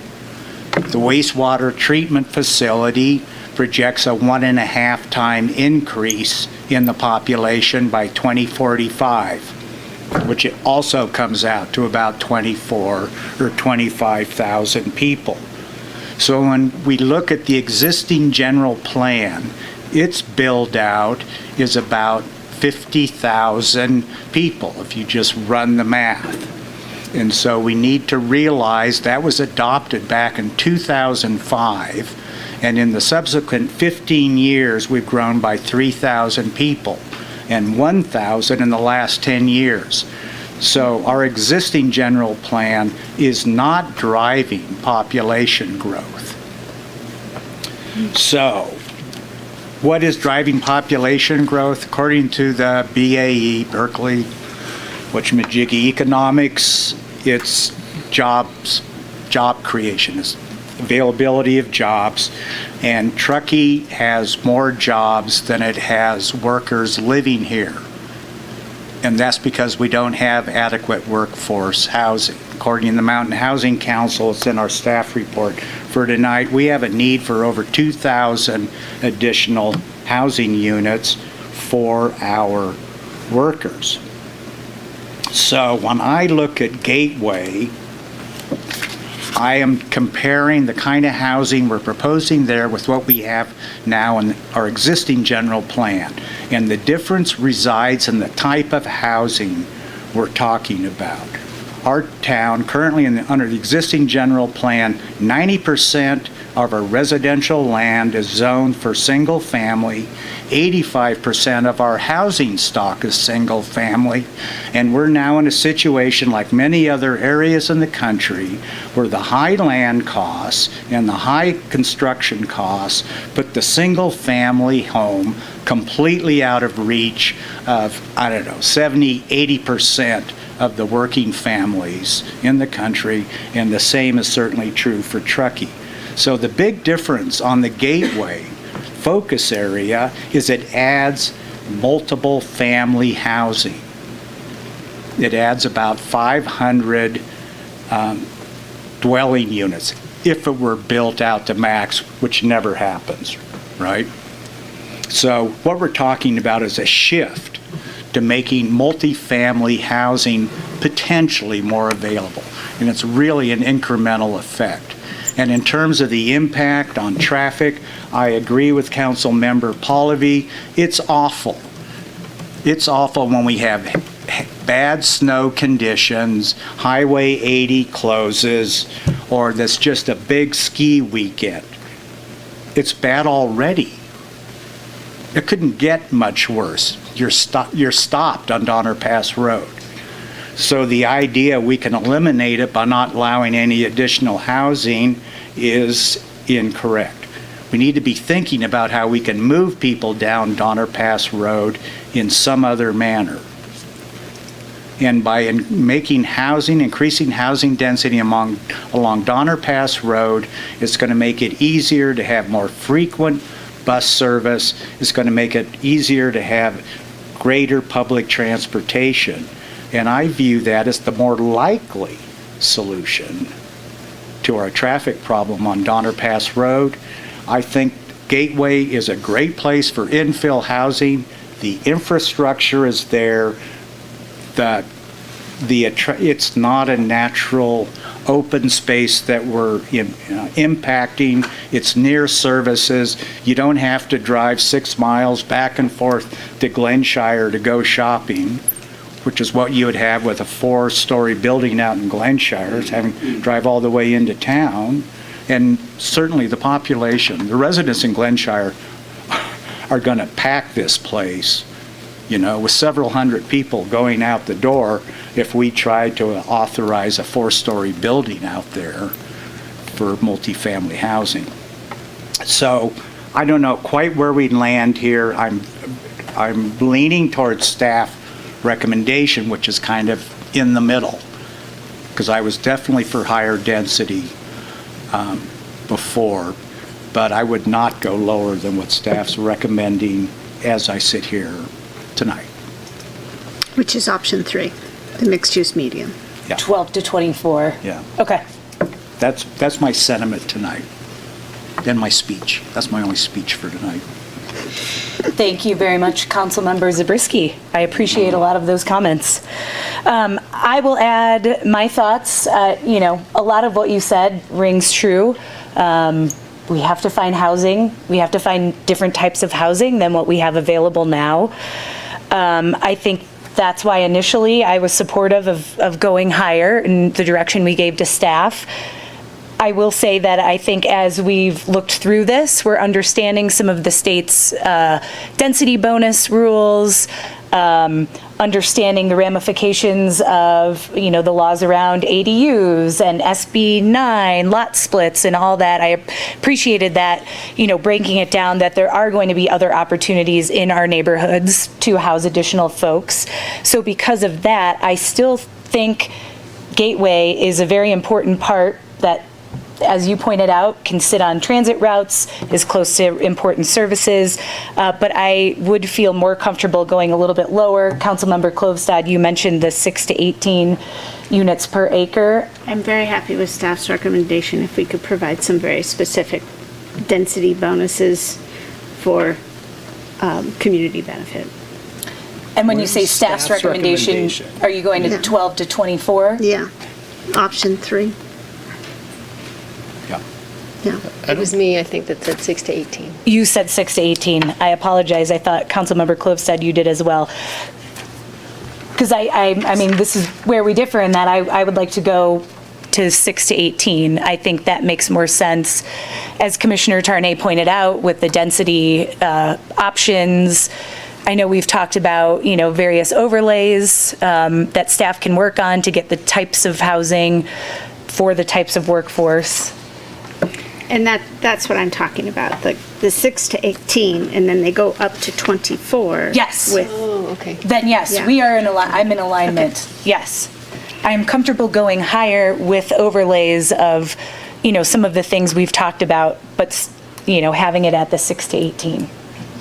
The wastewater treatment facility projects a 1.5 time increase in the population by 2045, which it also comes out to about 24 or 25,000 people. So when we look at the existing general plan, its build out is about 50,000 people if you just run the math. And so we need to realize that was adopted back in 2005, and in the subsequent 15 years we've grown by 3,000 people and 1,000 in the last 10 years. So our existing general plan is not driving population growth. So what is driving population growth? According to the BAE, Berkeley, whatchamajiggy economics, it's jobs, job creation, is availability of jobs, and Truckee has more jobs than it has workers living here. And that's because we don't have adequate workforce housing. According to the Mountain Housing Council, it's in our staff report for tonight, we have a need for over 2,000 additional housing units for our workers. So when I look at Gateway, I am comparing the kind of housing we're proposing there with what we have now in our existing general plan. And the difference resides in the type of housing we're talking about. Our town, currently under the existing general plan, 90% of our residential land is zoned for single family. 85% of our housing stock is single family. And we're now in a situation like many other areas in the country where the high land costs and the high construction costs put the single family home completely out of reach of, 70, 80% of the working families in the country, and the same is certainly true for Truckee. So the big difference on the Gateway focus area is it adds multiple family housing. It adds about 500 dwelling units if it were built out to max, which never happens, right? So what we're talking about is a shift to making multifamily housing potentially more available. And it's really an incremental effect. And in terms of the impact on traffic, I agree with Council Member Pallavi. It's awful. It's awful when we have bad snow conditions, Highway 80 closes, or that's just a big ski weekend. It's bad already. It couldn't get much worse. You're stopped on Donner Pass Road. So the idea we can eliminate it by not allowing any additional housing is incorrect. We need to be thinking about how we can move people down Donner Pass Road in some other manner. And by increasing housing density along Donner Pass Road, it's going to make it easier to have more frequent bus service. It's going to make it easier to have greater public transportation. And I view that as the more likely solution to our traffic problem on Donner Pass Road. I think Gateway is a great place for infill housing. The infrastructure is there. It's not a natural open space that we're impacting. It's near services. You don't have to drive 6 miles back and forth to Glenshire to go shopping, which is what you would have with a 4-story building out in Glenshire, is having to drive all the way into town. And certainly the population, the residents in Glenshire are going to pack this place, with several hundred people going out the door if we tried to authorize a 4-story building out there for multifamily housing. So I don't know quite where we'd land here. I'm leaning towards staff recommendation, which is kind of in the middle, because I was definitely for higher density before, but I would not go lower than what staff's recommending as I sit here tonight. Which is option 3, the mixed-use medium. Yeah. 12 to 24. Yeah. Okay. That's my sentiment tonight. Then my speech. That's my only speech for tonight. Thank you very much, Councilmember Zabriskie. I appreciate a lot of those comments. I will add my thoughts. A lot of what you said rings true. We have to find housing. We have to find different types of housing than what we have available now. I think that's why initially I was supportive of going higher in the direction we gave to staff. I will say that I think as we've looked through this, we're understanding some of the state's density bonus rules, understanding the ramifications of, the laws around ADUs and SB 9, lot splits and all that. I appreciated that, breaking it down, that there are going to be other opportunities in our neighborhoods to house additional folks. So because of that, I still think Gateway is a very important part that, as you pointed out, can sit on transit routes, is close to important services, but I would feel more comfortable going a little bit lower. Councilmember Klövstad, you mentioned the 6 to 18 units per acre. I'm very happy with staff's recommendation if we could provide some very specific density bonuses for community benefit. And when you say staff's recommendation, are you going to 12 to 24? Yeah, option 3. Yeah. It was me, I think, that said 6 to 18. You said 6 to 18. I apologize. I thought Councilmember Klövstad you did as well. Because I mean, this is where we differ in that I would like to go to 6 to 18. I think that makes more sense. As Commissioner Tarnay pointed out, with the density options, I know we've talked about, various overlays that staff can work on to get the types of housing for the types of workforce. And that's what I'm talking about, the 6 to 18, and then they go up to 24. Yes. Okay. Then yes, Yeah. we are I'm in alignment. Okay. Yes. I am comfortable going higher with overlays of, some of the things we've talked about, but, having it at the 6 to 18.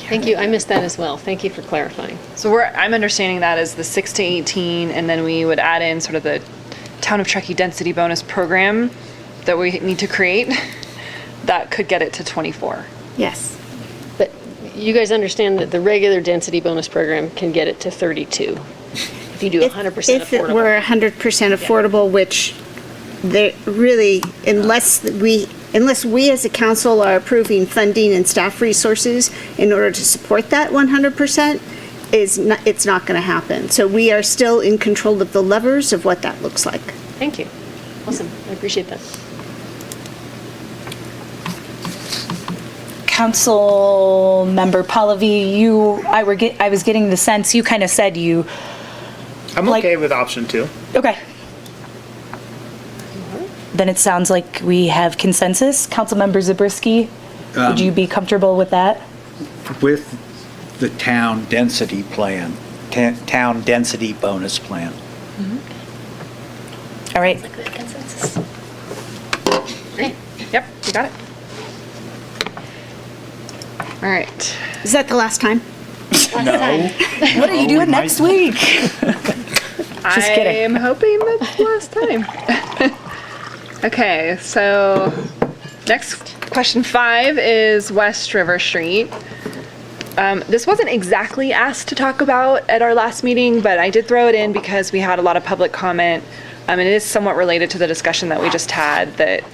Thank you. I missed that as well. Thank you for clarifying. So I'm understanding that as the 6 to 18, and then we would add in sort of the Town of Truckee Density Bonus Program that we need to create. That could get it to 24. Yes. But you guys understand that the regular density bonus program can get it to 32 if you do 100% affordable. If it were 100% affordable, which they really, unless we as a council are approving funding and staff resources in order to support that 100%, it's not going to happen. So we are still in control of the levers of what that looks like. Thank you. Awesome. I appreciate that. Council Member Pallavi, I was getting the sense you kind of said you. I'm okay with option 2. Okay. Then it sounds like we have consensus. Councilmember Zabriskie, would you be comfortable with that? With the town density plan, town density bonus plan. All right. Like we have consensus. Great. Yep, you got it. All right. Is that the last time? No. What are you doing next week? Just kidding. I'm hoping that's the last time. Okay, so next question 5 is West River Street. This wasn't exactly asked to talk about at our last meeting, but I did throw it in because we had a lot of public comment. And it is somewhat related to the discussion that we just had, that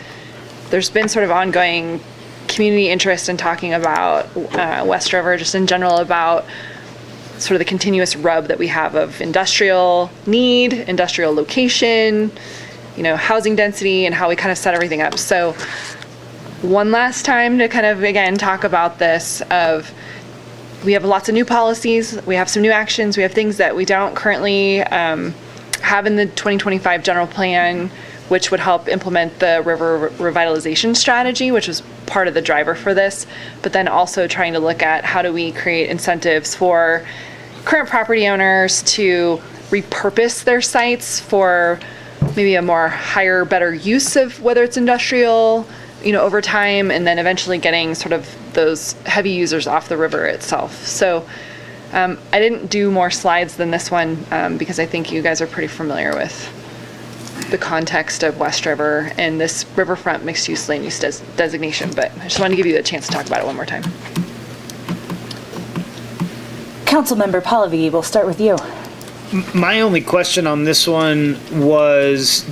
there's been sort of ongoing community interest in talking about West River, just in general, about sort of the continuous rub that we have of industrial need, industrial location, housing density, and how we kind of set everything up. So one last time to kind of, again, talk about this of, we have lots of new policies, we have some new actions, we have things that we don't currently have in the 2025 general plan, which would help implement the river revitalization strategy, which was part of the driver for this, but then also trying to look at how do we create incentives for current property owners to repurpose their sites for maybe a more higher, better use of whether it's industrial, over time, and then eventually getting sort of those heavy users off the river itself. So I didn't do more slides than this one because I think you guys are pretty familiar with the context of West River and this riverfront mixed-use land use designation, but I just wanted to give you a chance to talk about it one more time. Councilmember Pallavi, we'll start with you. My only question on this one was,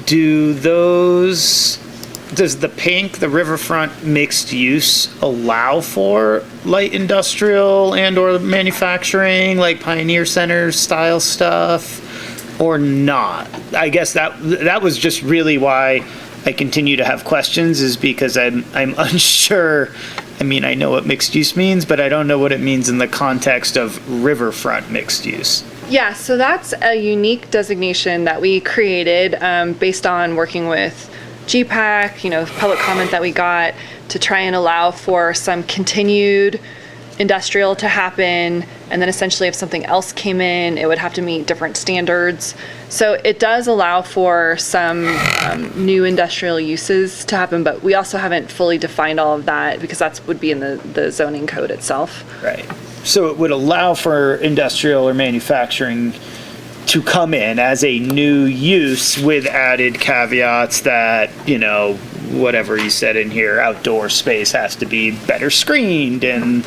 does the pink, the riverfront mixed use, allow for light industrial and or manufacturing, like Pioneer Center style stuff, or not? I guess that was just really why I continue to have questions, is because I'm unsure. I mean, I know what mixed use means, but I don't know what it means in the context of riverfront mixed use. Yeah, so that's a unique designation that we created based on working with GPAC, public comment that we got to try and allow for some continued industrial to happen, and then essentially if something else came in, it would have to meet different standards. So it does allow for some new industrial uses to happen, but we also haven't fully defined all of that because that would be in the zoning code itself. Right. So it would allow for industrial or manufacturing to come in as a new use with added caveats that, whatever you said in here, outdoor space has to be better screened and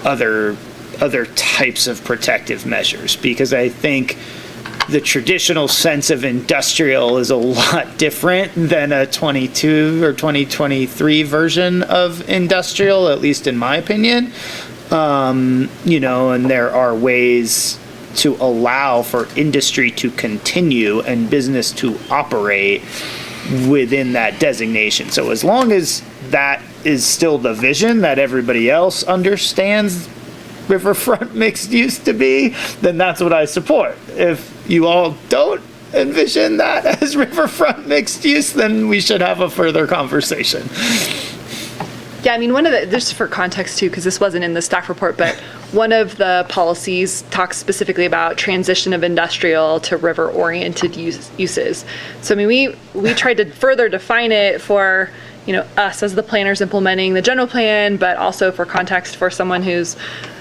other types of protective measures. Because I think the traditional sense of industrial is a lot different than a 22 or 2023 version of industrial, at least in my opinion. And there are ways to allow for industry to continue and business to operate within that designation. So as long as that is still the vision that everybody else understands riverfront mixed use to be, then that's what I support. If you all don't envision that as riverfront mixed use, then we should have a further conversation. Yeah, I mean, just for context too, because this wasn't in the staff report, but one of the policies talks specifically about transition of industrial to river-oriented uses. So, I mean, we tried to further define it for, us as the planners implementing the general plan, but also for context for someone who's,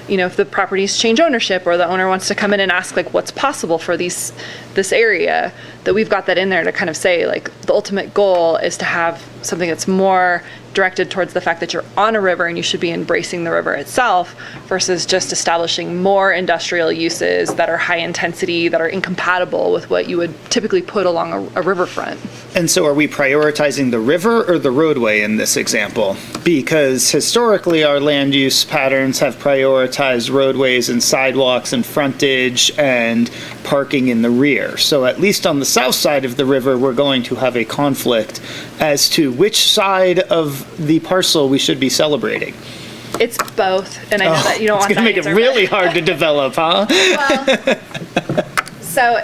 if the properties change ownership or the owner wants to come in and ask, like, what's possible for this area, that we've got that in there to kind of say, like, the ultimate goal is to have something that's more directed towards the fact that you're on a river and you should be embracing the river itself versus just establishing more industrial uses that are high intensity, that are incompatible with what you would typically put along a riverfront. And so are we prioritizing the river or the roadway in this example? Because historically our land use patterns have prioritized roadways and sidewalks and frontage and parking in the rear. So at least on the south side of the river, we're going to have a conflict as to which side of the parcel we should be celebrating. It's both, and I know that you don't want that It's going to make it really hard to develop, huh? So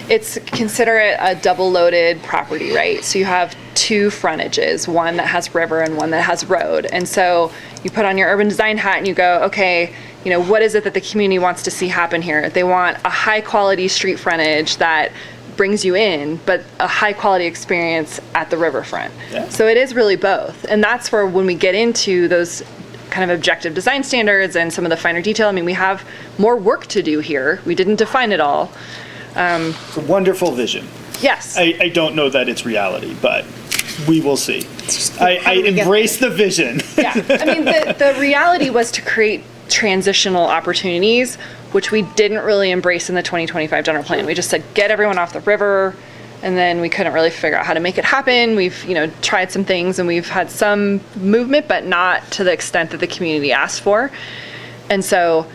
it's consider it a double-loaded property, right? So you have two frontages, one that has river and one that has road. And so you put on your urban design hat and you go, okay, what is it that the community wants to see happen here? They want a high quality street frontage that brings you in, but a high quality experience at the riverfront. Yeah. So it is really both. And that's where when we get into those kind of objective design standards and some of the finer detail, I mean, we have more work to do here. We didn't define it all. It's a wonderful vision. Yes. I don't know that it's reality, but we will see. I embrace the vision. Yeah. I mean, the reality was to create transitional opportunities, which we didn't really embrace in the 2025 general plan. We just said, get everyone off the river. And then we couldn't really figure out how to make it happen. We've, tried some things and we've had some movement, but not to the extent that the community asked for. And so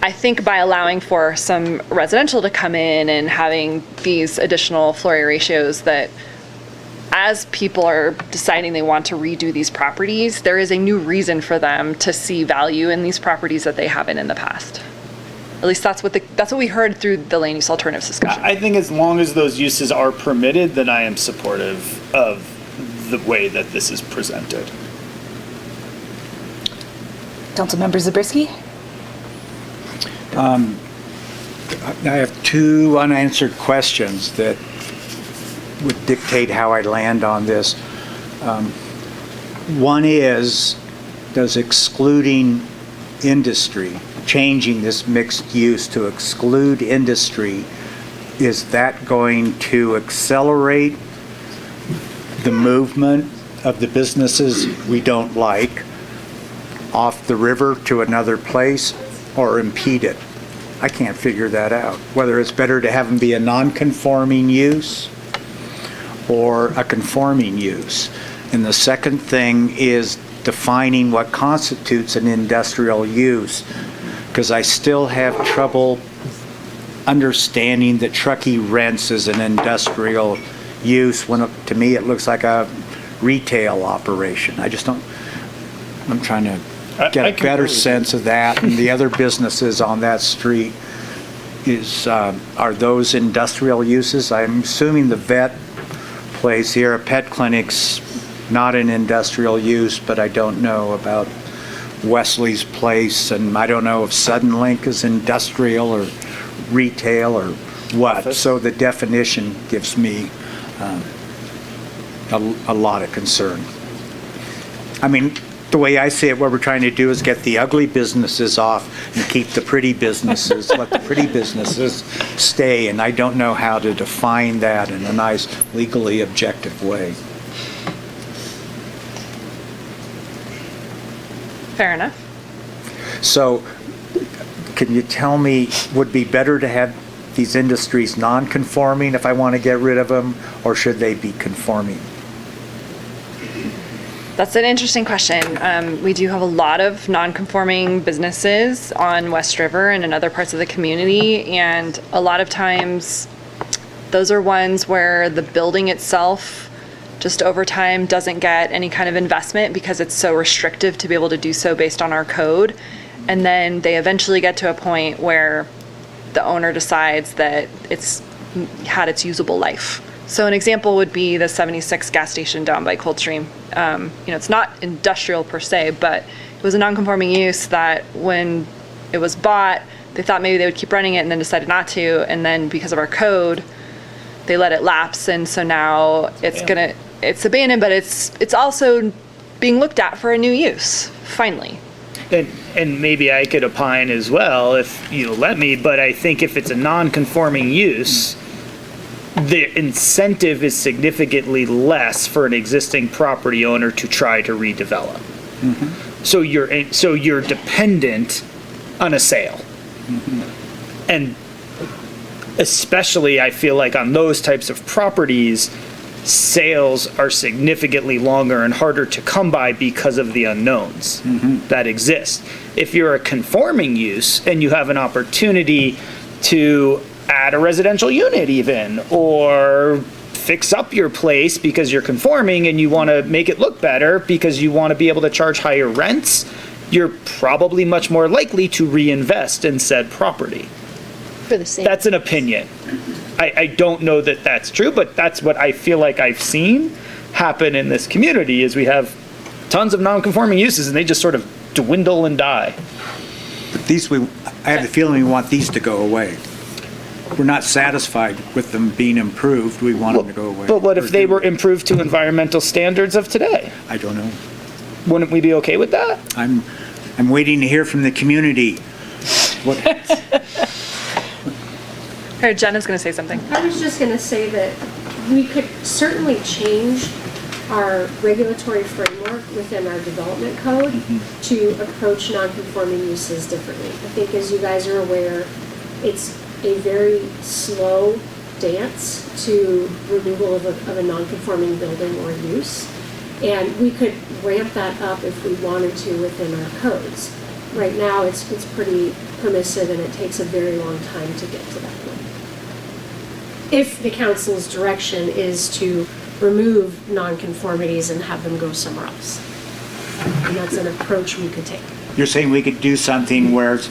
I think by allowing for some residential to come in and having these additional floor area ratios, that as people are deciding they want to redo these properties, there is a new reason for them to see value in these properties that they haven't in the past. At least that's what we heard through the land use alternatives discussion. I think as long as those uses are permitted, then I am supportive of the way that this is presented. Councilmember Zabriskie? I have two unanswered questions that would dictate how I land on this. One is, does excluding industry, changing this mixed use to exclude industry, is that going to accelerate the movement of the businesses we don't like off the river to another place, or impede it? I can't figure that out. Whether it's better to have them be a non-conforming use or a conforming use. And the second thing is defining what constitutes an industrial use, because I still have trouble understanding that Truckee rents as an industrial use when to me it looks like a retail operation. I just don't, I'm trying to get a better sense of that. And the other businesses on that street are those industrial uses? I'm assuming the vet place here, a pet clinic's not an industrial use, but I don't know about Wesley's Place, and I don't know if Sudden Link is industrial or retail or what. So the definition gives me a lot of concern. I mean, the way I see it, what we're trying to do is get the ugly businesses off and keep the pretty businesses, let the pretty businesses stay, and I don't know how to define that in a nice, legally objective way. Fair enough. So, can you tell me, would it be better to have these industries non-conforming if I want to get rid of them, or should they be conforming? That's an interesting question. We do have a lot of non-conforming businesses on West River and in other parts of the community, and a lot of times those are ones where the building itself just over time doesn't get any kind of investment because it's so restrictive to be able to do so based on our code. And then they eventually get to a point where the owner decides that it's had its usable life. So an example would be the 76 gas station down by Coldstream. It's not industrial per se, but it was a non-conforming use that when it was bought, they thought maybe they would keep running it and then decided not to. And then because of our code, they let it lapse. And so now it's abandoned, but it's also being looked at for a new use, finally. And maybe I could opine as well if you let me, but I think if it's a non-conforming use, the incentive is significantly less for an existing property owner to try to redevelop. Mm-hmm. So you're dependent on a sale. Mm-hmm. And especially I feel like on those types of properties, sales are significantly longer and harder to come by because of the unknowns that exist. If you're a conforming use and you have an opportunity to add a residential unit even, or fix up your place because you're conforming and you want to make it look better because you want to be able to charge higher rents, you're probably much more likely to reinvest in said property. For the same. That's an opinion. I don't know that that's true, but that's what I feel like I've seen happen in this community is we have tons of non-conforming uses and they just sort of dwindle and die. I have the feeling we want these to go away. We're not satisfied with them being improved. We want them to go away. But what if they were improved to environmental standards of today? I don't know. Wouldn't we be okay with that? I'm waiting to hear from the community. What? Here, Jenna's going to say something. I was just going to say that we could certainly change our regulatory framework within our development code to approach non-conforming uses differently. I think, as you guys are aware, it's a very slow dance to removal of a non-conforming building or use. And we could ramp that up if we wanted to within our codes. Right now, it's pretty permissive and it takes a very long time to get to that point. If the council's direction is to remove nonconformities and have them go somewhere else. And that's an approach we could take. You're saying we could do something where it's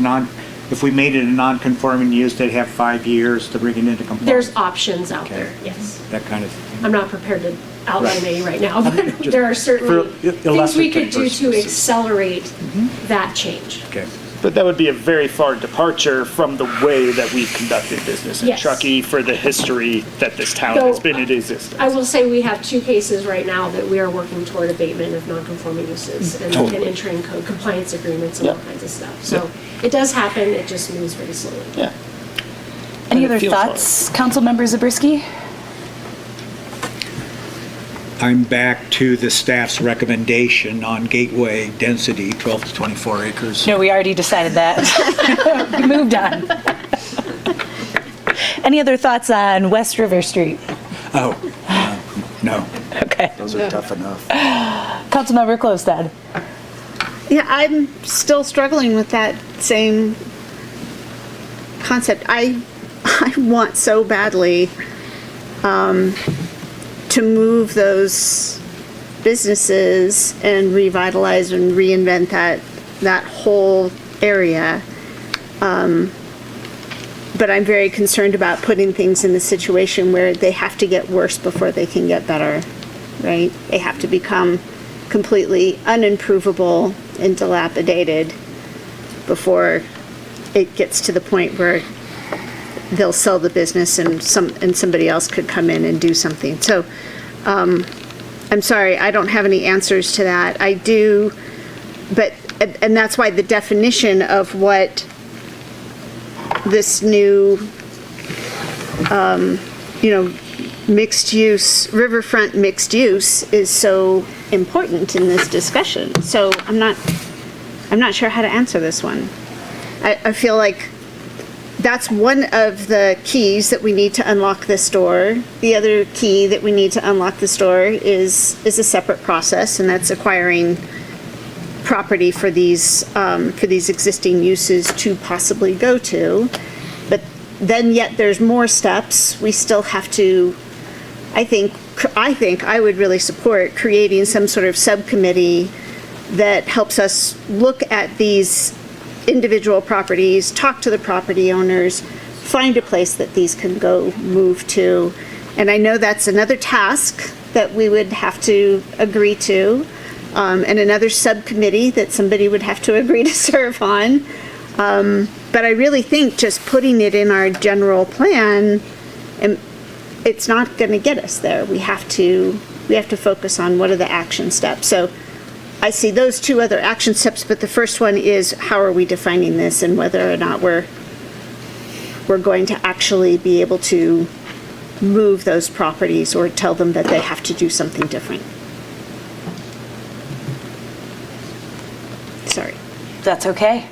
if we made it a non-conforming use, they'd have 5 years to bring it into compliance? There's options out there, yes. That kind of thing. I'm not prepared to outline any right now, but there are certainly things we could do to accelerate that change. Okay. But that would be a very far departure from the way that we've conducted business in Yes. Truckee for the history that this town has been in existence. I will say we have 2 cases right now that we are working toward abatement of non-conforming uses and entering code compliance agreements and all kinds of stuff. So it does happen, it just moves very slowly. Yeah. Any other thoughts, Councilmember Zabriskie? I'm back to the staff's recommendation on gateway density, 12 to 24 acres. No, we already decided that. We moved on. Any other thoughts on West River Street? Oh, no. Okay. Those are tough enough. Councilmember Klostad. Yeah, I'm still struggling with that same concept. I want so badly to move those businesses and revitalize and reinvent that whole area. But I'm very concerned about putting things in the situation where they have to get worse before they can get better, right? They have to become completely unimprovable and dilapidated before it gets to the point where they'll sell the business and somebody else could come in and do something. So I'm sorry, I don't have any answers to that. I do, and that's why the definition of what this new, mixed use, riverfront mixed use is so important in this discussion. So I'm not sure how to answer this one. I feel like that's one of the keys that we need to unlock this door. The other key that we need to unlock this door is a separate process, and that's acquiring property for these existing uses to possibly go to. But then yet there's more steps. We still have to, I think I would really support creating some sort of subcommittee that helps us look at these individual properties, talk to the property owners, find a place that these can go move to. And I know that's another task that we would have to agree to, and another subcommittee that somebody would have to agree to serve on. But I really think just putting it in our general plan, it's not going to get us there. We have to focus on what are the action steps. So I see those 2 other action steps, but the first one is how are we defining this and whether or not we're going to actually be able to move those properties or tell them that they have to do something different. Sorry. That's okay.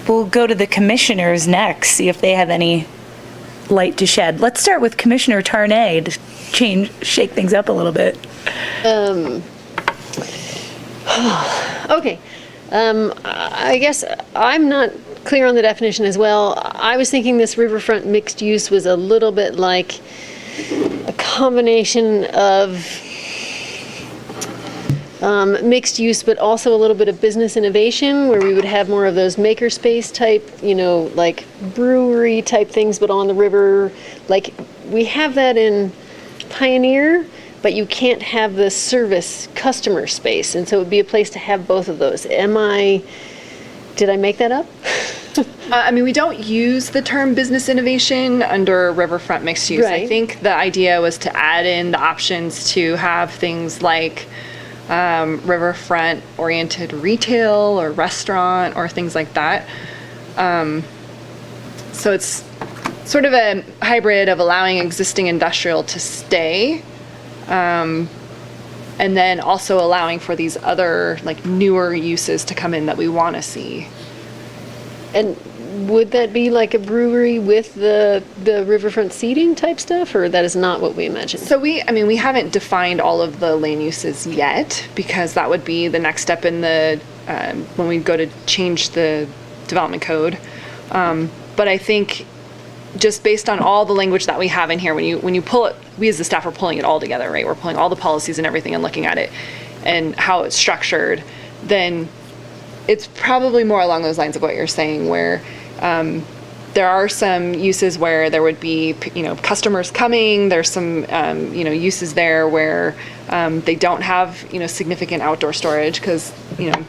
We'll go to the commissioners next, see if they have any light to shed. Let's start with Commissioner Tarnay to shake things up a little bit. Okay. I guess I'm not clear on the definition as well. I was thinking this riverfront mixed use was a little bit like a combination of mixed use, but also a little bit of business innovation, where we would have more of those makerspace type, like brewery type things, but on the river. Like we have that in Pioneer, but you can't have the service customer space, and so it would be a place to have both of those. Am I Did I make that up? I mean, we don't use the term business innovation under riverfront mixed use. I Right. think the idea was to add in the options to have things like riverfront oriented retail or restaurant or things like that. So it's sort of a hybrid of allowing existing industrial to stay, and then also allowing for these other like newer uses to come in that we want to see. And would that be like a brewery with the riverfront seating type stuff, or that is not what we imagined? So we haven't defined all of the lane uses yet, because that would be the next step in the, when we go to change the development code. But I think just based on all the language that we have in here, when you pull it, we as the staff are pulling it all together, right? We're pulling all the policies and everything and looking at it and how it's structured, then it's probably more along those lines of what you're saying, where there are some uses where there would be, customers coming. There's some, uses there where they don't have, significant outdoor storage, because,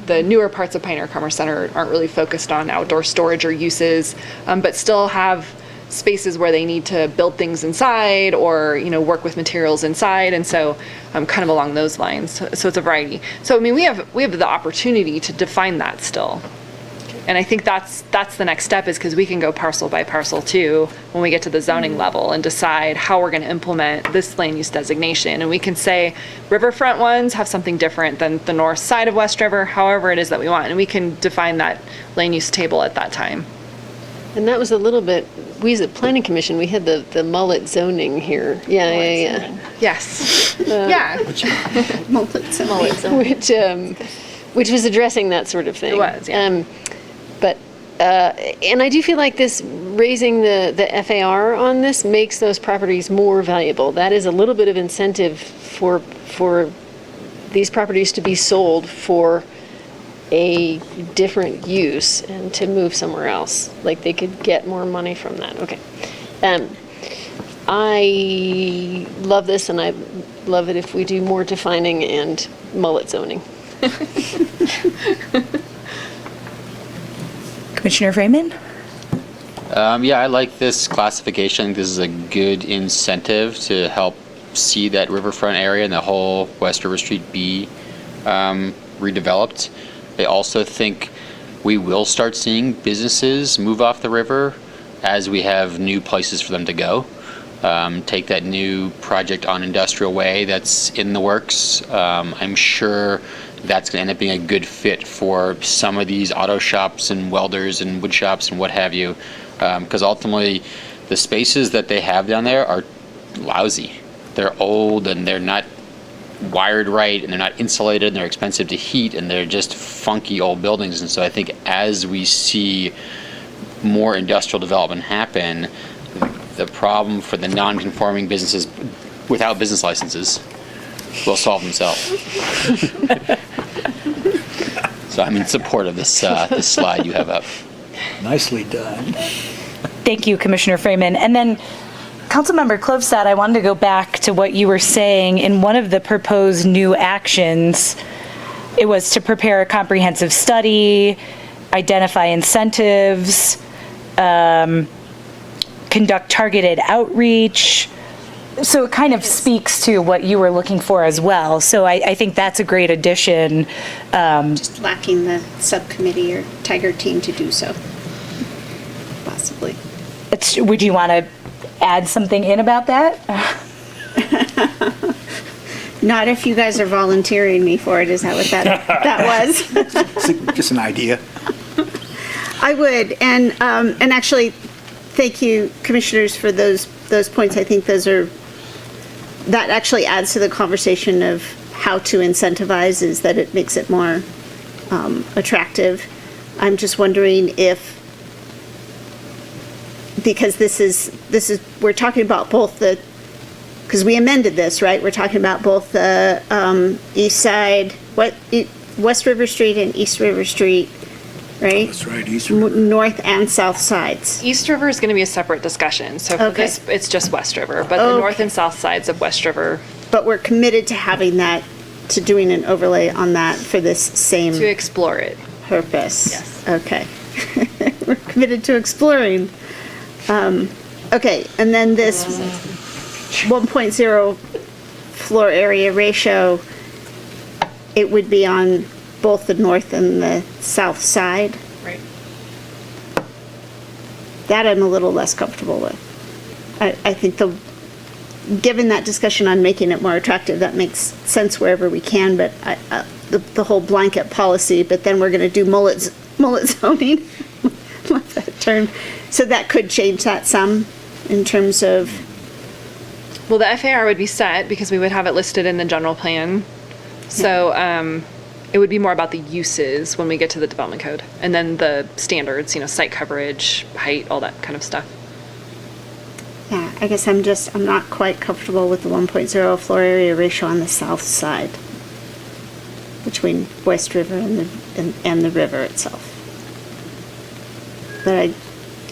the newer parts of Pioneer Commerce Center aren't really focused on outdoor storage or uses, but still have spaces where they need to build things inside or, work with materials inside. And so kind of along those lines. So it's a variety. So, we have the opportunity to define that still. And I think that's the next step, is because we can go parcel by parcel too when we get to the zoning level and decide how we're going to implement this land use designation. And we can say riverfront ones have something different than the north side of West River, however it is that we want. And we can define that land use table at that time. And that was a little bit, we as a planning commission, we had the mullet zoning here. Yeah. Yes. Yeah. Mullet zoning. Which was addressing that sort of thing. It was, yeah. But and I do feel like this raising the FAR on this makes those properties more valuable. That is a little bit of incentive for these properties to be sold for a different use and to move somewhere else. Like they could get more money from that. Okay. I love this, and I love it if we do more defining and mullet zoning. Commissioner Freeman? Yeah, I like this classification. This is a good incentive to help see that riverfront area and the whole West River Street be redeveloped. I also think we will start seeing businesses move off the river as we have new places for them to go. Take that new project on Industrial Way that's in the works. I'm sure that's going to end up being a good fit for some of these auto shops and welders and wood shops and what have you, because ultimately the spaces that they have down there are lousy. They're old and they're not wired right and they're not insulated and they're expensive to heat and they're just funky old buildings. And so I think as we see more industrial development happen, the problem for the non-conforming businesses without business licenses will solve themselves. So I'm in support of this this slide you have up. Nicely done. Thank you, Commissioner Freeman. And then Councilmember Klofstad, I wanted to go back to what you were saying. In one of the proposed new actions, it was to prepare a comprehensive study, identify incentives, conduct targeted outreach. So it kind of speaks to what you were looking for as well. So I think that's a great addition. Just lacking the subcommittee or Tiger team to do so, possibly. Would you want to add something in about that? Not if you guys are volunteering me for it. Is that what that was? Just an idea. I would, and actually, thank you, commissioners, for those points. I think that actually adds to the conversation of how to incentivize, is that it makes it more attractive. I'm just wondering if, because this is we're talking about both because we amended this, right? We're talking about both the east side, West River Street and East River Street, right? That's right, East River. North and south sides. East River is going to be a separate discussion. So for this, it's just West River, but the north and south sides of West River. But we're committed to having that, to doing an overlay on that for this same. To explore it. Purpose. Yes. Okay. We're committed to exploring. Okay, and then this 1.0 floor area ratio, it would be on both the north and the south side. Right. That I'm a little less comfortable with. I think given that discussion on making it more attractive, that makes sense wherever we can, but the whole blanket policy, but then we're gonna do mullet zoning, love that term. So that could change that some in terms of, Well, the FAR would be set because we would have it listed in the general plan. So it would be more about the uses when we get to the development code. And then the standards, site coverage, height, all that kind of stuff. yeah, I guess I'm not quite comfortable with the 1.0 floor area ratio on the south side between West River and the river itself. But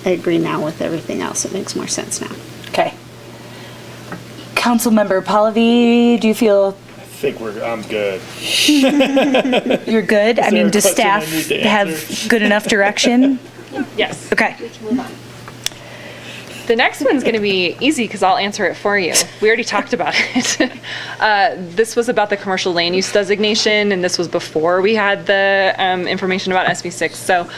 I agree now with everything else. It makes more sense now. Okay. Councilmember Pallavi, do you feel I'm good. you're good? I mean, does question I staff need to have answer? good enough direction? Yes. Okay. We can move on. The next one's going to be easy because I'll answer it for you. We already talked about it. This was about the commercial land use designation, and this was before we had the information about SB6. So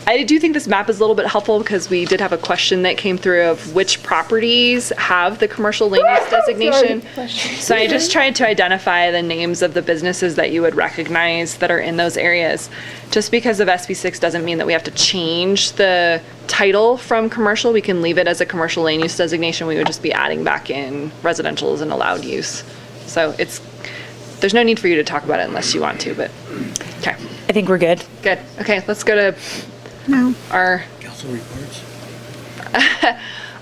I do think this map is a little bit helpful because we did have a question that came through of which properties have the commercial land use designation. So I just tried to identify the names of the businesses that you would recognize that are in those areas. Just because of SB6 doesn't mean that we have to change the title from commercial. We can leave it as a commercial land use designation. We would just be adding back in residential as an allowed use. So there's no need for you to talk about it unless you want to, but okay. I think we're good. Good. Okay, let's go to our Council reports.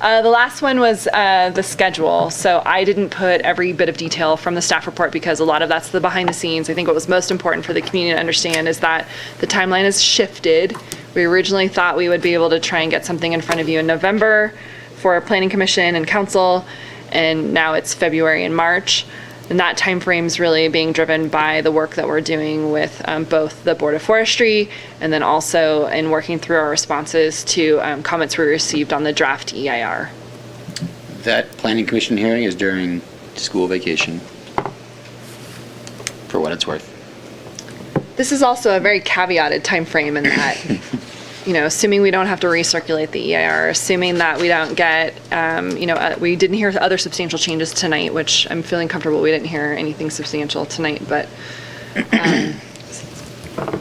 the last one was the schedule. So I didn't put every bit of detail from the staff report because a lot of that's the behind the scenes. I think what was most important for the community to understand is that the timeline has shifted. We originally thought we would be able to try and get something in front of you in November for Planning Commission and Council, and now it's February and March. And that time frame is really being driven by the work that we're doing with both the Board of Forestry and then also in working through our responses to comments we received on the draft EIR. That planning commission hearing is during school vacation, for what it's worth. This is also a very caveated time frame in that, assuming we don't have to recirculate the EIR, assuming that we don't get, we didn't hear other substantial changes tonight, which I'm feeling comfortable we didn't hear anything substantial tonight, but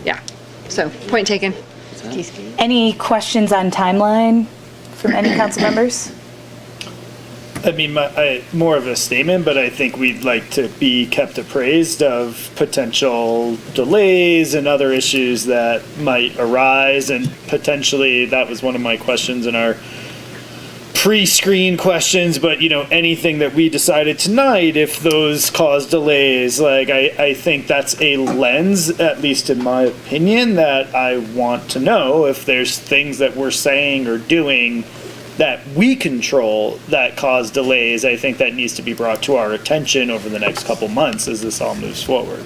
yeah. So point taken. Any questions on timeline from any council members? I mean, more of a statement, but I think we'd like to be kept appraised of potential delays and other issues that might arise. And potentially, that was one of my questions in our pre-screen questions, but anything that we decided tonight, if those cause delays, I think that's a lens, at least in my opinion, that I want to know if there's things that we're saying or doing that we control that cause delays. I think that needs to be brought to our attention over the next couple months as this all moves forward.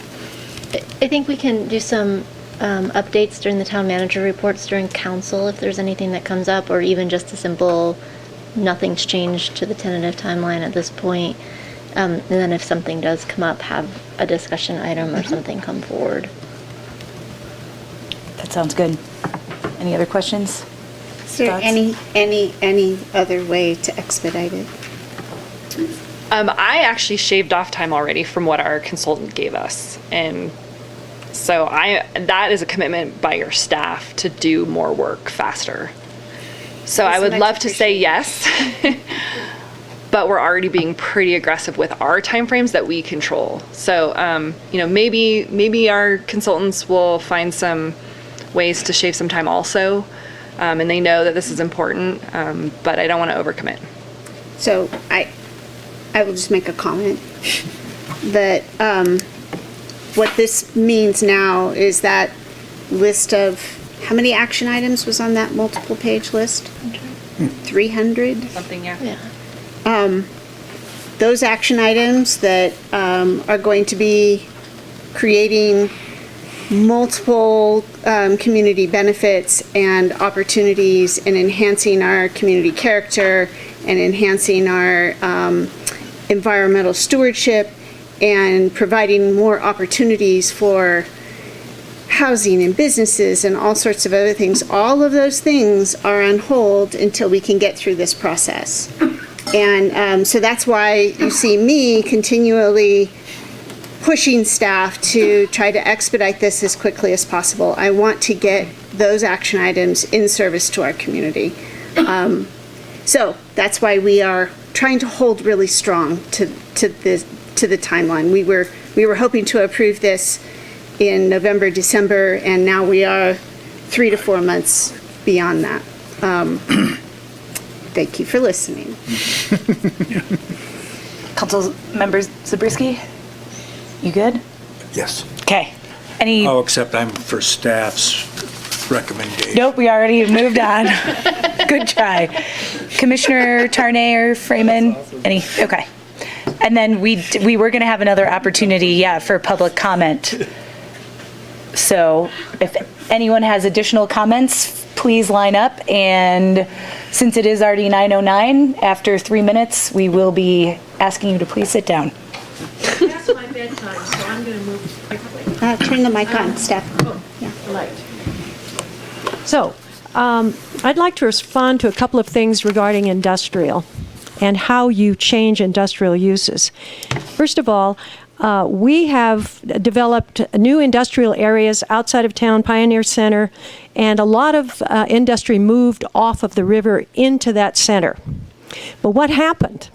I think we can do some updates during the town manager reports during council if there's anything that comes up, or even just a simple nothing's changed to the tentative timeline at this point. And then if something does come up, have a discussion item or something come forward. That sounds good. Any other questions? Is there any other way to expedite it? I actually shaved off time already from what our consultant gave us. And so that is a commitment by your staff to do more work faster. So I would love to say yes, but we're already being pretty aggressive with our timeframes that we control. So, maybe our consultants will find some ways to shave some time also. And they know that this is important, but I don't want to overcommit. So I will just make a comment that what this means now is that list of, how many action items was on that multiple page list? 300? Something, yeah. Yeah. Those action items that are going to be creating multiple community benefits and opportunities in enhancing our community character and enhancing our environmental stewardship and providing more opportunities for housing and businesses and all sorts of other things. All of those things are on hold until we can get through this process. And so that's why you see me continually pushing staff to try to expedite this as quickly as possible. I want to get those action items in service to our community. So that's why we are trying to hold really strong to the timeline. We were hoping to approve this in November, December, and now we are 3 to 4 months beyond that. Thank you for listening. Council members Zabriskie, you good? Yes. Okay. Any? Oh, except I'm for staff's recommendation. Nope, we already moved on. Good try. Commissioner Tarnay or Freeman? Any? Okay. And then we were going to have another opportunity, for public comment. So if anyone has additional comments, please line up. And since it is already 9:09, after 3 minutes, we will be asking you to please sit down. That's my bedtime, so I'm going to move quickly. Turn the mic on, Steph. Light. So, I'd like to respond to a couple of things regarding industrial and how you change industrial uses. First of all, we have developed new industrial areas outside of town, Pioneer Center, and a lot of industry moved off of the river into that center. But what happened?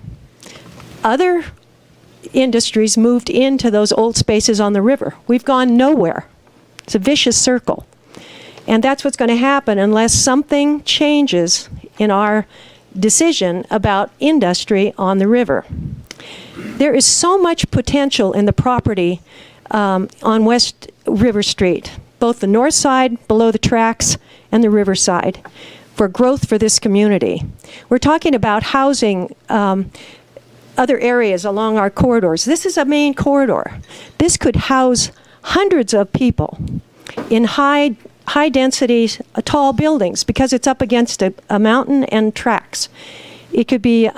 Other industries moved into those old spaces on the river. We've gone nowhere. It's a vicious circle. And that's what's going to happen unless something changes in our decision about industry on the river. There is so much potential in the property on West River Street, both the north side below the tracks and the river side, for growth for this community. We're talking about housing other areas along our corridors. This is a main corridor. This could house hundreds of people in high density, tall buildings because it's up against a mountain and tracks. It could be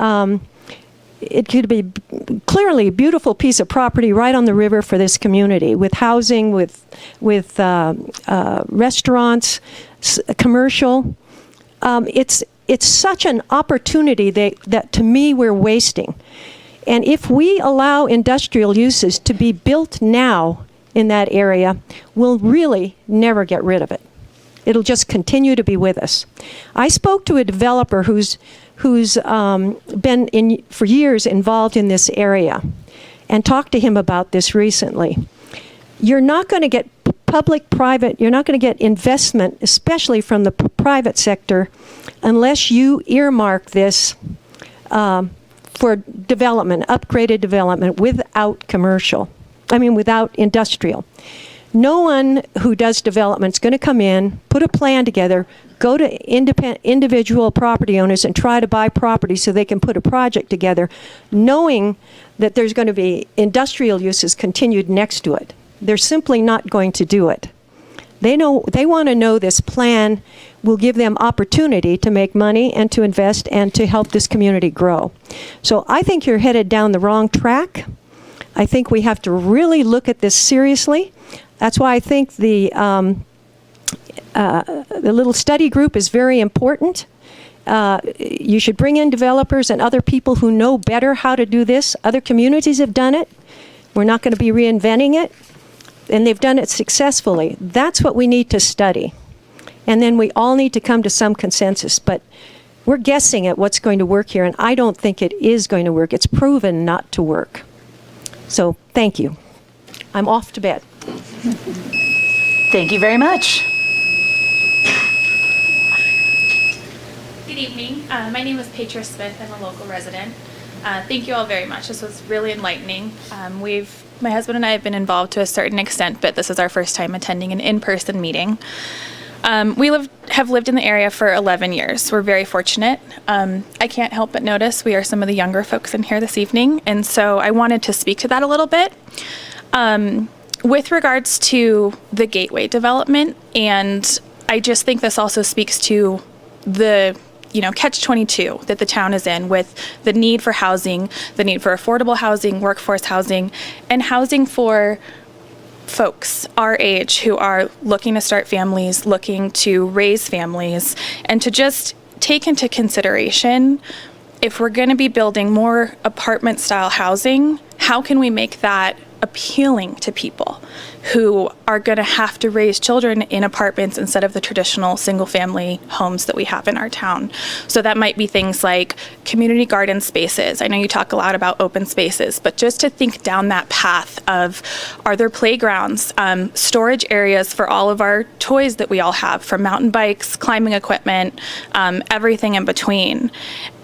clearly a beautiful piece of property right on the river for this community, with housing, with restaurants, commercial. It's such an opportunity that to me we're wasting. And if we allow industrial uses to be built now in that area, we'll really never get rid of it. It'll just continue to be with us. I spoke to a developer who's been for years involved in this area and talked to him about this recently. You're not going to get public-private, you're not going to get investment, especially from the private sector, unless you earmark this for development, upgraded development without without industrial. No one who does development is going to come in, put a plan together, go to individual property owners and try to buy property so they can put a project together, knowing that there's going to be industrial uses continued next to it. They're simply not going to do it. They want to know this plan will give them opportunity to make money and to invest and to help this community grow. So I think you're headed down the wrong track. I think we have to really look at this seriously. That's why I think the little study group is very important. You should bring in developers and other people who know better how to do this. Other communities have done it. We're not going to be reinventing it. And they've done it successfully. That's what we need to study. And then we all need to come to some consensus. But we're guessing at what's going to work here, and I don't think it is going to work. It's proven not to work. So thank you. I'm off to bed. Thank you very much. Good evening. My name is Petra Smith. I'm a local resident. Thank you all very much. This was really enlightening. My husband and I have been involved to a certain extent, but this is our first time attending an in-person meeting. We have lived in the area for 11 years. We're very fortunate. I can't help but notice we are some of the younger folks in here this evening, and so I wanted to speak to that a little bit. with regards to the Gateway development, and I just think this also speaks to the catch-22 that the town is in with the need for housing, the need for affordable housing, workforce housing, and housing for folks our age who are looking to start families, looking to raise families, and to just take into consideration, if we're going to be building more apartment-style housing, how can we make that appealing to people who are going to have to raise children in apartments instead of the traditional single-family homes that we have in our town. So that might be things like community garden spaces. I know you talk a lot about open spaces, but just to think down that path of, are there playgrounds, storage areas for all of our toys that we all have, from mountain bikes, climbing equipment, everything in between.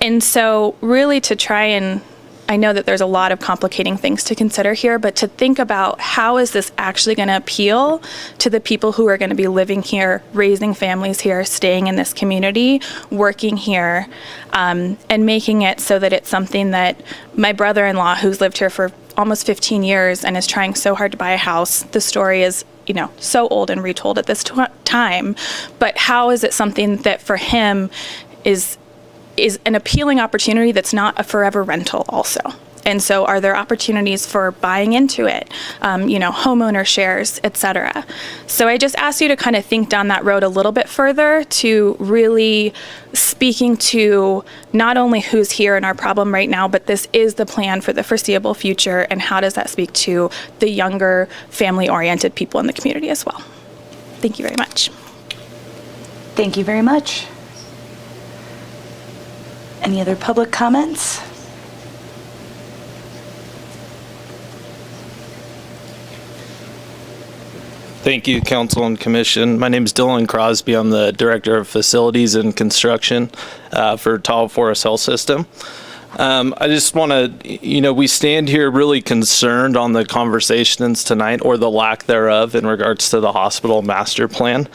And so really to try and, I know that there's a lot of complicating things to consider here, but to think about how is this actually going to appeal to the people who are going to be living here, raising families here, staying in this community, working here, and making it so that it's something that my brother-in-law, who's lived here for almost 15 years and is trying so hard to buy a house, the story is, so old and retold at this time, but how is it something that for him is an appealing opportunity that's not a forever rental also? And so are there opportunities for buying into it, homeowner shares, et cetera? So I just ask you to kind of think down that road a little bit further to really speaking to not only who's here in our problem right now, but this is the plan for the foreseeable future, and how does that speak to the younger family-oriented people in the community as well? Thank you very much. Thank you very much. Any other public comments? Thank you, Council and Commission. My name is Dylan Crosby. I'm the Director of Facilities and Construction for Tahoe Forest Health System. I just want to, we stand here really concerned on the conversations tonight, or the lack thereof, in regards to the hospital master plan.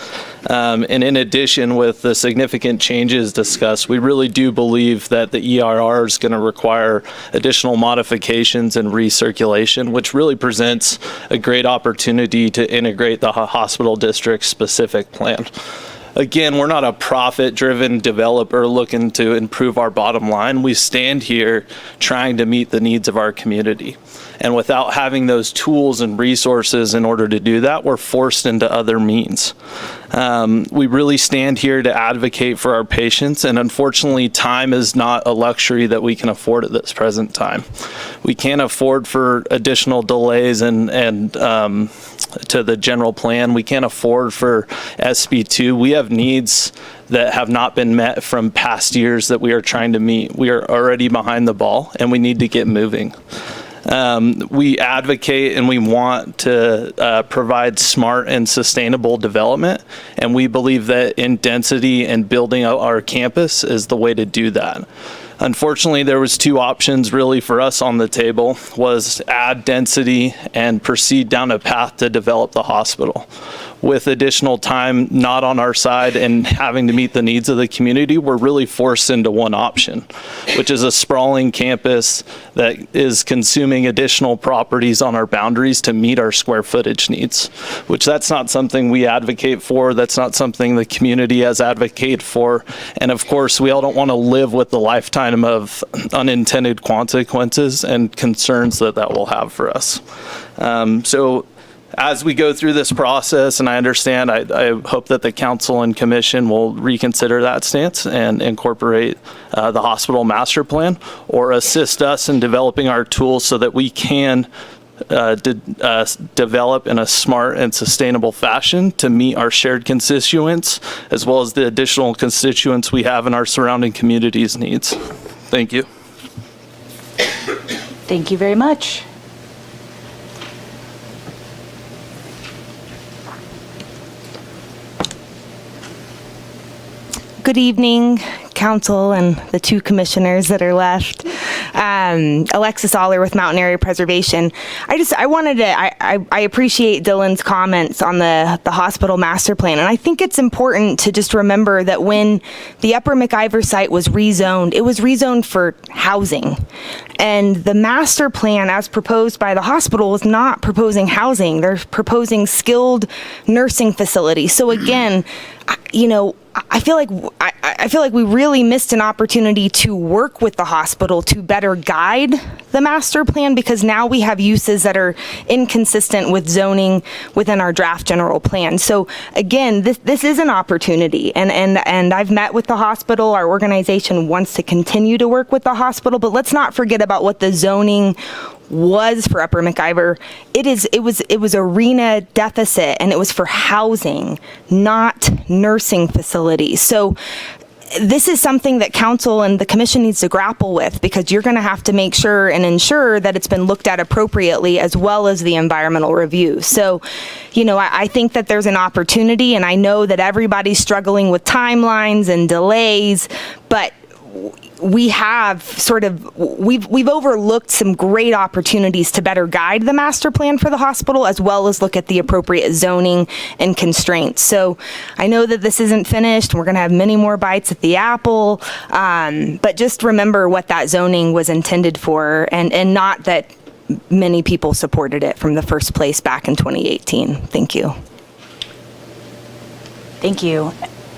And in addition, with the significant changes discussed, we really do believe that the ERR is going to require additional modifications and recirculation, which really presents a great opportunity to integrate the hospital district specific plan. Again, we're not a profit-driven developer looking to improve our bottom line. We stand here trying to meet the needs of our community. And without having those tools and resources in order to do that, we're forced into other means. We really stand here to advocate for our patients, and unfortunately, time is not a luxury that we can afford at this present time. We can't afford for additional delays and to the general plan. We can't afford for SB2. We have needs that have not been met from past years that we are trying to meet. We are already behind the ball, and we need to get moving. We advocate and we want to provide smart and sustainable development, and we believe that in density and building out our campus is the way to do that. Unfortunately, there was two options really for us on the table, was add density and proceed down a path to develop the hospital. With additional time not on our side and having to meet the needs of the community, we're really forced into one option, which is a sprawling campus that is consuming additional properties on our boundaries to meet our square footage needs, which that's not something we advocate for. That's not something the community has advocated for. And of course, we all don't want to live with the lifetime of unintended consequences and concerns that that will have for us. So as we go through this process, and I understand, I hope that the council and commission will reconsider that stance and incorporate the hospital master plan, or assist us in developing our tools so that we can develop in a smart and sustainable fashion to meet our shared constituents, as well as the additional constituents we have in our surrounding communities' needs. Thank you. Thank you very much. Good evening, council and the two commissioners that are left. Alexis Aller with Mountain Area Preservation. I appreciate Dylan's comments on the hospital master plan, and I think it's important to just remember that when the Upper McIver site was rezoned, it was rezoned for housing. And the master plan as proposed by the hospital was not proposing housing. They're proposing skilled nursing facilities. So again, I feel like we really missed an opportunity to work with the hospital to better guide the master plan, because now we have uses that are inconsistent with zoning within our draft general plan. So again, this is an opportunity, and I've met with the hospital. Our organization wants to continue to work with the hospital, but let's not forget about what the zoning was for Upper McIver. It was arena deficit, and it was for housing, not nursing facilities. So this is something that council and the commission needs to grapple with, because you're going to have to make sure and ensure that it's been looked at appropriately, as well as the environmental review. So, I think that there's an opportunity, and I know that everybody's struggling with timelines and delays, but we have we've overlooked some great opportunities to better guide the master plan for the hospital, as well as look at the appropriate zoning and constraints. So I know that this isn't finished. We're going to have many more bites at the apple, but just remember what that zoning was intended for, and not that many people supported it from the first place back in 2018. Thank you. Thank you.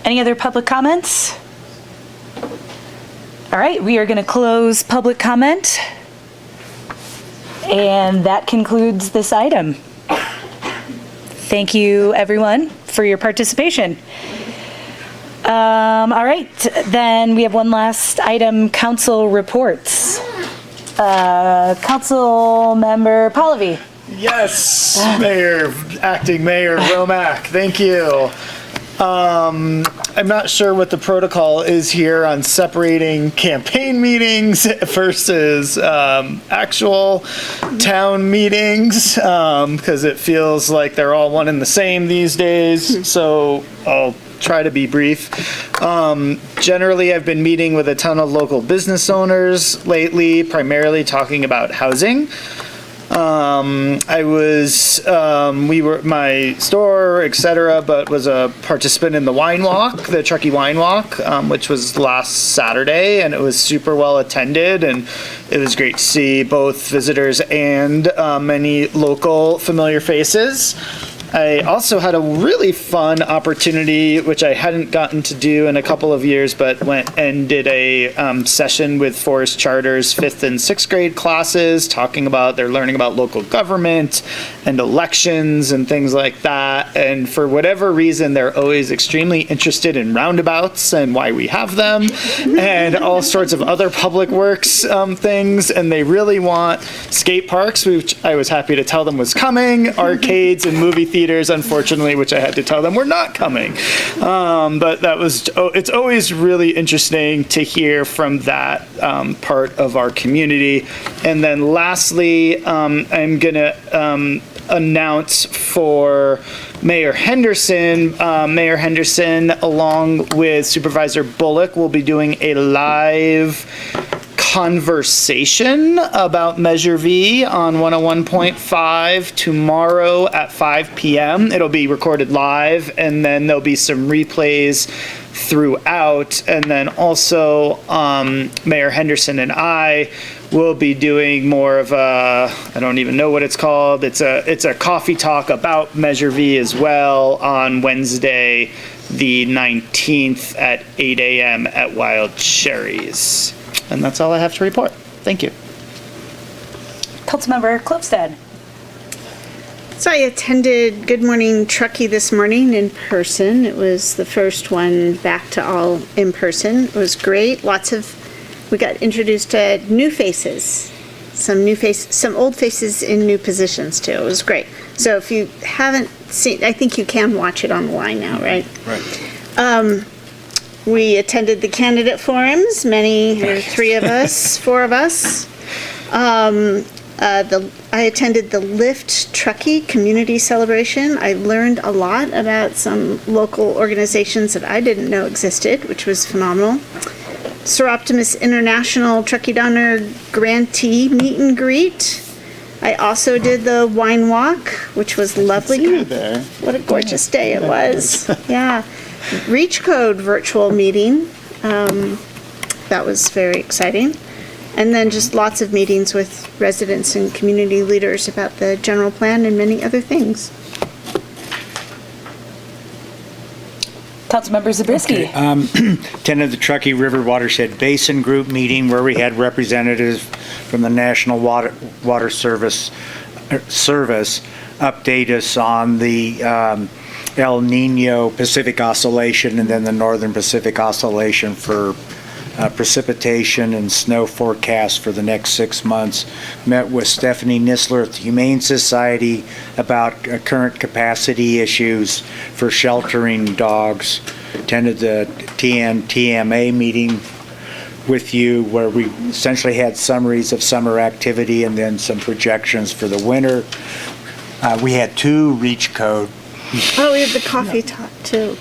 Any other public comments? All right, we are going to close public comment, and that concludes this item. Thank you, everyone, for your participation. All right, then we have one last item, council reports. Council Member Pallavi. Yes, Acting Mayor Romack, thank you. I'm not sure what the protocol is here on separating campaign meetings versus actual town meetings, because it feels like they're all one and the same these days. So I'll try to be brief. Generally, I've been meeting with a ton of local business owners lately, primarily talking about housing. We were my store, etc., but was a participant in the wine walk, the Truckee wine walk, which was last Saturday, and it was super well attended, and it was great to see both visitors and many local familiar faces. I also had a really fun opportunity, which I hadn't gotten to do in a couple of years, but went and did a session with Forest Charter's 5th and 6th grade classes, they're learning about local government and elections and things like that. And for whatever reason, they're always extremely interested in roundabouts and why we have them and all sorts of other public works things. And they really want skate parks, which I was happy to tell them was coming, arcades and movie theaters, unfortunately, which I had to tell them were not coming. But it's always really interesting to hear from that part of our community. And then lastly, I'm going to announce for Mayor Henderson. Mayor Henderson, along with Supervisor Bullock, will be doing a live conversation about Measure V on 101.5 tomorrow at 5 p.m. It'll be recorded live, and then there'll be some replays throughout. And then also Mayor Henderson and I will be doing more of a, I don't even know what it's called. It's a coffee talk about Measure V as well on Wednesday, the 19th at 8 a.m. at Wild Cherries. And that's all I have to report. Thank you. Councilmember Klopstad. So I attended Good Morning Truckee this morning in person. It was the first one back to all in person. It was great. We got introduced to new faces, some old faces in new positions too. It was great. So if you haven't seen, I think you can watch it online now, right? Right. We attended the candidate forums, four of us. I attended the Lift Truckee Community Celebration. I learned a lot about some local organizations that I didn't know existed, which was phenomenal. Seroptimus International Truckee Donor Grantee Meet and Greet. I also did the wine walk, which was lovely. What a gorgeous day it was. Yeah. Reach Code virtual meeting. That was very exciting. And then just lots of meetings with residents and community leaders about the general plan and many other things. Councilmember Zabriskie. Attended the Truckee River Watershed Basin Group meeting where we had representatives from the National Water Service update us on the El Nino Pacific Oscillation and then the Northern Pacific Oscillation for precipitation and snow forecast for the next 6 months. Met with Stephanie Nisler at the Humane Society about current capacity issues for sheltering dogs. Attended the TNTMA meeting with you where we essentially had summaries of summer activity and then some projections for the winter. We had 2 reach code. Oh, we had the coffee talk too.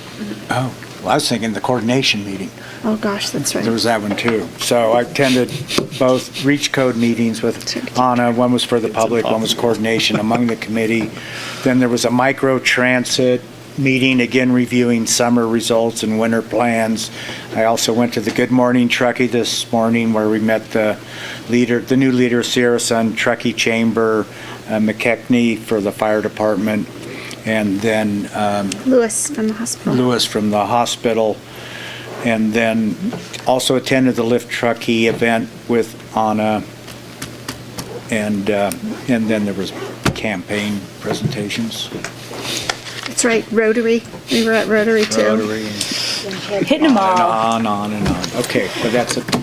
Oh, well, I was thinking the coordination meeting. Oh gosh, that's right. There was that one too. So I attended both reach code meetings with Anna. One was for the public, one was coordination among the committee. Then there was a microtransit meeting, again reviewing summer results and winter plans. I also went to the Good Morning Truckee this morning where we met the new leader, Sierra Sun Truckee Chamber, McKechnie for the fire department, and then Lewis from the hospital. And then also attended the Lift Truckee event with Anna, and then there was campaign presentations. That's right, Rotary. We were at Rotary too. Rotary. Hitting them all. On. Okay, but that's it for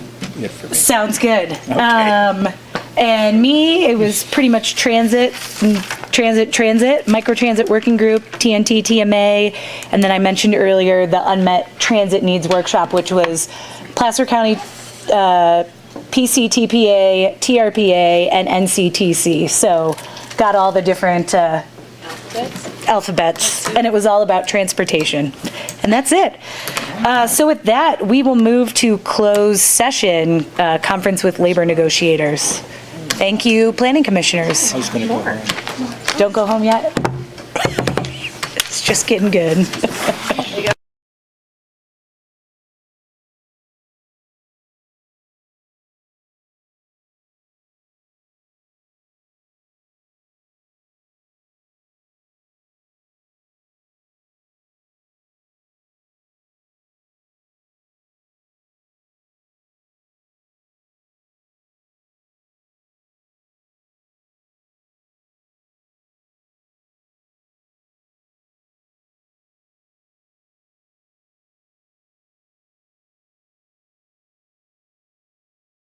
me. Sounds good. Okay. And me, it was pretty much transit, microtransit working group, TNT, TMA, and then I mentioned earlier the unmet transit needs workshop, which was Placer County PCTPA, TRPA, and NCTC. So got all the different alphabets, and it was all about transportation. And that's it. So with that, we will move to closed session, conference with labor negotiators. Thank you, planning commissioners. I was going to go home. Don't go home yet? It's just getting good.